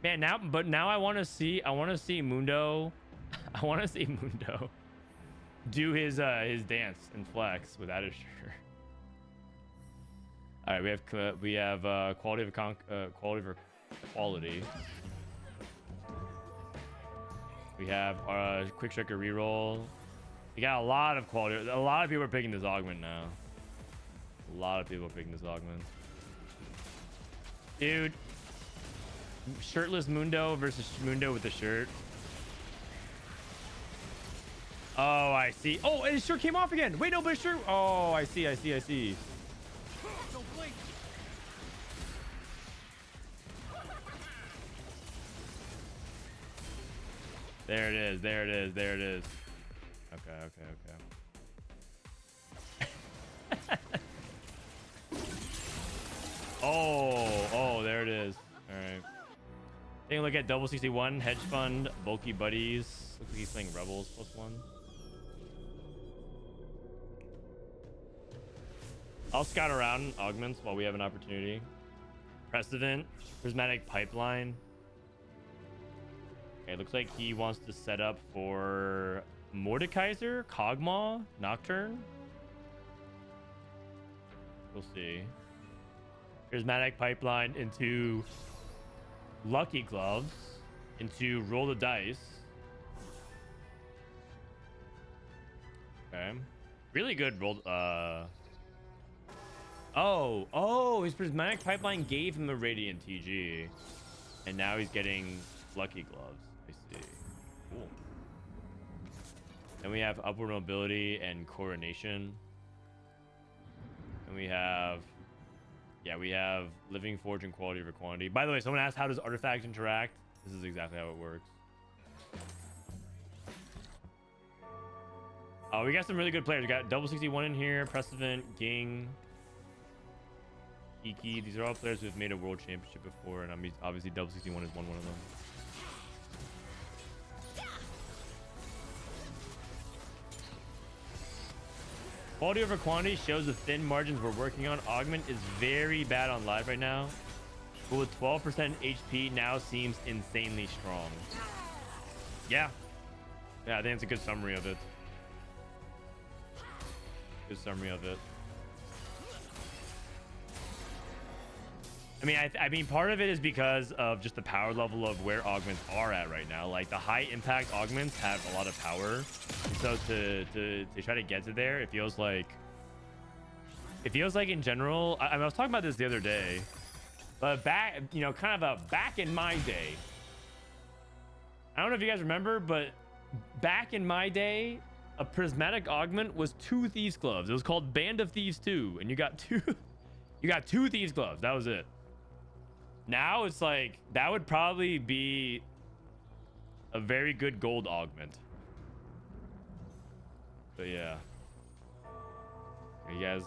Man, now I want to see Mundo. I want to see Mundo do his dance and flex without a shirt. All right, we have quality of quality. We have quick striker reroll. We got a lot of quality. A lot of people are picking this augment now. A lot of people are picking this augment. Dude, shirtless Mundo versus Mundo with the shirt. Oh, I see. Oh, his shirt came off again. Wait, no, but his shirt. Oh, I see. There it is. Okay. Oh, there it is. All right. Take a look at Double61, hedge fund, bulky buddies. Looks like he's playing Rebels +1. I'll scout around augments while we have an opportunity. Prestivent, Prismatic pipeline. Okay, looks like he wants to set up for Mordekaiser, Kog'Maw, Nocturne. We'll see. Prismatic pipeline into Lucky Gloves into Roll the Dice. Okay. Really good roll. Oh, his Prismatic pipeline gave him a Radiant TG. And now he's getting Lucky Gloves. I see. Cool. Then we have Upward Mobility and Coronation. And we have... Yeah, we have Living Forge and Quality over Quantity. By the way, someone asked, how does Artifact interact? This is exactly how it works. Oh, we got some really good players. We got Double61 in here, Prestivent, Ging, k3Soju. These are all players who have made a world championship before, and obviously Double61 is one of them. Quality over quantity shows the thin margins we're working on. Augment is very bad on live right now, but with 12% HP now seems insanely strong. Yeah, I think it's a good summary of it. Good summary of it. I mean, part of it is because of just the power level of where augments are at right now. Like the high impact augments have a lot of power, and so to try to get to there, it feels like in general. I was talking about this the other day, but back, kind of back in my day. I don't know if you guys remember, but back in my day, a prismatic augment was 2 Thieves Gloves. It was called Band of Thieves 2, and you got two Thieves Gloves. That was it. Now it's like that would probably be a very good gold augment. But yeah, you guys.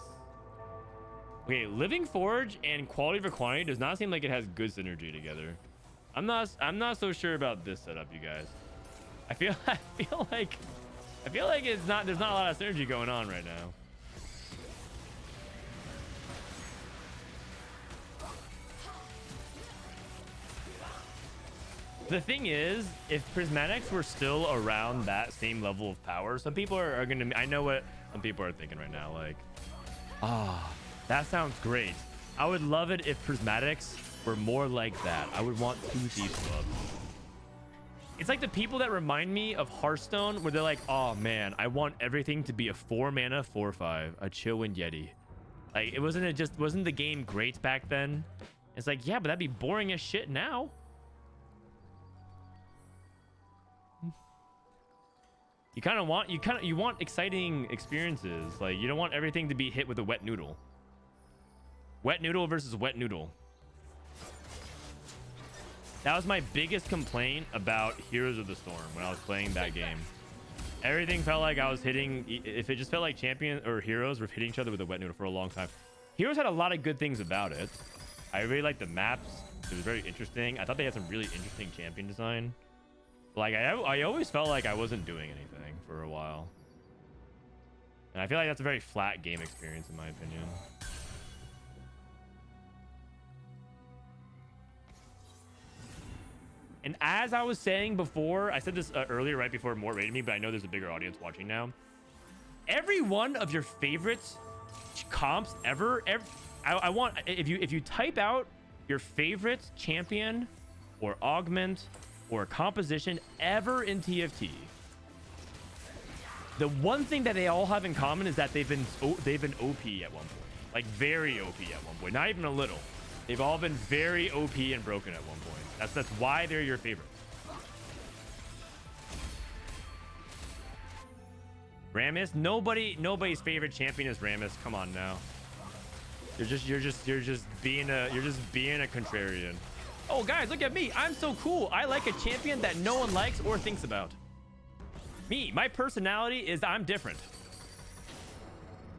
Okay, Living Forge and Quality over Quantity does not seem like it has good synergy together. I'm not so sure about this setup, you guys. I feel like it's not. There's not a lot of synergy going on right now. The thing is, if Prismatics were still around that same level of power, some people are going to... I know what some people are thinking right now. Like, that sounds great. I would love it if Prismatics were more like that. I would want 2 Thieves Gloves. It's like the people that remind me of Hearthstone, where they're like, oh man, I want everything to be a 4 mana 4/5, a Chillwind Yeti. Like, wasn't the game great back then? It's like, yeah, but that'd be boring as shit now. You want exciting experiences. Like, you don't want everything to be hit with a wet noodle. Wet noodle versus wet noodle. That was my biggest complaint about Heroes of the Storm when I was playing that game. Everything felt like I was hitting... If it just felt like champion or heroes were hitting each other with a wet noodle for a long time. Heroes had a lot of good things about it. I really liked the maps. It was very interesting. I thought they had some really interesting champion design. Like, I always felt like I wasn't doing anything for a while. And I feel like that's a very flat game experience, in my opinion. And as I was saying before, I said this earlier, right before Mort rated me, but I know there's a bigger audience watching now. Every one of your favorite comps ever, I want, if you type out your favorite champion or augment or composition ever in TFT, the one thing that they all have in common is that they've been OP at one point, like very OP at one point, not even a little. They've all been very OP and broken at one point. That's why they're your favorite. Rammus, nobody's favorite champion is Rammus. Come on now. You're just being a contrarian. Oh guys, look at me. I'm so cool. I like a champion that no one likes or thinks about. My personality is I'm different.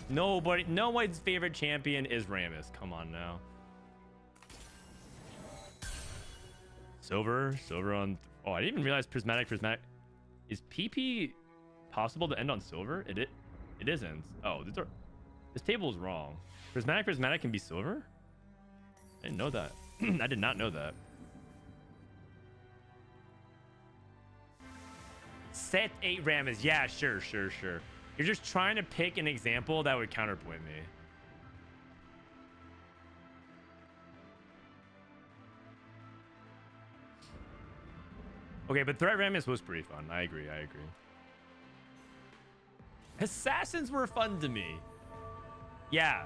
Nobody's favorite champion is Rammus. Come on now. Silver on... Oh, I didn't even realize Prismatic. Is PP possible to end on silver? It isn't. Oh, this table is wrong. Prismatic can be silver? I didn't know that. I did not know that. Set 8 Rammus. Yeah, sure. You're just trying to pick an example that would counterpoint me. Okay, but Threat Ramus was pretty fun. I agree. Assassins were fun to me. Yeah.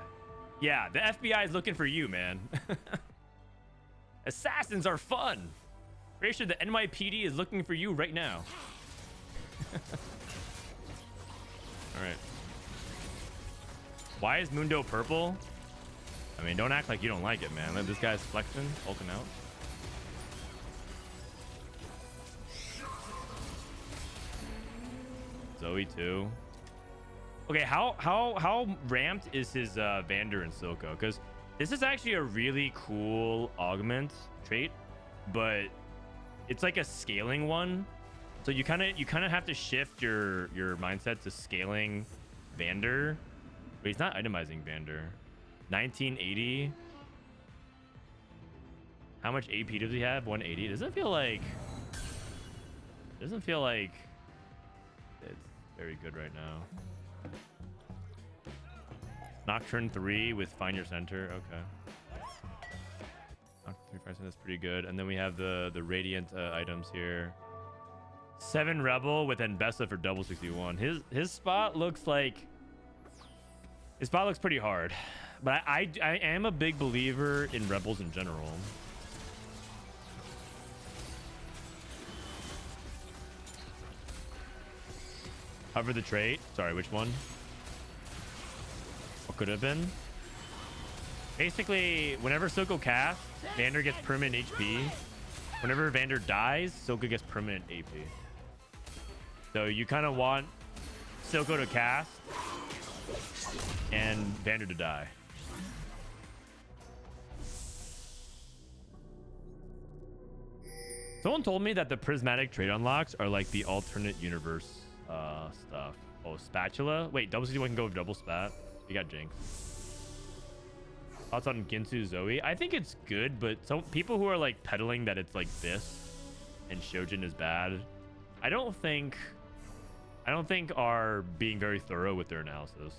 Yeah, the FBI is looking for you, man. Assassins are fun. Pretty sure the NYPD is looking for you right now. All right. Why is Mundo purple? I mean, don't act like you don't like it, man. This guy's flexing, hulking out. Zoe too. Okay, how ramped is his Vander and Silco? Because this is actually a really cool augment trait, but it's like a scaling one. So you kind of have to shift your mindset to scaling Vander. But he's not itemizing Vander. 1980. How much AP does he have? 180. Doesn't feel like it's very good right now. Nocturne 3 with Find Your Center. Okay. Nocturne 3, Find Your Center, that's pretty good. And then we have the Radiant items here. 7 Rebel with Anvil for double 61. His spot looks like... His spot looks pretty hard. But I am a big believer in Rebels in general. Hover the trait. Sorry, which one? What could have been? Basically, whenever Silco casts, Vander gets permanent HP. Whenever Vander dies, Silco gets permanent AP. So you kind of want Silco to cast and Vander to die. Someone told me that the prismatic trait unlocks are like the alternate universe stuff. Oh, spatula. Wait, double 61 can go with double spat. You got Jinx. Thoughts on Ginsu Zoe? I think it's good, but some people who are like peddling that it's like this and Shojin is bad, I don't think are being very thorough with their analysis.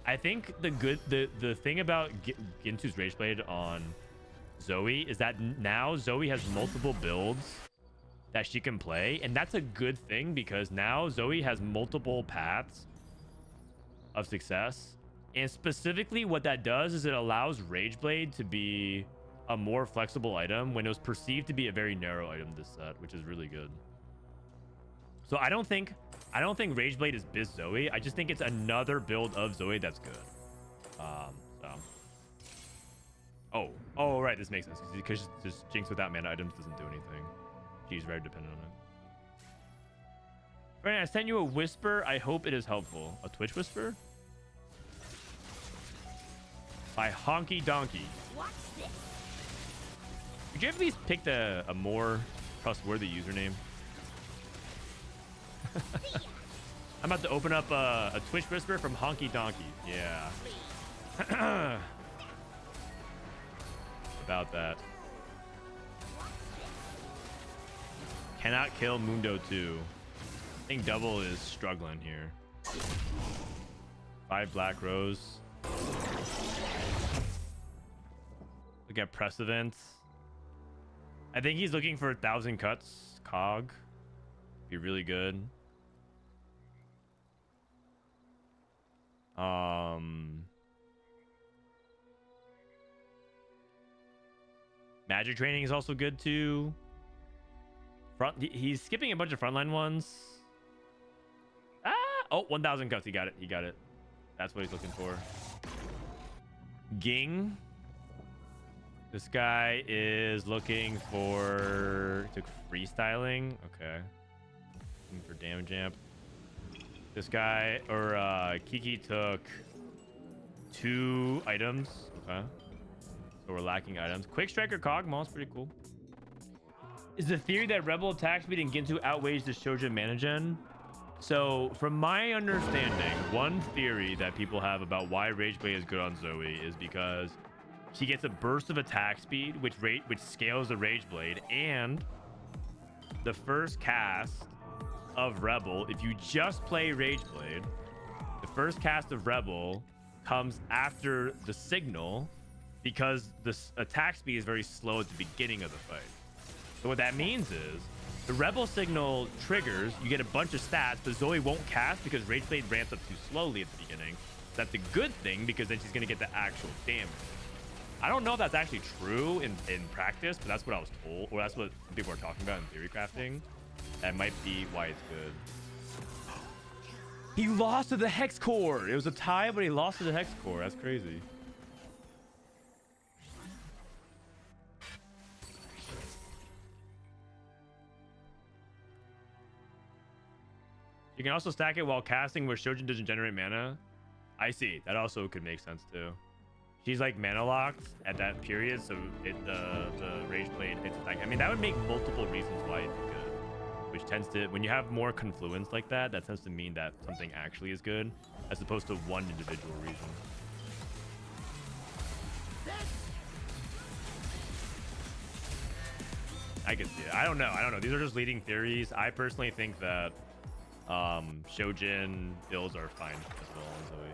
I think the thing about Ginsu's Rageblade on Zoe is that now Zoe has multiple builds that she can play, and that's a good thing because now Zoe has multiple paths of success. And specifically what that does is it allows Rageblade to be a more flexible item when it was perceived to be a very narrow item this set, which is really good. So I don't think Rageblade is Biz Zoe. I just think it's another build of Zoe that's good. Oh, right, this makes sense because just Jinx without mana items doesn't do anything. She's very dependent on it. Right, I sent you a whisper. I hope it is helpful. A Twitch whisper? By Honky Donkey. What's this? Could you at least pick a more trustworthy username? I'm about to open up a Twitch whisper from Honky Donkey. Yeah. About that. Cannot kill Mundo 2. I think Double is struggling here. 5 Black Rose. Look at Prestivent. I think he's looking for 1,000 cuts. Cog. Be really good. Magic training is also good too. He's skipping a bunch of frontline ones. Oh, 1,000 cuts. He got it. That's what he's looking for. Ging. This guy is looking for freestyling. Okay. Looking for damage amp. This guy or Kiki took 2 items. Okay. So we're lacking items. Quick Striker Cogmaw's pretty cool. Is the theory that Rebel attack speed in Ginsu outweighs the Shojin mana gen? So from my understanding, one theory that people have about why Rageblade is good on Zoe is because she gets a burst of attack speed, which scales the Rageblade, and the first cast of Rebel, if you just play Rageblade, the first cast of Rebel comes after the signal because the attack speed is very slow at the beginning of the fight. So what that means is The Rebel Signal triggers, you get a bunch of stats, but Zoe won't cast because Rage Blade ramps up too slowly at the beginning. That's a good thing because then she's going to get the actual damage. I don't know if that's actually true in practice, but that's what I was told, or that's what people are talking about in theory crafting. That might be why it's good. He lost to the Hex Core. It was a tie, but he lost to the Hex Core. That's crazy. You can also stack it while casting where Shojin doesn't generate mana. I see. That also could make sense too. She's like mana locked at that period, so the Rage Blade, it's like, I mean, that would make multiple reasons why it'd be good. Which tends to, when you have more confluence like that, that tends to mean that something actually is good, as opposed to one individual reason. I can see it. I don't know. These are just leading theories. I personally think that Shojin builds are fine as well on Zoe.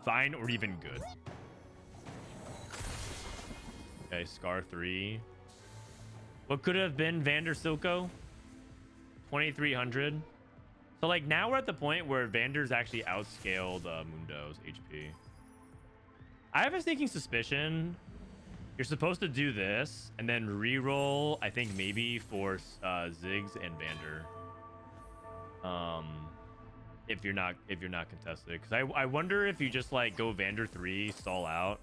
Fine or even good. Okay, Scar 3. What could have been Vander Silco? 2300. So like now we're at the point where Vander's actually outscaled Mundo's HP. I have a sneaking suspicion you're supposed to do this and then re-roll, I think maybe for Ziggs and Vander. If you're not contested, because I wonder if you just like go Vander 3, stall out,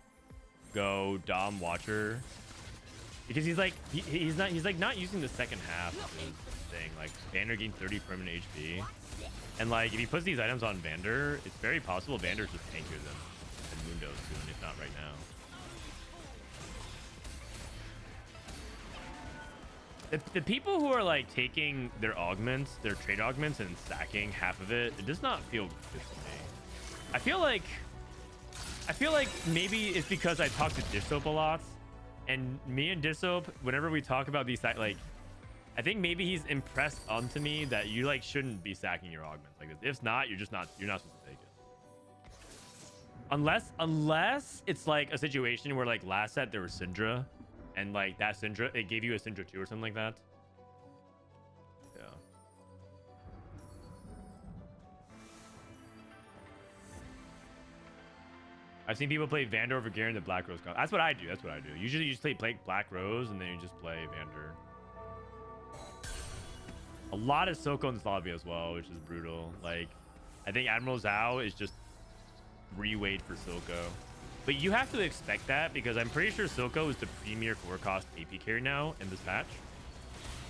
go Dom Watcher, because he's not using the second half of his thing. Like Vander gained 30 permanent HP, and like if he puts these items on Vander, it's very possible Vander's just tankier than Mundo soon, if not right now. The people who are like taking their augments, their trade augments, and stacking half of it, it does not feel good to me. I feel like maybe it's because I talk to Dishsoap a lot, and me and Dishsoap, whenever we talk about these, like, I think maybe he's impressed onto me that you like shouldn't be stacking your augments like this. If not, you're not supposed to take it. Unless it's like a situation where like last set there was Syndra. And like that Syndra, it gave you a Syndra 2 or something like that. Yeah. I've seen people play Vander over Garen in the Black Rose. That's what I do. Usually you just play Black Rose and then you just play Vander. A lot of Soko in this lobby as well, which is brutal. Like, I think Admiral Zhao is just re-weight for Silco. But you have to expect that because I'm pretty sure Silco is the premier 4-cost AP carry now in this patch.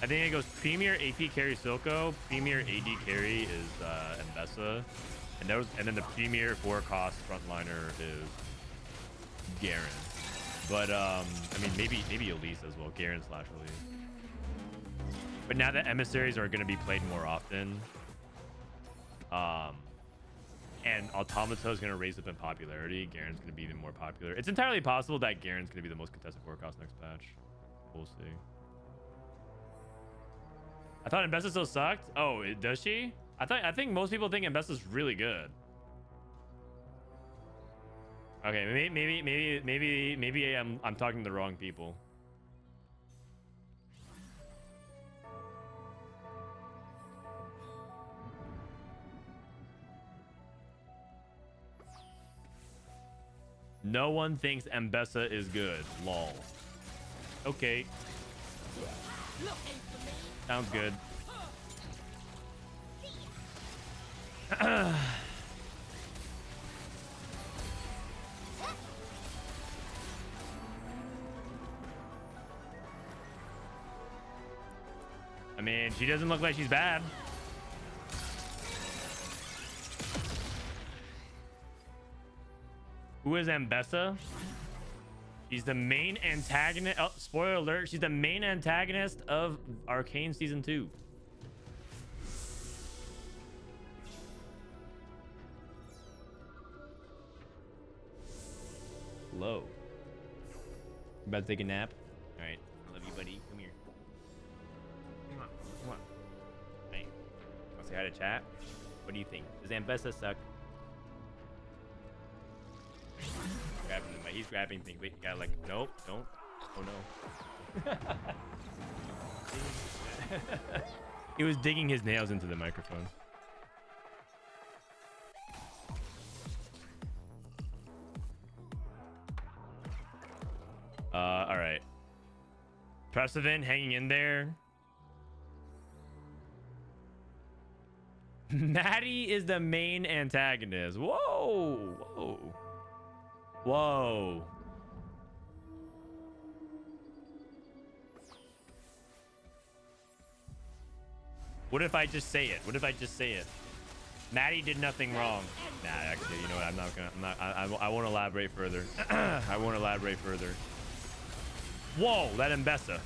I think it goes premier AP carry Silco, premier AD carry is Aesah, and then the premier 4-cost frontliner is Garen. But I mean maybe Elise as well, Garen / Elise. But now that emissaries are going to be played more often, and Automata is going to raise up in popularity, Garen's going to be even more popular. It's entirely possible that Garen's going to be the most contested 4-cost next patch. We'll see. I thought Embessa still sucked. Oh, does she? I think most people think Embessa's really good. Okay, maybe I'm talking to the wrong people. No one thinks Embessa is good. Lol. Okay. Sounds good. I mean, she doesn't look like she's bad. Who is Embessa? She's the main antagonist. Oh, spoiler alert. She's the main antagonist of Arcane Season 2. Hello. You about to take a nap? All right. I love you, buddy. Come here. Come on. Come on. Hey. Want to say hi to chat? What do you think? Does Embessa suck? Grabbing the mic. He's grabbing things. Wait, you gotta like, nope, don't. Oh no. He was digging his nails into the microphone. All right. Prestivent hanging in there. Maddie is the main antagonist. Whoa. Whoa. Whoa. What if I just say it? What if I just say it? Maddie did nothing wrong. Nah, actually, you know what? I'm not gonna. I won't elaborate further. I won't elaborate further. Whoa, that Aesah.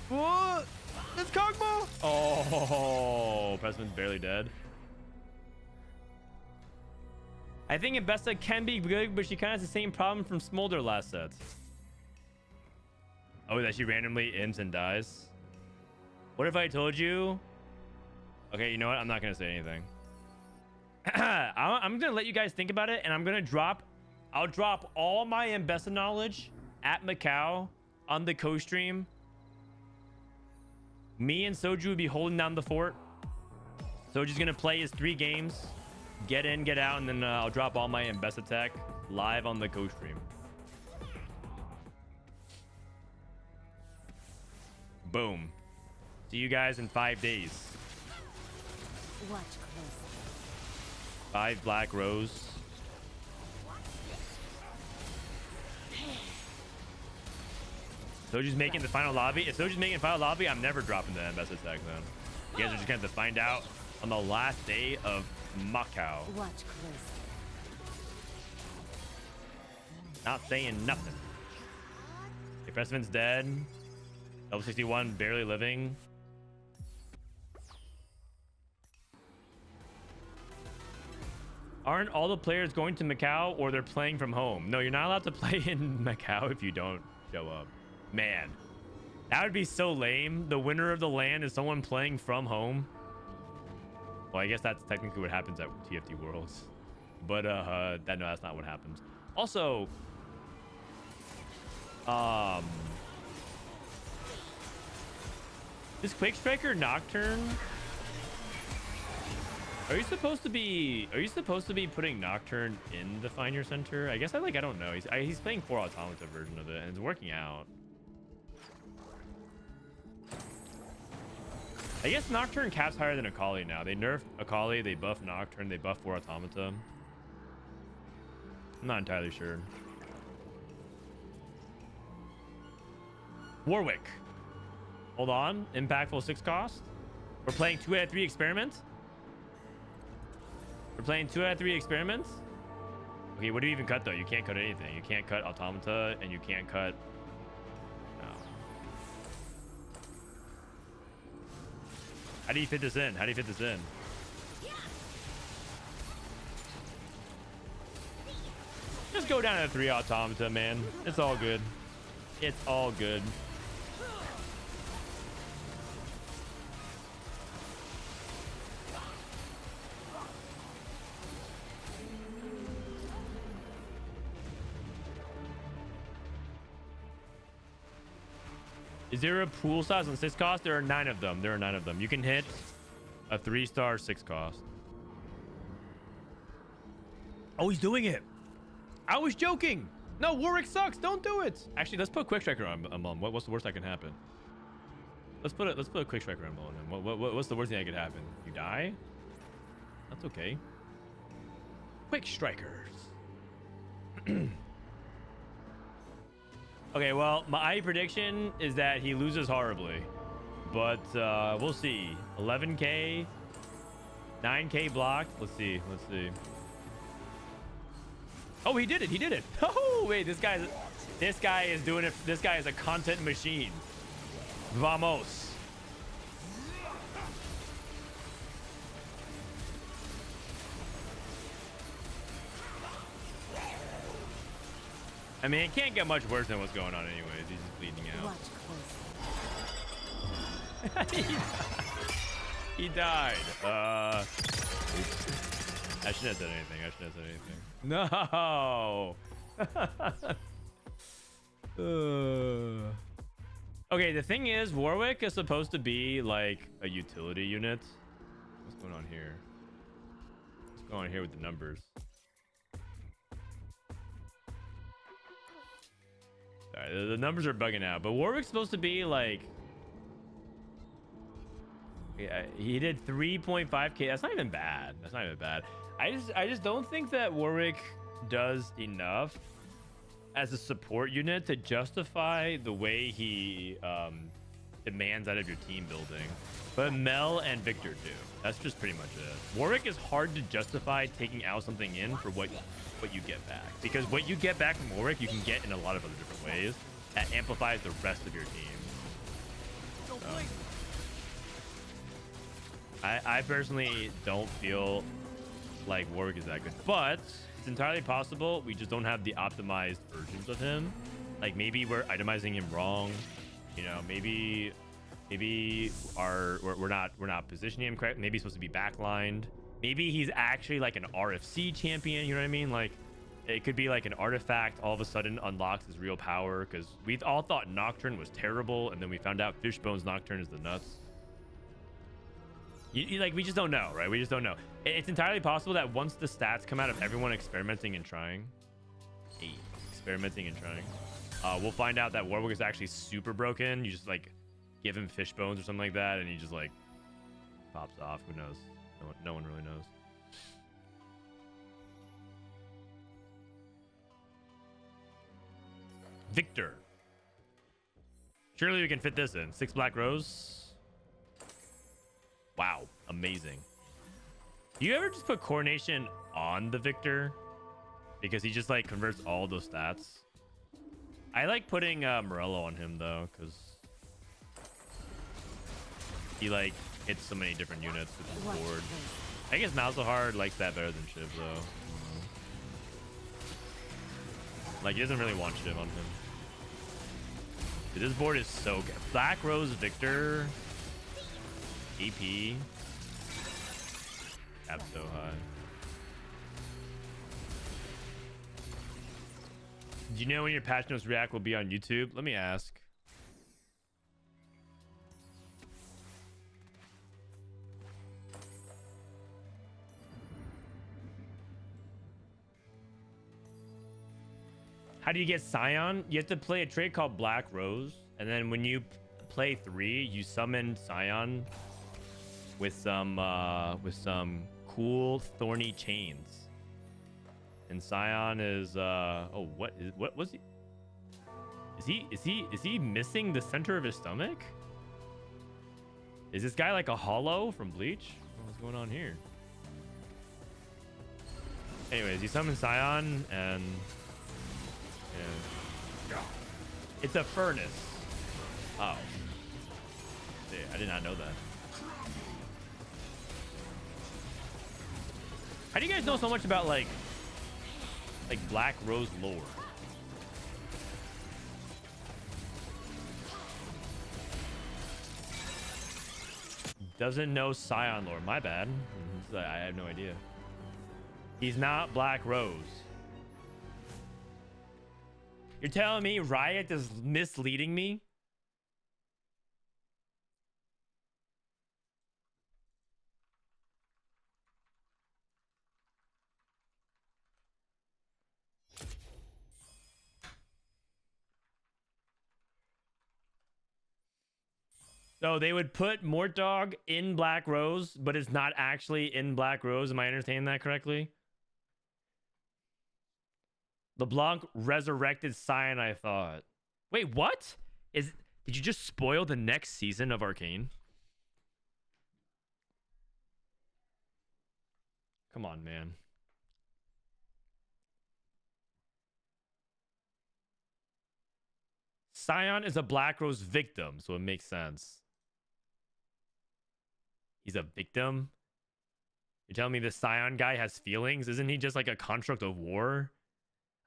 What? It's Kog'Maw. Oh, Prestivent's barely dead. I think Aesah can be good, but she kind of has the same problem from Smolder last set. Oh, that she randomly ends and dies. What if I told you? Okay, you know what? I'm not gonna say anything. I'm gonna let you guys think about it, and I'm gonna drop. I'll drop all my Aesah knowledge at Macau on the co-stream. Me and Soju will be holding down the fort. Soju's gonna play his 3 games, get in, get out, and then I'll drop all my Aesah tech live on the co-stream. Boom. See you guys in 5 days. Watch closely. 5 black rows. Soju's making the final lobby. If Soju's making the final lobby, I'm never dropping the Aesah tech then. You guys are just going to find out on the last day of Macau. Watch closely. Not saying nothing. Okay, Prestivent's dead. Double61 barely living. Aren't all the players going to Macau, or they're playing from home? No, you're not allowed to play in Macau if you don't show up. Man, that would be so lame. The winner of the LAN is someone playing from home. Well, I guess that's technically what happens at TFT Worlds. But no, that's not what happens. Also, is Quake Striker Nocturne? Are you supposed to be putting Nocturne in the Find Your Center? I guess I don't know. He's playing 4 Automata version of it, and it's working out. I guess Nocturne caps higher than Akali now. They nerfed Akali, they buff Nocturne, they buff 4 Automata. I'm not entirely sure. Warwick. Hold on. Impactful 6 cost. We're playing 2 out of 3 experiments. We're playing 2 out of 3 experiments. Okay, what do you even cut though? You can't cut anything. You can't cut Automata, and you can't cut. No. How do you fit this in? How do you fit this in? Just go down to 3 Automata, man. It's all good. It's all good. Is there a pool size on 6 cost? There are 9 of them. There are 9 of them. You can hit a 3-star 6 cost. Oh, he's doing it. I was joking. No, Warwick sucks. Don't do it. Actually, let's put Quick Striker on him. What's the worst that can happen? Let's put a Quick Striker on him. What's the worst thing that could happen? You die? That's okay. Quick Strikers. Okay, well, my prediction is that he loses horribly, but we'll see. 11k, 9k blocked. Let's see. Oh, he did it. He did it. Oh, wait, this guy is doing it. This guy is a content machine. Vamos. I mean, it can't get much worse than what's going on anyways. He's just bleeding out. He died. I shouldn't have said anything. No. Okay, the thing is, Warwick is supposed to be like a utility unit. What's going on here? What's going on here with the numbers? Sorry, the numbers are bugging out, but Warwick's supposed to be like... Yeah, he did 3.5k. That's not even bad. That's not even bad. I just don't think that Warwick does enough as a support unit to justify the way he demands out of your team building. But Mel and Viktor do. That's just pretty much it. Warwick is hard to justify taking out something in for what you get back. Because what you get back from Warwick, you can get in a lot of other different ways that amplifies the rest of your team. So, I personally don't feel like Warwick is that good. But it's entirely possible we just don't have the optimized versions of him. Like maybe we're itemizing him wrong. You know, maybe we're not positioning him correct. Maybe he's supposed to be backlined. Maybe he's actually like an RFC champion. You know what I mean? Like it could be like an artifact all of a sudden unlocks his real power, because we all thought Nocturne was terrible, and then we found out Fishbone's Nocturne is the nuts. Like we just don't know, right? We just don't know. It's entirely possible that once the stats come out of everyone experimenting and trying, we'll find out that Warwick is actually super broken. You just like give him fish bones or something like that, and he just like pops off. Who knows? No one really knows. Viktor. Surely we can fit this in. 6 black rose. Wow, amazing. Do you ever just put coordination on the Viktor? Because he just like converts all those stats. I like putting Morello on him though, because he like hits so many different units with his board. I guess Malzahar likes that better than Shiv though. Like he doesn't really want Shiv on him. Dude, this board is so good. Black Rose Viktor. AP. Cap so high. Do you know when your patch notes react will be on YouTube? Let me ask. How do you get Scion? You have to play a trait called Black Rose, and then when you play 3, you summon Scion with some cool thorny chains. And Scion is what was he? Is he missing the center of his stomach? Is this guy like a hollow from Bleach? What's going on here? Anyways, you summon Scion and it's a furnace. Oh. Dude, I did not know that. How do you guys know so much about like Black Rose lore? Doesn't know Scion lore. My bad. I have no idea. He's not Black Rose. You're telling me Riot is misleading me? So they would put Mortdog in Black Rose, but it's not actually in Black Rose. Am I understanding that correctly? LeBlanc resurrected Scion, I thought. Wait, what? Did you just spoil the next season of Arcane? Come on, man. Scion is a Black Rose victim, so it makes sense. He's a victim? You're telling me this Scion guy has feelings? Isn't he just like a construct of war?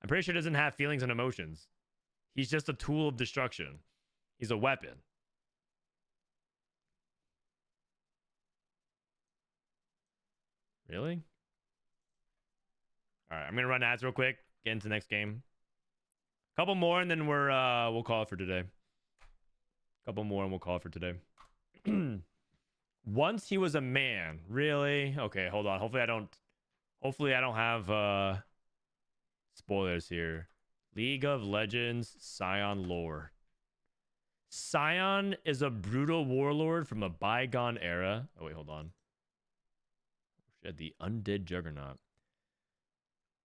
I'm pretty sure he doesn't have feelings and emotions. He's just a tool of destruction. He's a weapon. Really? All right, I'm going to run ads real quick. Get into the next game. Couple more and then we'll call it for today. Couple more and we'll call it for today. Once he was a man. Really? Okay, hold on. Hopefully I don't have spoilers here. League of Legends Scion lore. Scion is a brutal warlord from a bygone era. Oh wait, hold on. Shit, the undead juggernaut.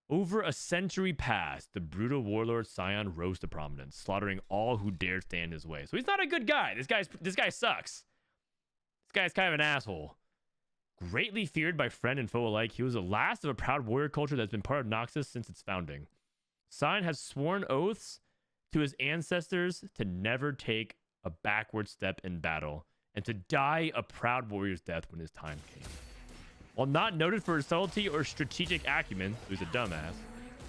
Over a century past, the brutal warlord Scion rose to prominence, slaughtering all who dared stand in his way. So he's not a good guy. This guy sucks. This guy's kind of an asshole. Greatly feared by friend and foe alike, he was the last of a proud warrior culture that's been part of Noxus since its founding. Scion has sworn oaths to his ancestors to never take a backward step in battle and to die a proud warrior's death when his time came. While not noted for his subtlety or strategic acumen, who's a dumbass,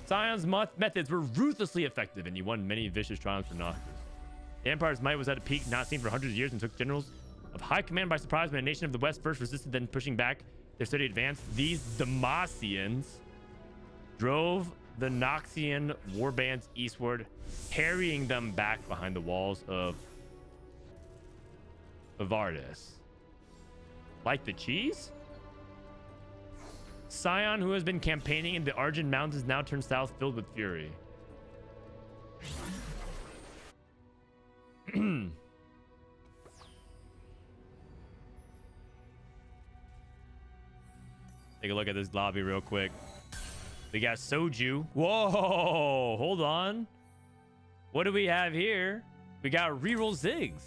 Scion's methods were ruthlessly effective and he won many vicious triumphs for Noxus. The Empire's might was at a peak not seen for hundreds of years and took generals of high command by surprise when a nation of the West first resisted, then pushing back their steady advance. These Demacians drove the Noxian warbands eastward, harrying them back behind the walls of Vardis. Like the cheese? Scion, who has been campaigning in the Argent Mountains, now turned south filled with fury. Take a look at this lobby real quick. We got Soju. Whoa, hold on. What do we have here? We got reroll Ziggs.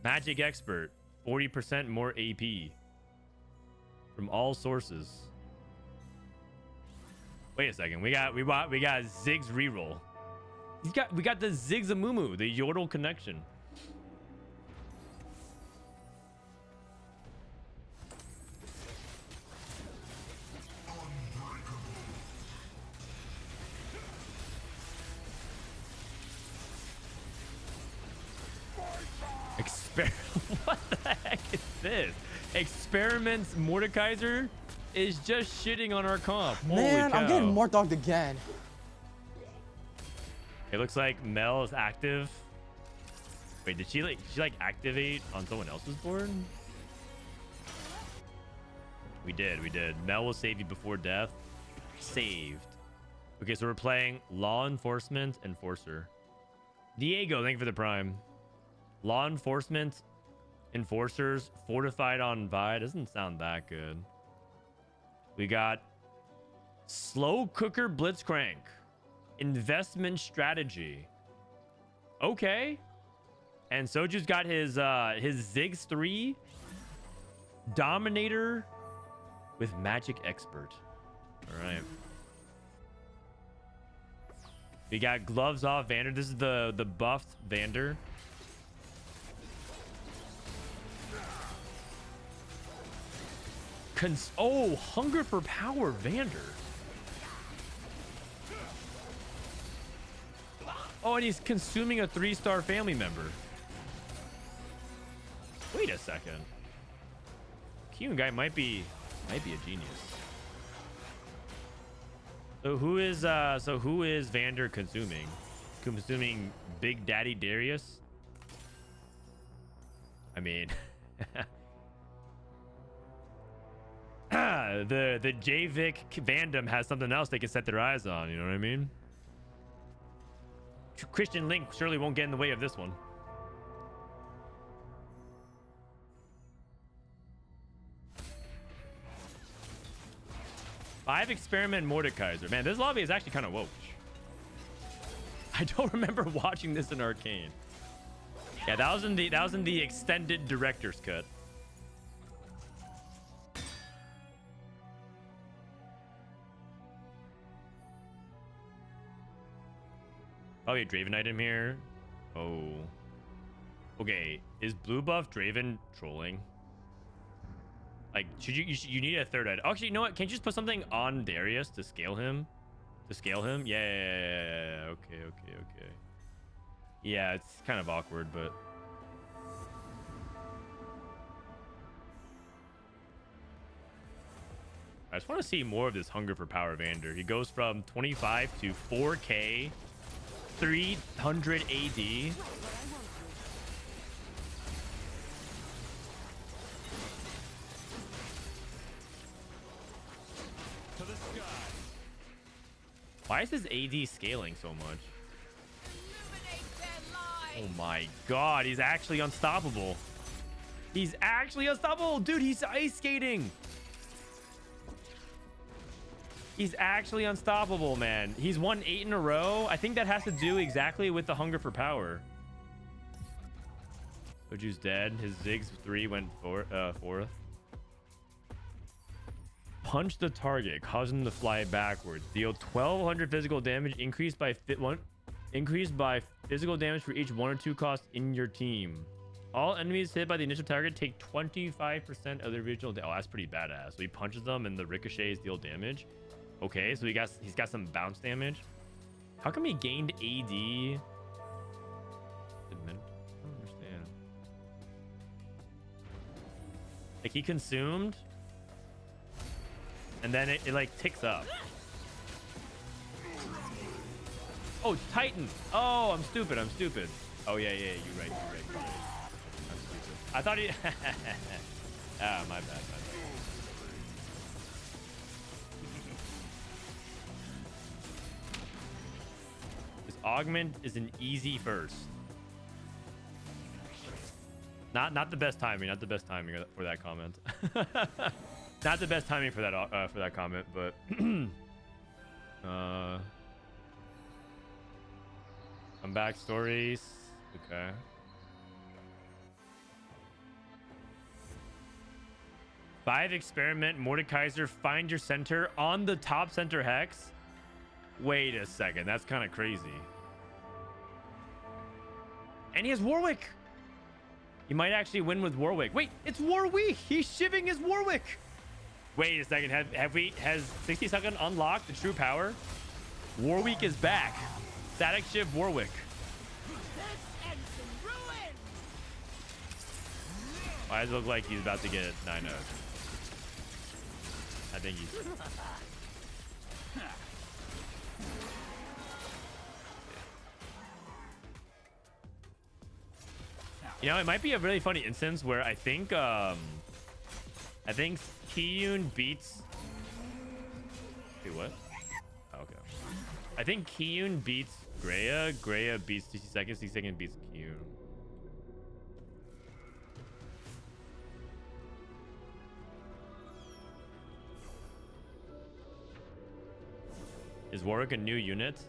Magic Expert. 40% more AP. From all sources. Wait a second. We got Ziggs reroll. We got the Zigzamumu, the Yordle connection. What the heck is this? Experiments Mordekaiser is just shitting on our comp. Man, I'm getting more dogged again. It looks like Mel is active. Wait, did she activate on someone else's board? We did. Mel will save you before death. Saved. Okay, so we're playing Law Enforcement Enforcer. Diego, thank you for the prime. Law Enforcement Enforcers fortified on Vi doesn't sound that good. We got Slow Cooker Blitzcrank. Investment strategy. Okay. And Soju's got his Ziggs 3 Dominator with Magic Expert. All right. We got Gloves Off Vander. This is the buffed Vander. Hunger for Power Vander. Oh, and he's consuming a 3-star family member. Wait a second. Kiyoon guy might be a genius. So who is Vander consuming? Consuming Big Daddy Darius? I mean, the JVIC fandom has something else they can set their eyes on. You know what I mean? Christian Link surely won't get in the way of this one. Five Experiment Mordekaiser. Man, this lobby is actually kind of woke. I don't remember watching this in Arcane. Yeah, that was in the extended director's cut. Probably a Draven item here. Oh. Okay, is blue buff Draven trolling? Like, you need a third item. Actually, you know what? Can't you just put something on Darius to scale him? Yeah. Okay. Yeah, it's kind of awkward, but... I just want to see more of this hunger for power Vander. He goes from 25 to 4k, 300 AD. Why is his AD scaling so much? Oh my god, he's actually unstoppable. He's actually unstoppable. Dude, he's ice skating. He's actually unstoppable, man. He's won 8 in a row. I think that has to do exactly with the hunger for power. Soju's dead. His Ziggs 3 went fourth. Punch the target, cause him to fly backwards. Deal 1200 physical damage, increased by physical damage for each 1 or 2 costs in your team. All enemies hit by the initial target take 25% of their original damage. Oh, that's pretty badass. So he punches them and the ricochets deal damage. Okay, so he's got some bounce damage. How come he gained AD? I don't understand. Like he consumed, and then it like ticks up. Oh, Titan. Oh, I'm stupid. Oh yeah, you're right. I'm stupid. I thought he. Ah, my bad. This augment is an easy first. Not the best timing. Not the best timing for that comment. Not the best timing for that comment, but comeback stories. Okay. Five experiment Mordekaiser, find your center on the top center hex. Wait a second, that's kind of crazy. And he has Warwick. He might actually win with Warwick. Wait, it's Warwick. He's shivving his Warwick. Wait a second. Has 60-second unlocked the true power? Warwick is back. Static shiv Warwick. Why does it look like he's about to get 9-0? I think he's... You know, it might be a really funny instance where I think Kiyoon beats... Wait, what? Oh, okay. I think Kiyoon beats Greya. Greya beats 60-second. 60-second beats Kiyoon. Is Warwick a new unit?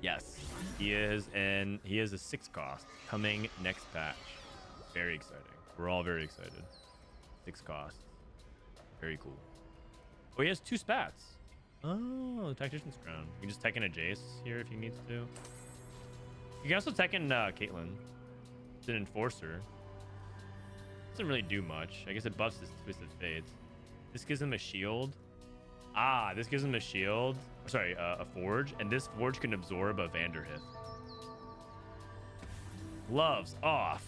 Yes, he is, and he is a 6 cost coming next patch. Very exciting. We're all very excited. 6 cost. Very cool. Oh, he has 2 spats. Oh, the Tactician's Crown. You can just tech in a Jace here if he needs to. You can also tech in Caitlyn. It's an Enforcer. Doesn't really do much. I guess it buffs his Twisted Fates. This gives him a shield. Ah, this gives him a shield. Sorry, a Forge. And this Forge can absorb a Vander hit. Gloves off.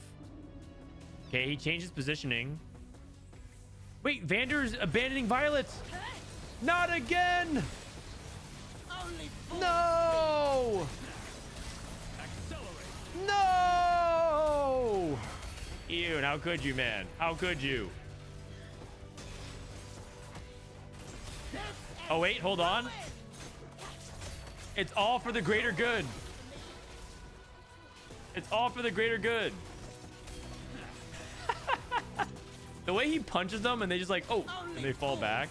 Okay, he changes positioning. Wait, Vander's abandoning Violet. Not again. No. No. Ew, how could you, man? How could you? Oh, wait, hold on. It's all for the greater good. It's all for the greater good. The way he punches them and they just like, oh, and they fall back.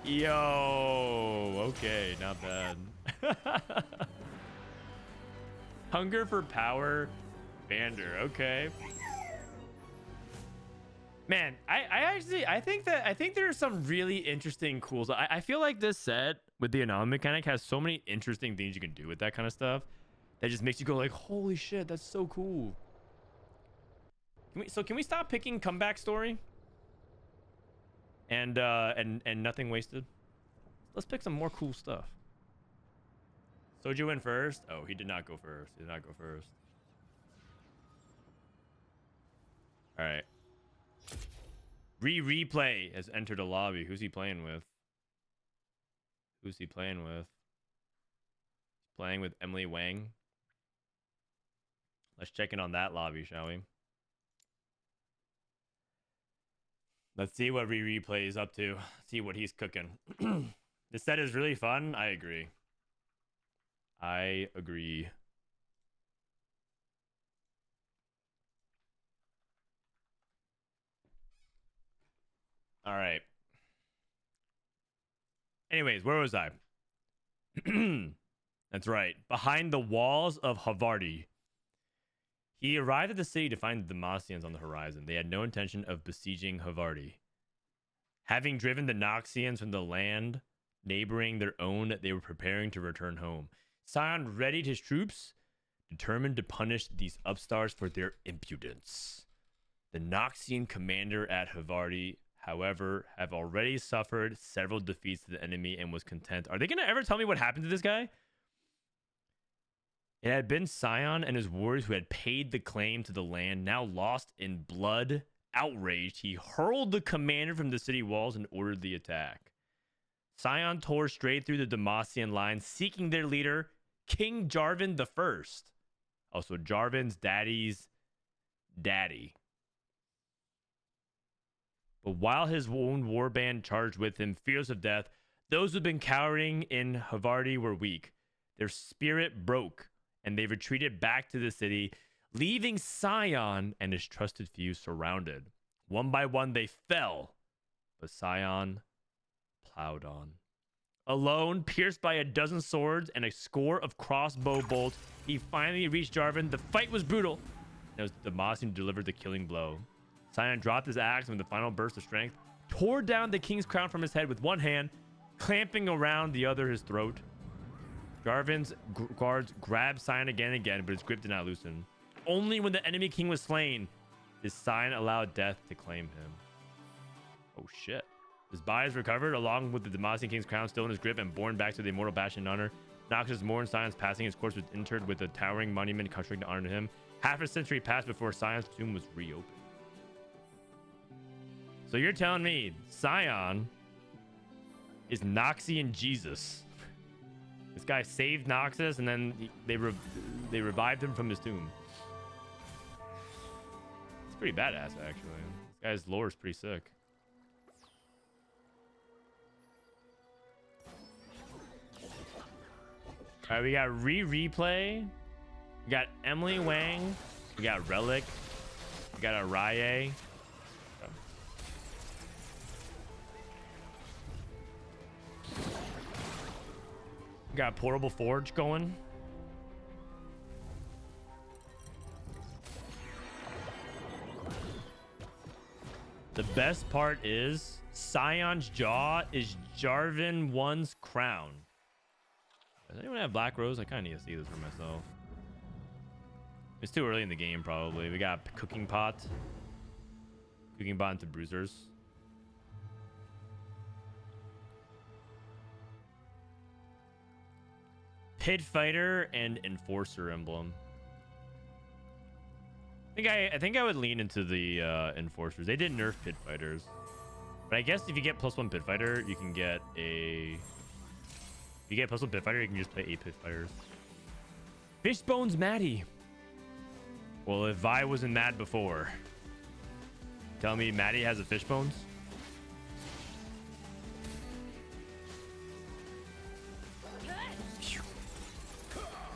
Yo, okay, not bad. Hunger for power, Vander, okay. Man, I think there's some really interesting cool stuff. I feel like this set with the anomaly mechanic has so many interesting things you can do with that kind of stuff that just makes you go like, holy shit, that's so cool. Can we stop picking comeback story and nothing wasted? Let's pick some more cool stuff. Soju went first. Oh, he did not go first. All right. Rereplay has entered a lobby. Who's he playing with? Who's he playing with? He's playing with EmilyWang. Let's check in on that lobby, shall we? Let's see what Rereplay is up to. See what he's cooking. This set is really fun. I agree. I agree. All right. Anyways, where was I? That's right. Behind the walls of Havarti. He arrived at the city to find the Demacians on the horizon. They had no intention of besieging Havarti. Having driven the Noxians from the land neighboring their own, they were preparing to return home. Scion readied his troops, determined to punish these upstarts for their impudence. The Noxian commander at Havarti, however, have already suffered several defeats to the enemy and was content. Are they going to ever tell me what happened to this guy? It had been Scion and his warriors who had paid the claim to the land, now lost in blood. Outraged, he hurled the commander from the city walls and ordered the attack. Scion tore straight through the Demacian lines, seeking their leader, King Jarvan I. Also, Jarvan's daddy's daddy. But while his own warband charged with him, fears of death, those who'd been cowering in Havarti were weak. Their spirit broke, and they retreated back to the city, leaving Scion and his trusted few surrounded. One by one, they fell, but Scion plowed on. Alone, pierced by a dozen swords and a score of crossbow bolts, he finally reached Jarvan. The fight was brutal. It was the Demacian who delivered the killing blow. Scion dropped his axe and with a final burst of strength, tore down the king's crown from his head with one hand, clamping around the other his throat. Jarvan's guards grabbed Scion again and again, but his grip did not loosen. Only when the enemy king was slain did Scion allow death to claim him. Oh shit. His body is recovered along with the Demacian king's crown still in his grip and borne back to the immortal bastion in honor. Noxious mourned Scion's passing. His corpse was interred with a towering monument constructed to honor him. Half a century passed before Scion's tomb was reopened. So you're telling me Scion is Noxian Jesus? This guy saved Noxus and then they revived him from his tomb. It's pretty badass, actually. This guy's lore is pretty sick. All right, we got Rereplay. We got EmilyWang. We got Relic. We got Araye. We got Portable Forge going. The best part is Scion's jaw is Jarvan 1's crown. Does anyone have Black Rose? I kind of need to see this for myself. It's too early in the game, probably. We got Cooking Pot. Cooking Pot into Bruisers. Pit Fighter and Enforcer emblem. I think I would lean into the Enforcers. They did nerf Pit Fighters. But I guess if you get +1 Pit Fighter, you can get a... If you get +1 Pit Fighter, you can just play 8 Pit Fighters. Fishbones Maddie. Well, if Vi wasn't mad before, tell me Maddie has a Fishbones?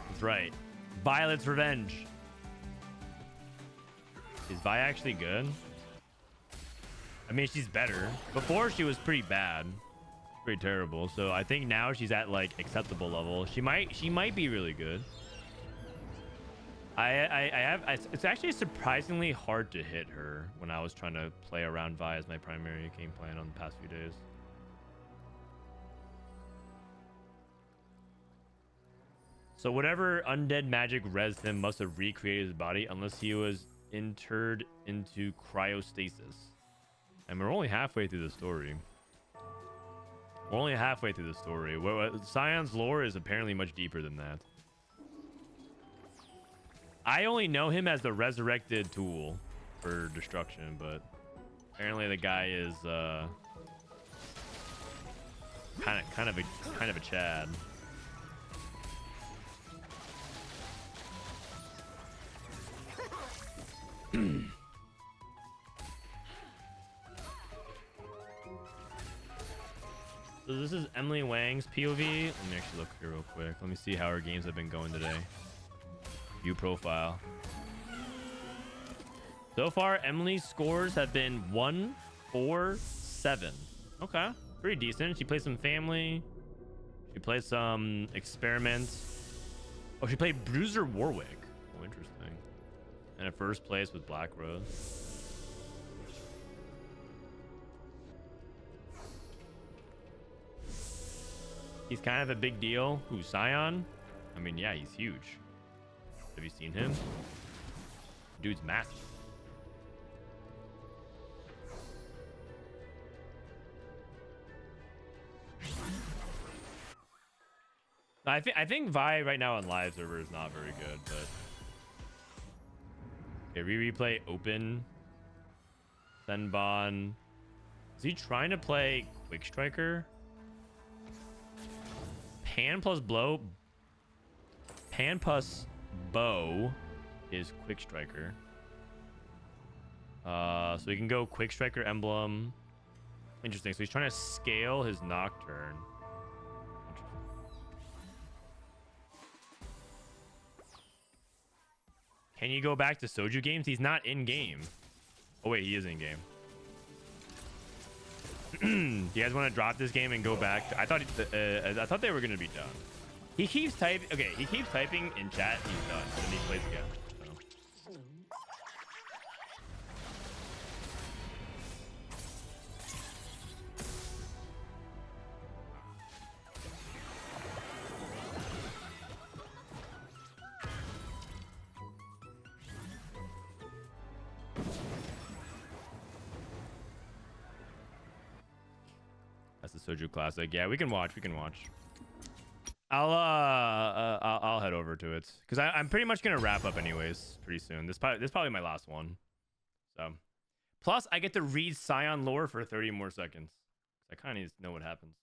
That's right. Violet's Revenge. Is Vi actually good? I mean, she's better. Before, she was pretty bad. Pretty terrible. So I think now she's at like acceptable level. She might be really good. It's actually surprisingly hard to hit her when I was trying to play around Vi as my primary game plan on the past few days. So whatever undead magic rezzed him must have recreated his body unless he was entered into cryostasis. And we're only halfway through the story. We're only halfway through the story. Scion's lore is apparently much deeper than that. I only know him as the resurrected tool. for destruction, but apparently the guy is kind of a Chad. So this is EmilyWang's POV. Let me actually look here real quick. Let me see how her games have been going today. View profile. So far, Emily's scores have been 1, 4, 7. Okay, pretty decent. She played some family. She played some experiments. Oh, she played Bruiser Warwick. Oh, interesting. And at first place with Black Rose. He's kind of a big deal. Who, Scion? I mean, yeah, he's huge. Have you seen him? Dude's massive. I think Vi right now on live server is not very good, but okay, Rereplay open. Senbon. Is he trying to play Quick Striker? Pan plus blow. Pan plus bow is Quick Striker. So he can go Quick Striker emblem. Interesting. So he's trying to scale his Nocturne. Can you go back to Soju games? He's not in game. Oh wait, he is in game. Do you guys want to drop this game and go back? I thought they were gonna be done. He keeps typing. Okay, he keeps typing in chat. He's done, and then he plays again. So. That's the Soju classic. Yeah, we can watch. We can watch. I'll head over to it because I'm pretty much gonna wrap up anyways pretty soon. This is probably my last one. So, plus I get to read Scion lore for 30 more seconds. I kind of need to know what happens.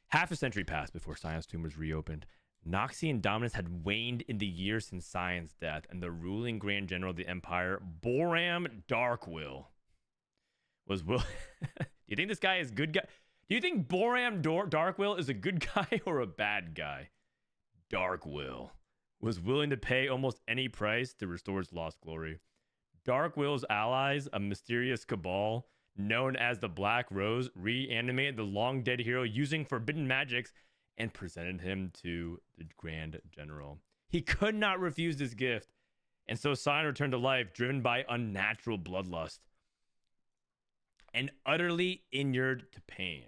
Half a century passed before Scion's tomb was reopened. Noxian dominance had waned in the years since Scion's death, and the ruling Grand General of the Empire, Boram Darkwill, was will. Do you think this guy is good guy? Do you think Boram Darkwill is a good guy or a bad guy? Darkwill was willing to pay almost any price to restore his lost glory. Darkwill's allies, a mysterious cabal known as the Black Rose, reanimated the long-dead hero using forbidden magics and presented him to the Grand General. He could not refuse this gift, and so Scion returned to life, driven by unnatural bloodlust and utterly inured to pain.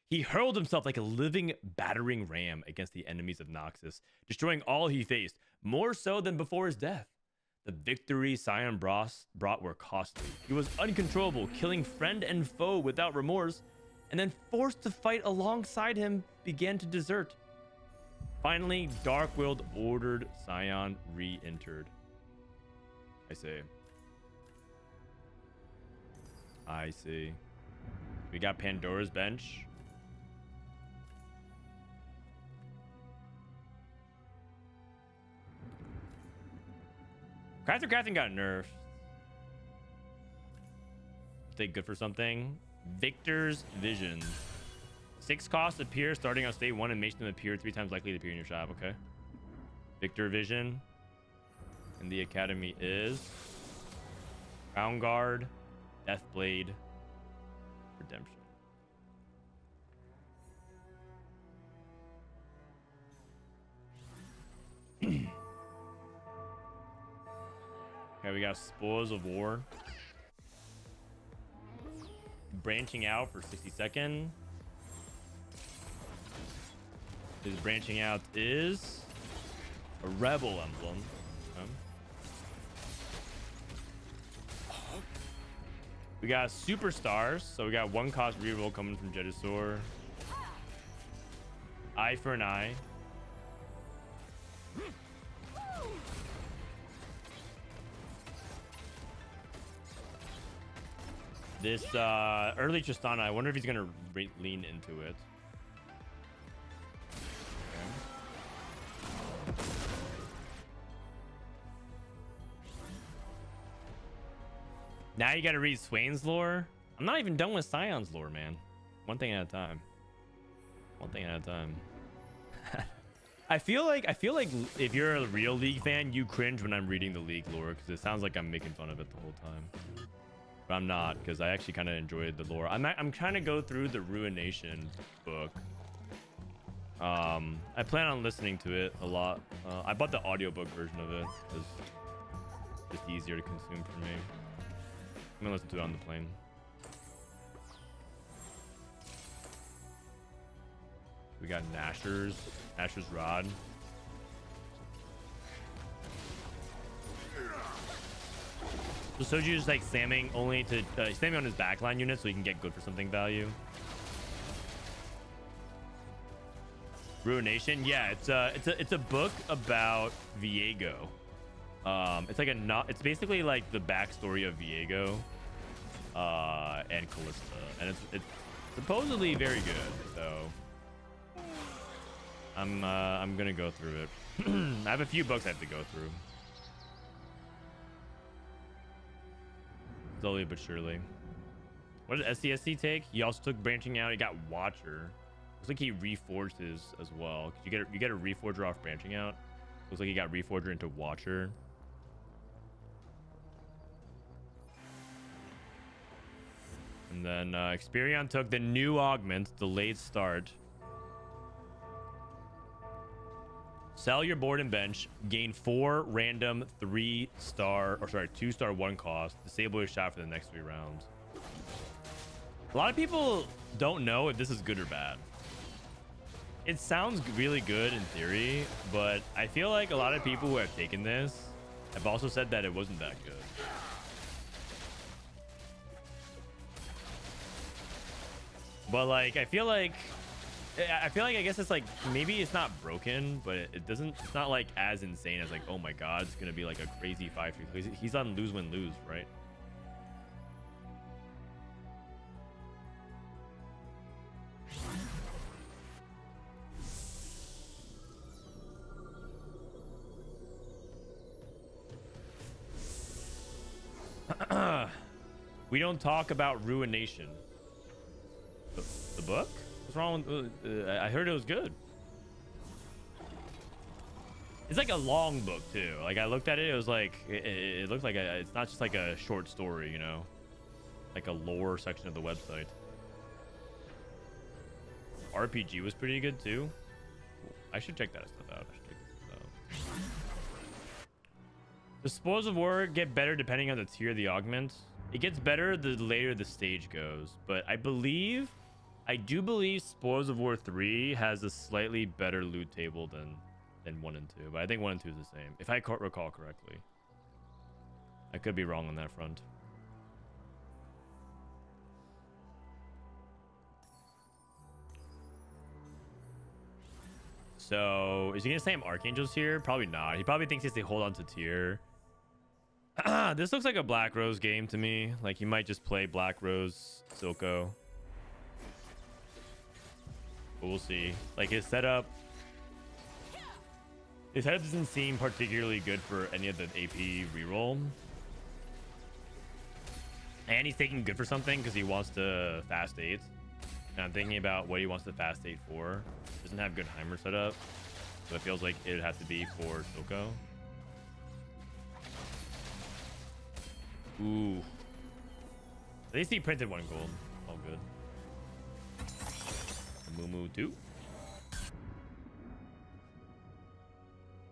He hurled himself like a living, battering ram against the enemies of Noxus, destroying all he faced, more so than before his death. The victories Scion brought were costly. He was uncontrollable, killing friend and foe without remorse, and then forced to fight alongside him, began to desert. Finally, Darkwill ordered Scion re-entered. I see. We got Pandora's Bench. k3Soju got nerfed. Stay good for something. Viktor's Vision. 6 costs appear starting on stage 1 and makes them appear 3 times likely to appear in your shop. Okay. Viktor Vision. And the academy is Crown Guard, Deathblade, Redemption. Okay, we got Spoils of War. Branching out for 60-second. His branching out is a Rebel emblem. Okay. We got Superstars. So we got 1 cost reroll coming from Jedusor. Eye for an Eye. This early Tristana, I wonder if he's gonna lean into it. Now you gotta read Swain's lore. I'm not even done with Scion's lore, man. One thing at a time. One thing at a time. I feel like if you're a real League fan, you cringe when I'm reading the League lore because it sounds like I'm making fun of it the whole time. But I'm not, because I actually kind of enjoyed the lore. I'm trying to go through the Ruination book. I plan on listening to it a lot. I bought the audiobook version of it because it's just easier to consume for me. I'm gonna listen to it on the plane. We got Nashor's Rod. So Soju is like spamming only to spamming on his backline unit so he can get good for something value. Ruination, yeah, it's a book about Viego. It's basically like the backstory of Viego and Callista, and it's supposedly very good. So I'm gonna go through it. I have a few books I have to go through. Slowly but surely. What did sCsC take? He also took branching out. He got Watcher. Looks like he reforged his as well. You get a reforger off branching out. Looks like he got reforger into Watcher. And then Experion took the new augment, the late start. Sell your board and bench, gain 4 random 2-star 1 cost, disable your shot for the next 3 rounds. A lot of people don't know if this is good or bad. It sounds really good in theory, but I feel like a lot of people who have taken this have also said that it wasn't that good. But like, I feel like I guess it's like, maybe it's not broken, but it's not like as insane as like, oh my god, it's gonna be like a crazy 5-3. He's on lose win lose, right? We don't talk about Ruination. The book? What's wrong with, I heard it was good. It's like a long book too. Like I looked at it, it was like it looked like it's not just like a short story, you know, like a lore section of the website. RPG was pretty good too. I should check that stuff out. The Spoils of War get better depending on the tier of the augment. It gets better the later the stage goes, but I do believe Spoils of War 3 has a slightly better loot table than 1 and 2, but I think 1 and 2 is the same, if I recall correctly. I could be wrong on that front. So, is he gonna slam Archangels here? Probably not. He probably thinks he has to hold on to tier. This looks like a Black Rose game to me. Like, he might just play Black Rose, Zykoo. But we'll see. Like, his setup doesn't seem particularly good for any of the AP reroll. And he's taking good for something because he wants to fast 8. And I'm thinking about what he wants to fast 8 for. Doesn't have good Heimer setup, so it feels like it has to be for Zykoo. Ooh. At least he printed 1 gold. All good. Mumu 2.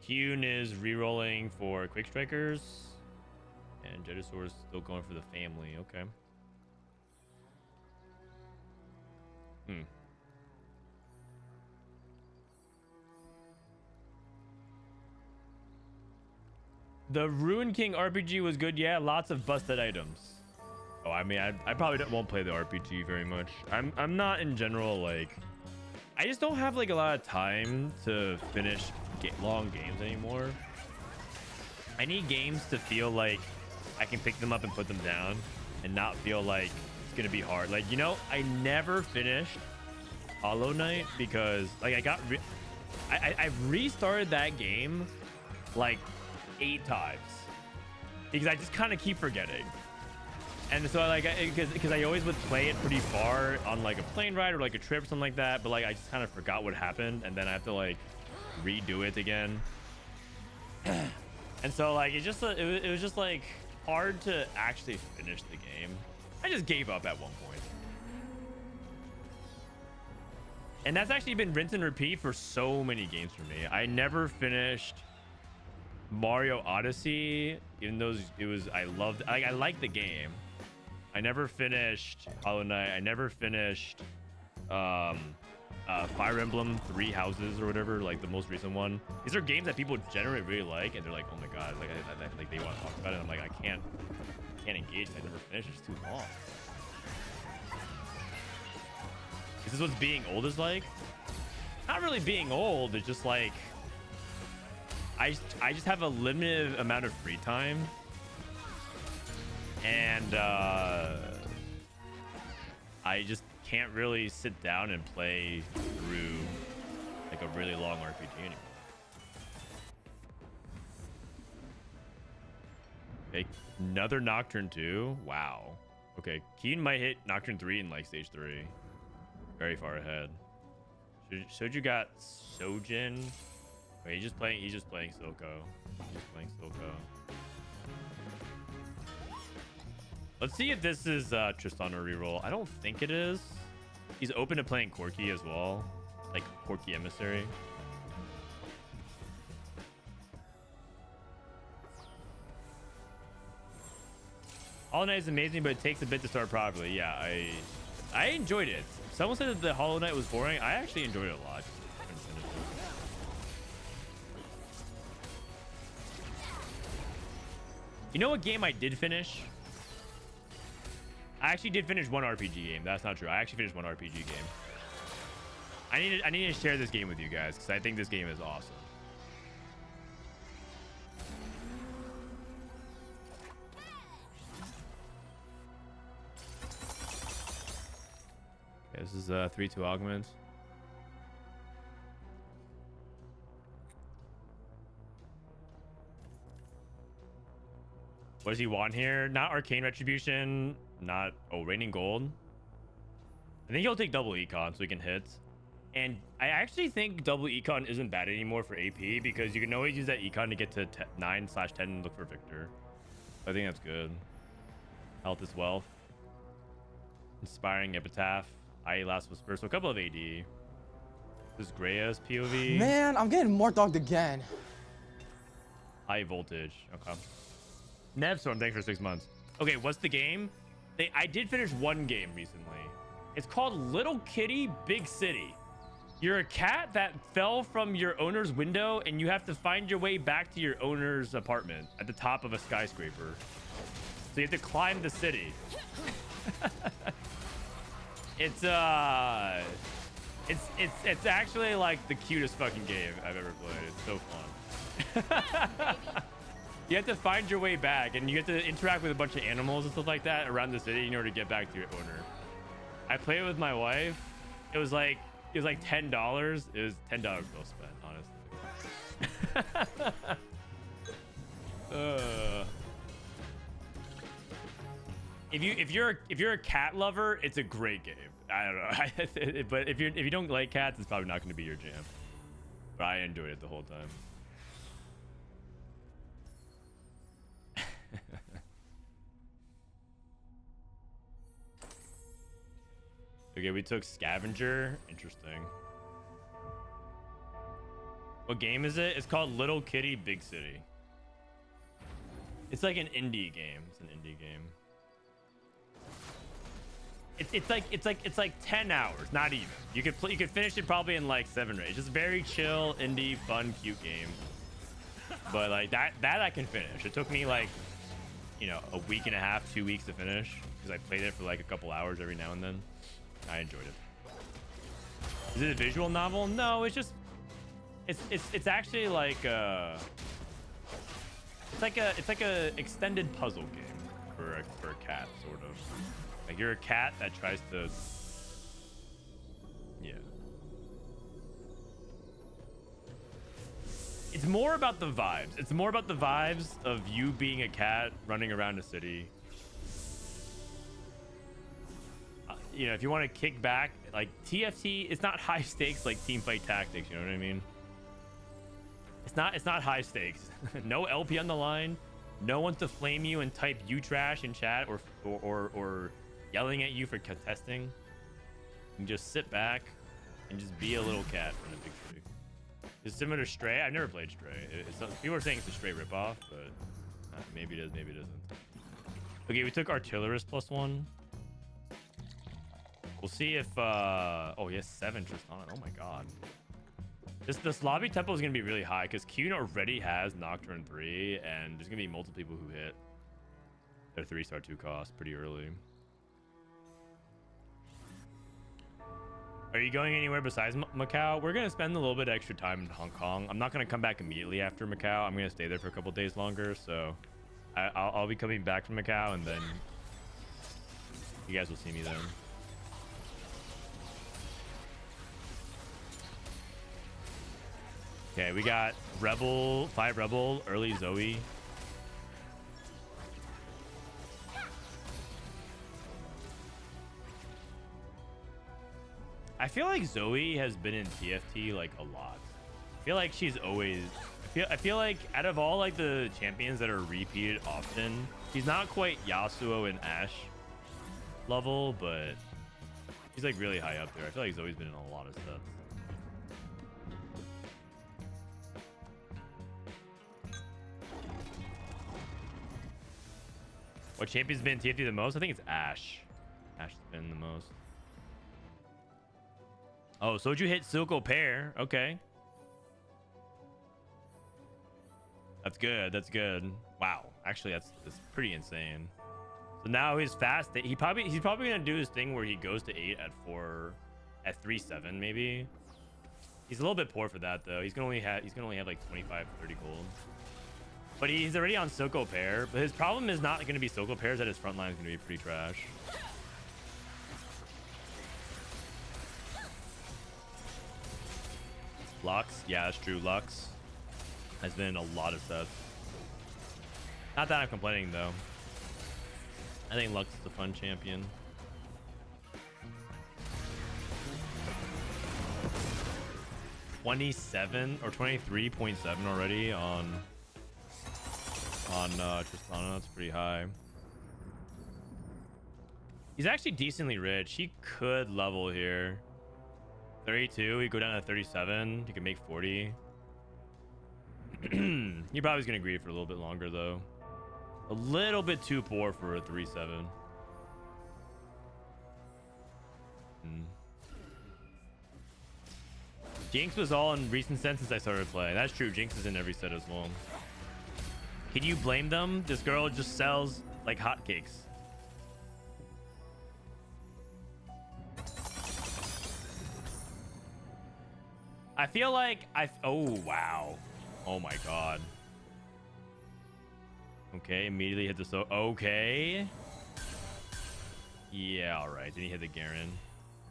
Kiyoon is re-rolling for Quick Strikers. And Jetasaur is still going for the family. Okay. The Ruin King RPG was good. Yeah, lots of busted items. Oh, I mean, I probably won't play the RPG very much. I'm not in general, like, I just don't have like a lot of time to finish long games anymore. I need games to feel like I can pick them up and put them down and not feel like gonna be hard. Like, you know, I never finished Hollow Knight because like I've restarted that game like 8 times because I just kind of keep forgetting. And so like because I always would play it pretty far on like a plane ride or like a trip or something like that, but like I just kind of forgot what happened and then I have to like redo it again. And so like it was just like hard to actually finish the game. I just gave up at one point. And that's actually been rinse and repeat for so many games for me. I never finished Mario Odyssey, even though I liked the game. I never finished Hollow Knight. I never finished Fire Emblem 3 Houses or whatever, like the most recent one. These are games that people generally really like, and they're like, oh my god, like they want to talk about it. I'm like, I can't engage. I never finished. It's too long. Is this what being old is like? Not really being old. It's just like I just have a limited amount of free time, and I just can't really sit down and play through like a really long RPG anymore. Okay, another Nocturne 2. Wow. Okay, Kiyoon might hit Nocturne 3 in like stage 3. Very far ahead. Soju got Sojin. Wait, he's just playing Silco. He's just playing Silco. Let's see if this is Tristan or reroll. I don't think it is. He's open to playing Corki as well. Like Corki Emissary. Hollow Knight is amazing, but it takes a bit to start properly. Yeah, I enjoyed it. Someone said that the Hollow Knight was boring. I actually enjoyed it a lot. You know what game I did finish? I actually did finish one RPG game. That's not true. I actually finished one RPG game. I need to share this game with you guys because I think this game is awesome. Okay, this is 3-2 augment. What does he want here? Not Arcane Retribution. Not Raining Gold. I think he'll take double econ so he can hit. And I actually think double econ isn't bad anymore for AP because you can always use that econ to get to 9/10 and look for Viktor. I think that's good. Health is wealth. Inspiring Epitaph. IE Last Whisper. So a couple of AD. This is Greya's POV. Man, I'm getting more dogged again. High voltage. Okay. Nevstorm, thanks for 6 months. Okay, what's the game? I did finish one game recently. It's called Little Kitty Big City. You're a cat that fell from your owner's window and you have to find your way back to your owner's apartment at the top of a skyscraper. So you have to climb the city. It's actually like the cutest fucking game I've ever played. It's so fun. You have to find your way back and you have to interact with a bunch of animals and stuff like that around the city in order to get back to your owner. I played it with my wife. It was like $10. It was $10 well spent, honestly. If you're a cat lover, it's a great game. I don't know, but if you don't like cats, it's probably not going to be your jam. But I enjoyed it the whole time. Okay, we took Scavenger. Interesting. What game is it? It's called Little Kitty Big City. It's like an indie game. It's an indie game. It's like 10 hours, not even. You could finish it probably in like 7 or 8. It's just very chill, indie, fun, cute game. But like that I can finish. It took me like, you know, a week and a half, 2 weeks to finish because I played it for like a couple hours every now and then. I enjoyed it. Is it a visual novel? No, it's just it's actually like it's like a extended puzzle game for a cat, sort of. Like you're a cat that tries to. Yeah. It's more about the vibes. It's more about the vibes of you being a cat running around a city. You know, if you want to kick back, like TFT, it's not high stakes like teamfight tactics. You know what I mean? It's not high stakes. No LP on the line. No one to flame you and type "you trash" in chat or yelling at you for contesting. You can just sit back and just be a little cat from the big tree. It's similar to Stray. I've never played Stray. People are saying it's a Stray ripoff, but maybe it is, maybe it isn't. Okay, we took Artillerist +1. We'll see if oh, he has 7 Tristan. Oh my god. This lobby tempo is gonna be really high because Kiyoon already has Nocturne 3, and there's gonna be multiple people who hit their 3-star 2 cost pretty early. Are you going anywhere besides Macau? We're gonna spend a little bit extra time in Hong Kong. I'm not gonna come back immediately after Macau. I'm gonna stay there for a couple days longer, so I'll be coming back from Macau, and then you guys will see me then. Okay, we got Rebel, 5 Rebel, early Zoe. I feel like Zoe has been in TFT like a lot. I feel like she's always. I feel like out of all like the champions that are repeated often, she's not quite Yasuo and Ashe level, but she's like really high up there. I feel like Zoe's been in a lot of stuff. What champion's been in TFT the most? I think it's Ashe. Ashe's been the most. Oh, Soju hit Zykoo pair. Okay. That's good. That's good. Wow. Actually, that's pretty insane. So now he's fast. He's probably gonna do his thing where he goes to 8 at 3-7 maybe. He's a little bit poor for that though. He's gonna only have like 25, 30 gold. But he's already on Zykoo pair. But his problem is not gonna be Zykoo pairs. That his front line is gonna be pretty trash. Lux, yeah, that's true. Lux has been in a lot of sets. Not that I'm complaining though. I think Lux is a fun champion. $27 or 23.7 already on Tristana. That's pretty high. He's actually decently rich. He could level here. 32, he'd go down to 37. He could make 40. He probably is gonna greed for a little bit longer though. A little bit too poor for a 3-7. Jinx was all in recent sets since I started playing. That's true. Jinx is in every set as well. Can you blame them? This girl just sells like hotcakes. I feel like oh wow, oh my god. Okay, immediately hit the okay. Yeah, all right. Then he hit the Garen.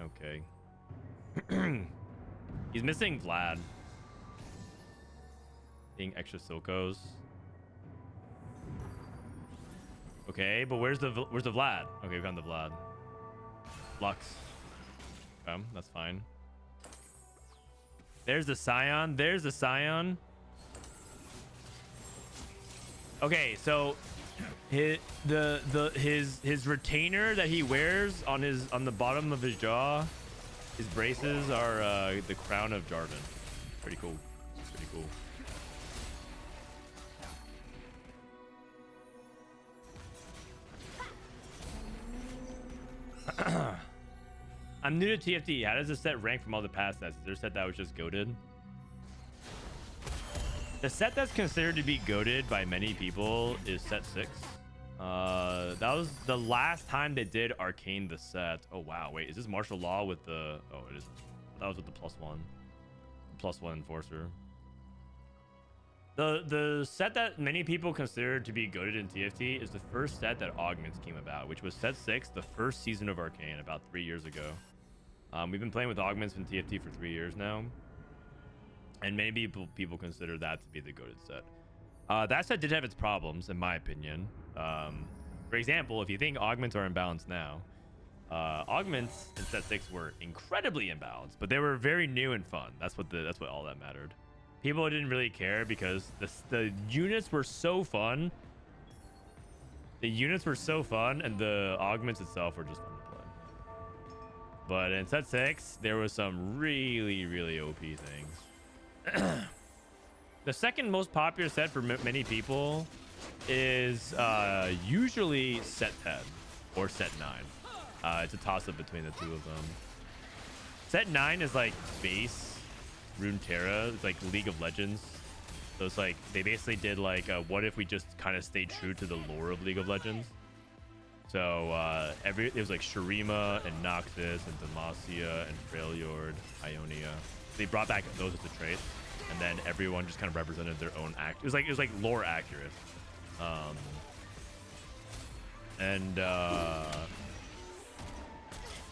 Okay. He's missing Vlad. Being extra Silcos. Okay, but where's the Vlad? Okay, we found the Vlad. Lux. That's fine. There's the Scion. There's the Scion. Okay, so his retainer that he wears on the bottom of his jaw, his braces are the crown of Jarvan. Pretty cool. Pretty cool. I'm new to TFT. How does this set rank from all the past sets? Is there a set that was just goated? The set that's considered to be goated by many people is set 6. That was the last time they did Arcane the set. Oh wow, wait, is this martial law with the? Oh, it is. That was with the +1 enforcer. The set that many people consider to be goated in TFT is the first set that Augments came about, which was set 6, the first season of Arcane, about 3 years ago. We've been playing with Augments in TFT for 3 years now, and many people consider that to be the goated set. That set did have its problems, in my opinion. For example, if you think Augments are imbalanced now, Augments in set 6 were incredibly imbalanced, but they were very new and fun. That's what all that mattered. People didn't really care because the units were so fun. The units were so fun, and the Augments itself were just fun to play. But in set 6, there was some really, really OP things. The second most popular set for many people is usually set 10 or set 9. It's a toss-up between the two of them. Set 9 is like base Runeterra. It's like League of Legends. So it's like they basically did like what if we just kind of stayed true to the lore of League of Legends. So it was like Shurima and Noxus and Demacia and Freljord, Ionia. They brought back those as the traits, and then everyone just kind of represented their own act. It was like lore accurate.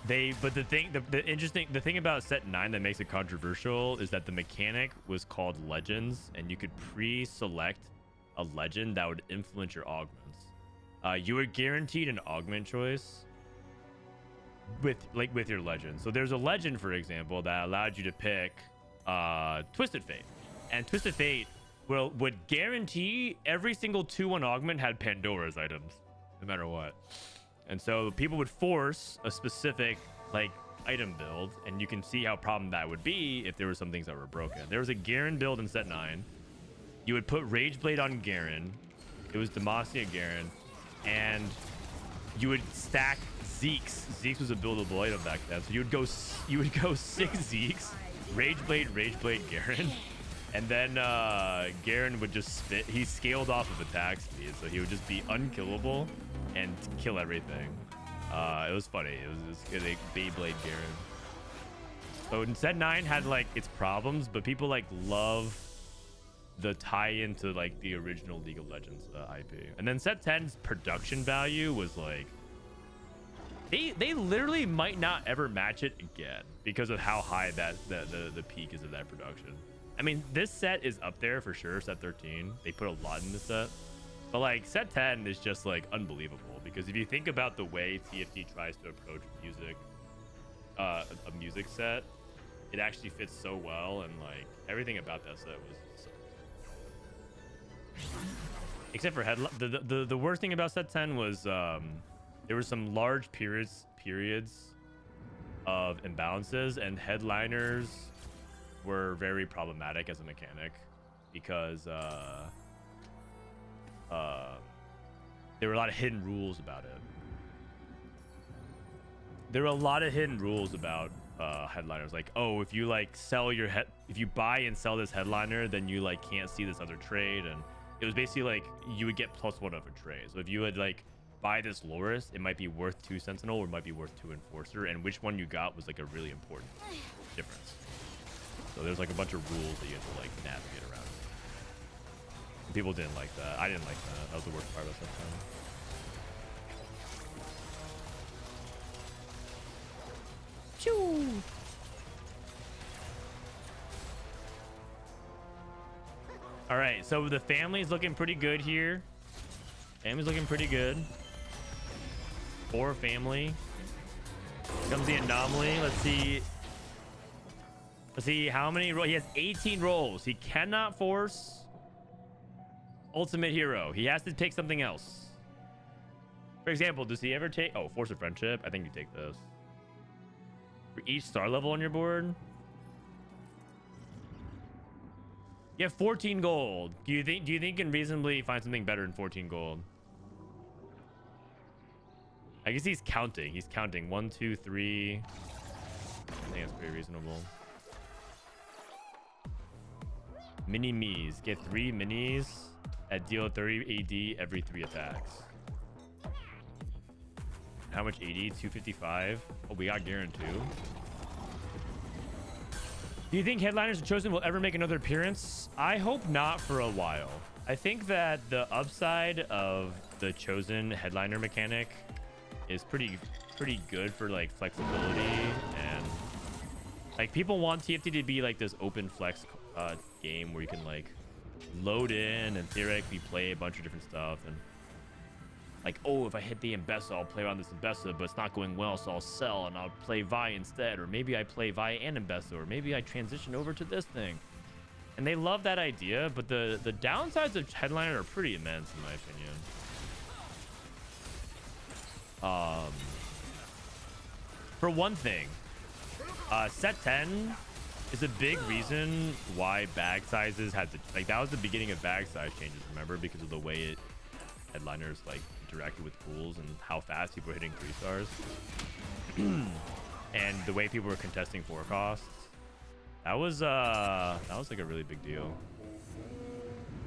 The thing about set 9 that makes it controversial is that the mechanic was called Legends, and you could pre-select a legend that would influence your augments. You were guaranteed an augment choice with your legend. So there's a legend, for example, that allowed you to pick Twisted Fate, and Twisted Fate would guarantee every single 2/1 augment had Pandora's items, no matter what. And so people would force a specific like item build, and you can see how problem that would be if there were some things that were broken. There was a Garen build in set 9. You would put Rageblade on Garen. It was Demacia Garen, and you would stack Zeeks. Zeeks was a buildable item back then, so you would go 6 Zeeks, Rageblade, Garen, and then Garen would just spit. He scaled off of attack speed, so he would just be unkillable and kill everything. It was funny. It was like Beyblade Garen. So in set 9 had like its problems, but people like love the tie-in to like the original League of Legends IP. And then set 10's production value was like they literally might not ever match it again because of how high that the peak is of that production. I mean, this set is up there for sure. Set 13, they put a lot in this set. But like set 10 is just like unbelievable, because if you think about the way TFT tries to approach music, a music set, it actually fits so well, and like everything about that set was so... except for the worst thing about set 10 was there were some large periods of imbalances, and headliners were very problematic as a mechanic because there were a lot of hidden rules about it. There were a lot of hidden rules about headliners, like, oh, if you like sell your if you buy and sell this headliner, then you like can't see this other trade. And it was basically like you would get +1 of a trade. So if you would like buy this Loris, it might be worth 2 Sentinel or it might be worth 2 Enforcer, and which one you got was like a really important difference. So there's like a bunch of rules that you have to like navigate around. People didn't like that. I didn't like that. That was the worst part of that time. Choo! All right, so the family's looking pretty good here. Family's looking pretty good. 4 family. Here comes the anomaly. Let's see. Let's see how many. He has 18 rolls. He cannot force Ultimate Hero. He has to take something else. For example, does he ever take... oh, Force of Friendship? I think you take this. For each star level on your board. You have 14 gold. Do you think you can reasonably find something better than 14 gold? I guess he's counting. He's counting 1, 2, 3. I think that's pretty reasonable. Mini Me's. Get 3 minis at deal 30 AD every 3 attacks. How much AD? 255. Oh, we got Garen too. Do you think Headliners and Chosen will ever make another appearance? I hope not for a while. I think that the upside of the Chosen Headliner mechanic is pretty good for like flexibility, and like people want TFT to be like this open flex game where you can like load in and theoretically play a bunch of different stuff, and like, oh, if I hit the Aesah, I'll play around this Aesah, but it's not going well, so I'll sell and I'll play Vi instead. Or maybe I play Vi and Aesah, or maybe I transition over to this thing. And they love that idea, but the downsides of Headliner are pretty immense, in my opinion. For one thing, set 10 is a big reason why bag sizes had to, like, that was the beginning of bag size changes, remember? Because of the way Headliners like interacted with pools and how fast people were hitting 3 stars and the way people were contesting 4 costs. That was like a really big deal.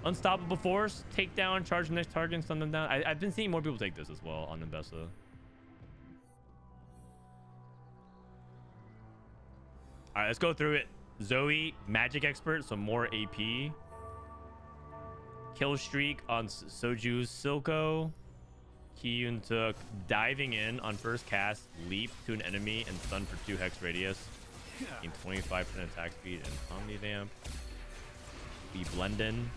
Unstoppable force, take down, charge the next target, and stun them down. I've been seeing more people take this as well on Aesah. All right, let's go through it. Zoe, magic expert, so more AP. Kill streak on Soju's Silco. Kiyoon took diving in on first cast, leap to an enemy, and stun for 2 hex radius. Gain 25% attack speed and Omni Vamp. We blend in.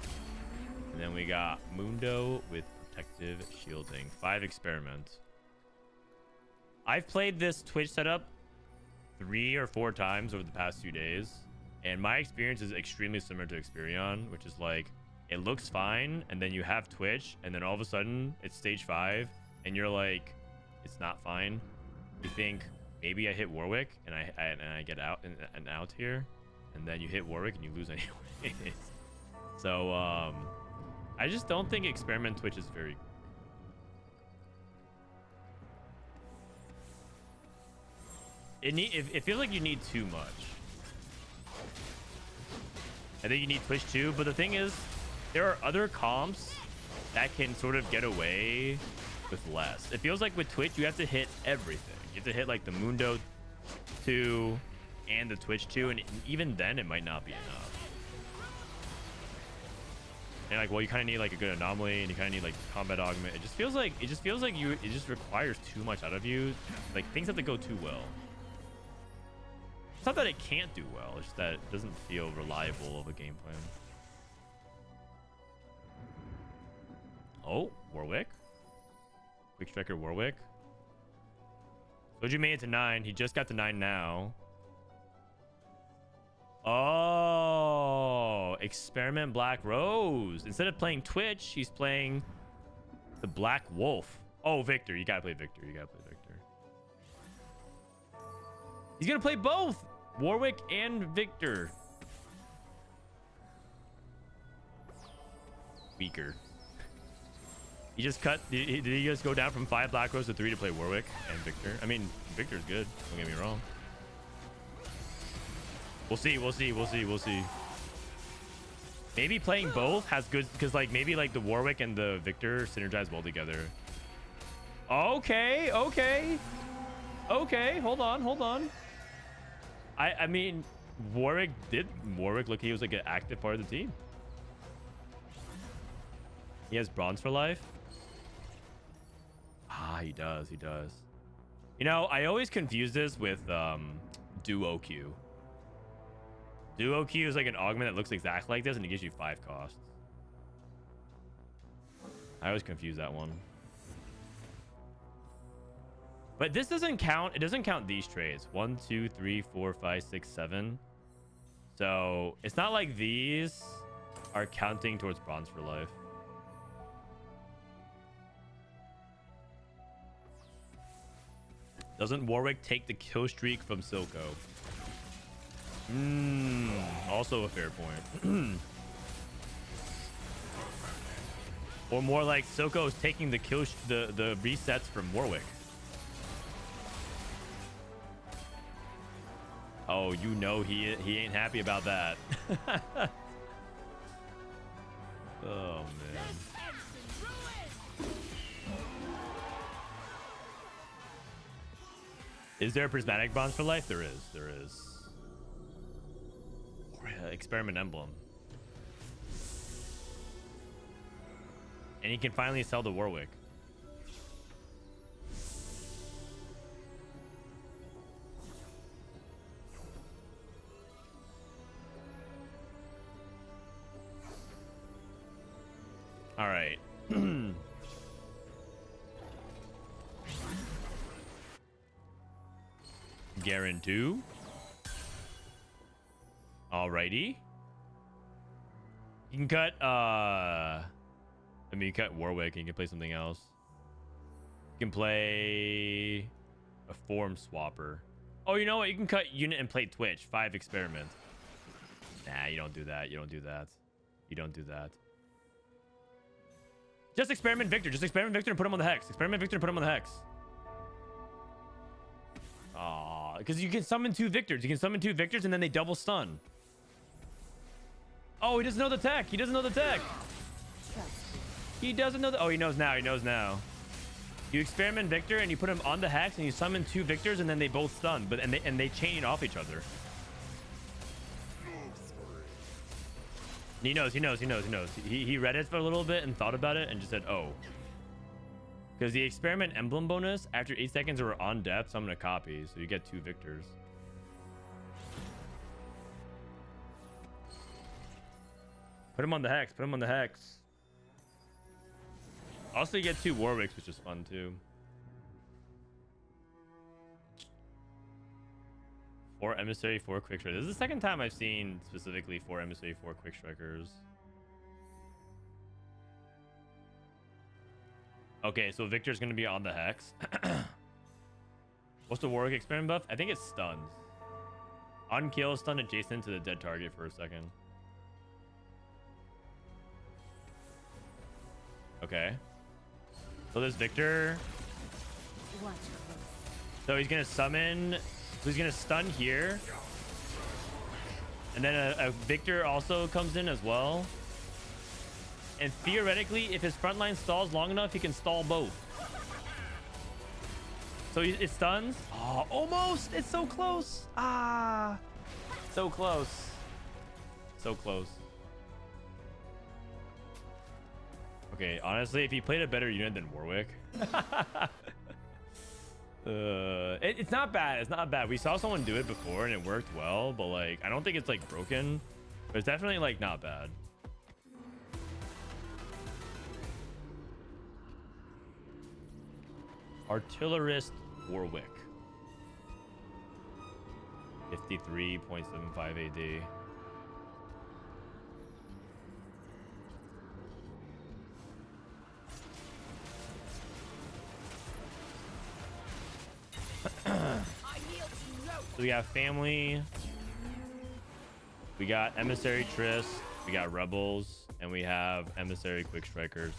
And then we got Mundo with protective shielding. 5 experiment. I've played this Twitch setup 3 or 4 times over the past 2 days, and my experience is extremely similar to Experion, which is like, it looks fine, and then you have Twitch, and then all of a sudden it's stage 5, and you're like, it's not fine. You think maybe I hit Warwick and I get out and out here, and then you hit Warwick and you lose anyway. So I just don't think Experiment Twitch is very. It feels like you need too much. I think you need Twitch too, but the thing is, there are other comps that can sort of get away with less. It feels like with Twitch, you have to hit everything. You have to hit like the Mundo 2 and the Twitch 2, and even then, it might not be enough. And like, well, you kind of need like a good anomaly, and you kind of need like combat augment. It just feels like it just requires too much out of you. Like, things have to go too well. It's not that it can't do well, it's just that it doesn't feel reliable of a game plan. Oh, Warwick. Quick Striker Warwick. Soju made it to 9. He just got to 9 now. Oh, Experiment Black Rose. Instead of playing Twitch, he's playing the Black Wolf. Oh, Viktor. You gotta play Viktor. You gotta play Viktor. He's gonna play both Warwick and Viktor. Weaker. He just cut. Did he just go down from 5 Black Rose to 3 to play Warwick and Viktor? I mean, Viktor's good. Don't get me wrong. We'll see. We'll see. We'll see. We'll see. Maybe playing both has good, because like maybe like the Warwick and the Viktor synergize well together. Okay. Okay. Okay. Hold on. Hold on. I mean, Warwick look like he was like an active part of the team. He has bronze for life. Ah, he does. He does. You know, I always confuse this with Duo Q. Duo Q is like an augment that looks exactly like this, and it gives you 5 costs. I always confuse that one. But this doesn't count. It doesn't count these trades. 1, 2, 3, 4, 5, 6, 7. So it's not like these are counting towards bronze for life. Doesn't Warwick take the kill streak from Silco? Also a fair point. Or more like Silco is taking the the resets from Warwick. Oh, you know he ain't happy about that. Oh man. Is there a prismatic bronze for life? There is. There is. experiment emblem. And he can finally sell the Warwick. All right. Guarantee. Alrighty. You can cut I mean, you cut Warwick and you can play something else. You can play a form swapper. Oh, you know what? You can cut unit and play Twitch. 5 experiment. Nah, you don't do that. You don't do that. You don't do that. Just experiment Viktor. Just experiment Viktor and put him on the hex. Experiment Viktor and put him on the hex. Aw, because you can summon 2 Viktors. You can summon 2 Viktors and then they double stun. Oh, he doesn't know the tech. He doesn't know the tech. He doesn't know the... Oh, he knows now. He knows now. You experiment Viktor and you put him on the hex and you summon 2 Viktors and then they both stun. But and they chain off each other. He knows. He read it for a little bit and thought about it and just said, oh. Because the experiment emblem bonus, after 8 seconds or on death, summon a copy. So you get 2 Viktors. Put him on the hex. Put him on the hex. Also, you get 2 Warwicks, which is fun too. 4 Emissary, 4 Quick Strikers. This is the second time I've seen specifically 4 Emissary, 4 Quick Strikers. Okay, so Viktor's going to be on the hex. What's the Warwick experiment buff? I think it's stuns. On kill, stun adjacent to the dead target for a second. Okay. So there's Viktor. So he's going to summon... So he's going to stun here. And then a Viktor also comes in as well. And theoretically, if his front line stalls long enough, he can stall both. So it stuns. Oh, almost. It's so close. Ah. So close. So close. Okay, honestly, if he played a better unit than Warwick... it's not bad. It's not bad. We saw someone do it before and it worked well, but like I don't think it's like broken, but it's definitely like not bad. Artillerist Warwick, 53.75 AD. So we got family, we got emissary Triss, we got rebels, and we have emissary quick strikers.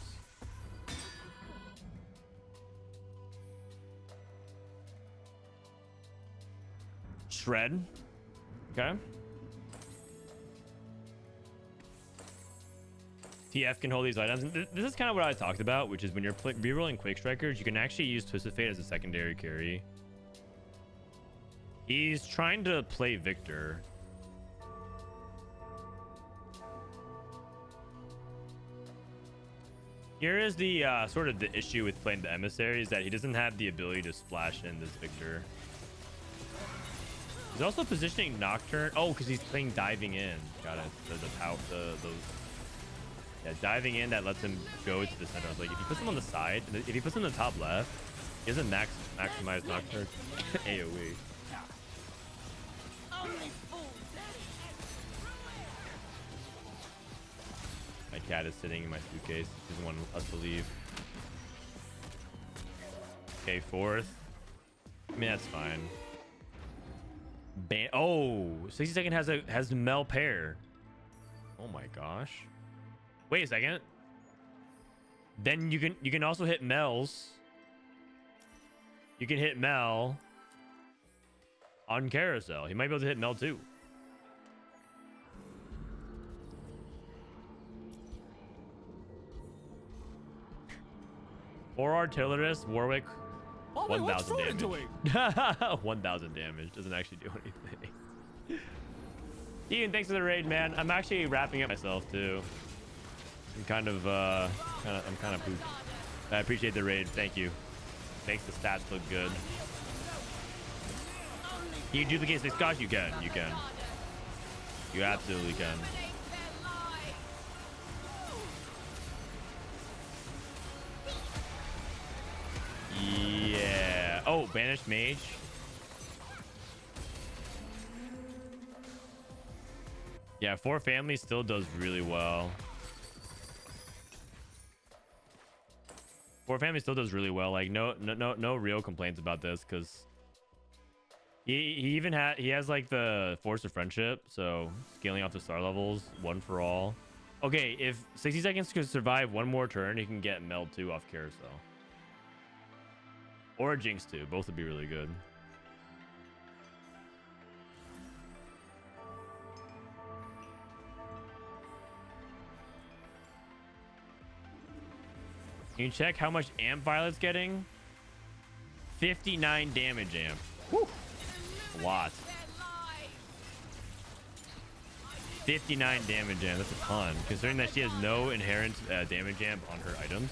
Shred. Okay. TF can hold these items. This is kind of what I talked about, which is when you're rerolling quick strikers, you can actually use Twisted Fate as a secondary carry. He's trying to play Viktor. Here is the sort of the issue with playing the emissary is that he doesn't have the ability to splash in this Viktor. He's also positioning Nocturne. Oh, because he's playing diving in. Got it. Yeah, diving in that lets him go to the center. Like if he puts him on the side, if he puts him in the top left, he doesn't maximize Nocturne AoE. My cat is sitting in my suitcase. He doesn't want us to leave. Okay, 4th. I mean, that's fine. Oh, 60 Second has Mel pair. Oh my gosh. Wait a second. Then you can also hit Mel's. You can hit Mel on Carousel. He might be able to hit Mel too. For Artillerist, Warwick, 1,000 damage. 1,000 damage. Doesn't actually do anything. Ian, thanks for the raid, man. I'm actually wrapping up myself too. I'm kind of pooped. I appreciate the raid. Thank you. Makes the stats look good. Can you duplicate 6 gosh? You can. You can. You absolutely can. Yeah. Oh, banished mage. Yeah, 4 family still does really well. 4 family still does really well. Like no real complaints about this because he has like the force of friendship, so scaling off the star levels, 1 for all. Okay, if 60 seconds could survive 1 more turn, he can get meld 2 off carousel. Or a Jinx 2. Both would be really good. Can you check how much amp Violet's getting? 59 damage amp. Whew. A lot. 59 damage amp. That's a ton. Considering that she has no inherent damage amp on her items.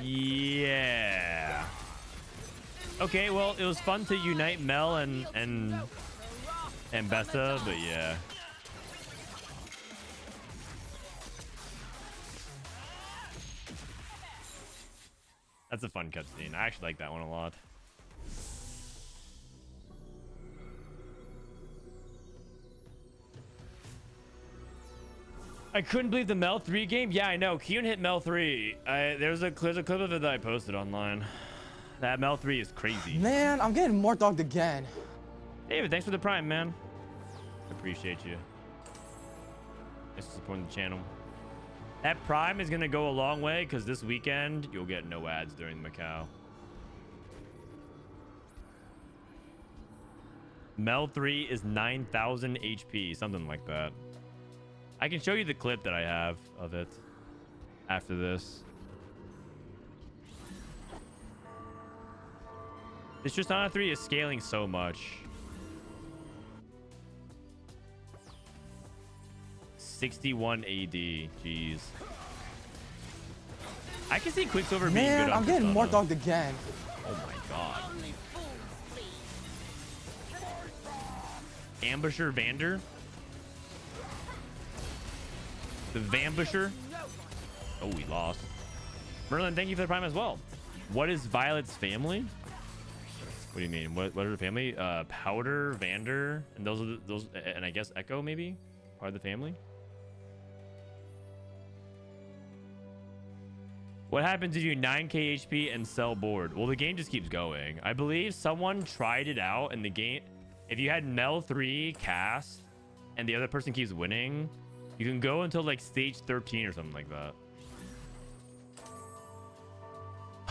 Yeah. Okay, well, it was fun to unite Mel and Bessa, but yeah. That's a fun cutscene. I actually like that one a lot. I couldn't believe the Mel 3 game. Yeah, I know. Kiyoon hit Mel 3. There's a clip of it that I posted online. That Mel 3 is crazy. Man, I'm getting more dogged again. David, thanks for the prime, man. Appreciate you. Thanks for supporting the channel. That prime is going to go a long way because this weekend you'll get no ads during Macau. Mel 3 is 9,000 HP, something like that. I can show you the clip that I have of it after this. This Tristana 3 is scaling so much. 61 AD. Jeez. I can see Quicksilver being good. Man, I'm getting more dogged again. Oh my god. Ambusher Vander. The Vambusher. Oh, we lost. Merlin, thank you for the prime as well. What is Violet's family? What do you mean? What are the family? Powder, Vander, and those are those, and I guess Echo maybe are the family. What happens if you 9k HP and sell board? Well, the game just keeps going. I believe someone tried it out and the game, if you had Mel 3 cast and the other person keeps winning, you can go until like stage 13 or something like that.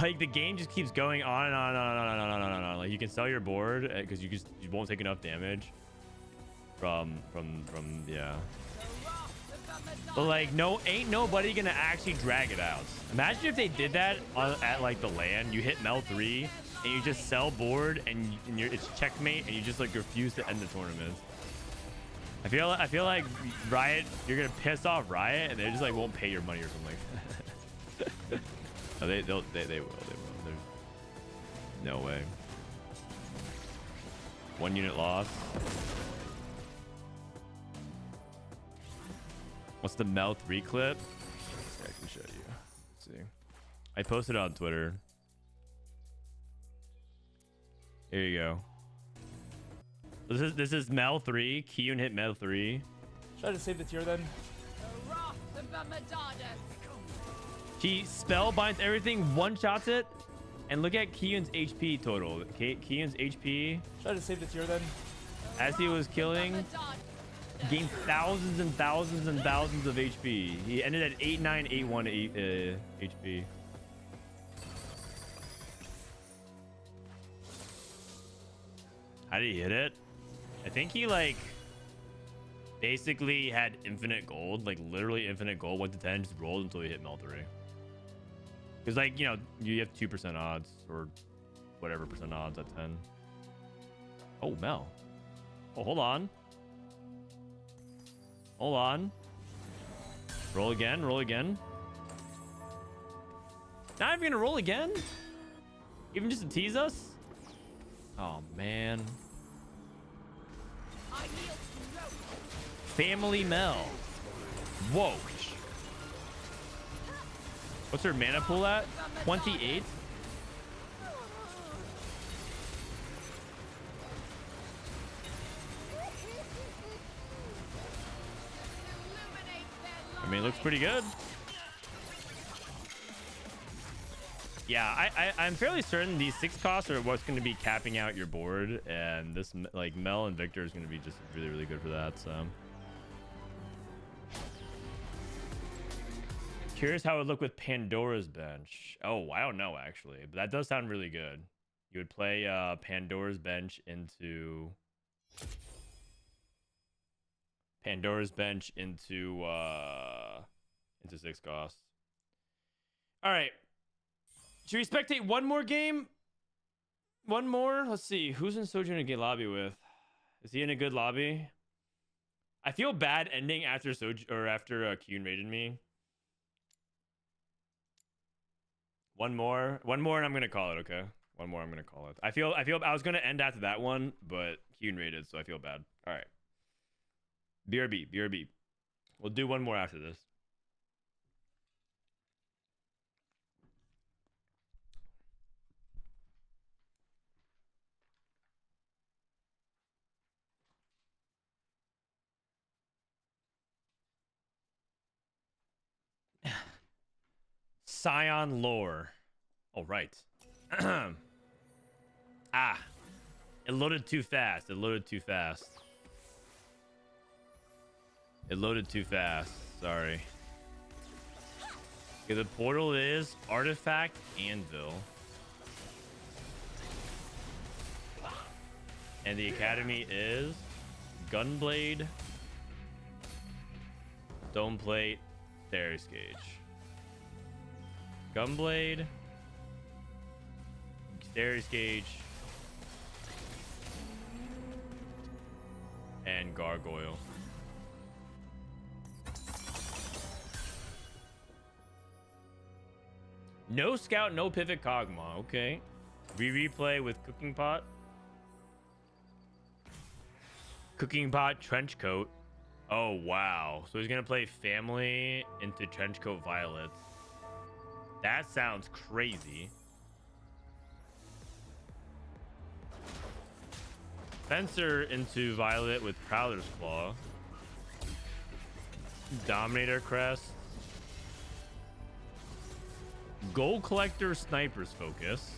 Like the game just keeps going on and on and on and on and on and on and on. Like you can sell your board because you won't take enough damage from yeah. But like ain't nobody gonna actually drag it out. Imagine if they did that at like the LAN. You hit Mel 3 and you just sell board and it's checkmate and you just like refuse to end the tournament. I feel like Riot, you're gonna piss off Riot and they just like won't pay your money or something like that. No, they will. There's no way. 1 unit loss. What's the Mel 3 clip? I can show you. Let's see. I posted it on Twitter. Here you go. This is Mel 3. Kiyoon hit Mel 3. Should I just save the tier then? He spellbinds everything, one-shots it, and look at Kiyoon's HP total. Kiyoon's HP. Should I just save the tier then? As he was killing, gained thousands and thousands and thousands of HP. He ended at 8981 HP. How did he hit it? I think he like basically had infinite gold, like literally infinite gold, 1 to 10, just rolled until he hit Mel 3. Because like, you know, you have 2% odds or whatever percent odds at 10. Oh, Mel. Oh, hold on. Hold on. Roll again. Roll again. Not even gonna roll again? Even just to tease us? Oh, man. Family Mel. Whoa. What's her mana pool at? 28? I mean, it looks pretty good. Yeah, I'm fairly certain these 6 costs are what's going to be capping out your board, and this, like, Mel and Viktor is going to be just really, really good for that, so. Curious how it would look with Pandora's Bench. Oh, I don't know, actually, but that does sound really good. You would play Pandora's Bench into 6 costs. All right. Should we spectate one more game? One more? Let's see. Who's in Soju in a good lobby with? Is he in a good lobby? I feel bad ending after Soju or after Kiyoon raided me. One more, and I'm gonna call it. Okay. One more, I'm gonna call it. I feel I was gonna end after that one, but Kiyoon raided, so I feel bad. All right. BRB. We'll do one more after this. Scion lore. Oh, right. Ah. It loaded too fast. Sorry. Okay, the portal is Artifact Anvil. And the academy is Gunblade, Stoneplate, Theris Gauge. Gunblade, Theris Gauge, and Gargoyle. No scout, no pivot Kog'Maw. Okay. Rereplay with Cooking Pot. Cooking Pot Trenchcoat. Oh, wow. So he's going to play Family into Trenchcoat Violet. That sounds crazy. Fencer into Violet with Prowler's Claw. Dominator Crest. Gold Collector Sniper's Focus.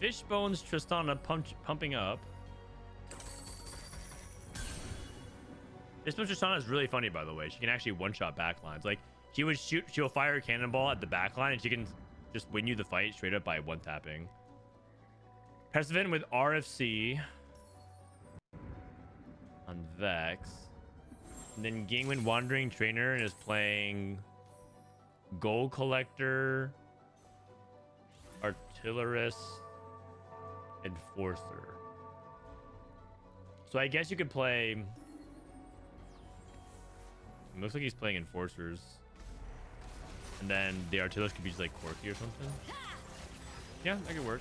Fishbones Tristana pumping up. Fishbones Tristana is really funny, by the way. She can actually one-shot backlines. Like, she'll fire a cannonball at the backline and she can just win you the fight straight up by one-tapping. Prestivent with RFC on Vex. And then Ging when Wandering Trainer and is playing Gold Collector, Artillerist, Enforcer. So I guess you could play... It looks like he's playing Enforcers. And then the Artillerist could be just like Quirky or something. Yeah, that could work.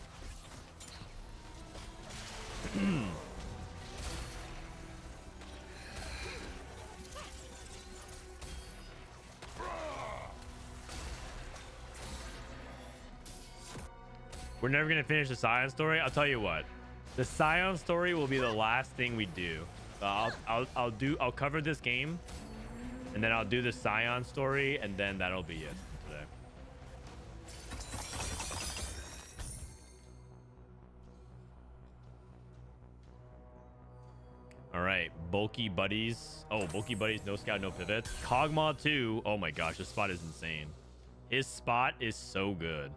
We're never gonna finish the Scion story. I'll tell you what, the Scion story will be the last thing we do. So I'll cover this game, and then I'll do the Scion story, and then that'll be it today. All right, bulky buddies. Oh, bulky buddies, no scout, no pivots. Kog'Maw 2. Oh my gosh, this spot is insane. His spot is so good.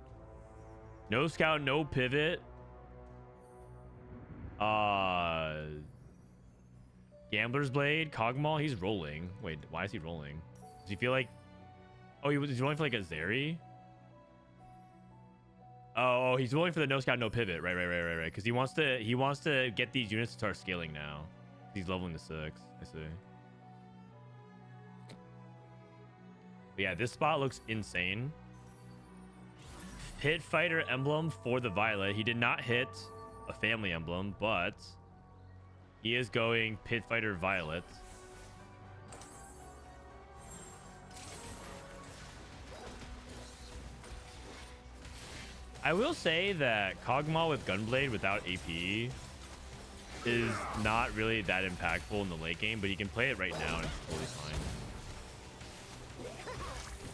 No scout, no pivot. Gambler's Blade, Kog'Maw, he's rolling. Wait, why is he rolling? Does he feel like... Oh, he's rolling for like a Zeri? Oh, he's willing for the no scout, no pivot. Right. Because he wants to get these units to start scaling now. He's leveling to 6. I see. But yeah, this spot looks insane. Pit fighter emblem for the Violet. He did not hit a family emblem, but he is going Pit fighter Violet. I will say that Kog'Maw with Gunblade without AP is not really that impactful in the late game, but he can play it right now and it's totally fine.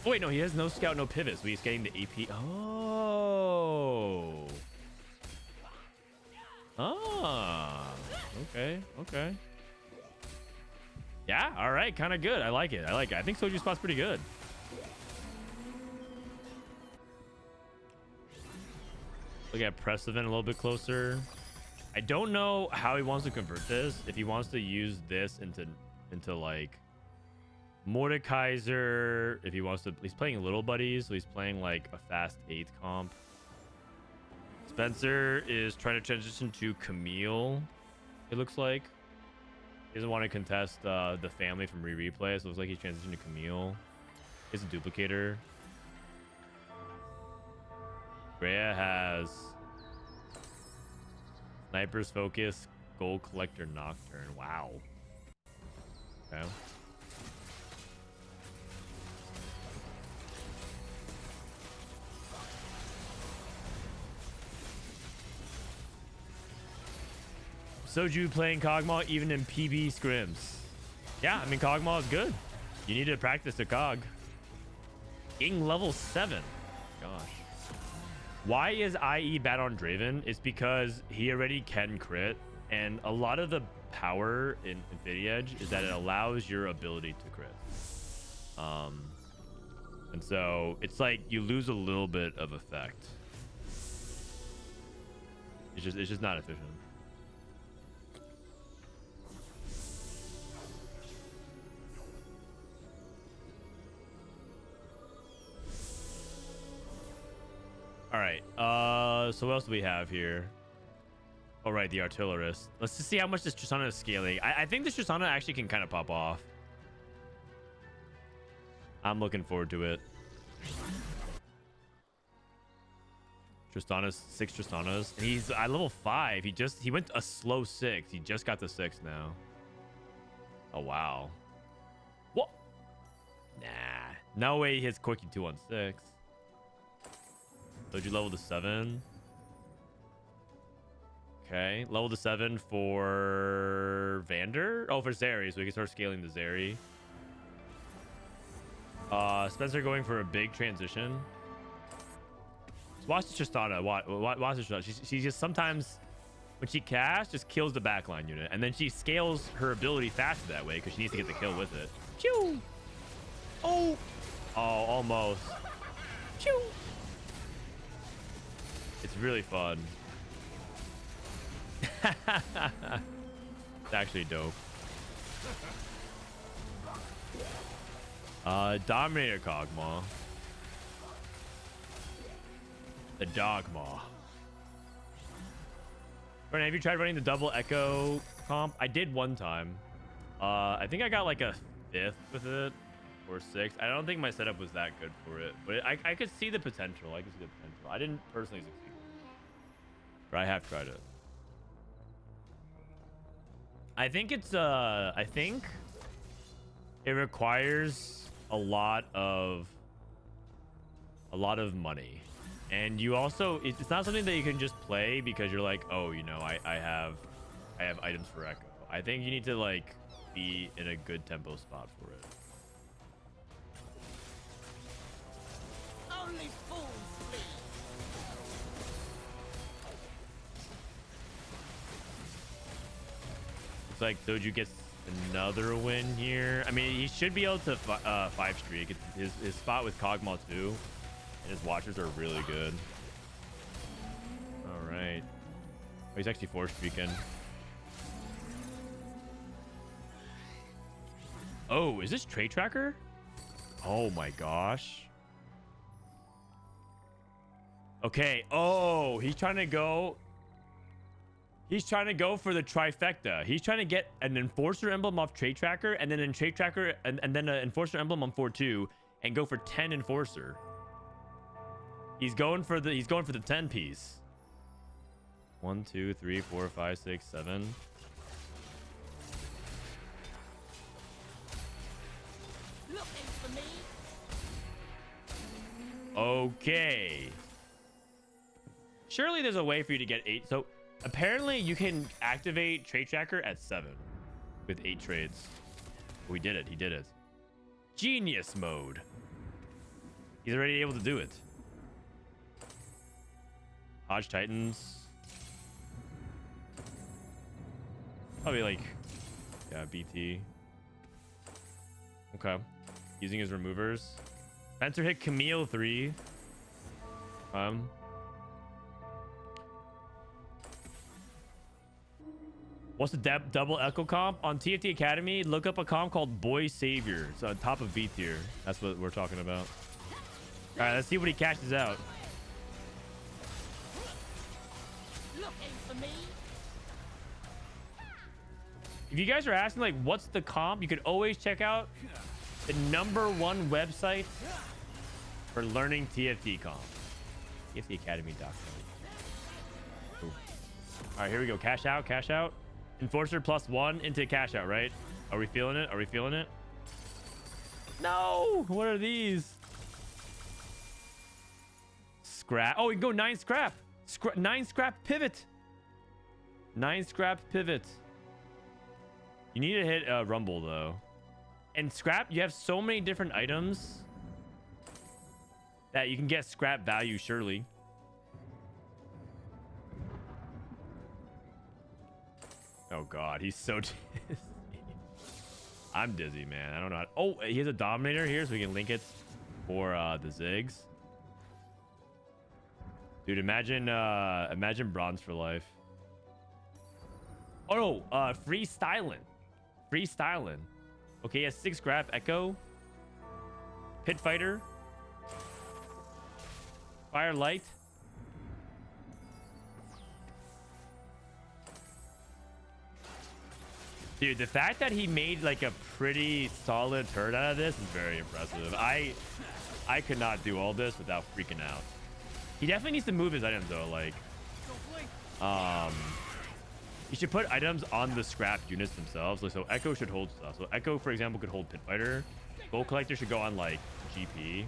Oh, wait, no, he has no scout, no pivot, so he's getting the AP. Oh. Ah. Okay. Yeah, all right, kind of good. I like it. I think Soju spot's pretty good. Look at Prestivent a little bit closer. I don't know how he wants to convert this. If he wants to use this into like Mordekaiser, if he wants to, he's playing little buddies, so he's playing like a fast 8th comp. Spencer is trying to transition to Camille, it looks like. He doesn't want to contest the family from Rereplay, so it looks like he's transitioning to Camille. He's a duplicator. Rhea has Sniper's Focus, Gold Collector, Nocturne. Wow. Okay. Soju playing Kog'Maw even in PB scrims. Yeah, I mean, Kog'Maw is good. You need to practice the Cog. Ging level 7. Gosh. Why is IE bad on Draven? It's because he already can crit, and a lot of the power in Infinity Edge is that it allows your ability to crit. And so it's like you lose a little bit of effect. It's just not efficient. All right. So what else do we have here? All right, the artillerist. Let's just see how much this Tristana is scaling. I think this Tristana actually can kind of pop off. I'm looking forward to it. Tristana's 6 Tristanas, and he's at level 5. He went a slow 6. He just got to 6 now. Oh wow. What? Nah. No way he hits Quickie 2 on 6. Soju level to 7. Okay, level to 7 for Vander. Oh, for Zeri, so we can start scaling the Zeri. Spencer going for a big transition. Just watch the Tristana. Watch the Tristana. She just sometimes, when she casts, just kills the backline unit, and then she scales her ability faster that way because she needs to get the kill with it. Pew! Oh, almost. Pew! It's really fun. It's actually dope. Dominator Kog'Maw. The Dogmaw. Brandon, have you tried running the double echo comp? I did one time. I think I got like a 5th with it, or 6th. I don't think my setup was that good for it, but I could see the potential. I didn't personally succeed, but I have tried it. I think it's I think it requires a lot of money, and you also, it's not something that you can just play because you're like, oh, you know, I have items for echo. I think you need to like be in a good tempo spot for it. Only fools flee. It's like Soju gets another win here. I mean, he should be able to 5 streak. It's his spot with Kog'Maw too, and his watchers are really good. All right. Oh, he's actually 4 streaking. Oh, is this Trade Tracker? Oh my gosh. Okay. Oh, he's trying to go. He's trying to go for the trifecta. He's trying to get an Enforcer emblem off Trait Tracker, and then a Trait Tracker, and then an Enforcer emblem on 4-2, and go for 10 Enforcer. He's going for the 10 piece. 1, 2, 3, 4, 5, 6, 7. Looking for me? Okay. Surely there's a way for you to get 8. So apparently you can activate Trait Tracker at 7 with 8 trades. We did it. He did it. Genius mode. He's already able to do it. Hodge Titans. Probably like, yeah, BT. Okay. Using his removers. Spencer hit Camille 3. What's the double echo comp? On TFT Academy, look up a comp called Boy Savior. It's on top of V tier. That's what we're talking about. All right, let's see what he cashes out. Looking for me? If you guys are asking, like, what's the comp, you could always check out the #1 website for learning TFT comp. TFTacademy.com. All right, here we go. Cash out, cash out. Enforcer +1 into cash out, right? Are we feeling it? Are we feeling it? No! What are these? Scrap. Oh, we can go 9 scrap. 9 scrap pivot. 9 scrap pivot. You need to hit Rumble, though. And scrap, you have so many different items that you can get scrap value, surely. Oh, God. He's so dizzy. I'm dizzy, man. I don't know how to... Oh, he has a Dominator here, so we can link it for the Ziggs. Dude, imagine Bronze for life. Oh, no. Freestyling. Freestyling. Okay, he has 6 scrap. Echo. Pit Fighter. Firelight. Dude, the fact that he made like a pretty solid turn out of this is very impressive. I could not do all this without freaking out. He definitely needs to move his items though. Like, you should put items on the scrap units themselves. Like, so Echo should hold stuff. So Echo, for example, could hold Pit Fighter. Gold Collector should go on like GP.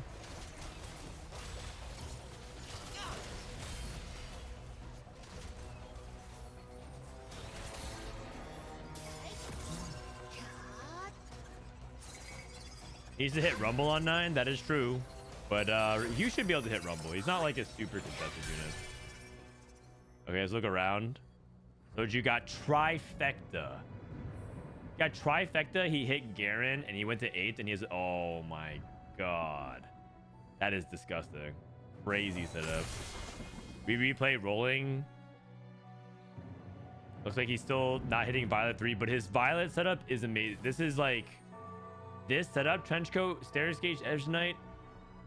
He needs to hit Rumble on 9. That is true. But you should be able to hit Rumble. He's not like a super contested unit. Okay, let's look around. So you got Trifecta. Got Trifecta. He hit Garen and he went to 8th and he has... Oh my God. That is disgusting. Crazy setup. We replay rolling. Looks like he's still not hitting Violet 3, but his Violet setup is amazing. This is like... This setup, Trenchcoat, Stairs Gauge, Edge Knight,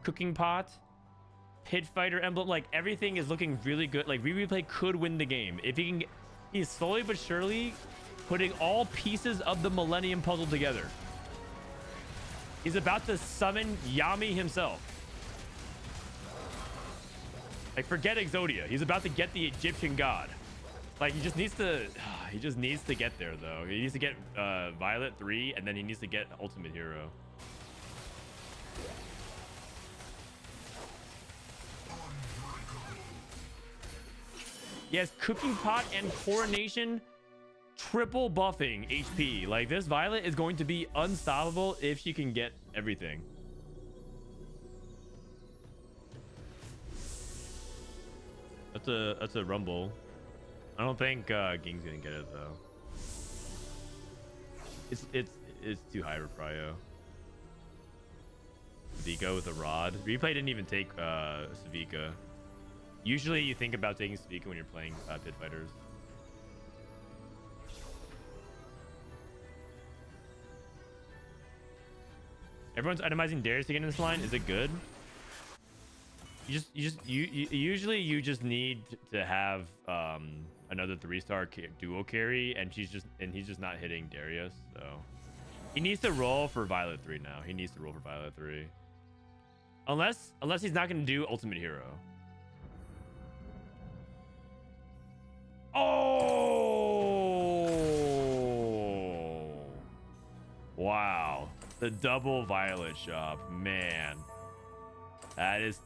Cooking Pot, Pit Fighter Emblem, like everything is looking really good. Like Rereplay could win the game. If he can get, he's slowly but surely putting all pieces of the Millennium Puzzle together. He's about to summon Yami himself. Like forget Exodia. He's about to get the Egyptian god. Like he just needs to get there though. He needs to get Violet 3 and then he needs to get Ultimate Hero. He has Cooking Pot and Coronation triple buffing HP. Like this Violet is going to be unstoppable if she can get everything. That's a Rumble. I don't think Ging's gonna get it though. It's too high for Prio. Savika with a rod. Replay didn't even take Savika. Usually you think about taking Savika when you're playing Pit Fighters. Everyone's itemizing Darius again in this line. Is it good? usually you just need to have another 3-star duo carry, and he's just not hitting Darius, so he needs to roll for Violet 3 now. He needs to roll for Violet 3. Unless he's not going to do Ultimate Hero. Oh! Wow. The double Violet shop. Man. That is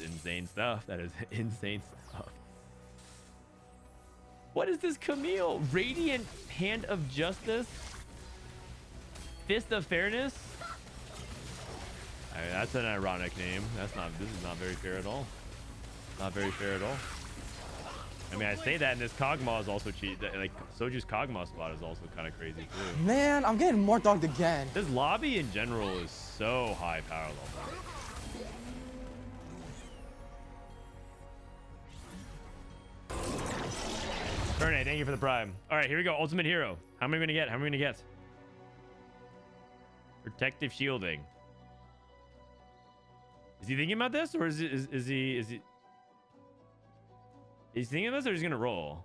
insane stuff. That is insane stuff. What is this Camille? Radiant Hand of Justice? Fist of Fairness? I mean, that's an ironic name. This is not very fair at all. Not very fair at all. I mean, I say that, and this Kog'Maw is also cheat. Like, Soju's Kog'Maw spot is also kind of crazy, too. Man, I'm getting more dogged again. This lobby in general is so high power level. Ferne, thank you for the prime. All right, here we go. Ultimate Hero. How am I going to get? How am I going to get? Protective shielding. Is he thinking about this, or is he thinking about this, or is he gonna roll?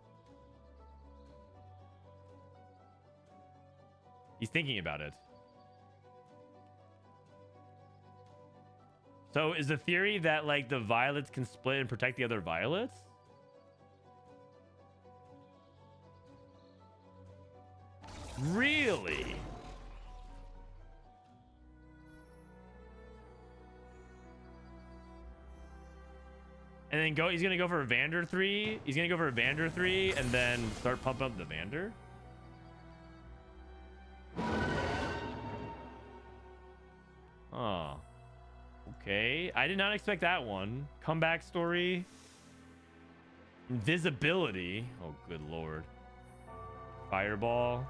He's thinking about it. So is the theory that like the violets can split and protect the other violets? Really? And then he's gonna go for a Vander 3. He's gonna go for a Vander 3 and then start pumping up the Vander. Oh. Okay. I did not expect that one. Comeback story. Invisibility. Oh, good lord. Fireball.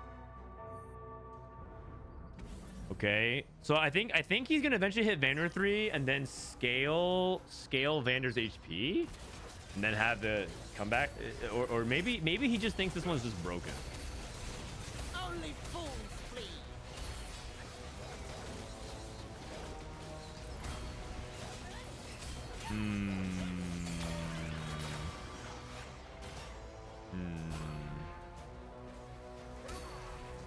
Okay, so I think he's gonna eventually hit Vander 3 and then scale Vander's HP, and then have the comeback, or maybe he just thinks this one's just broken. Only fools flee.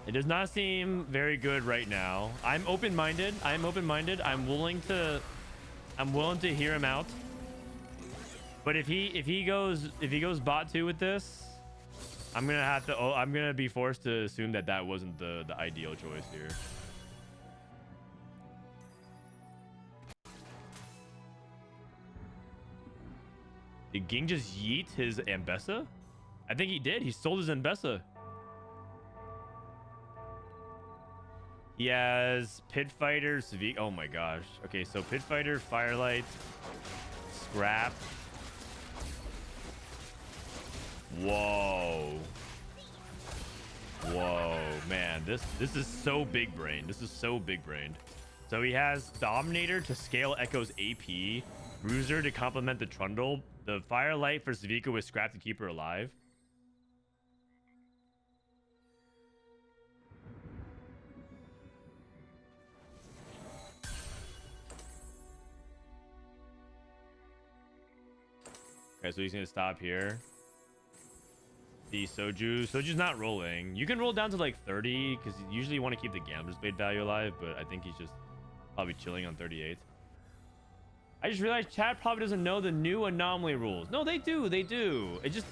It does not seem very good right now. I'm open-minded. I'm willing to hear him out. But if he goes bot 2 with this, I'm gonna be forced to assume that wasn't the ideal choice here. Did Ging just yeet his Ambessa? I think he did. He sold his Ambessa. He has Pit Fighter, Zykoo. Oh my gosh. Okay, so Pit Fighter, Firelight, Scrap. Whoa. Whoa, man. This is so big brain. This is so big brained. So he has Dominator to scale Echo's AP, Bruiser to complement the Trundle, the Firelight for Zykoo with Scrap to keep her alive. Okay, so he's gonna stop here. The Soju's not rolling. You can roll down to like 30 because you usually want to keep the Gambler's Blade value alive, but I think he's just probably chilling on 38. I just realized chat probably doesn't know the new anomaly rules. No, they do. It just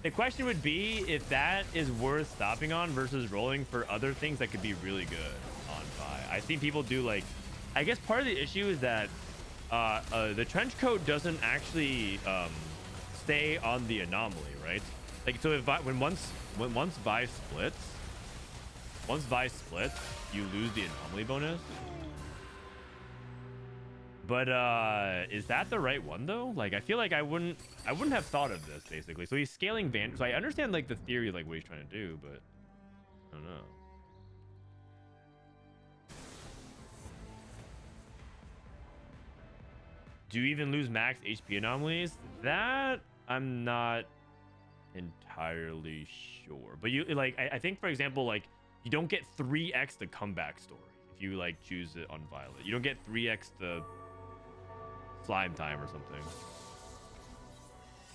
the question would be if that is worth stopping on versus rolling for other things that could be really good on Vi. I think people do like. I guess part of the issue is that the trench coat doesn't actually stay on the anomaly, right? Like, so if once Vi splits, you lose the anomaly bonus. But is that the right one though? Like, I feel like I wouldn't have thought of this basically. So he's scaling Vander. So I understand like the theory, like what he's trying to do, but I don't know. Do you even lose max HP anomalies? That I'm not entirely sure. But you like, I think for example, like you don't get 3x the comeback story if you like choose it on Violet. You don't get 3x the slime time or something.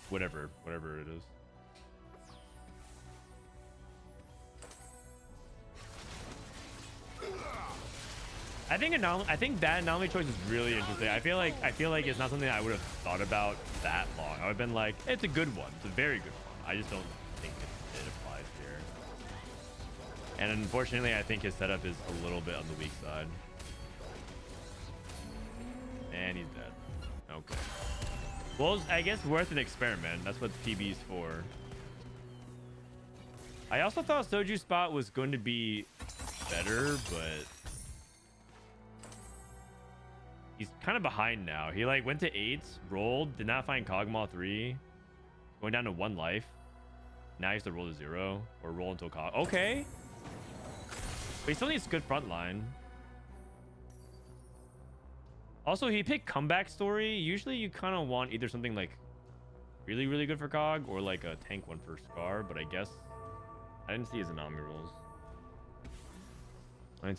Whatever it is. I think that anomaly choice is really interesting. I feel like it's not something I would have thought about that long. I would have been like, it's a good one. It's a very good one. I just don't think it applies here. And unfortunately, I think his setup is a little bit on the weak side. And he's dead. Okay. Well, I guess worth an experiment. That's what PB's for. I also thought Soju's spot was going to be better, but he's kind of behind now. He like went to 8, rolled, did not find Kog'Maw 3, going down to 1 life. Now he has to roll to 0 or roll into a Cog. Okay. But he still needs good front line. Also, he picked comeback story. Usually you kind of want either something like really, really good for Cog or like a tank one for Scar, but I guess I didn't see his anomaly rolls. I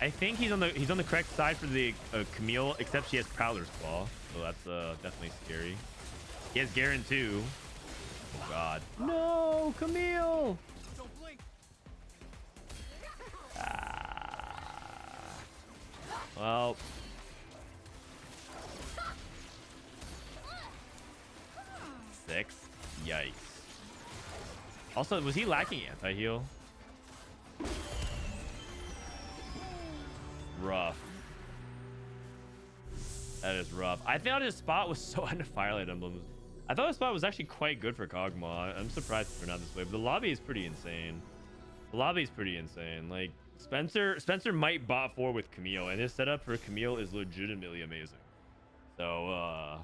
think he's on the correct side for the Camille, except she has Prowler's Claw, so that's definitely scary. He has Garen too. Oh god. No, Camille. Don't blink. Well. Six. Yikes. Also, was he lacking anti-heal? Rough. That is rough. I thought his spot was so under Firelight Emblems. I thought his spot was actually quite good for Kog'Maw. I'm surprised it turned out this way, but the lobby is pretty insane. Like Spencer might bot 4 with Camille, and his setup for Camille is legitimately amazing. So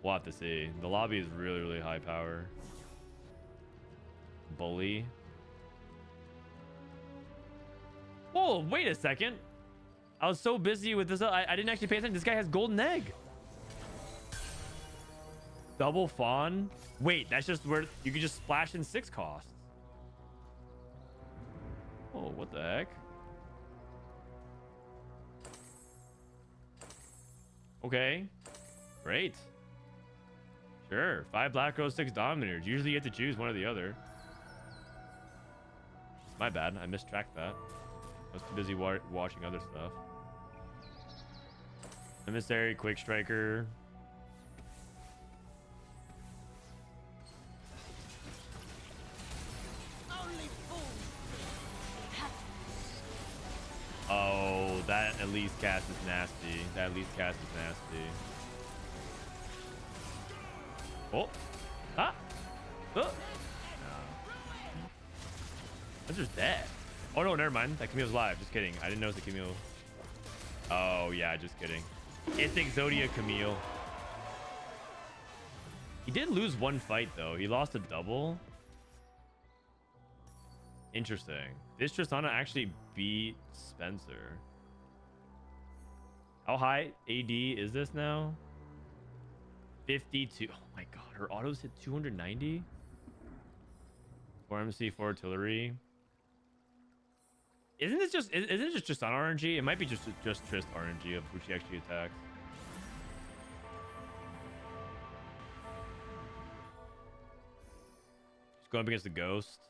we'll have to see. The lobby is really, really high power. Bully. Oh, wait a second. I was so busy with this. I didn't actually pay attention. This guy has golden egg. Double fawn. Wait, that's just where you can just splash in 6 costs. Oh, what the heck? Okay. Great. Sure. 5 Black Rose, 6 Dominators. Usually you have to choose one or the other. My bad. I mistracked that. I was too busy watching other stuff. Emissary, Quick Striker. Only fools. Oh, that at least cast is nasty. Oh. Ah. Oh. No. Spencer's dead. Oh no, never mind. That Camille's live. Just kidding. I didn't notice the Camille. Oh yeah, just kidding. It's Exodia Camille. He did lose 1 fight though. He lost a double. Interesting. This Tristana actually beat Spencer. How high AD is this now? 52. Oh my god, her autos hit 290. 4 MC, 4 artillery. Isn't it just on RNG? It might be just Trist RNG of who she actually attacks. She's going up against the ghost.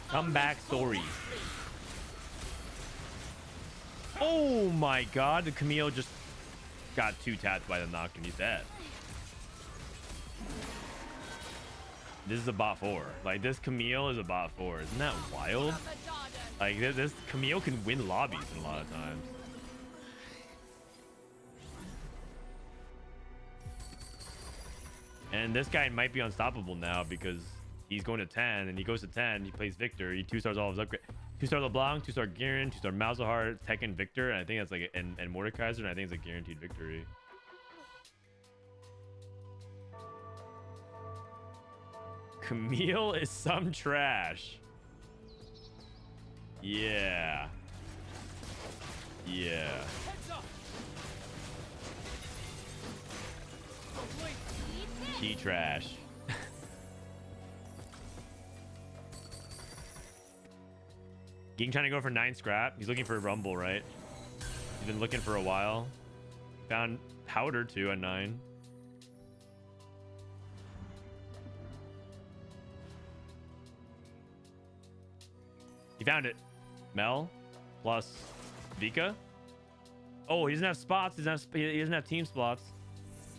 Comeback story. Oh my god, the Camille just got 2 tapped by the knock and he's dead. This is a bot 4. Like, this Camille is a bot 4. Isn't that wild? Like, this Camille can win lobbies a lot of times. And this guy might be unstoppable now because he's going to 10 and he goes to 10. He plays Viktor. He 2-stars all his upgrade. 2-star LeBlanc, 2-star Garen, 2-star Malzahar, Tekken, Viktor. And I think that's like, and Mordekaiser. And I think it's a guaranteed victory. Camille is some trash. Yeah. Yeah. T trash. Ging trying to go for 9 scrap. He's looking for a rumble, right? He's been looking for a while. Found powder too at 9. He found it. Mel plus Vika. Oh, he doesn't have spots. He doesn't have team spots.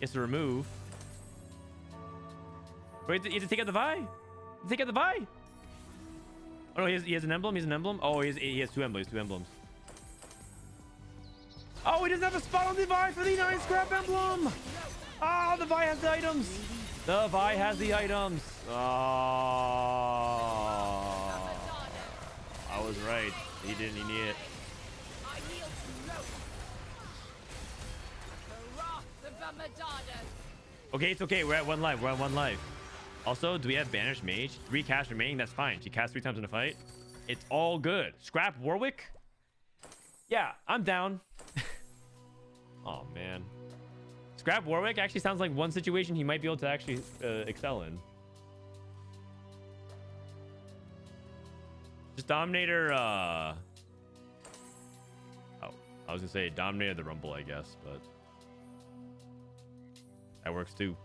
He has to remove. Wait, he has to take out the Vi. Take out the Vi. Oh no, he has an emblem. He has an emblem. Oh, he has 2 emblems. 2 emblems. Oh, he doesn't have a spot on the Vi for the 9 scrap emblem. Oh, the Vi has the items. The Vi has the items. Oh, I was right. He didn't need it. I yield to no. The wrath of the Madonna. Okay, it's okay. We're at 1 life. We're at 1 life. Also, do we have Banished Mage? 3 casts remaining. That's fine. She casts 3 times in a fight. It's all good. Scrap Warwick? Yeah, I'm down. Oh, man. Scrap Warwick actually sounds like one situation he might be able to actually excel in. Just Dominator, oh, I was gonna say Dominator the Rumble, I guess, but that works too.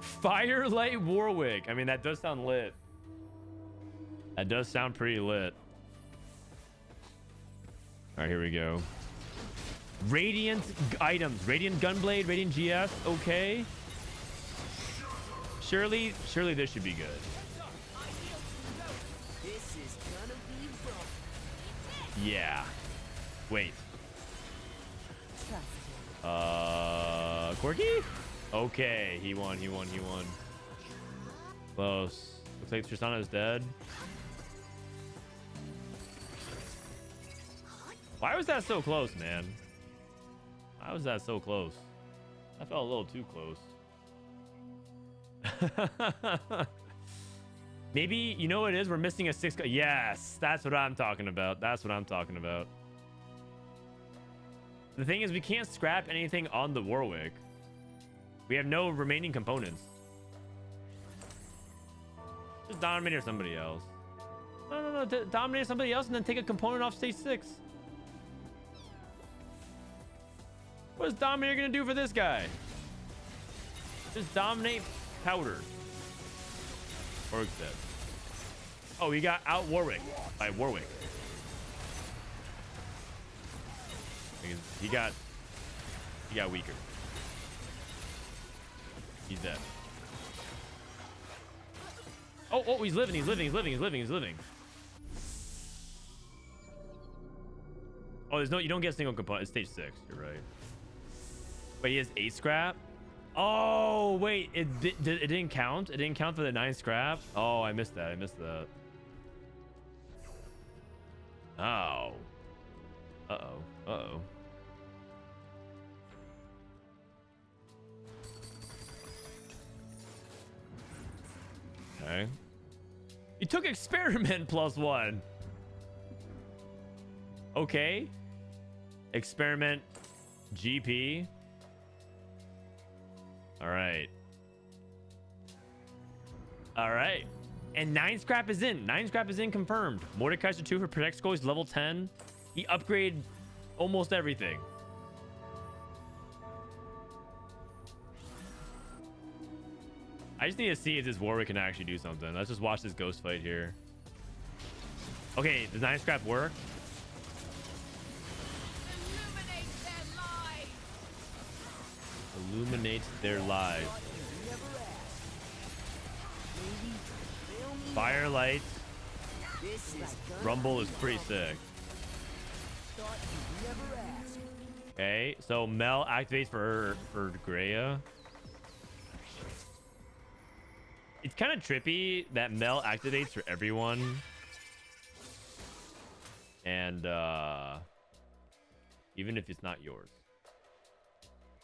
Firelight Warwick. I mean, that does sound lit. That does sound pretty lit. All right, here we go. Radiant items. Radiant Gunblade, Radiant GS. Okay. Surely this should be good. This is gonna be rough. Yeah. Wait. Trust Corgi? Okay, he won. Close. Looks like Tristana is dead. Why was that so close, man? Why was that so close? I felt a little too close. Maybe, you know what it is? We're missing a 6. Yes, that's what I'm talking about. That's what I'm talking about. The thing is, we can't scrap anything on the Warwick. We have no remaining components. Just dominate somebody else. No. Dominate somebody else and then take a component off stage 6. What is Dominator gonna do for this guy? Just dominate powder. Warwick's dead. Oh, he got out Warwick by Warwick. He got weaker. He's dead. Oh, he's living. Oh, there's no, you don't get a single component. It's stage 6. You're right. But he has 8 scrap. Oh, wait, it didn't count. It didn't count for the 9 scrap. Oh, I missed that. Oh. Uh-oh. Okay. He took experiment +1. Okay. Experiment GP. All right. And 9 scrap is in. 9 scrap is in confirmed. Mordekaiser 2 for Protect Skull. He's level 10. He upgraded almost everything. I just need to see if this Warwick can actually do something. Let's just watch this ghost fight here. Okay, does 9 scrap work? Illuminate their lives. Illuminates their lives. Firelight. This is Rumble is pretty sick. Okay, so Mel activates for Greya. It's kind of trippy that Mel activates for everyone. And even if it's not yours.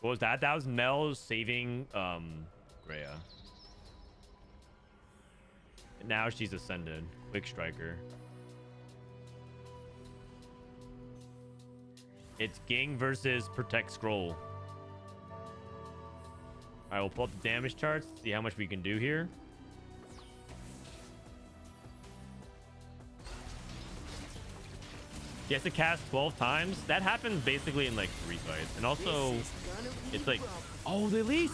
What was that? That was Mel saving Greya. Now she's ascended. Quick striker. It's Ging versus Protect Scroll. All right, we'll pull up the damage charts, see how much we can do here. He has to cast 12 times. That happens basically in like 3 fights. And also, it's like, oh, the Tleyds.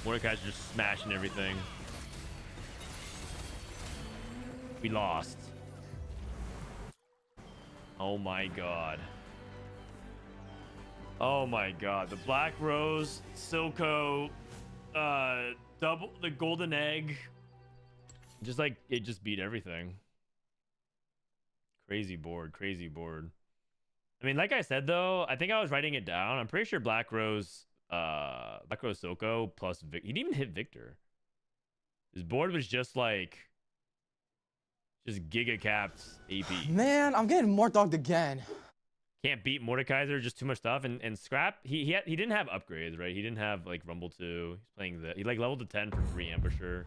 Mordekaiser's just smashing everything. We lost. Oh my god. Oh my god. The Black Rose, Silco, double the golden egg. Just like it just beat everything. Crazy board, crazy board. I mean, like I said though, I think I was writing it down. I'm pretty sure Black Rose Silco plus he didn't even hit Viktor. His board was just like giga capped AP. Man, I'm getting more dogged again. Can't beat Mordekaiser, just too much stuff. And Scrap, he didn't have upgrades, right? He didn't have like Rumble 2. He's playing he like leveled to 10 for free Ambusher.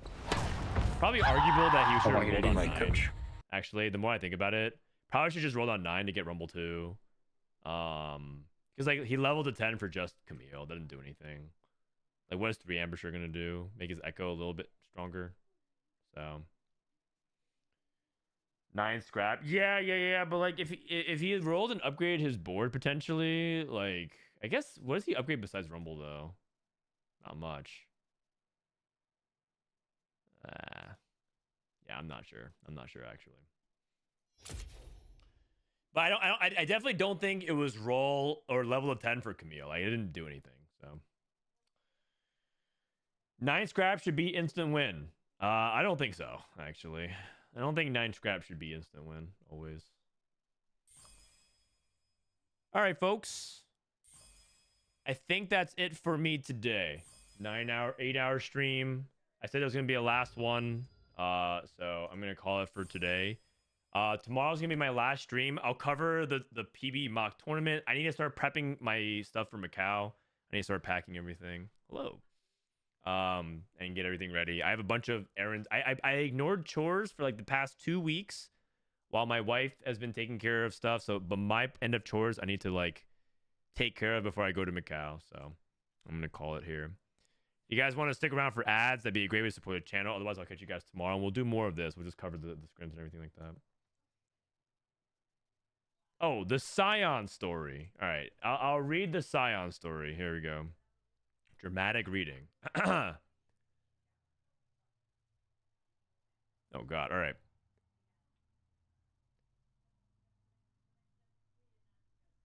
Probably arguable that he should have rolled on 9. Actually, the more I think about it, probably should just roll on 9 to get Rumble 2. Because like he leveled to 10 for just Camille, doesn't do anything. Like what is 3 Ambusher gonna do? Make his Echo a little bit stronger. So 9 Scrap, yeah. But like if he had rolled and upgraded his board potentially, like I guess what does he upgrade besides Rumble though? Not much. Yeah, I'm not sure. I'm not sure actually. But I definitely don't think it was roll or level of 10 for Camille. Like, it didn't do anything. So 9 Scrap should be instant win. I don't think so, actually. I don't think 9 Scrap should be instant win always. All right, folks. I think that's it for me today. 8-hour stream. I said it was gonna be a last one. So I'm gonna call it for today. Tomorrow's gonna be my last stream. I'll cover the PBE mock tournament. I need to start prepping my stuff for Macau. I need to start packing everything. Hello. And get everything ready. I have a bunch of errands. I ignored chores for like the past 2 weeks while my wife has been taking care of stuff. But my end of chores I need to like take care of before I go to Macau. So I'm gonna call it here. You guys want to stick around for ads? That'd be a great way to support the channel. Otherwise, I'll catch you guys tomorrow, and we'll do more of this. We'll just cover the scrims and everything like that. Oh, the Scion story. All right, I'll read the Scion story. Here we go. Dramatic reading. Oh, God. All right.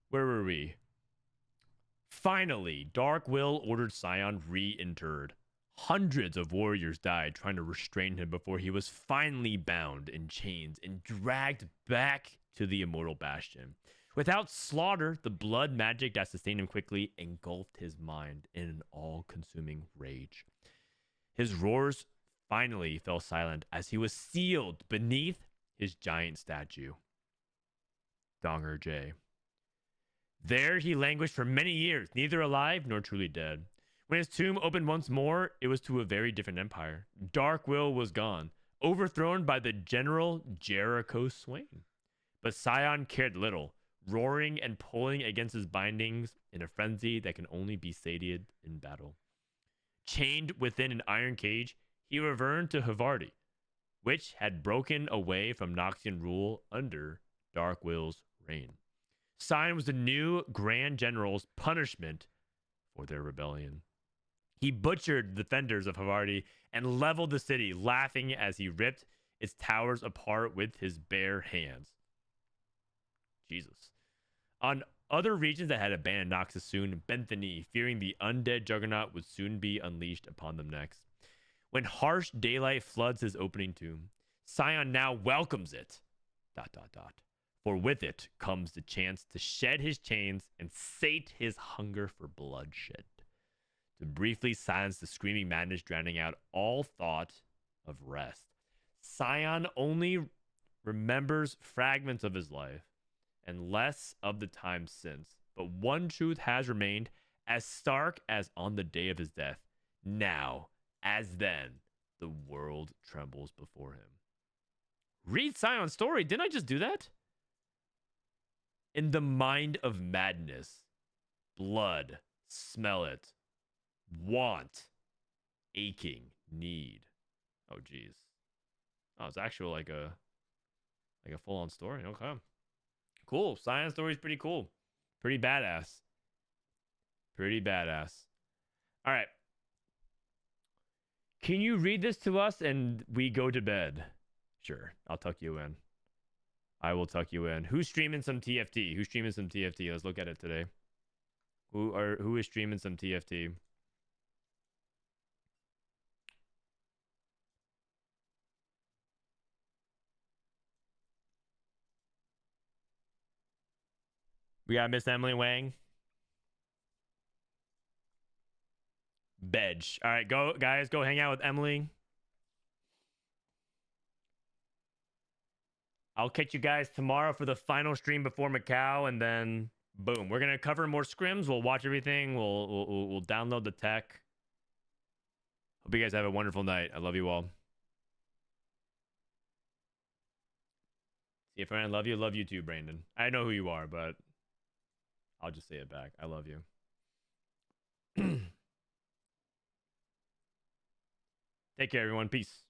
Where were we? Finally, Dark Will ordered Scion re-interred. Hundreds of warriors died trying to restrain him before he was finally bound in chains and dragged back to the Immortal Bastion. Without slaughter, the blood magic that sustained him quickly engulfed his mind in an all-consuming rage. His roars finally fell silent as he was sealed beneath his giant statue. Donger J. There he languished for many years, neither alive nor truly dead. When his tomb opened once more, it was to a very different empire. Dark Will was gone, overthrown by the General Jericho Swain. But Scion cared little, roaring and pulling against his bindings in a frenzy that can only be sated in battle. Chained within an iron cage, he returned to Havarti, which had broken away from Noxian rule under Dark Will's reign. Scion was the new Grand General's punishment for their rebellion. He butchered the defenders of Havarti and leveled the city, laughing as he ripped its towers apart with his bare hands. Jesus. On other regions that had abandoned Noxus soon, bent the knee, fearing the undead juggernaut would soon be unleashed upon them next. When harsh daylight floods his opening tomb, Scion now welcomes it. ... For with it comes the chance to shed his chains and sate his hunger for bloodshed. To briefly silence the screaming madness drowning out all thought of rest. Scion only remembers fragments of his life and less of the time since. But one truth has remained as stark as on the day of his death. Now, as then, the world trembles before him. Read Scion's story. Didn't I just do that? In the mind of madness. Blood. Smell it. Want. Aching. Need. Oh, geez. Oh, it's actual like a full-on story. Okay. Cool. Science story is pretty cool. Pretty badass. Pretty badass. All right. Can you read this to us and we go to bed? Sure. I'll tuck you in. I will tuck you in. Who's streaming some TFT? Who's streaming some TFT? Let's look at it today. Who is streaming some TFT? We got Miss EmilyWang. Bedge. All right, go guys, go hang out with Emily. I'll catch you guys tomorrow for the final stream before Macau, and then boom, we're gonna cover more scrims. We'll watch everything. We'll download the tech. Hope you guys have a wonderful night. I love you all. See you, friend. Love you. Love you too, Brandon. I know who you are, but I'll just say it back. I love you. Take care, everyone. Peace.